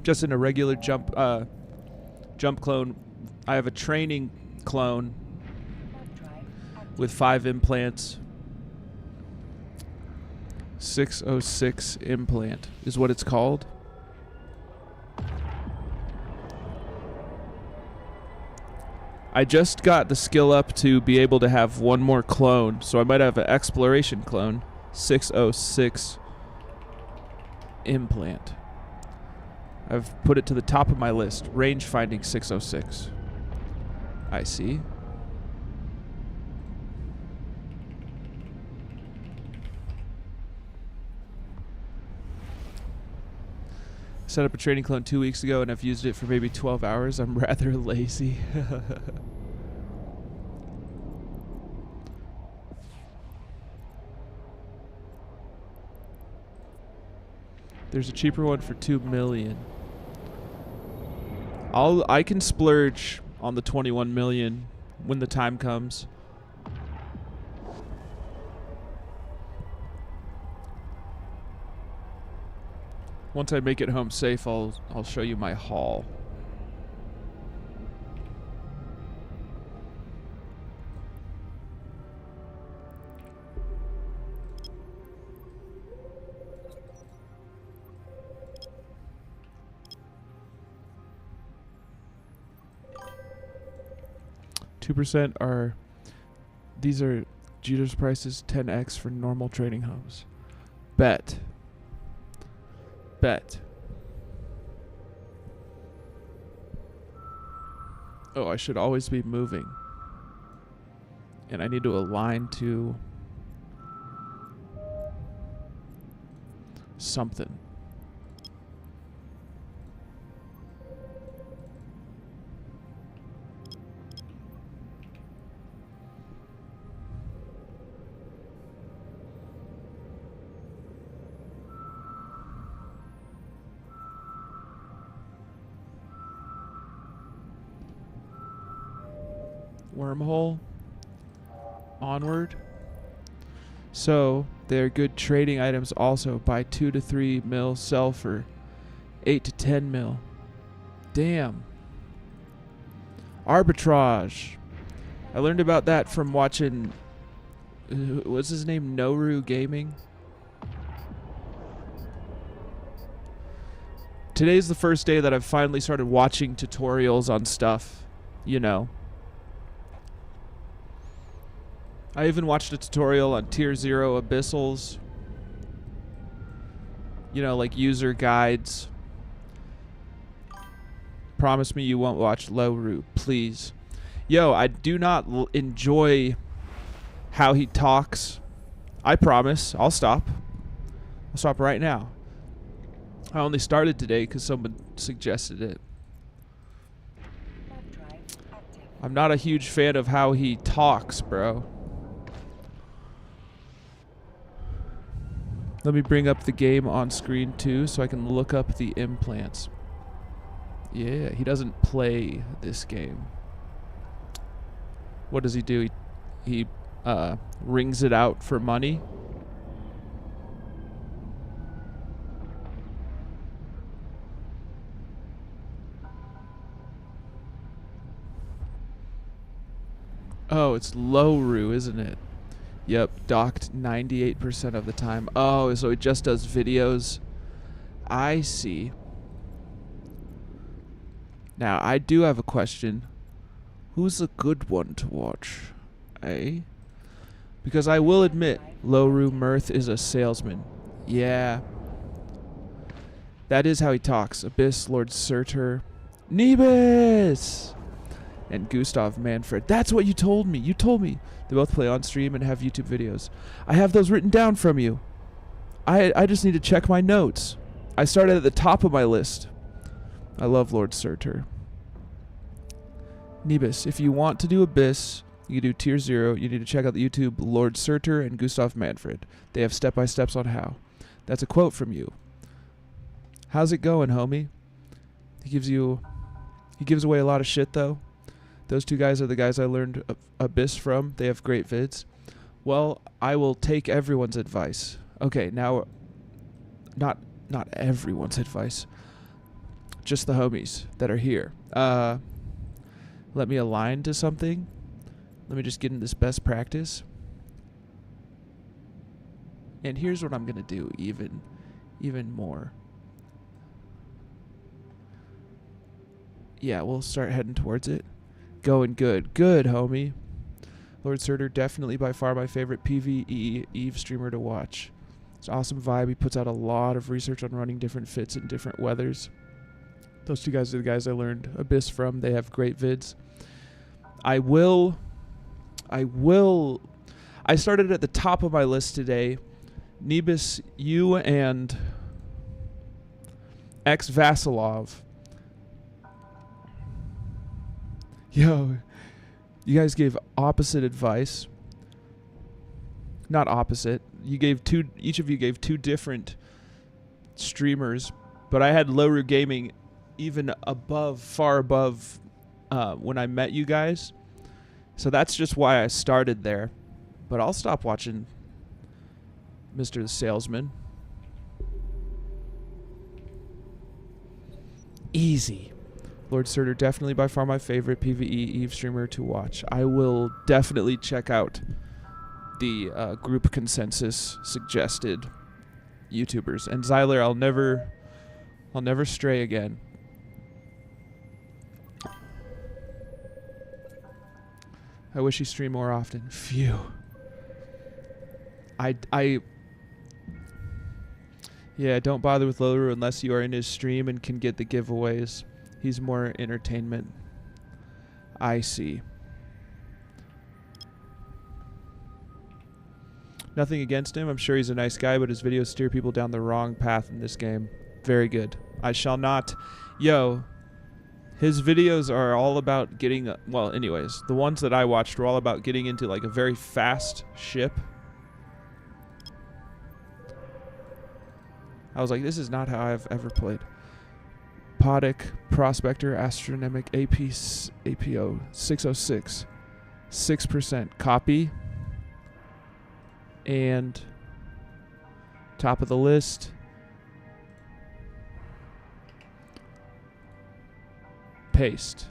Just in a regular jump clone. I have a training clone with 5 implants. 606 implant is what it's called. I just got the skill up to be able to have one more clone, so I might have an exploration clone. 606 implant. I've put it to the top of my list. Range finding 606. I see. Set up a training clone 2 weeks ago and I've used it for maybe 12 hours. I'm rather lazy. There's a cheaper one for 2 million. I can splurge on the 21 million when the time comes. Once I make it home safe, I'll show you my haul. These are Jeter's prices 10x for normal trading hubs. Bet. Oh, I should always be moving. And I need to align to something. Wormhole. Onward. So they're good trading items also. Buy 2 to 3 mil, sell for 8 to 10 mil. Damn. Arbitrage. I learned about that from watching, what's his name? Noru Gaming. Today's the first day that I've finally started watching tutorials on stuff, you know. I even watched a tutorial on Tier 0 Abyssals. You know, like user guides. Promise me you won't watch Low-Root, please. Yo, I do not enjoy how he talks. I promise. I'll stop. I'll stop right now. I only started today because someone suggested it. I'm not a huge fan of how he talks, bro. Let me bring up the game on screen too so I can look up the implants. Yeah, he doesn't play this game. What does he do? He rings it out for money. Oh, it's Lowru, isn't it? Yep, docked 98% of the time. Oh, so it just does videos. I see. Now, I do have a question. Who's a good one to watch? Eh? Because I will admit, Lowru Mirth is a salesman. Yeah. That is how he talks. Abyss, Lord Surtur, Nebus, and Gustav Manfred. That's what you told me. You told me. They both play on stream and have YouTube videos. I have those written down from you. I just need to check my notes. I started at the top of my list. I love Lord Surtur. Nebus, if you want to do Abyss, you can do Tier 0. You need to check out the YouTube Lord Surtur and Gustav Manfred. They have step-by-steps on how. That's a quote from you. How's it going, homie? He gives away a lot of shit, though. Those two guys are the guys I learned Abyss from. They have great vids. Well, I will take everyone's advice. Okay, now, not everyone's advice. Just the homies that are here. Let me align to something. Let me just get in this best practice. And here's what I'm gonna do even more. Yeah, we'll start heading towards it. Going good. Good, homie. Lord Surtur, definitely by far my favorite PvE Eve streamer to watch. It's an awesome vibe. He puts out a lot of research on running different fits in different weathers. Those two guys are the guys I learned Abyss from. They have great vids. I started at the top of my list today. Nebus, you and X Vasilov. Yo, you guys gave opposite advice. Not opposite. Each of you gave two different streamers, but I had Lowru Gaming even far above when I met you guys. So that's just why I started there. But I'll stop watching Mr. the Salesman. Easy. Lord Surtur, definitely by far my favorite PvE Eve streamer to watch. I will definitely check out the group consensus suggested YouTubers. And Zyler, I'll never stray again. I wish he streamed more often. Phew. Yeah, don't bother with Lowru unless you are in his stream and can get the giveaways. He's more entertainment. I see. Nothing against him. I'm sure he's a nice guy, but his videos steer people down the wrong path in this game. Very good. I shall not. Yo, his videos are all about getting... well, anyways, the ones that I watched were all about getting into like a very fast ship. I was like, this is not how I've ever played. Podic, Prospector, Astronomic, APO, 606, 6%. Copy. And top of the list. Paste.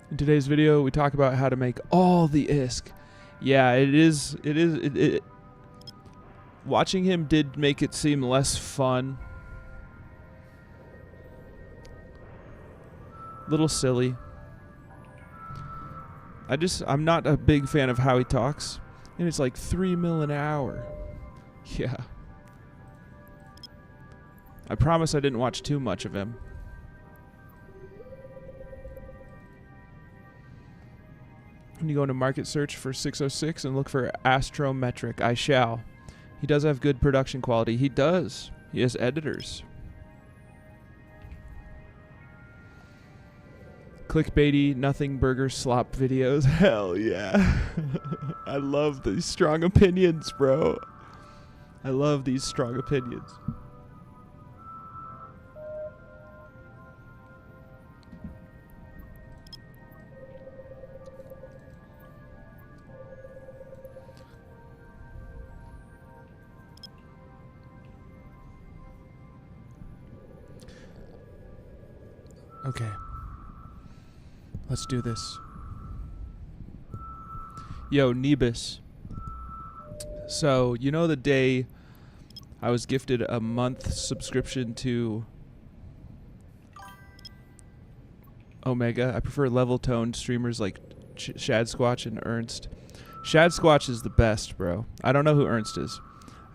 In today's video, we talk about how to make all the ISK. Yeah, it watching him did make it seem less fun. Little silly. I'm not a big fan of how he talks. And it's like 3 mil an hour. Yeah. I promise I didn't watch too much of him. When you go into market search for 606 and look for Astrometric, I shall. He does have good production quality. He does. He has editors. Clickbaity, nothing burger slop videos. Hell yeah. I love these strong opinions, bro. I love these strong opinions. Okay. Let's do this. Yo, Nebus. So, you know the day I was gifted a month subscription to Omega? I prefer level-toned streamers like Shad Squatch and Ernst. Shad Squatch is the best, bro. I don't know who Ernst is.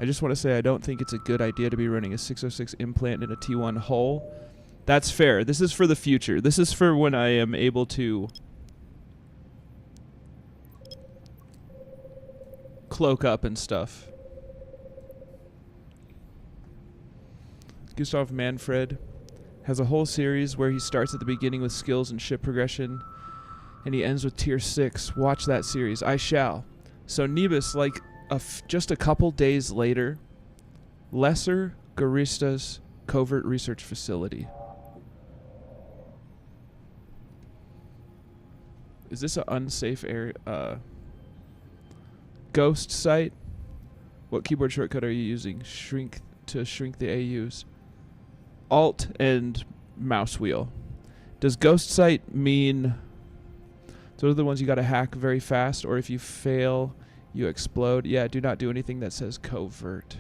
I just want to say I don't think it's a good idea to be running a 606 implant in a T1 hull. That's fair. This is for the future. This is for when I am able to cloak up and stuff. Gustav Manfred has a whole series where he starts at the beginning with skills and ship progression, and he ends with tier 6. Watch that series. I shall. So Nebus, like just a couple days later, Lesser Garista's Covert Research Facility. Is this an unsafe area? Ghost site? What keyboard shortcut are you using? Shrink the AUs. Alt and mouse wheel. Does ghost site mean those are the ones you gotta hack very fast, or if you fail, you explode? Yeah, do not do anything that says covert.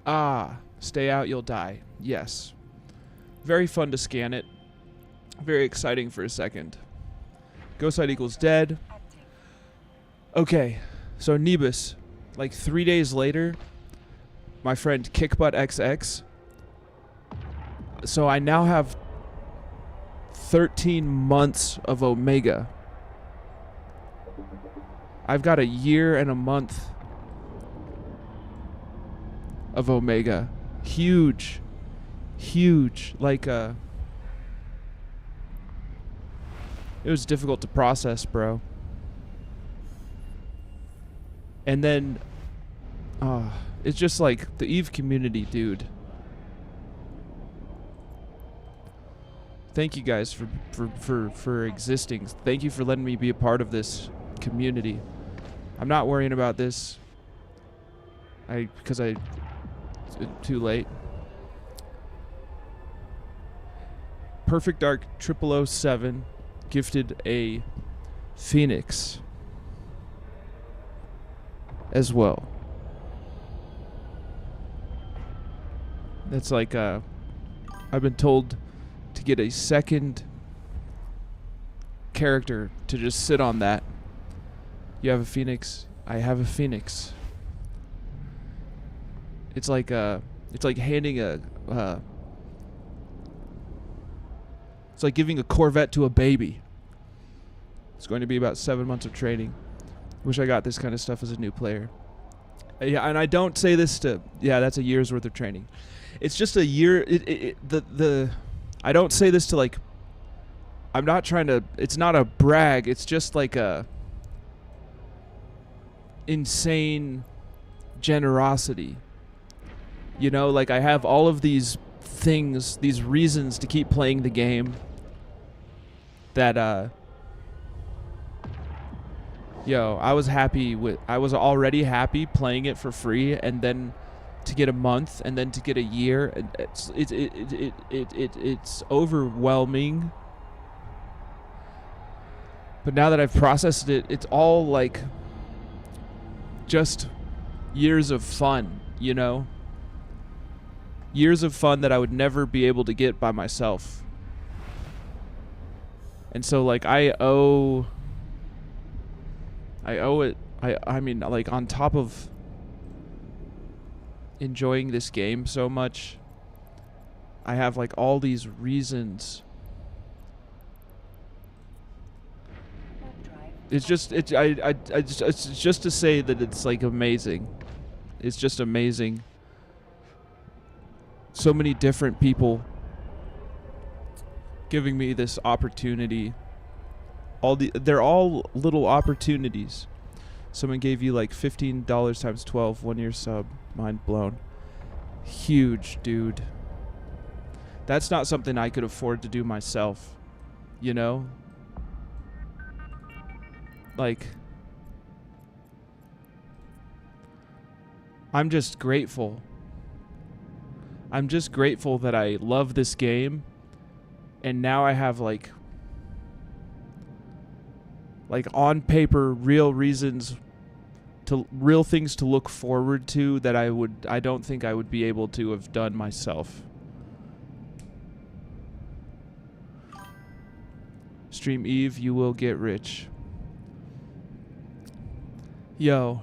Ah, stay out, you'll die. Yes. Very fun to scan it. Very exciting for a second. Ghost site equals dead. Okay, so Nebus, like 3 days later, my friend KickbuttXX. So I now have 13 months of Omega. I've got a year and a month of Omega. Huge. Huge. Like, it was difficult to process, bro. And then, it's just like the EVE community, dude. Thank you guys for existing. Thank you for letting me be a part of this community. I'm not worrying about this. Because too late. Perfect Dark 0007 gifted a Phoenix as well. That's like I've been told to get a second character to just sit on that. You have a Phoenix. I have a Phoenix. It's like handing a it's like giving a Corvette to a baby. It's going to be about 7 months of training. Wish I got this kind of stuff as a new player. Yeah, and I don't say this to that's a year's worth of training. It's just a year. I don't say this to like. I'm not trying to. It's not a brag. It's just like a insane generosity. You know, like I have all of these things, these reasons to keep playing the game. That I was already happy playing it for free, and then to get a month, and then to get a year, and it's overwhelming. But now that I've processed it, it's all like just years of fun, you know? Years of fun that I would never be able to get by myself. And so like I owe it. I mean, like, on top of enjoying this game so much, I have like all these reasons. It's just it's just to say that it's like amazing. It's just amazing. So many different people giving me this opportunity. They're all little opportunities. Someone gave you like $15 times 12, 1 year sub. Mind blown. Huge, dude. That's not something I could afford to do myself. You know? Like, I'm just grateful. I'm just grateful that I love this game And now I have like on paper real reasons to real things to look forward to that I don't think I would be able to have done myself. Stream Eve, you will get rich. Yo,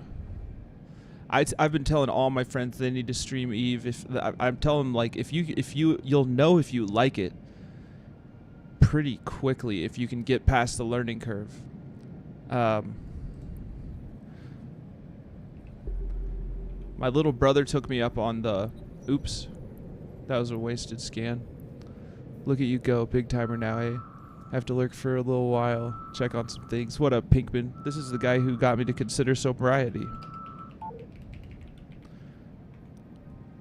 I've been telling all my friends they need to stream Eve. I'm telling them, like, you'll know if you like it pretty quickly if you can get past the learning curve. My little brother took me up on the... Oops. That was a wasted scan. Look at you go. Big timer now, eh? I have to lurk for a little while. Check on some things. What up, Pinkman? This is the guy who got me to consider sobriety.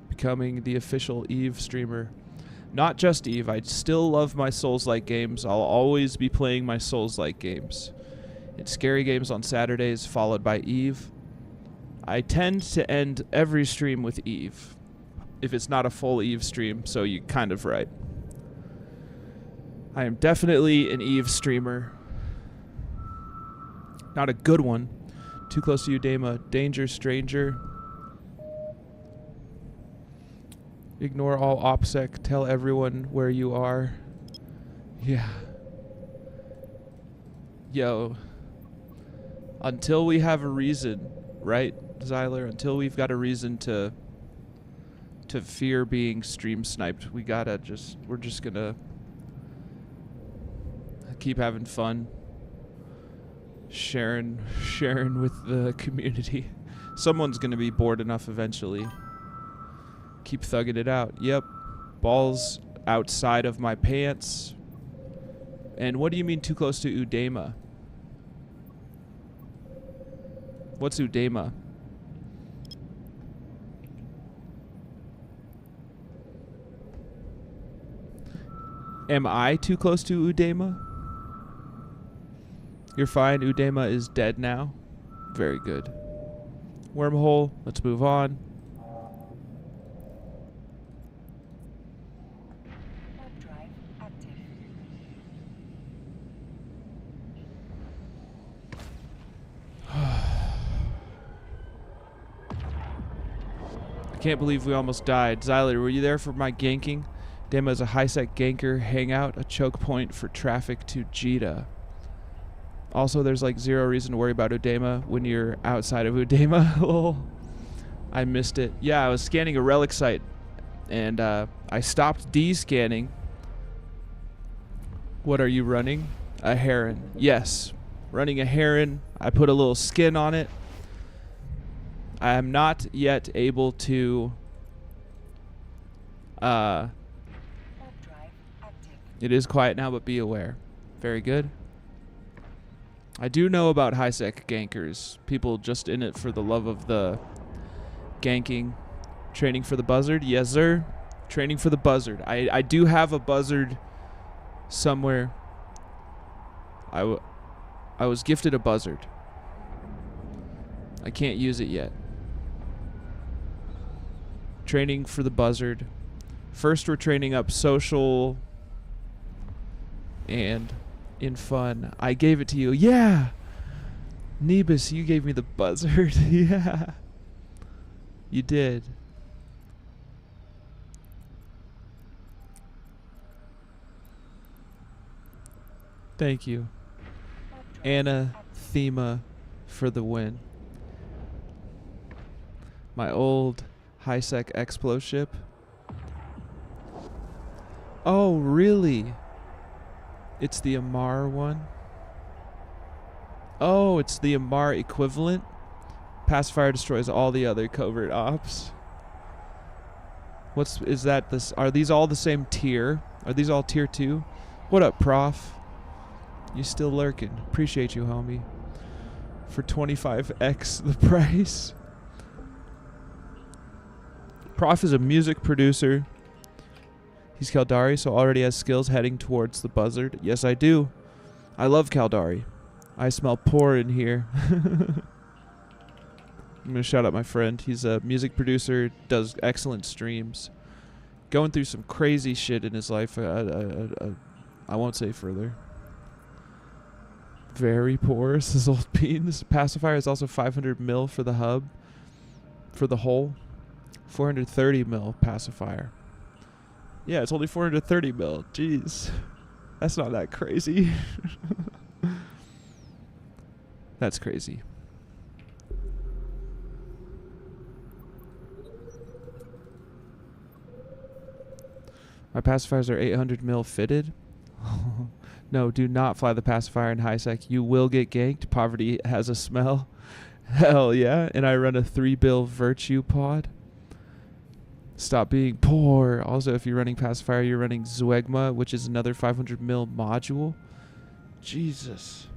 Becoming the official Eve streamer. Not just Eve. I still love my Souls-like games. I'll always be playing my Souls-like games. It's scary games on Saturdays, followed by Eve. I tend to end every stream with Eve. If it's not a full Eve stream, so you're kind of right. I am definitely an Eve streamer. Not a good one. Too close to you, Dama. Danger, stranger. Ignore all OPSEC. Tell everyone where you are. Yeah. Yo. Until we have a reason, right, Zyler? Until we've got a reason to fear being stream sniped, we're just gonna keep having fun. Sharing with the community. Someone's gonna be bored enough eventually. Keep thugging it out. Yep. Balls outside of my pants. And what do you mean too close to Udema? What's Udema? Am I too close to Udema? You're fine. Udema is dead now. Very good. Wormhole. Let's move on. Warp drive active. I can't believe we almost died. Zyler, were you there for my ganking? Dema is a high-sec ganker hangout, a choke point for traffic to Jita. Also, there's like zero reason to worry about Udema when you're outside of Udema. Lol. I missed it. Yeah, I was scanning a relic site, and I stopped D-scanning. What are you running? A heron. Yes, running a heron. I put a little skin on it. I am not yet able to... Warp drive active. It is quiet now, but be aware. Very good. I do know about high-sec gankers. People just in it for the love of the ganking. Training for the buzzard? Yes, sir. Training for the buzzard. I do have a buzzard somewhere. I was gifted a buzzard. I can't use it yet. Training for the buzzard. First, we're training up social and in fun. I gave it to you. Yeah! Nebus, you gave me the buzzard. Yeah. You did. Thank you. Warp drive Anathema for the win. My old high-sec Explo ship. Oh, really? It's the Amar one? Oh, it's the Amar equivalent? Pacifier destroys all the other covert ops. Are these all the same tier? Are these all tier 2? What up, Prof? You still lurking. Appreciate you, homie. For 25x the price. Prof is a music producer. He's Caldari, so already has skills heading towards the buzzard. Yes, I do. I love Caldari. I smell poor in here. I'm going to shout out my friend. He's a music producer, does excellent streams. Going through some crazy shit in his life. I won't say further. Very poor, says Old Bean. This pacifier is also 500 mil for the hub. For the whole. 430 mil pacifier. Yeah, it's only 430 mil. Jeez. That's not that crazy. That's crazy. My pacifiers are 800 mil fitted. No, do not fly the pacifier in high sec. You will get ganked. Poverty has a smell. Hell yeah. And I run a 3-bill virtue pod. Stop being poor. Also, if you're running pacifier, you're running Zwegma, which is another 500 mil module. Jesus.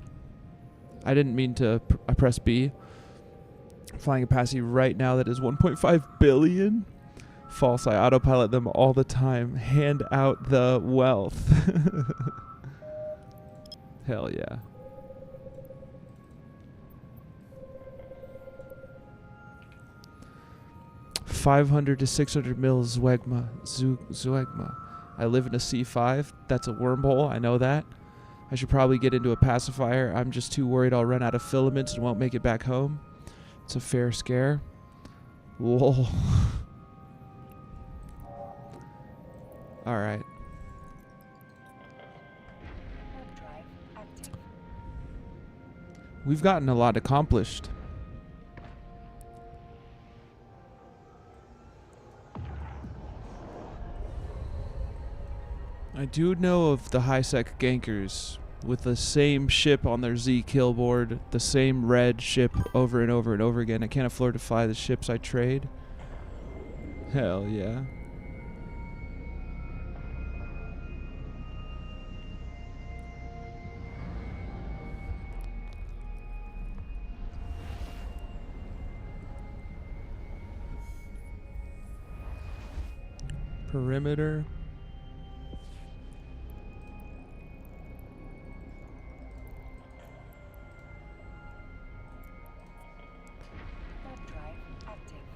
I didn't mean to I press B. I'm flying a Passy right now that is 1.5 billion. False. I autopilot them all the time. Hand out the wealth. Hell yeah. $500 to $600 mil Zwegma. Zwegma. I live in a C5. That's a wormhole. I know that. I should probably get into a pacifier. I'm just too worried I'll run out of filaments and won't make it back home. It's a fair scare. Lol. Alright. Warp drive active. We've gotten a lot accomplished. I do know of the high-sec gankers with the same ship on their Z kill board, the same red ship over and over and over again. I can't afford to fly the ships I trade. Hell yeah. Perimeter. Warp drive active.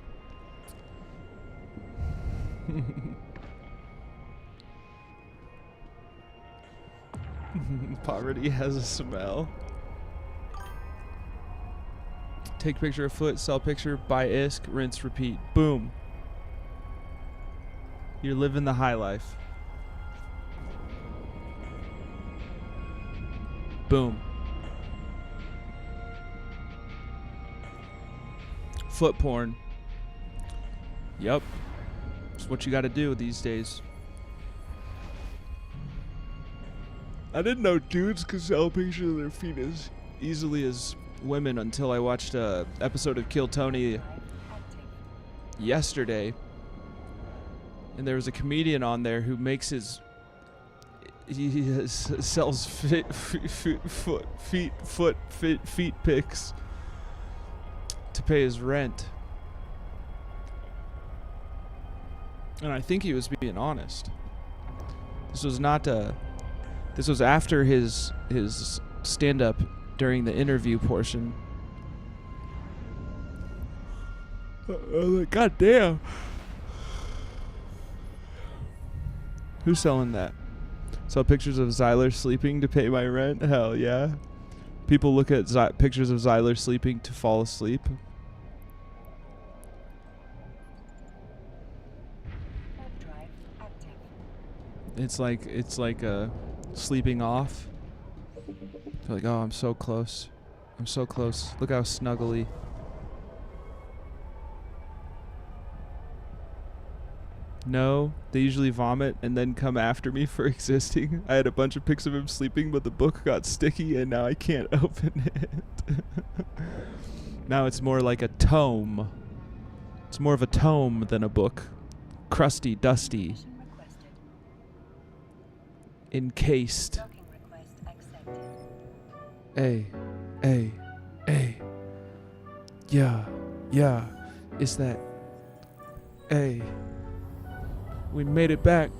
Poverty has a smell. Take picture of foot, sell picture, buy ISK, rinse, repeat. Boom. You're living the high life. Boom. Foot porn. Yep. It's what you gotta do these days. I didn't know dudes could sell pictures of their feet as easily as women until I watched a episode of Kill Tony Drive active. yesterday. And there was a comedian on there who makes sells feet pics to pay his rent. And I think he was being honest. This was not this was after his stand-up during the interview portion. God damn. Who's selling that? Sell pictures of Zyler sleeping to pay my rent? Hell yeah. People look at pictures of Zyler sleeping to fall asleep. Warp drive active. It's like sleeping off. They're like, oh, I'm so close. I'm so close. Look how snuggly. No, they usually vomit and then come after me for existing. I had a bunch of pics of him sleeping, but the book got sticky and now I can't open it. Now it's more like a tome. It's more of a tome than a book. Crusty, dusty, Mission requested. encased. Docking request accepted. Hey. Yeah. It's that. Hey. We made it back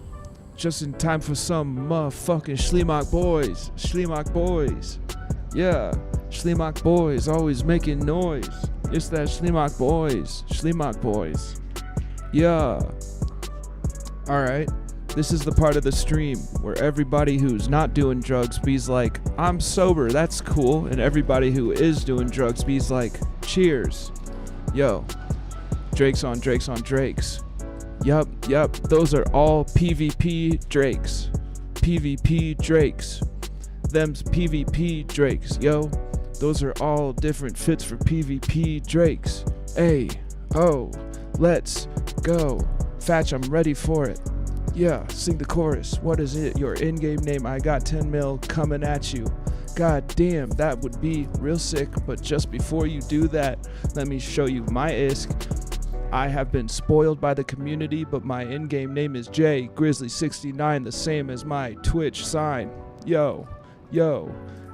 just in time for some motherfucking Schleemock boys. Schleemock boys. Yeah. Schleemock boys always making noise. It's that Schleemock boys. Schleemock boys. Yeah. Alright. This is the part of the stream where everybody who's not doing drugs be's like, I'm sober, that's cool. And everybody who is doing drugs be's like, cheers. Yo, Drakes on Drakes on Drakes. Yup, those are all PvP Drakes. PvP Drakes. Them's PvP Drakes, yo. Those are all different fits for PvP Drakes. Hey, oh, let's go. Fatch, I'm ready for it. Yeah, sing the chorus. What is it? Your in-game name. I got 10 mil coming at you. God damn, that would be real sick. But just before you do that, let me show you my ISK. I have been spoiled by the community, but my in-game name is J Grizzly69, the same as my Twitch sign. Yo,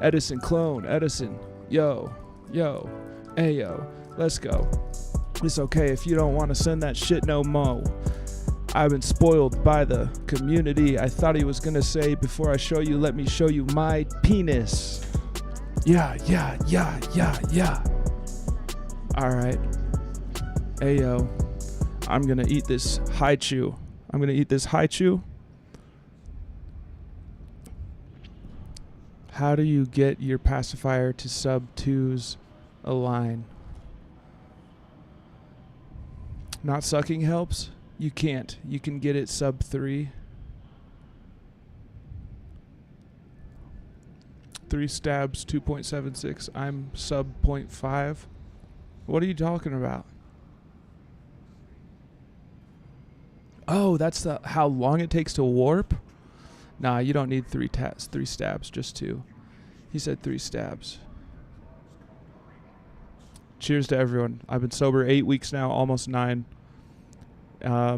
Edison clone, Edison. Yo, ayo, let's go. It's okay if you don't want to send that shit no mo. I've been spoiled by the community. I thought he was gonna say, before I show you, let me show you my penis. Yeah. Alright. Ayo. I'm gonna eat this haichu. How do you get your pacifier to sub 2s align? Not sucking helps? You can't. You can get it sub 3. 3 stabs, 2.76. I'm sub 0.5. What are you talking about? Oh, that's how long it takes to warp? Nah, you don't need 3 stabs, just 2. He said 3 stabs. Cheers to everyone. I've been sober 8 weeks now, almost 9. I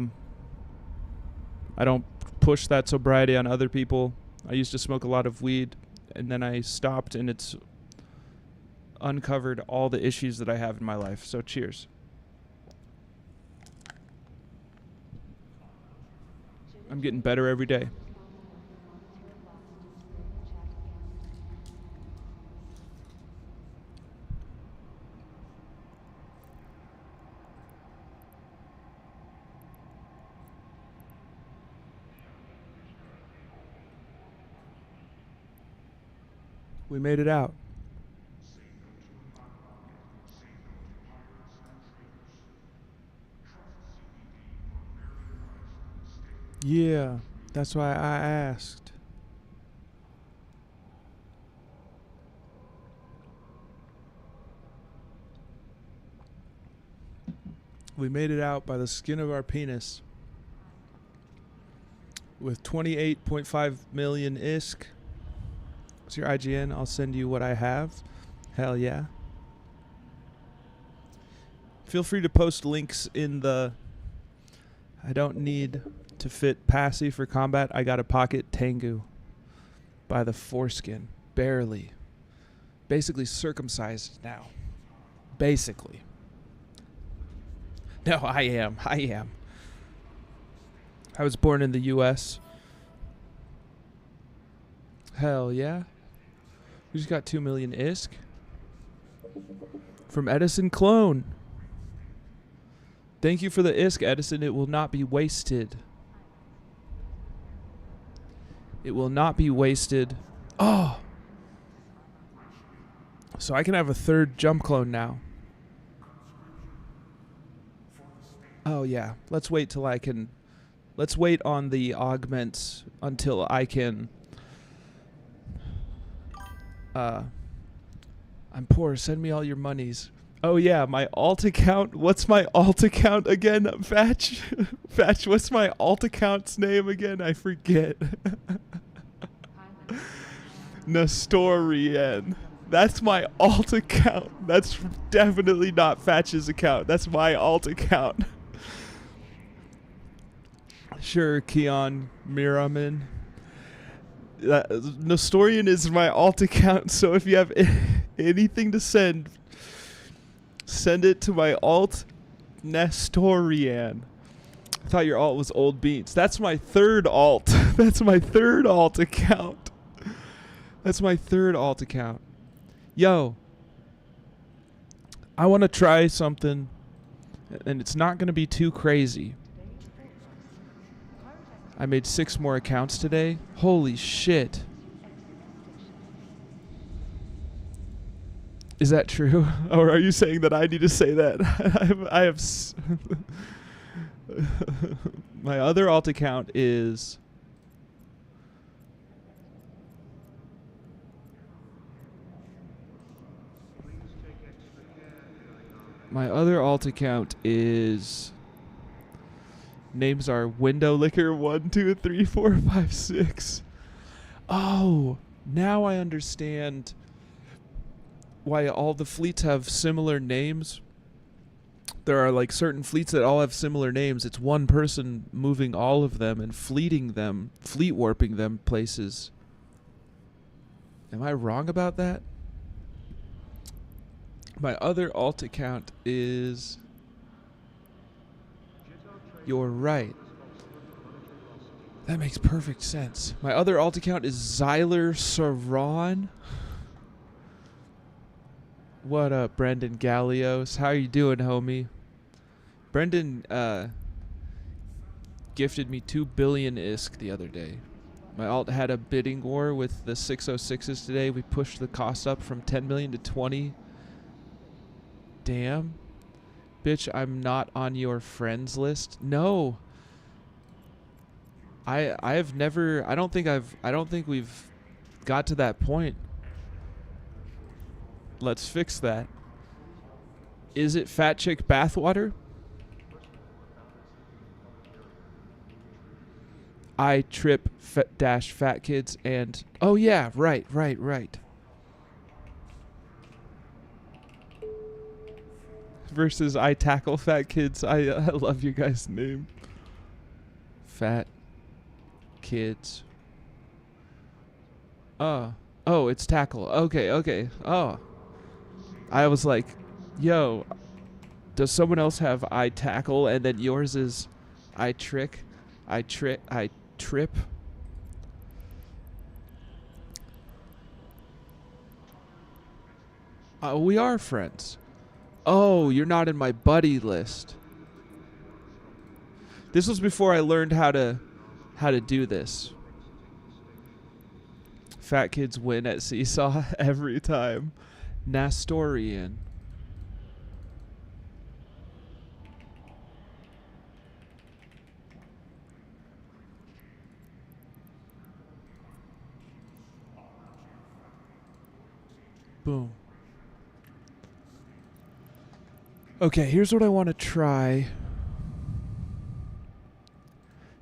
don't push that sobriety on other people. I used to smoke a lot of weed, and then I stopped, and it's uncovered all the issues that I have in my life. So cheers. I'm getting better every day. We made it out. Yeah, that's why I asked. We made it out by the skin of our penis. With 28.5 million ISK. What's your IGN? I'll send you what I have. Hell yeah. Feel free to post links in the... I don't need to fit Passy for combat. I got a pocket Tengu by the foreskin. Barely. Basically circumcised now. Basically. No, I am. I was born in the U.S. Hell yeah. We just got 2 million ISK. From Edison Clone. Thank you for the ISK, Edison. It will not be wasted. It will not be wasted. Oh! So I can have a 3rd jump clone now. Oh yeah. Let's wait till I can... Let's wait on the augments until I can... I'm poor. Send me all your monies. Oh yeah, my alt account. What's my alt account again? Fatch? Fatch, what's my alt account's name again? I forget. Nestorian. That's my alt account. That's definitely not Fatch's account. That's my alt account. Sure, Keon Miraman. Nestorian is my alt account, so if you have anything to send it to my alt Nestorian. I thought your alt was Old Beans. That's my 3rd alt. That's my 3rd alt account. That's my 3rd alt account. Yo, I want to try something, and it's not going to be too crazy. I made 6 more accounts today. Holy shit. Is that true? Or are you saying that I need to say that? I have my other alt account is names are Window Licker 1, 2, 3, 4, 5, 6. Oh, now I understand why all the fleets have similar names. There are like certain fleets that all have similar names. It's one person moving all of them and fleet warping them places. Am I wrong about that? My other alt account is... You're right. That makes perfect sense. My other alt account is Xyler Saron. What up, Brendan Gallios? How you doing, homie? Brendan gifted me 2 billion ISK the other day. My alt had a bidding war with the 606s today. We pushed the cost up from 10 million to 20. Damn. Bitch, I'm not on your friends list. No. I have never I don't think we've got to that point. Let's fix that. Is it fat chick bathwater? I trip fat kids and oh yeah, right. Versus I tackle fat kids. I love you guys' name. Fat kids. Oh, it's tackle. Okay. Oh. I was like, yo, does someone else have I tackle and then yours is I trip? We are friends. Oh, you're not in my buddy list. This was before I learned how to do this. Fat kids win at Seesaw every time. Nastorian. Boom. Okay, here's what I want to try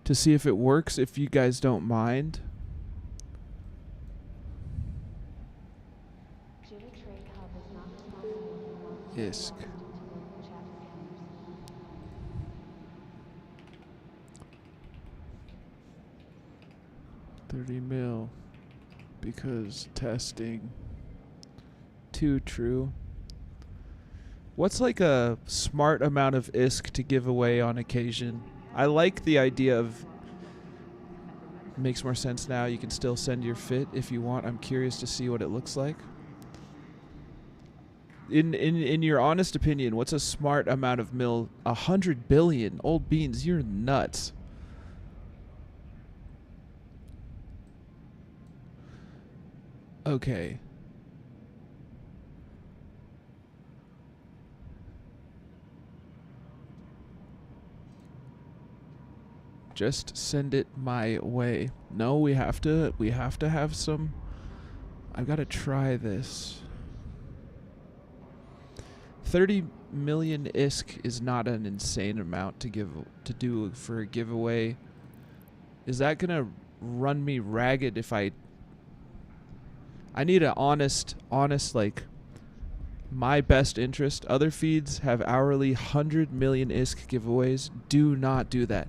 to see if it works, if you guys don't mind. ISK. 30 mil because testing. Too true. What's like a smart amount of ISK to give away on occasion? I like the idea of... Makes more sense now. You can still send your fit if you want. I'm curious to see what it looks like. In your honest opinion, what's a smart amount of mil? 100 billion. Old beans, you're nuts. Okay. Just send it my way. No, we have to have some. I've got to try this. 30 million ISK is not an insane amount to do for a giveaway. Is that gonna run me ragged if I need an honest like my best interest. Other feeds have hourly 100 million ISK giveaways. Do not do that.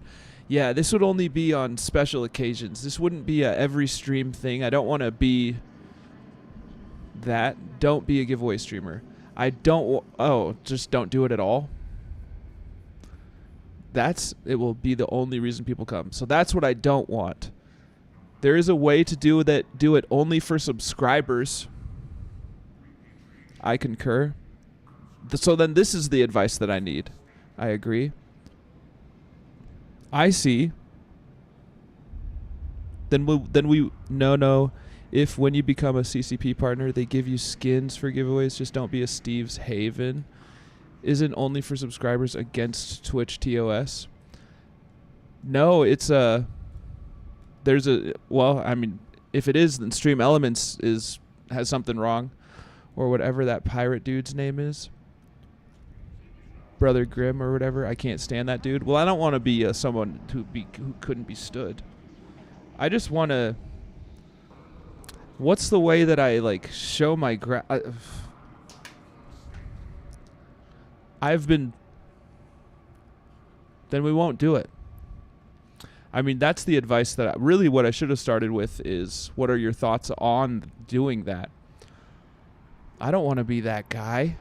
Yeah, this would only be on special occasions. This wouldn't be a every stream thing. I don't want to be that. Don't be a giveaway streamer. I don't... just don't do it at all. It will be the only reason people come. So that's what I don't want. There is a way to do it only for subscribers. I concur. So then this is the advice that I need. I agree. I see. Then we no. If when you become a CCP partner, they give you skins for giveaways, just don't be a Steve's Haven. Isn't only for subscribers against Twitch TOS. No, it's there's a well, I mean, if it is, then Stream Elements has something wrong, or whatever that pirate dude's name is. Brother Grimm or whatever. I can't stand that dude. Well, I don't want to be someone who couldn't be stood. I just want to. What's the way that I like show my I've been. Then we won't do it. I mean, that's the advice that really what I should have started with is, what are your thoughts on doing that? I don't want to be that guy.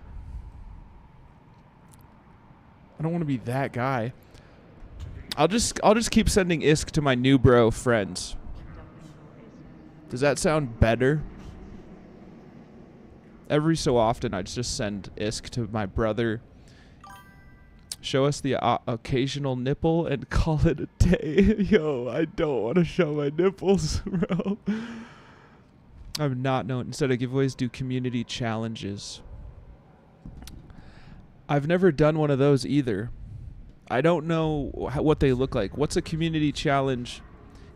I don't want to be that guy. I'll just keep sending ISK to my new bro friends. Does that sound better? Every so often, I just send ISK to my brother. Show us the occasional nipple and call it a day. Yo, I don't want to show my nipples, bro. I'm not known. Instead of giveaways, do community challenges. I've never done one of those either. I don't know what they look like. What's a community challenge?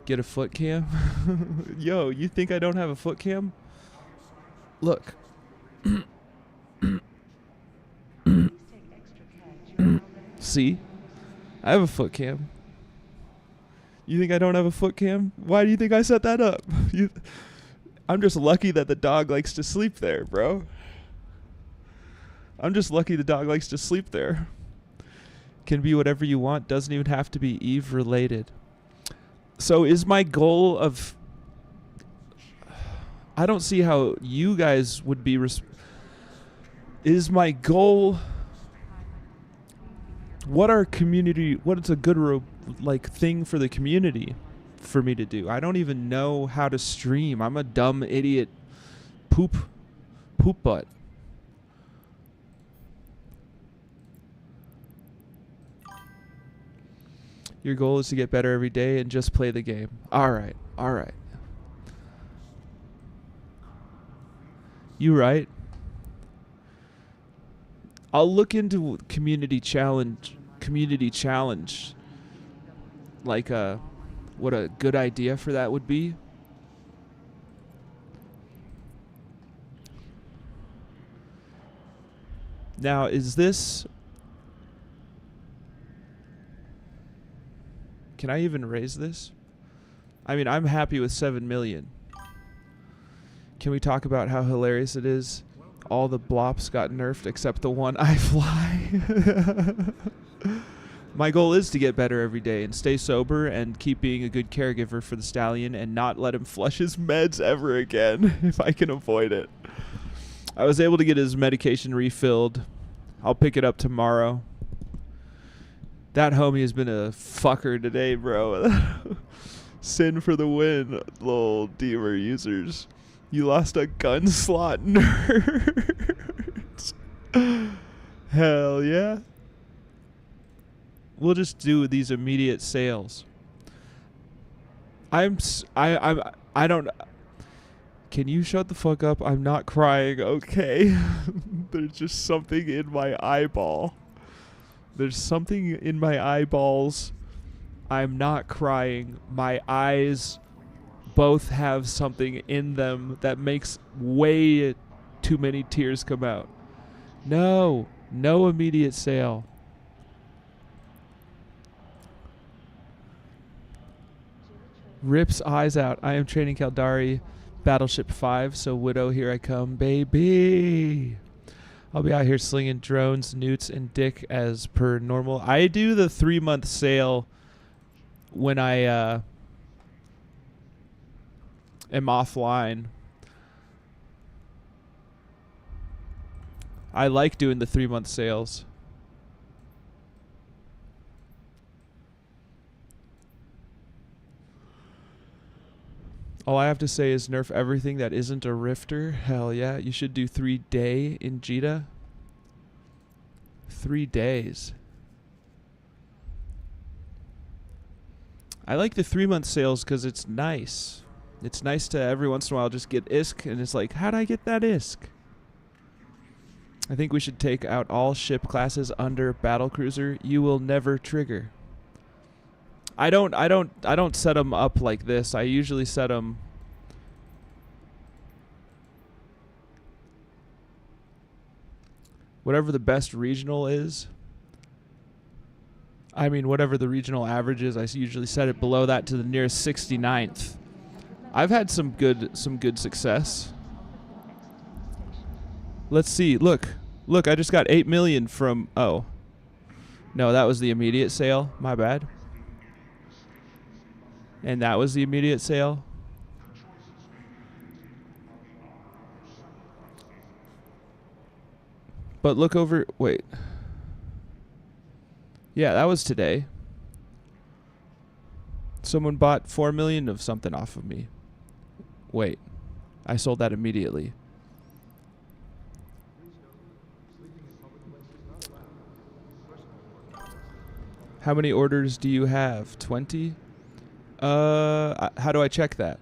Get a foot cam? Yo, you think I don't have a foot cam? Look. See? I have a foot cam. You think I don't have a foot cam? Why do you think I set that up? I'm just lucky that the dog likes to sleep there, bro. I'm just lucky the dog likes to sleep there. Can be whatever you want. Doesn't even have to be Eve related. So is my goal of... I don't see how you guys would be... is my goal... What is a good thing for the community for me to do? I don't even know how to stream. I'm a dumb idiot poop butt. Your goal is to get better every day and just play the game. All right. You right. I'll look into community challenge. Like what a good idea for that would be. Now, is this... Can I even raise this? I mean, I'm happy with 7 million. Can we talk about how hilarious it is? All the blops got nerfed except the one I fly. My goal is to get better every day and stay sober and keep being a good caregiver for the stallion and not let him flush his meds ever again if I can avoid it. I was able to get his medication refilled. I'll pick it up tomorrow. That homie has been a fucker today, bro. Sin for the win, lol, Deemer users. You lost a gun slot, nerds. Hell yeah. We'll just do these immediate sales. I don't... Can you shut the fuck up? I'm not crying, okay? There's just something in my eyeball. There's something in my eyeballs. I'm not crying. My eyes both have something in them that makes way too many tears come out. No immediate sale. Rips eyes out. I am training Caldari Battleship 5, so Widow, here I come, baby. I'll be out here slinging drones, newts, and dick as per normal. I do the 3-month sale when I am offline. I like doing the 3-month sales. All I have to say is nerf everything that isn't a rifter. Hell yeah. You should do 3-day in Jita. 3 days. I like the 3-month sales because it's nice. It's nice to every once in a while just get ISK, and it's like, how'd I get that ISK? I think we should take out all ship classes under battlecruiser. You will never trigger. I don't set them up like this. I usually set them whatever the best regional is. I mean, whatever the regional average is, I usually set it below that to the nearest 69th. I've had some good success. Let's see. Look, I just got 8 million from. Oh, no, that was the immediate sale. My bad. And that was the immediate sale. But look over. Wait. Yeah, that was today. Someone bought 4 million of something off of me. Wait. I sold that immediately. How many orders do you have? 20? How do I check that?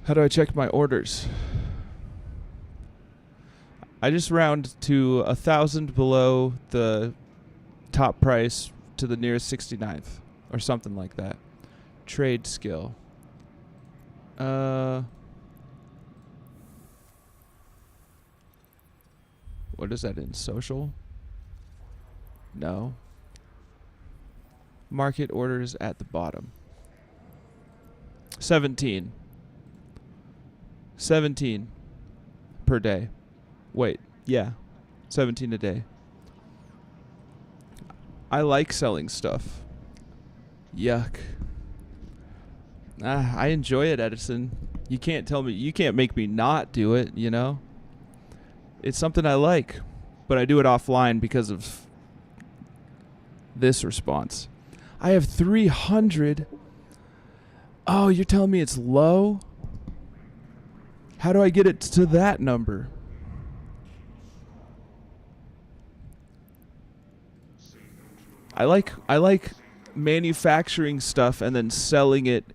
How do I check my orders? I just round to 1,000 below the top price to the nearest 69th or something like that. Trade skill. What is that in? Social? No. Market orders at the bottom. 17. 17 per day. Wait, yeah. 17 a day. I like selling stuff. Yuck. I enjoy it, Edison. You can't tell me, you can't make me not do it, you know? It's something I like, but I do it offline because of this response. I have 300. Oh, you're telling me it's low? How do I get it to that number? I like manufacturing stuff and then selling it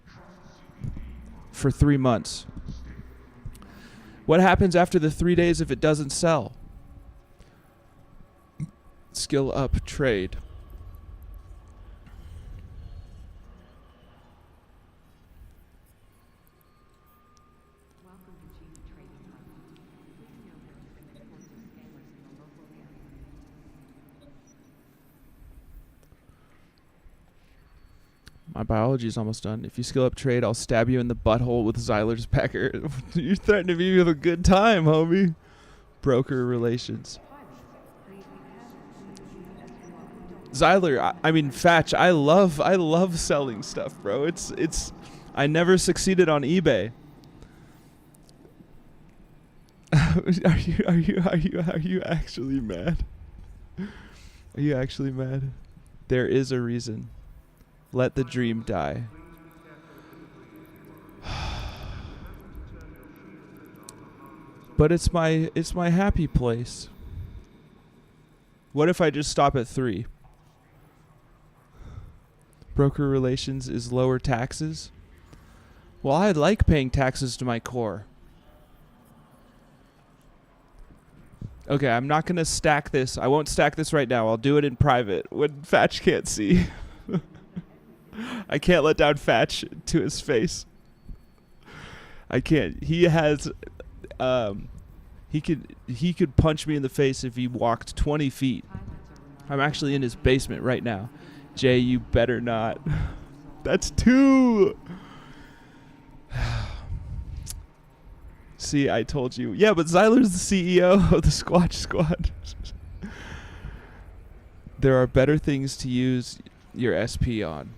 for 3 months. What happens after the 3 days if it doesn't sell? Skill up trade. Welcome to Chief Trading Hub. Please know there have been reports of scammers in the local area. My biology is almost done. If you skill up trade, I'll stab you in the butthole with Zyler's pecker. You're threatening me with a good time, homie. Broker relations. Zyler, I mean Fatch, I love selling stuff, bro. It's I never succeeded on eBay. Are you actually mad? Are you actually mad? There is a reason. Let the dream die. But it's my happy place. What if I just stop at 3? Broker relations is lower taxes. Well, I like paying taxes to my core. Okay, I'm not going to stack this. I won't stack this right now. I'll do it in private when Fatch can't see. I can't let down Fatch to his face. I can't. He has he could punch me in the face if he walked 20 feet. I'm actually in his basement right now. Jay, you better not. That's 2. See, I told you. Yeah, but Zyler's the CEO of the Squatch Squad. There are better things to use your SP on.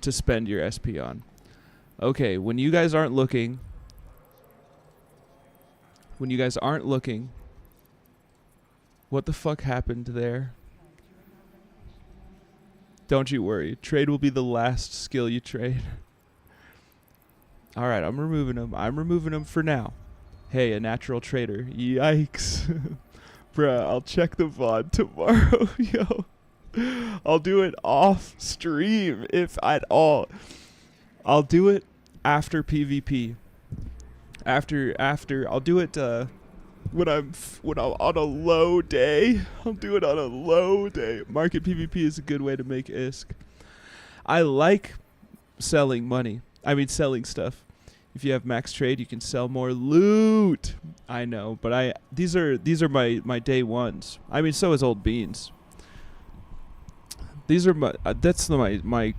To spend your SP on. Okay, when you guys aren't looking. What the fuck happened there? Don't you worry. Trade will be the last skill you trade. Alright, I'm removing them for now. Hey, a natural trader. Yikes. Bruh, I'll check the VOD tomorrow. Yo. I'll do it off stream if at all. I'll do it after PvP. After I'll do it when I'm on a low day. I'll do it on a low day. Market PvP is a good way to make ISK. I like selling money. I mean selling stuff. If you have max trade, you can sell more loot. I know, but these are my day ones. I mean, so is Old Beans. These are my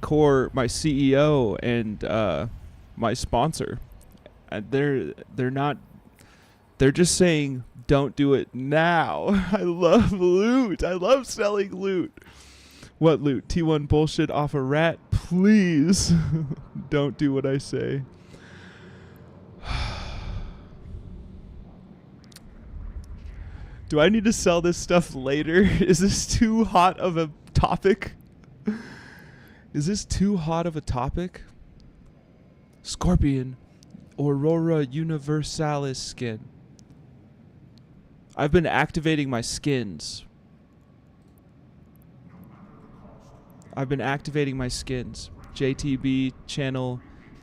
core, my CEO and my sponsor. They're just saying don't do it now. I love loot. I love selling loot. What loot? T1 bullshit off a rat? Please don't do what I say. Do I need to sell this stuff later? Is this too hot of a topic? Is this too hot of a topic? Scorpion Aurora Universalis skin. I've been activating my skins. JTB channel,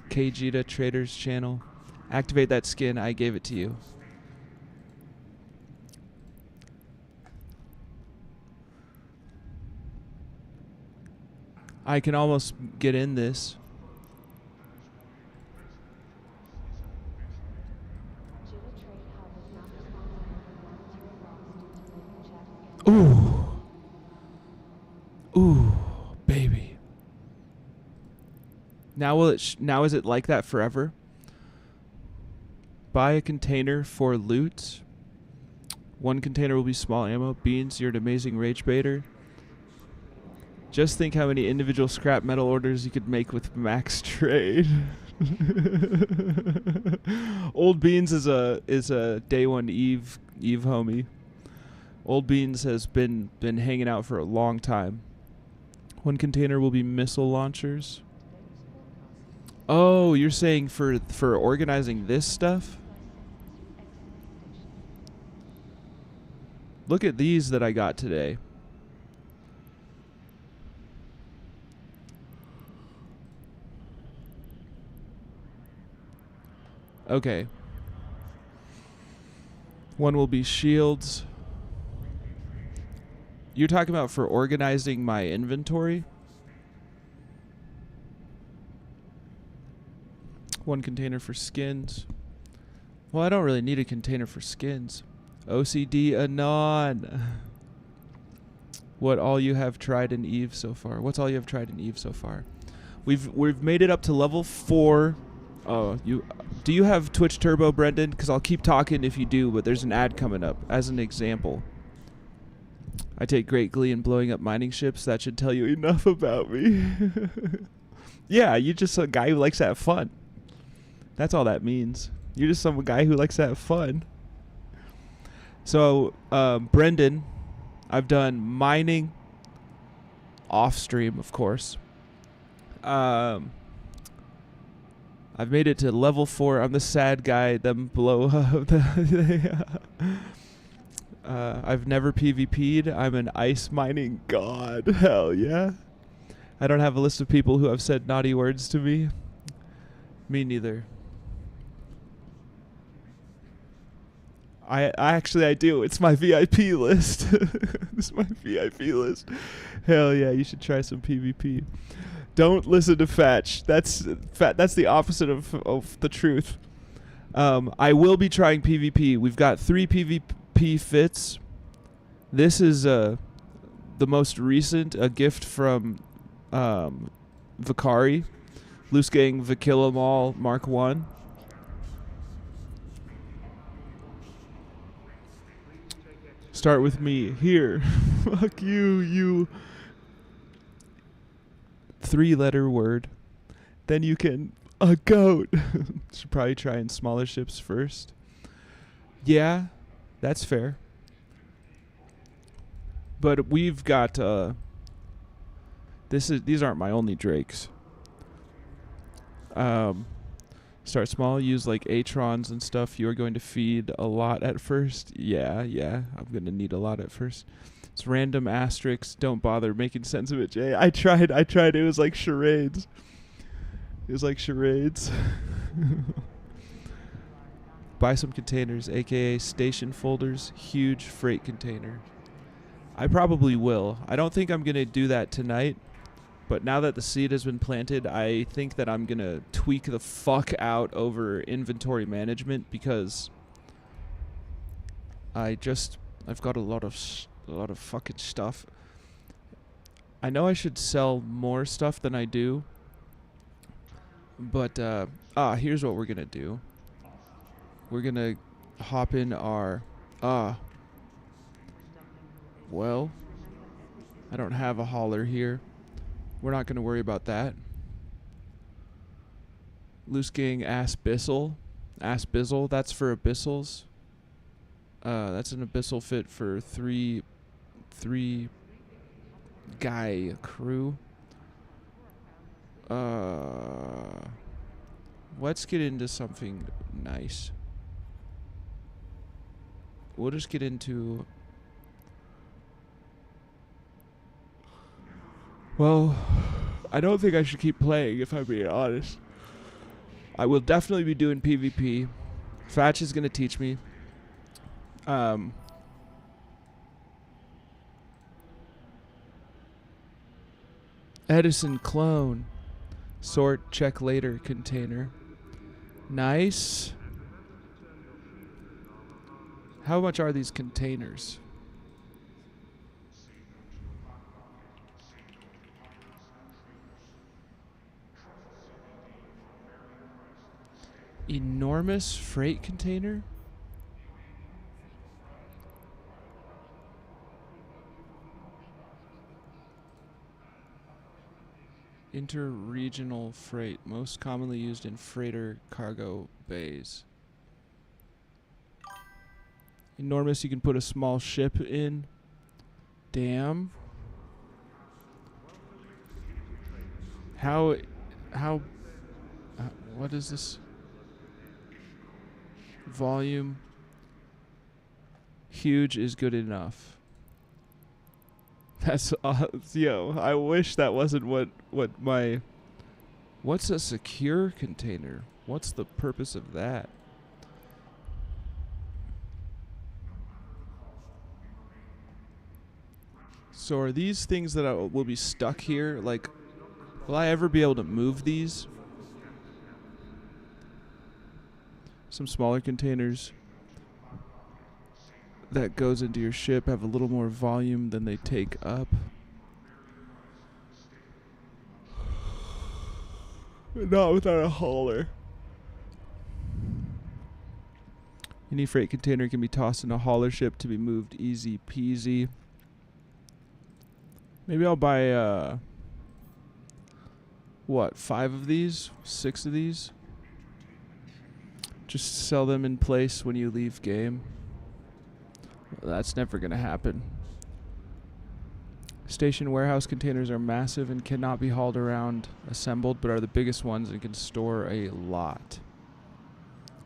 Kjita Traders channel. Activate that skin. I gave it to you. I can almost get in this. Ooh. Ooh, baby. Now now is it like that forever? Buy a container for loot. One container will be small ammo. Beans, you're an amazing rage baiter. Just think how many individual scrap metal orders you could make with max trade. Old Beans is a day one Eve homie. Old Beans has been hanging out for a long time. One container will be missile launchers. Oh, you're saying for organizing this stuff? Look at these that I got today. Okay. One will be shields. You're talking about for organizing my inventory? One container for skins. Well, I don't really need a container for skins. OCD Anon. What all you have tried in Eve so far? What's all you have tried in Eve so far? We've made it up to level 4. Oh, do you have Twitch Turbo, Brendan? Because I'll keep talking if you do, but there's an ad coming up. As an example, I take great glee in blowing up mining ships. That should tell you enough about me. Yeah, you're just a guy who likes to have fun. That's all that means. You're just some guy who likes to have fun. So, Brendan, I've done mining off stream, of course. I've made it to level 4. I'm the sad guy. Them blow up. I've never PvP'd. I'm an ice mining god. Hell yeah. I don't have a list of people who have said naughty words to me. Me neither. I do. It's my VIP list. It's my VIP list. Hell yeah, you should try some PvP. Don't listen to Fatch. That's the opposite of the truth. I will be trying PvP. We've got 3 PvP fits. This is the most recent, a gift from Vicari. Loose Gang Vikillamal Mark 1. Start with me here. Fuck you 3-letter word. Then you can a goat. Should probably try in smaller ships first. Yeah, that's fair. But we've got these aren't my only drakes. Start small, use like Atrons and stuff. You are going to feed a lot at first. Yeah, I'm going to need a lot at first. It's random asterisks. Don't bother making sense of it, Jay. I tried. It was like charades. Buy some containers, aka station folders. Huge freight container. I probably will. I don't think I'm going to do that tonight. But now that the seed has been planted, I think that I'm going to tweak the fuck out over inventory management because I've got a lot of fucking stuff. I know I should sell more stuff than I do. But here's what we're going to do. We're going to hop in our well, I don't have a hauler here. We're not going to worry about that. Loose gang ass bizzle. That's for abyssals. That's an abyssal fit for three guy crew. Let's get into something nice. We'll just get into... Well, I don't think I should keep playing, if I'm being honest. I will definitely be doing PvP. Fatch is going to teach me. Edison clone. Sort, check later container. Nice. How much are these containers? Enormous freight container? Interregional freight, most commonly used in freighter cargo bays. Enormous, you can put a small ship in. Damn. How, what is this? Volume. Huge is good enough. That's yo, I wish that wasn't what my... What's a secure container? What's the purpose of that? So are these things that will be stuck here? Like, will I ever be able to move these? Some smaller containers that goes into your ship have a little more volume than they take up. Not without a hauler. Any freight container can be tossed in a hauler ship to be moved easy peasy. Maybe I'll buy, 5 of these? 6 of these? Just sell them in place when you leave game. Well, that's never going to happen. Station warehouse containers are massive and cannot be hauled around assembled, but are the biggest ones and can store a lot.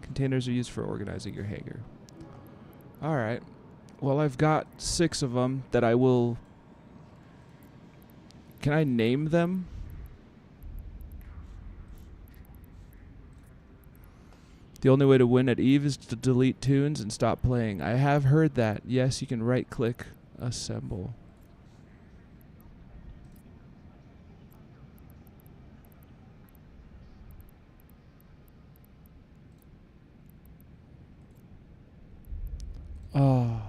Containers are used for organizing your hangar. Alright. Well, I've got 6 of them that I will... Can I name them? The only way to win at Eve is to delete tunes and stop playing. I have heard that. Yes, you can right-click assemble. Oh.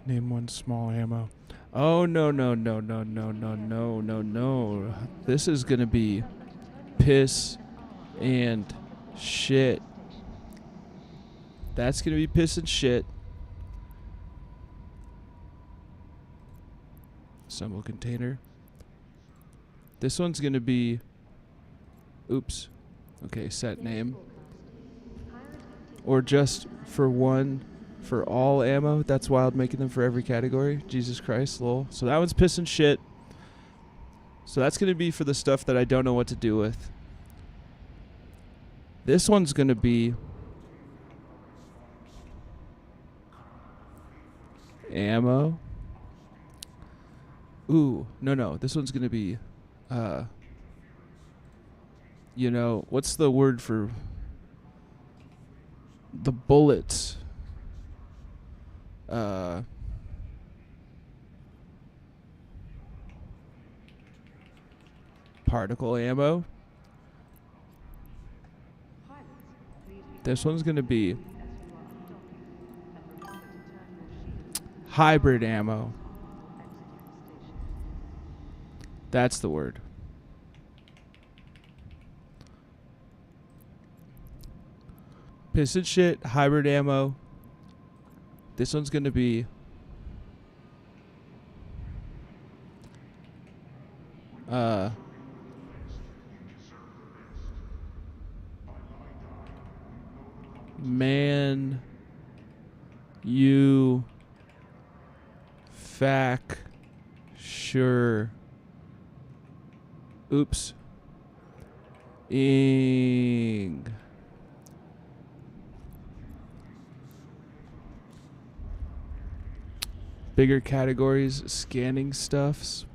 Name one small ammo. Oh, no. This is going to be piss and shit. That's going to be piss and shit. Assemble container. This one's going to be... Oops. Okay, set name. Or just for one... For all ammo, that's wild, making them for every category. Jesus Christ, lol. So that one's piss and shit. So that's going to be for the stuff that I don't know what to do with. This one's going to be Ammo. Ooh, no. This one's gonna be, you know, what's the word for the bullets? Particle ammo. Pilots, please be This one's gonna be as you are docking, and remember to turn your shields hybrid ammo. before exiting the station. That's the word. Piss and shit, hybrid ammo. This one's gonna be man you fac sure oops ing bigger categories, scanning stuffs.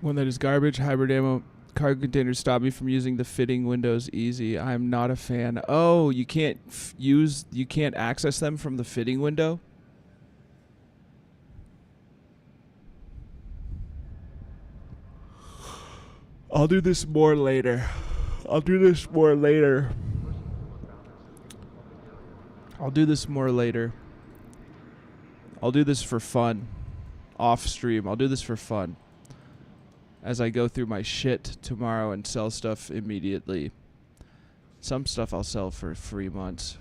One that is garbage, hybrid ammo. Cargo containers stop me from using the fitting windows easy. I'm not a fan. Oh, you can't you can't access them from the fitting window? I'll do this more later. I'll do this more later. I'll do this more later. I'll do this for fun. Off stream. I'll do this for fun. As I go through my shit tomorrow and sell stuff immediately. Some stuff I'll sell for 3 months.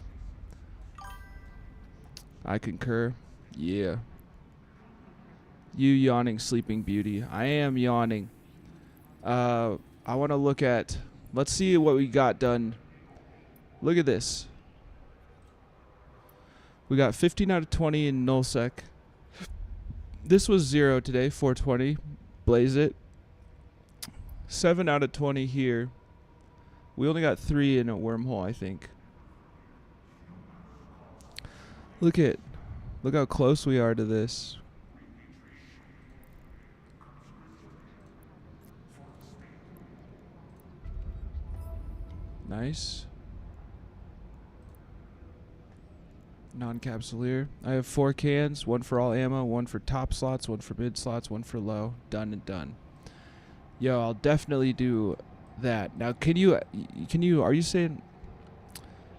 I concur. Yeah. You yawning sleeping beauty. I am yawning. I want to look at... Let's see what we got done. Look at this. We got 15 out of 20 in LowSec. This was 0 today, 420. Blaze it. 7 out of 20 here. We only got 3 in a wormhole, I think. Look how close we are to this. Nice. Non-capsuleer. I have 4 cans, 1 for all ammo, 1 for top slots, 1 for mid slots, 1 for low. Done and done. Yo, I'll definitely do that. Now, are you saying,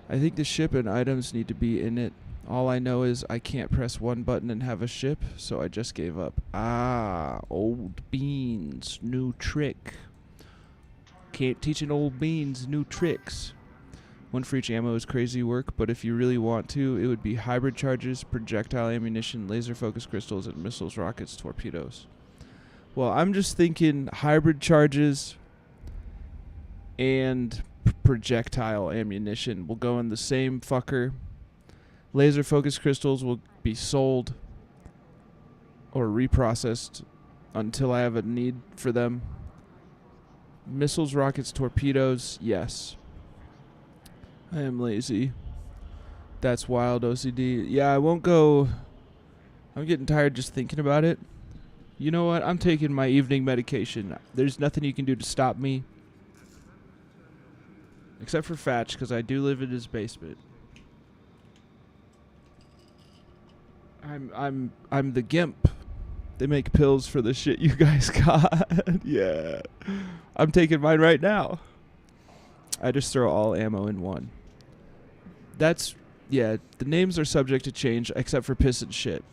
I think the ship and items need to be in it. All I know is I can't press one button and have a ship, so I just gave up. Ah, old beans, new trick. Can't teach an old beans new tricks. 1 for each ammo is crazy work, but if you really want to, it would be hybrid charges, projectile ammunition, laser focus crystals, and missiles, rockets, torpedoes. Well, I'm just thinking hybrid charges and projectile ammunition will go in the same fucker. Laser focus crystals will be sold or reprocessed until I have a need for them. Missiles, rockets, torpedoes, yes. I am lazy. That's wild, OCD. Yeah, I won't go... I'm getting tired just thinking about it. You know what? I'm taking my evening medication. There's nothing you can do to stop me. Except for Fatch, because I do live in his basement. I'm the gimp. They make pills for the shit you guys got. Yeah. I'm taking mine right now. I just throw all ammo in one. That's... Yeah, the names are subject to change, except for piss and shit.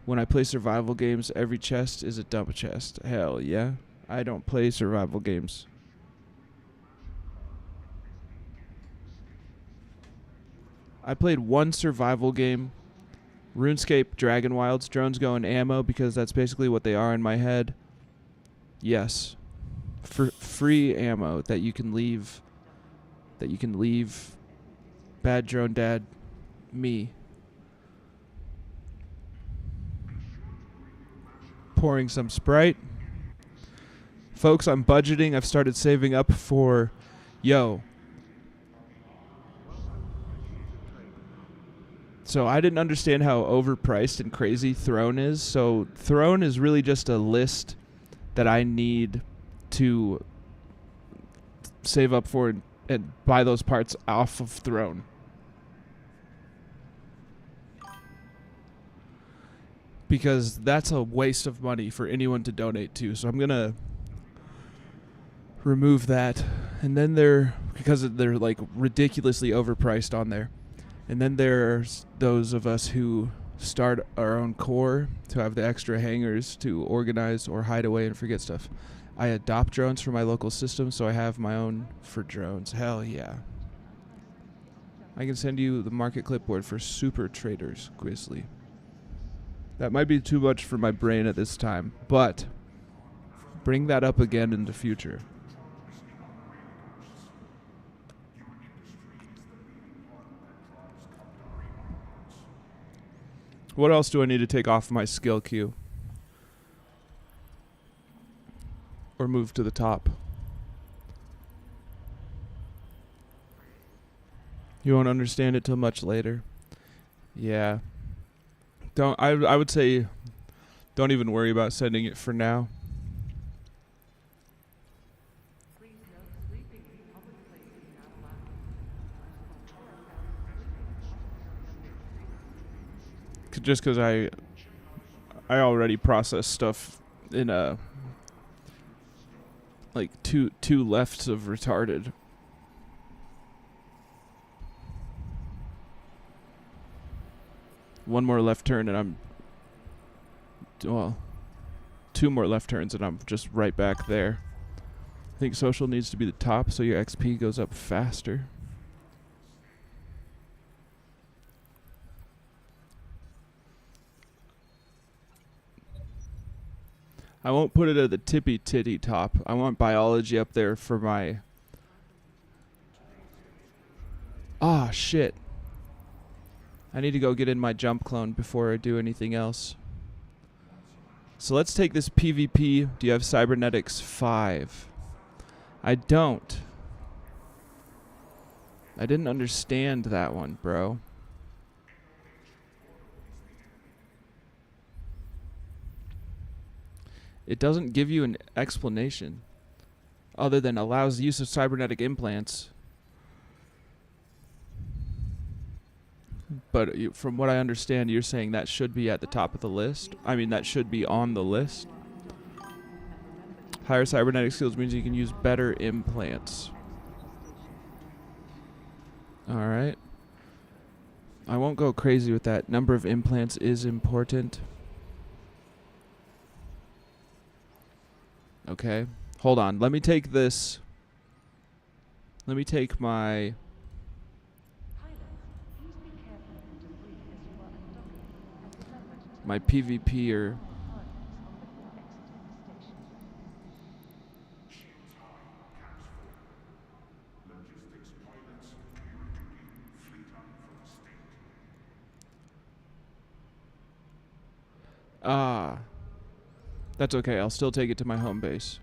When I play survival games, every chest is a dump chest. Hell yeah. I don't play survival games. I played one survival game. RuneScape Dragon Wilds. Drones go in ammo because that's basically what they are in my head. Yes. For free ammo that you can leave. Bad drone dad. Me. Pouring some Sprite. Folks, I'm budgeting. I've started saving up for... Yo. So I didn't understand how overpriced and crazy Throne is. So Throne is really just a list that I need to save up for and buy those parts off of Throne. Because that's a waste of money for anyone to donate to. So I'm going to remove that. And then because they're like ridiculously overpriced on there. And then there's those of us who start our own core to have the extra hangars to organize or hide away and forget stuff. I adopt drones from my local system, so I have my own for drones. Hell yeah. I can send you the market clipboard for super traders, Grizzly. That might be too much for my brain at this time, but bring that up again in the future. What else do I need to take off my skill queue? Or move to the top? You won't understand it till much later. Yeah. I would say don't even worry about sending it for now. Please note, sleeping in public places is not allowed. Just because I already process stuff in a like two lefts of retarded. One more left turn and two more left turns and I'm just right back there. I think social needs to be the top so your XP goes up faster. I won't put it at the tippy titty top. I want biology up there for my... Ah, shit. I need to go get in my jump clone before I do anything else. So let's take this PvP. Do you have Cybernetics 5? I don't. I didn't understand that one, bro. It doesn't give you an explanation other than allows the use of cybernetic implants. But from what I understand, you're saying that should be at the top of the list. I mean, that should be on the list. Higher cybernetic skills means you can use better implants. Alright. I won't go crazy with that. Number of implants is important. Okay. Hold on. Let me take this. Let me take my... my PvPer. Ah. That's okay. I'll still take it to my home base.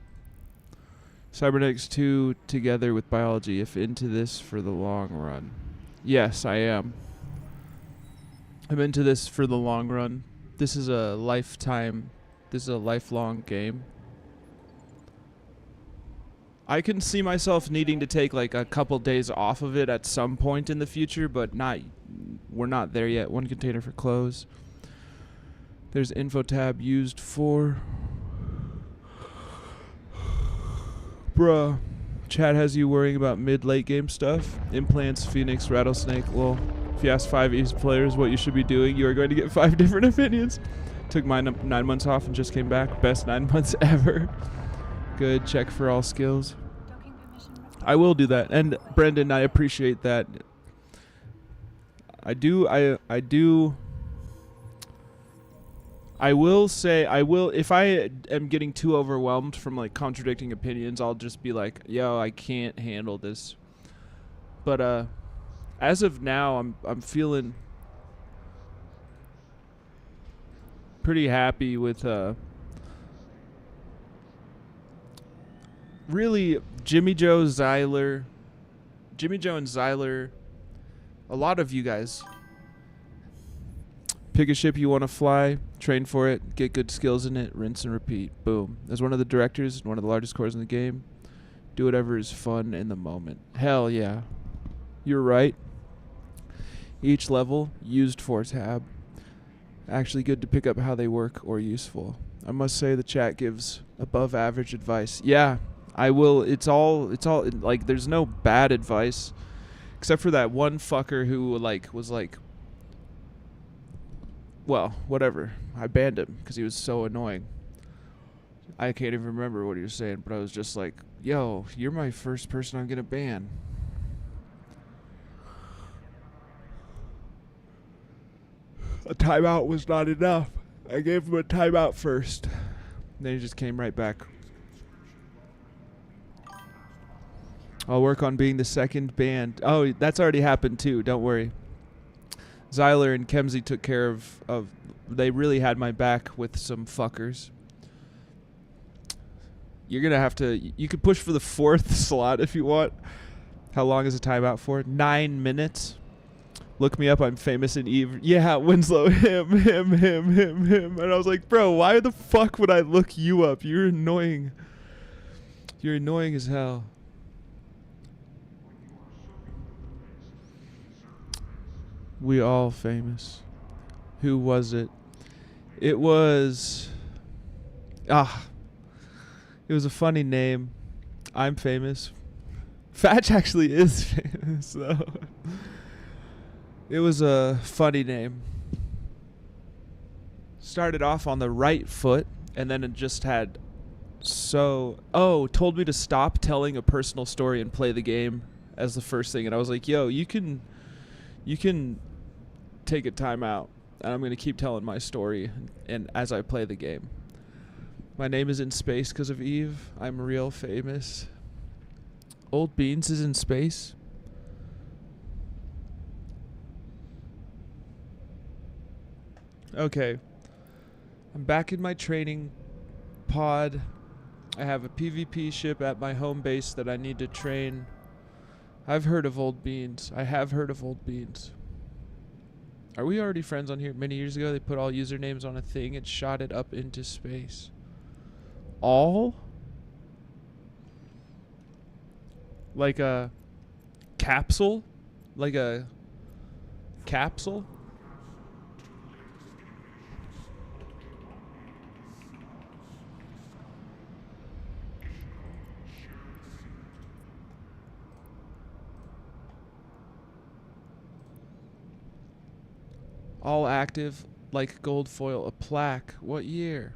Cybernetics 2 together with biology if into this for the long run. Yes, I am. I'm into this for the long run. This is a lifetime, this is a lifelong game. I can see myself needing to take like a couple days off of it at some point in the future, but we're not there yet. One container for clothes. There's info tab used for... Bruh. Chat has you worrying about mid-late game stuff. Implants, Phoenix, Rattlesnake, lol. If you ask 5 East players what you should be doing, you are going to get 5 different opinions. Took mine 9 months off and just came back. Best 9 months ever. Good. Check for all skills. Docking permission requested. I will do that. And Brendan, I appreciate that. I will say, if I am getting too overwhelmed from like contradicting opinions, I'll just be like, yo, I can't handle this. But as of now, I'm feeling pretty happy with really Jimmy Joe and Zyler, a lot of you guys Pick a ship you want to fly, train for it, get good skills in it, rinse and repeat. Boom. As one of the directors, one of the largest cores in the game, do whatever is fun in the moment. Hell yeah. You're right. Each level, used for tab. Actually good to pick up how they work or useful. I must say the chat gives above average advice. Yeah, I will. It's all like there's no bad advice except for that one fucker who was like, well, whatever. I banned him because he was so annoying. I can't even remember what he was saying, but I was just like, yo, you're my first person I'm going to ban. A timeout was not enough. I gave him a timeout first. Then he just came right back. I'll work on being the second banned. Oh, that's already happened too. Don't worry. Zyler and Kemsey took care of they really had my back with some fuckers. You're going to have to, you could push for the 4th slot if you want. How long is a timeout for? 9 minutes. Look me up, I'm famous in Eve. Yeah, Winslow, him. And I was like, bro, why the fuck would I look you up? You're annoying. You're annoying as hell. We all famous. Who was it? It was... It was a funny name. I'm famous. Fatch actually is famous, though. It was a funny name. Started off on the right foot, and then it just had told me to stop telling a personal story and play the game as the first thing. And I was like, yo, you can take a time out, and I'm going to keep telling my story and as I play the game. My name is in space because of Eve. I'm real famous. Old Beans is in space. Okay. I'm back in my training pod. I have a PvP ship at my home base that I need to train. I've heard of Old Beans. I have heard of Old Beans. Are we already friends on here? Many years ago, they put all usernames on a thing and shot it up into space. All? Like a capsule? Like a capsule? All active, like gold foil, a plaque. What year?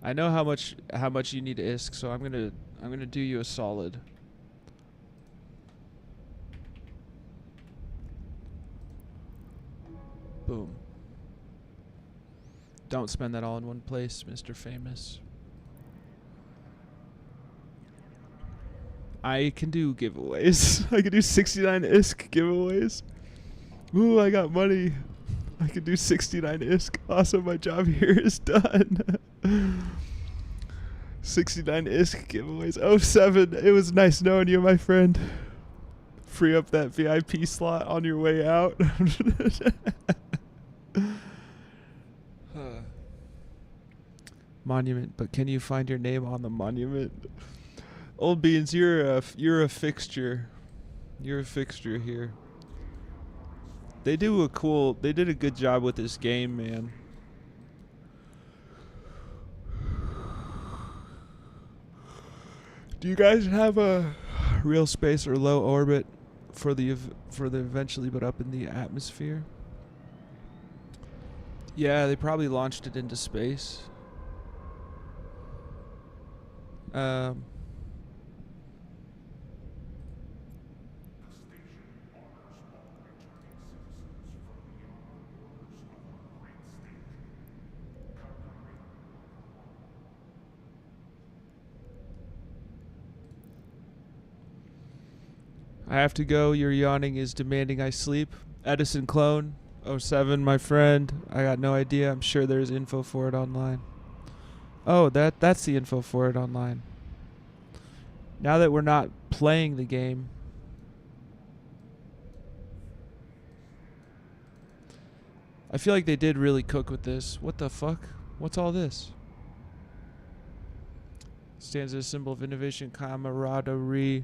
I know how much you need ISK, so I'm gonna do you a solid. Boom. Don't spend that all in one place, Mr. Famous. I can do giveaways. I can do 69 ISK giveaways. Ooh, I got money. I can do 69 ISK. Awesome, my job here is done. 69 ISK giveaways. 07. It was nice knowing you, my friend. Free up that VIP slot on your way out. Monument, but can you find your name on the monument? Old Beans, you're a fixture. You're a fixture here. They did a good job with this game, man. Do you guys have a real space or low orbit for the eventually but up in the atmosphere? Yeah, they probably launched it into space. I have to go. Your yawning is demanding I sleep. Edison Clone 07, my friend. I got no idea. I'm sure there's info for it online. Oh, that's the info for it online. Now that we're not playing the game, I feel like they did really cook with this. What the fuck? What's all this? Stands as a symbol of innovation, camaraderie.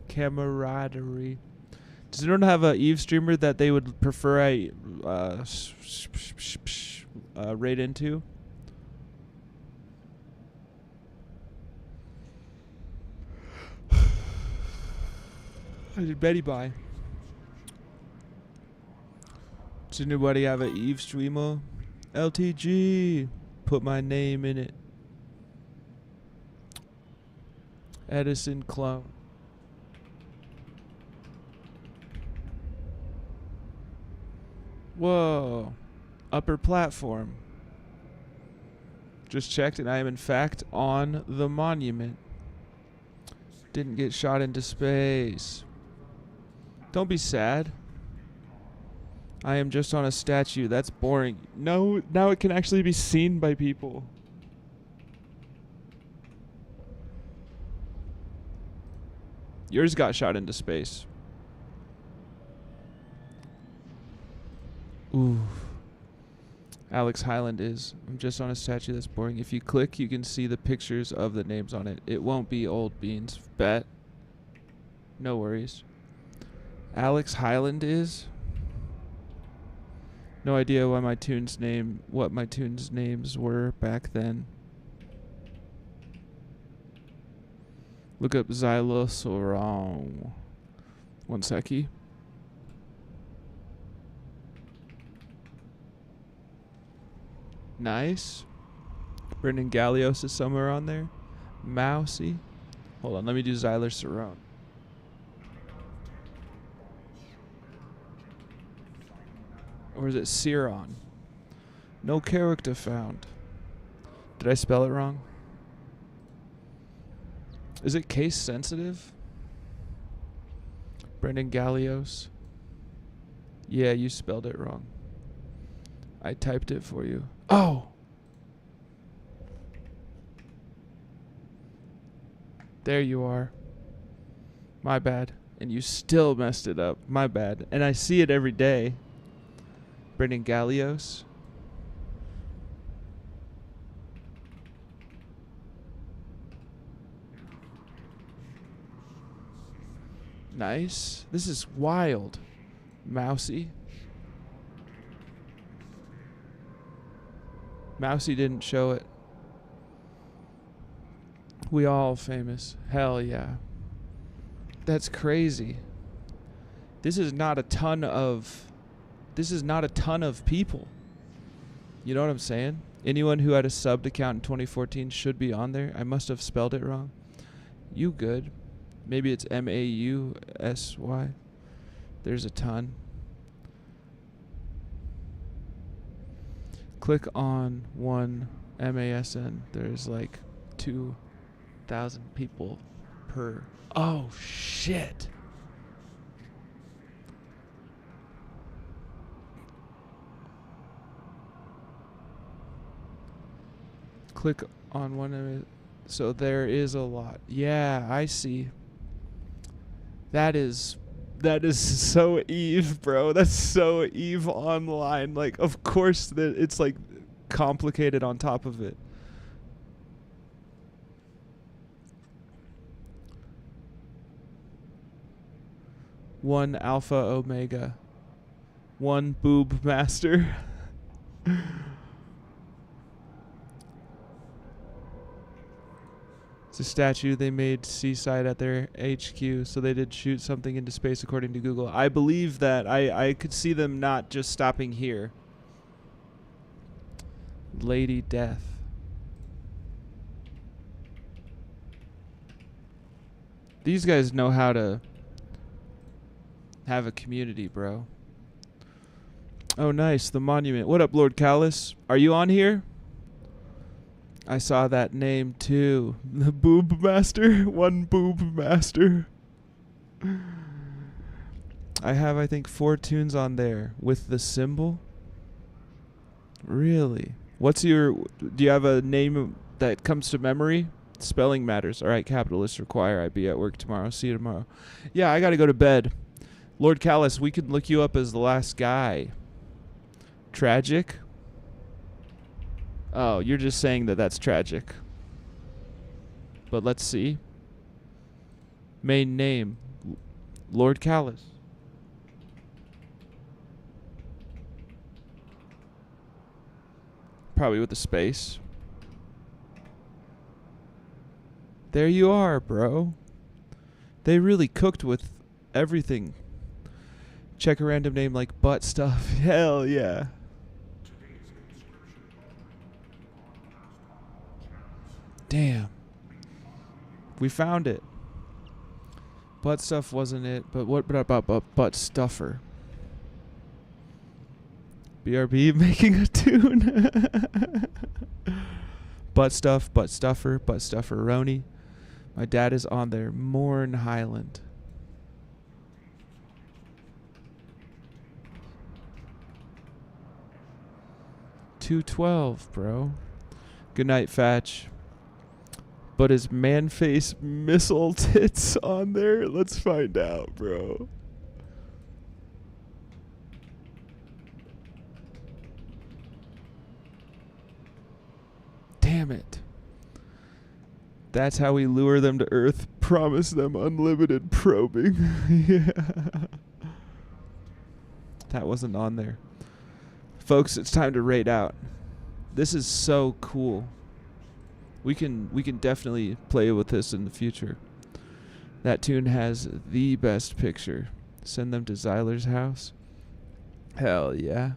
Camaraderie. Does anyone have a Eve streamer that they would prefer I raid into? I did Betty buy. Does anybody have a Eve streamer? LTG. Put my name in it. Edison clone. Whoa. Upper platform. Just checked and I am in fact on the monument. Didn't get shot into space. Don't be sad. I am just on a statue. That's boring. No, now it can actually be seen by people. Yours got shot into space. Ooh. Alex Highland is. I'm just on a statue. That's boring. If you click, you can see the pictures of the names on it. It won't be old beans. Bet. No worries. Alex Highland is. No idea why my tunes name, what my tunes names were back then. Look up Xylosaurus. One secchi. Nice. Brendan Gallios is somewhere on there. Mousy. Hold on, let me do Xylosaurus. Or is it Ciron? No character found. Did I spell it wrong? Is it case sensitive? Brendan Gallios. Yeah, you spelled it wrong. I typed it for you. Oh! There you are. My bad. And you still messed it up. My bad. And I see it every day. Brendan Gallios. Nice. This is wild. Mousy. Mousy didn't show it. We all famous. Hell yeah. That's crazy. This is not a ton of people. You know what I'm saying? Anyone who had a subbed account in 2014 should be on there. I must have spelled it wrong. You good. Maybe it's MAUSY. There's a ton. Click on one MASN. There's like 2,000 people per. Oh, shit. Click on one. So there is a lot. Yeah, I see. That is so Eve, bro. That's so Eve Online. Like, of course that it's like complicated on top of it. One Alpha Omega. One Boob Master. It's a statue they made seaside at their HQ, so they did shoot something into space according to Google. I believe that. I could see them not just stopping here. Lady Death. These guys know how to have a community, bro. Oh, nice. The monument. What up, Lord Callus? Are you on here? I saw that name too. The Boob Master. One Boob Master. I have, I think, 4 tunes on there with the symbol. Really? What's your... Do you have a name that comes to memory? Spelling matters. All right, capitalists require I be at work tomorrow. See you tomorrow. Yeah, I got to go to bed. Lord Callus, we could look you up as the last guy. Tragic? Oh, you're just saying that that's tragic. But let's see. Main name. Lord Callus. Probably with a space. There you are, bro. They really cooked with everything. Check a random name like butt stuff. Hell yeah. Damn. We found it. Butt stuff wasn't it, but what about butt stuffer? BRB making a tune. Butt stuff, butt stuffer, butt stuffer Roni. My dad is on there. Morn Highland. $2.12, bro. Good night, Fatch. But is man face missile tits on there? Let's find out, bro. Damn it. That's how we lure them to Earth. Promise them unlimited probing. Yeah. That wasn't on there. Folks, it's time to raid out. This is so cool. We can definitely play with this in the future. That tune has the best picture. Send them to Zyler's house. Hell yeah.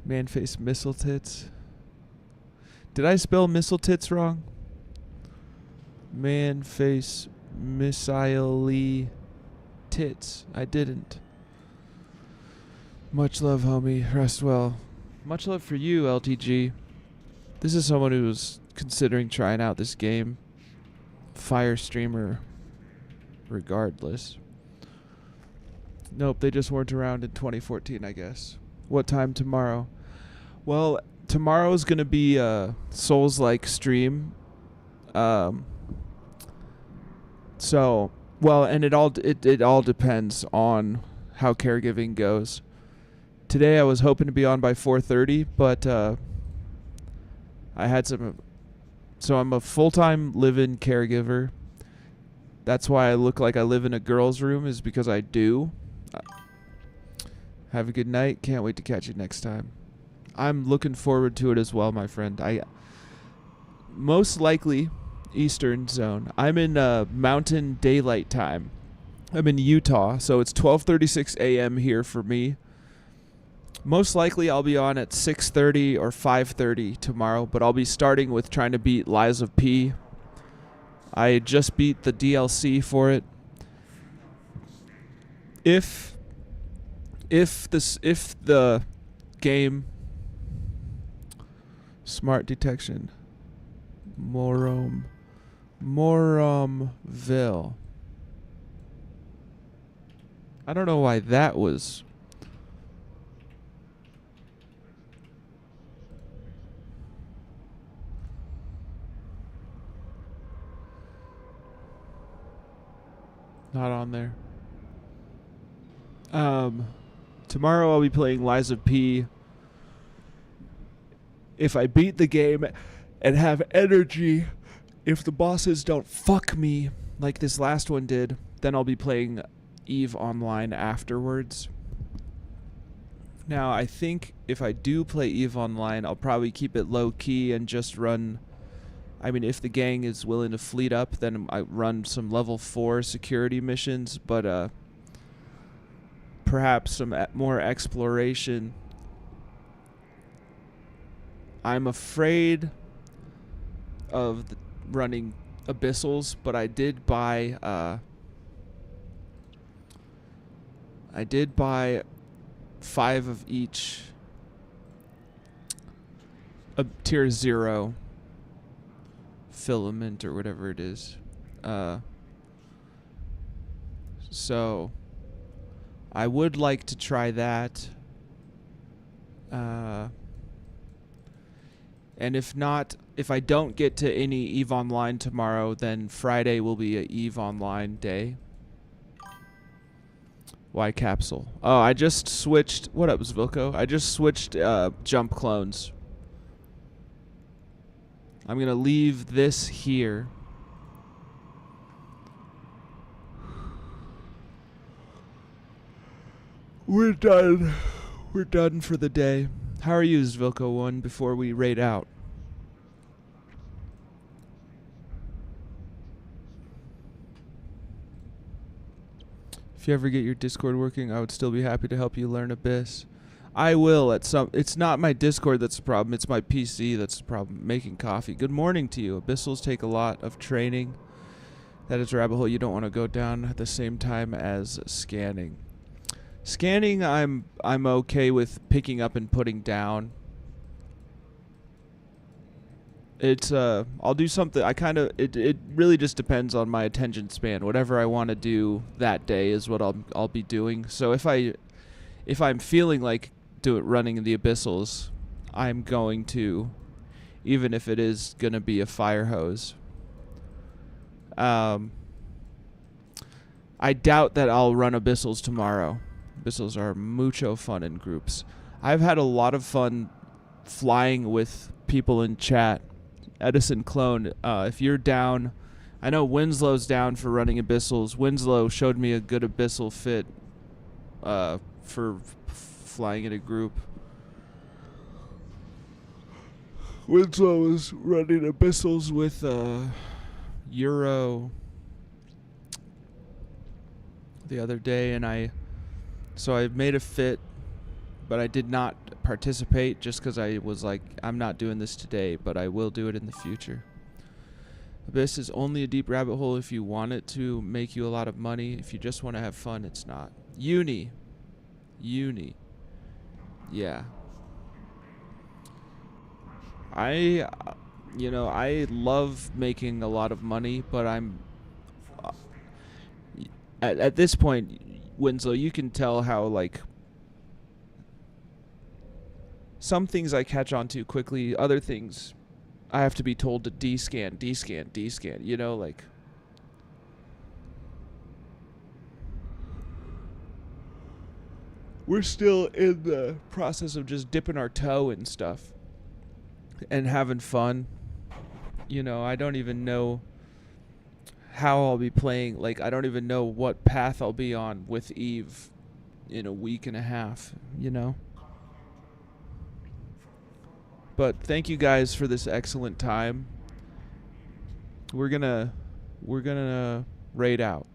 Man face missile tits. Did I spell missile tits wrong? Man face missile tits. I didn't. Much love, homie. Rest well. Much love for you, LTG. This is someone who's considering trying out this game. Fire streamer regardless. Nope, they just weren't around in 2014, I guess. What time tomorrow? Well, tomorrow's going to be a Souls-like stream. So, well, and it all depends on how caregiving goes. Today I was hoping to be on by 4:30, but I had some. So I'm a full-time live-in caregiver. That's why I look like I live in a girl's room, is because I do. Have a good night. Can't wait to catch you next time. I'm looking forward to it as well, my friend. I most likely Eastern Zone. I'm in Mountain Daylight Time. I'm in Utah, so it's 12:36 a.m. here for me. Most likely I'll be on at 6:30 or 5:30 tomorrow, but I'll be starting with trying to beat Lies of P. I just beat the DLC for it. If the game smart detection Moromville. I don't know why that was. Not on there. Tomorrow I'll be playing Lies of P. If I beat the game and have energy, if the bosses don't fuck me like this last one did, then I'll be playing EVE Online afterwards. Now, I think if I do play EVE Online, I'll probably keep it low key and just run. I mean, if the gang is willing to fleet up, then I run some level 4 security missions, but perhaps some more exploration. I'm afraid of running abyssals, but I did buy 5 of each tier 0 filament or whatever it is. So I would like to try that. And if not, if I don't get to any EVE Online tomorrow, then Friday will be a EVE Online day. Why capsule? Oh, I just switched. What up, Zvilko? I just switched jump clones. I'm gonna leave this here. We're done. We're done for the day. How are you, Zvilko 1, before we raid out? If you ever get your Discord working, I would still be happy to help you learn Abyss. I will at some... It's not my Discord that's the problem. It's my PC that's the problem. Making coffee. Good morning to you. Abyssals take a lot of training. That is a rabbit hole you don't want to go down at the same time as scanning. Scanning, I'm okay with picking up and putting down. It's I'll do something. It really just depends on my attention span. Whatever I want to do that day is what I'll be doing. So if I'm feeling like running the abyssals, I'm going to, even if it is gonna be a fire hose. I doubt that I'll run abyssals tomorrow. Abyssals are mucho fun in groups. I've had a lot of fun flying with people in chat. Edison Clone, if you're down, I know Winslow's down for running abyssals. Winslow showed me a good abyssal fit for flying in a group. Winslow was running abyssals with Euro the other day, and I made a fit, but I did not participate just because I was like, I'm not doing this today, but I will do it in the future. Abyss is only a deep rabbit hole if you want it to make you a lot of money. If you just want to have fun, it's not. Uni. Yeah. I love making a lot of money, but I'm at this point, Winslow, you can tell how, like, some things I catch on to quickly, other things I have to be told to descan, you know, like. We're still in the process of just dipping our toe in stuff and having fun. You know, I don't even know how I'll be playing. Like, I don't even know what path I'll be on with Eve in a week and a half, you know? But thank you guys for this excellent time. We're gonna raid out.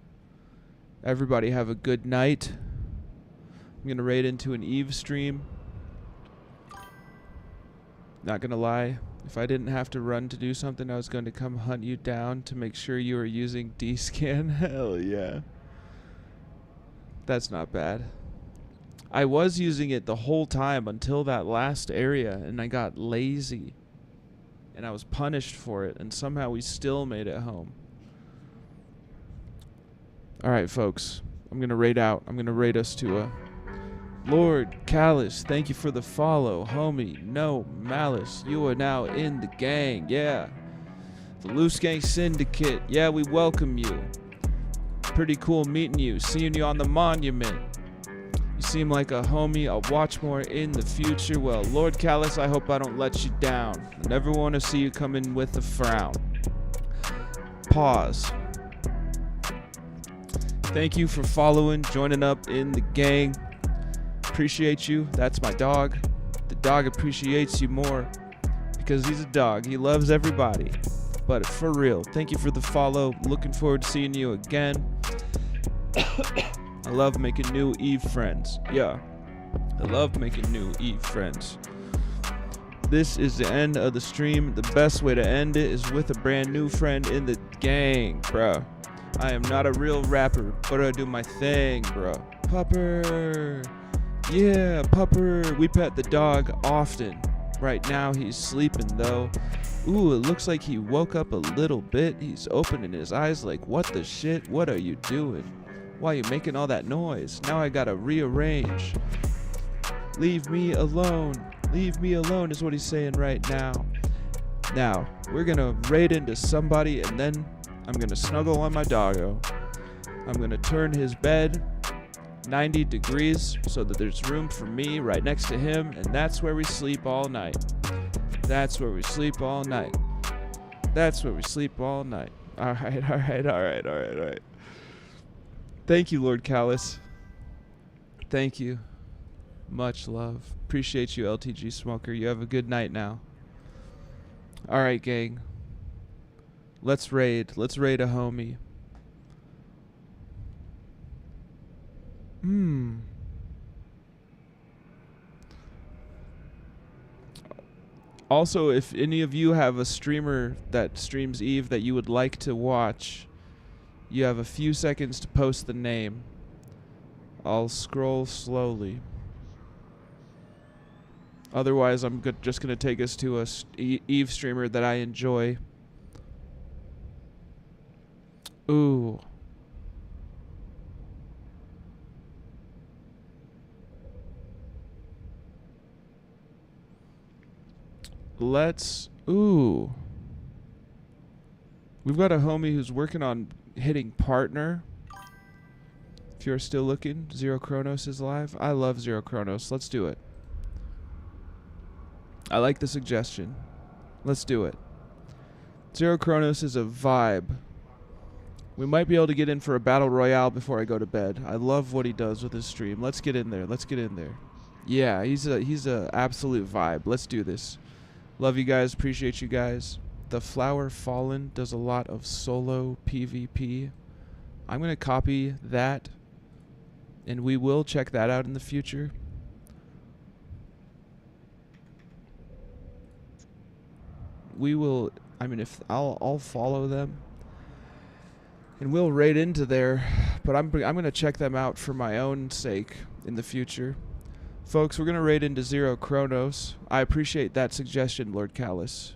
Everybody have a good night. I'm gonna raid into an Eve stream. Not gonna lie, if I didn't have to run to do something, I was going to come hunt you down to make sure you were using D-scan. Hell yeah. That's not bad. I was using it the whole time until that last area, and I got lazy. And I was punished for it, and somehow we still made it home. Alright, folks. I'm going to raid out. I'm going to raid us to a... Lord Callus, thank you for the follow. Homie, no malice. You are now in the gang. Yeah. The Loose Gang Syndicate. Yeah, we welcome you. Pretty cool meeting you. Seeing you on the monument. You seem like a homie. I'll watch more in the future. Well, Lord Callus, I hope I don't let you down. I never want to see you come in with a frown. Pause. Thank you for following, joining up in the gang. Appreciate you. That's my dog. The dog appreciates you more because he's a dog. He loves everybody. But for real, thank you for the follow. Looking forward to seeing you again. I love making new Eve friends. Yeah. I love making new Eve friends. This is the end of the stream. The best way to end it is with a brand new friend in the gang, bro. I am not a real rapper, but I do my thing, bro. Pupper. Yeah, Pupper. We pet the dog often. Right now he's sleeping though. Ooh, it looks like he woke up a little bit. He's opening his eyes like, what the shit? What are you doing? Why are you making all that noise? Now I gotta rearrange. Leave me alone. Leave me alone is what he's saying right now. Now, we're gonna raid into somebody and then I'm gonna snuggle on my doggo. I'm gonna turn his bed 90 degrees so that there's room for me right next to him, and that's where we sleep all night. That's where we sleep all night. That's where we sleep all night. All right. Thank you, Lord Callus. Thank you. Much love. Appreciate you, LTG Smoker. You have a good night now. All right, gang. Let's raid. Let's raid a homie. Also, if any of you have a streamer that streams Eve that you would like to watch, you have a few seconds to post the name. I'll scroll slowly. Otherwise, I'm just going to take us to a Eve streamer that I enjoy. Ooh. Ooh. We've got a homie who's working on hitting partner. If you're still looking, Zero Chronos is live. I love Zero Chronos. Let's do it. I like the suggestion. Let's do it. Zero Chronos is a vibe. We might be able to get in for a battle royale before I go to bed. I love what he does with his stream. Let's get in there. Let's get in there. Yeah, he's a absolute vibe. Let's do this. Love you guys. Appreciate you guys. The Flower Fallen does a lot of solo PvP. I'm going to copy that, and we will check that out in the future. We will, I mean, if I'll follow them, and we'll raid into there, but I'm going to check them out for my own sake in the future. Folks, we're going to raid into Zero Chronos. I appreciate that suggestion, Lord Callus.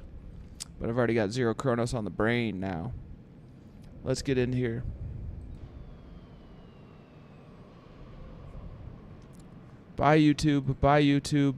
But I've already got Zero Chronos on the brain now. Let's get in here. Bye, YouTube. Bye, YouTube.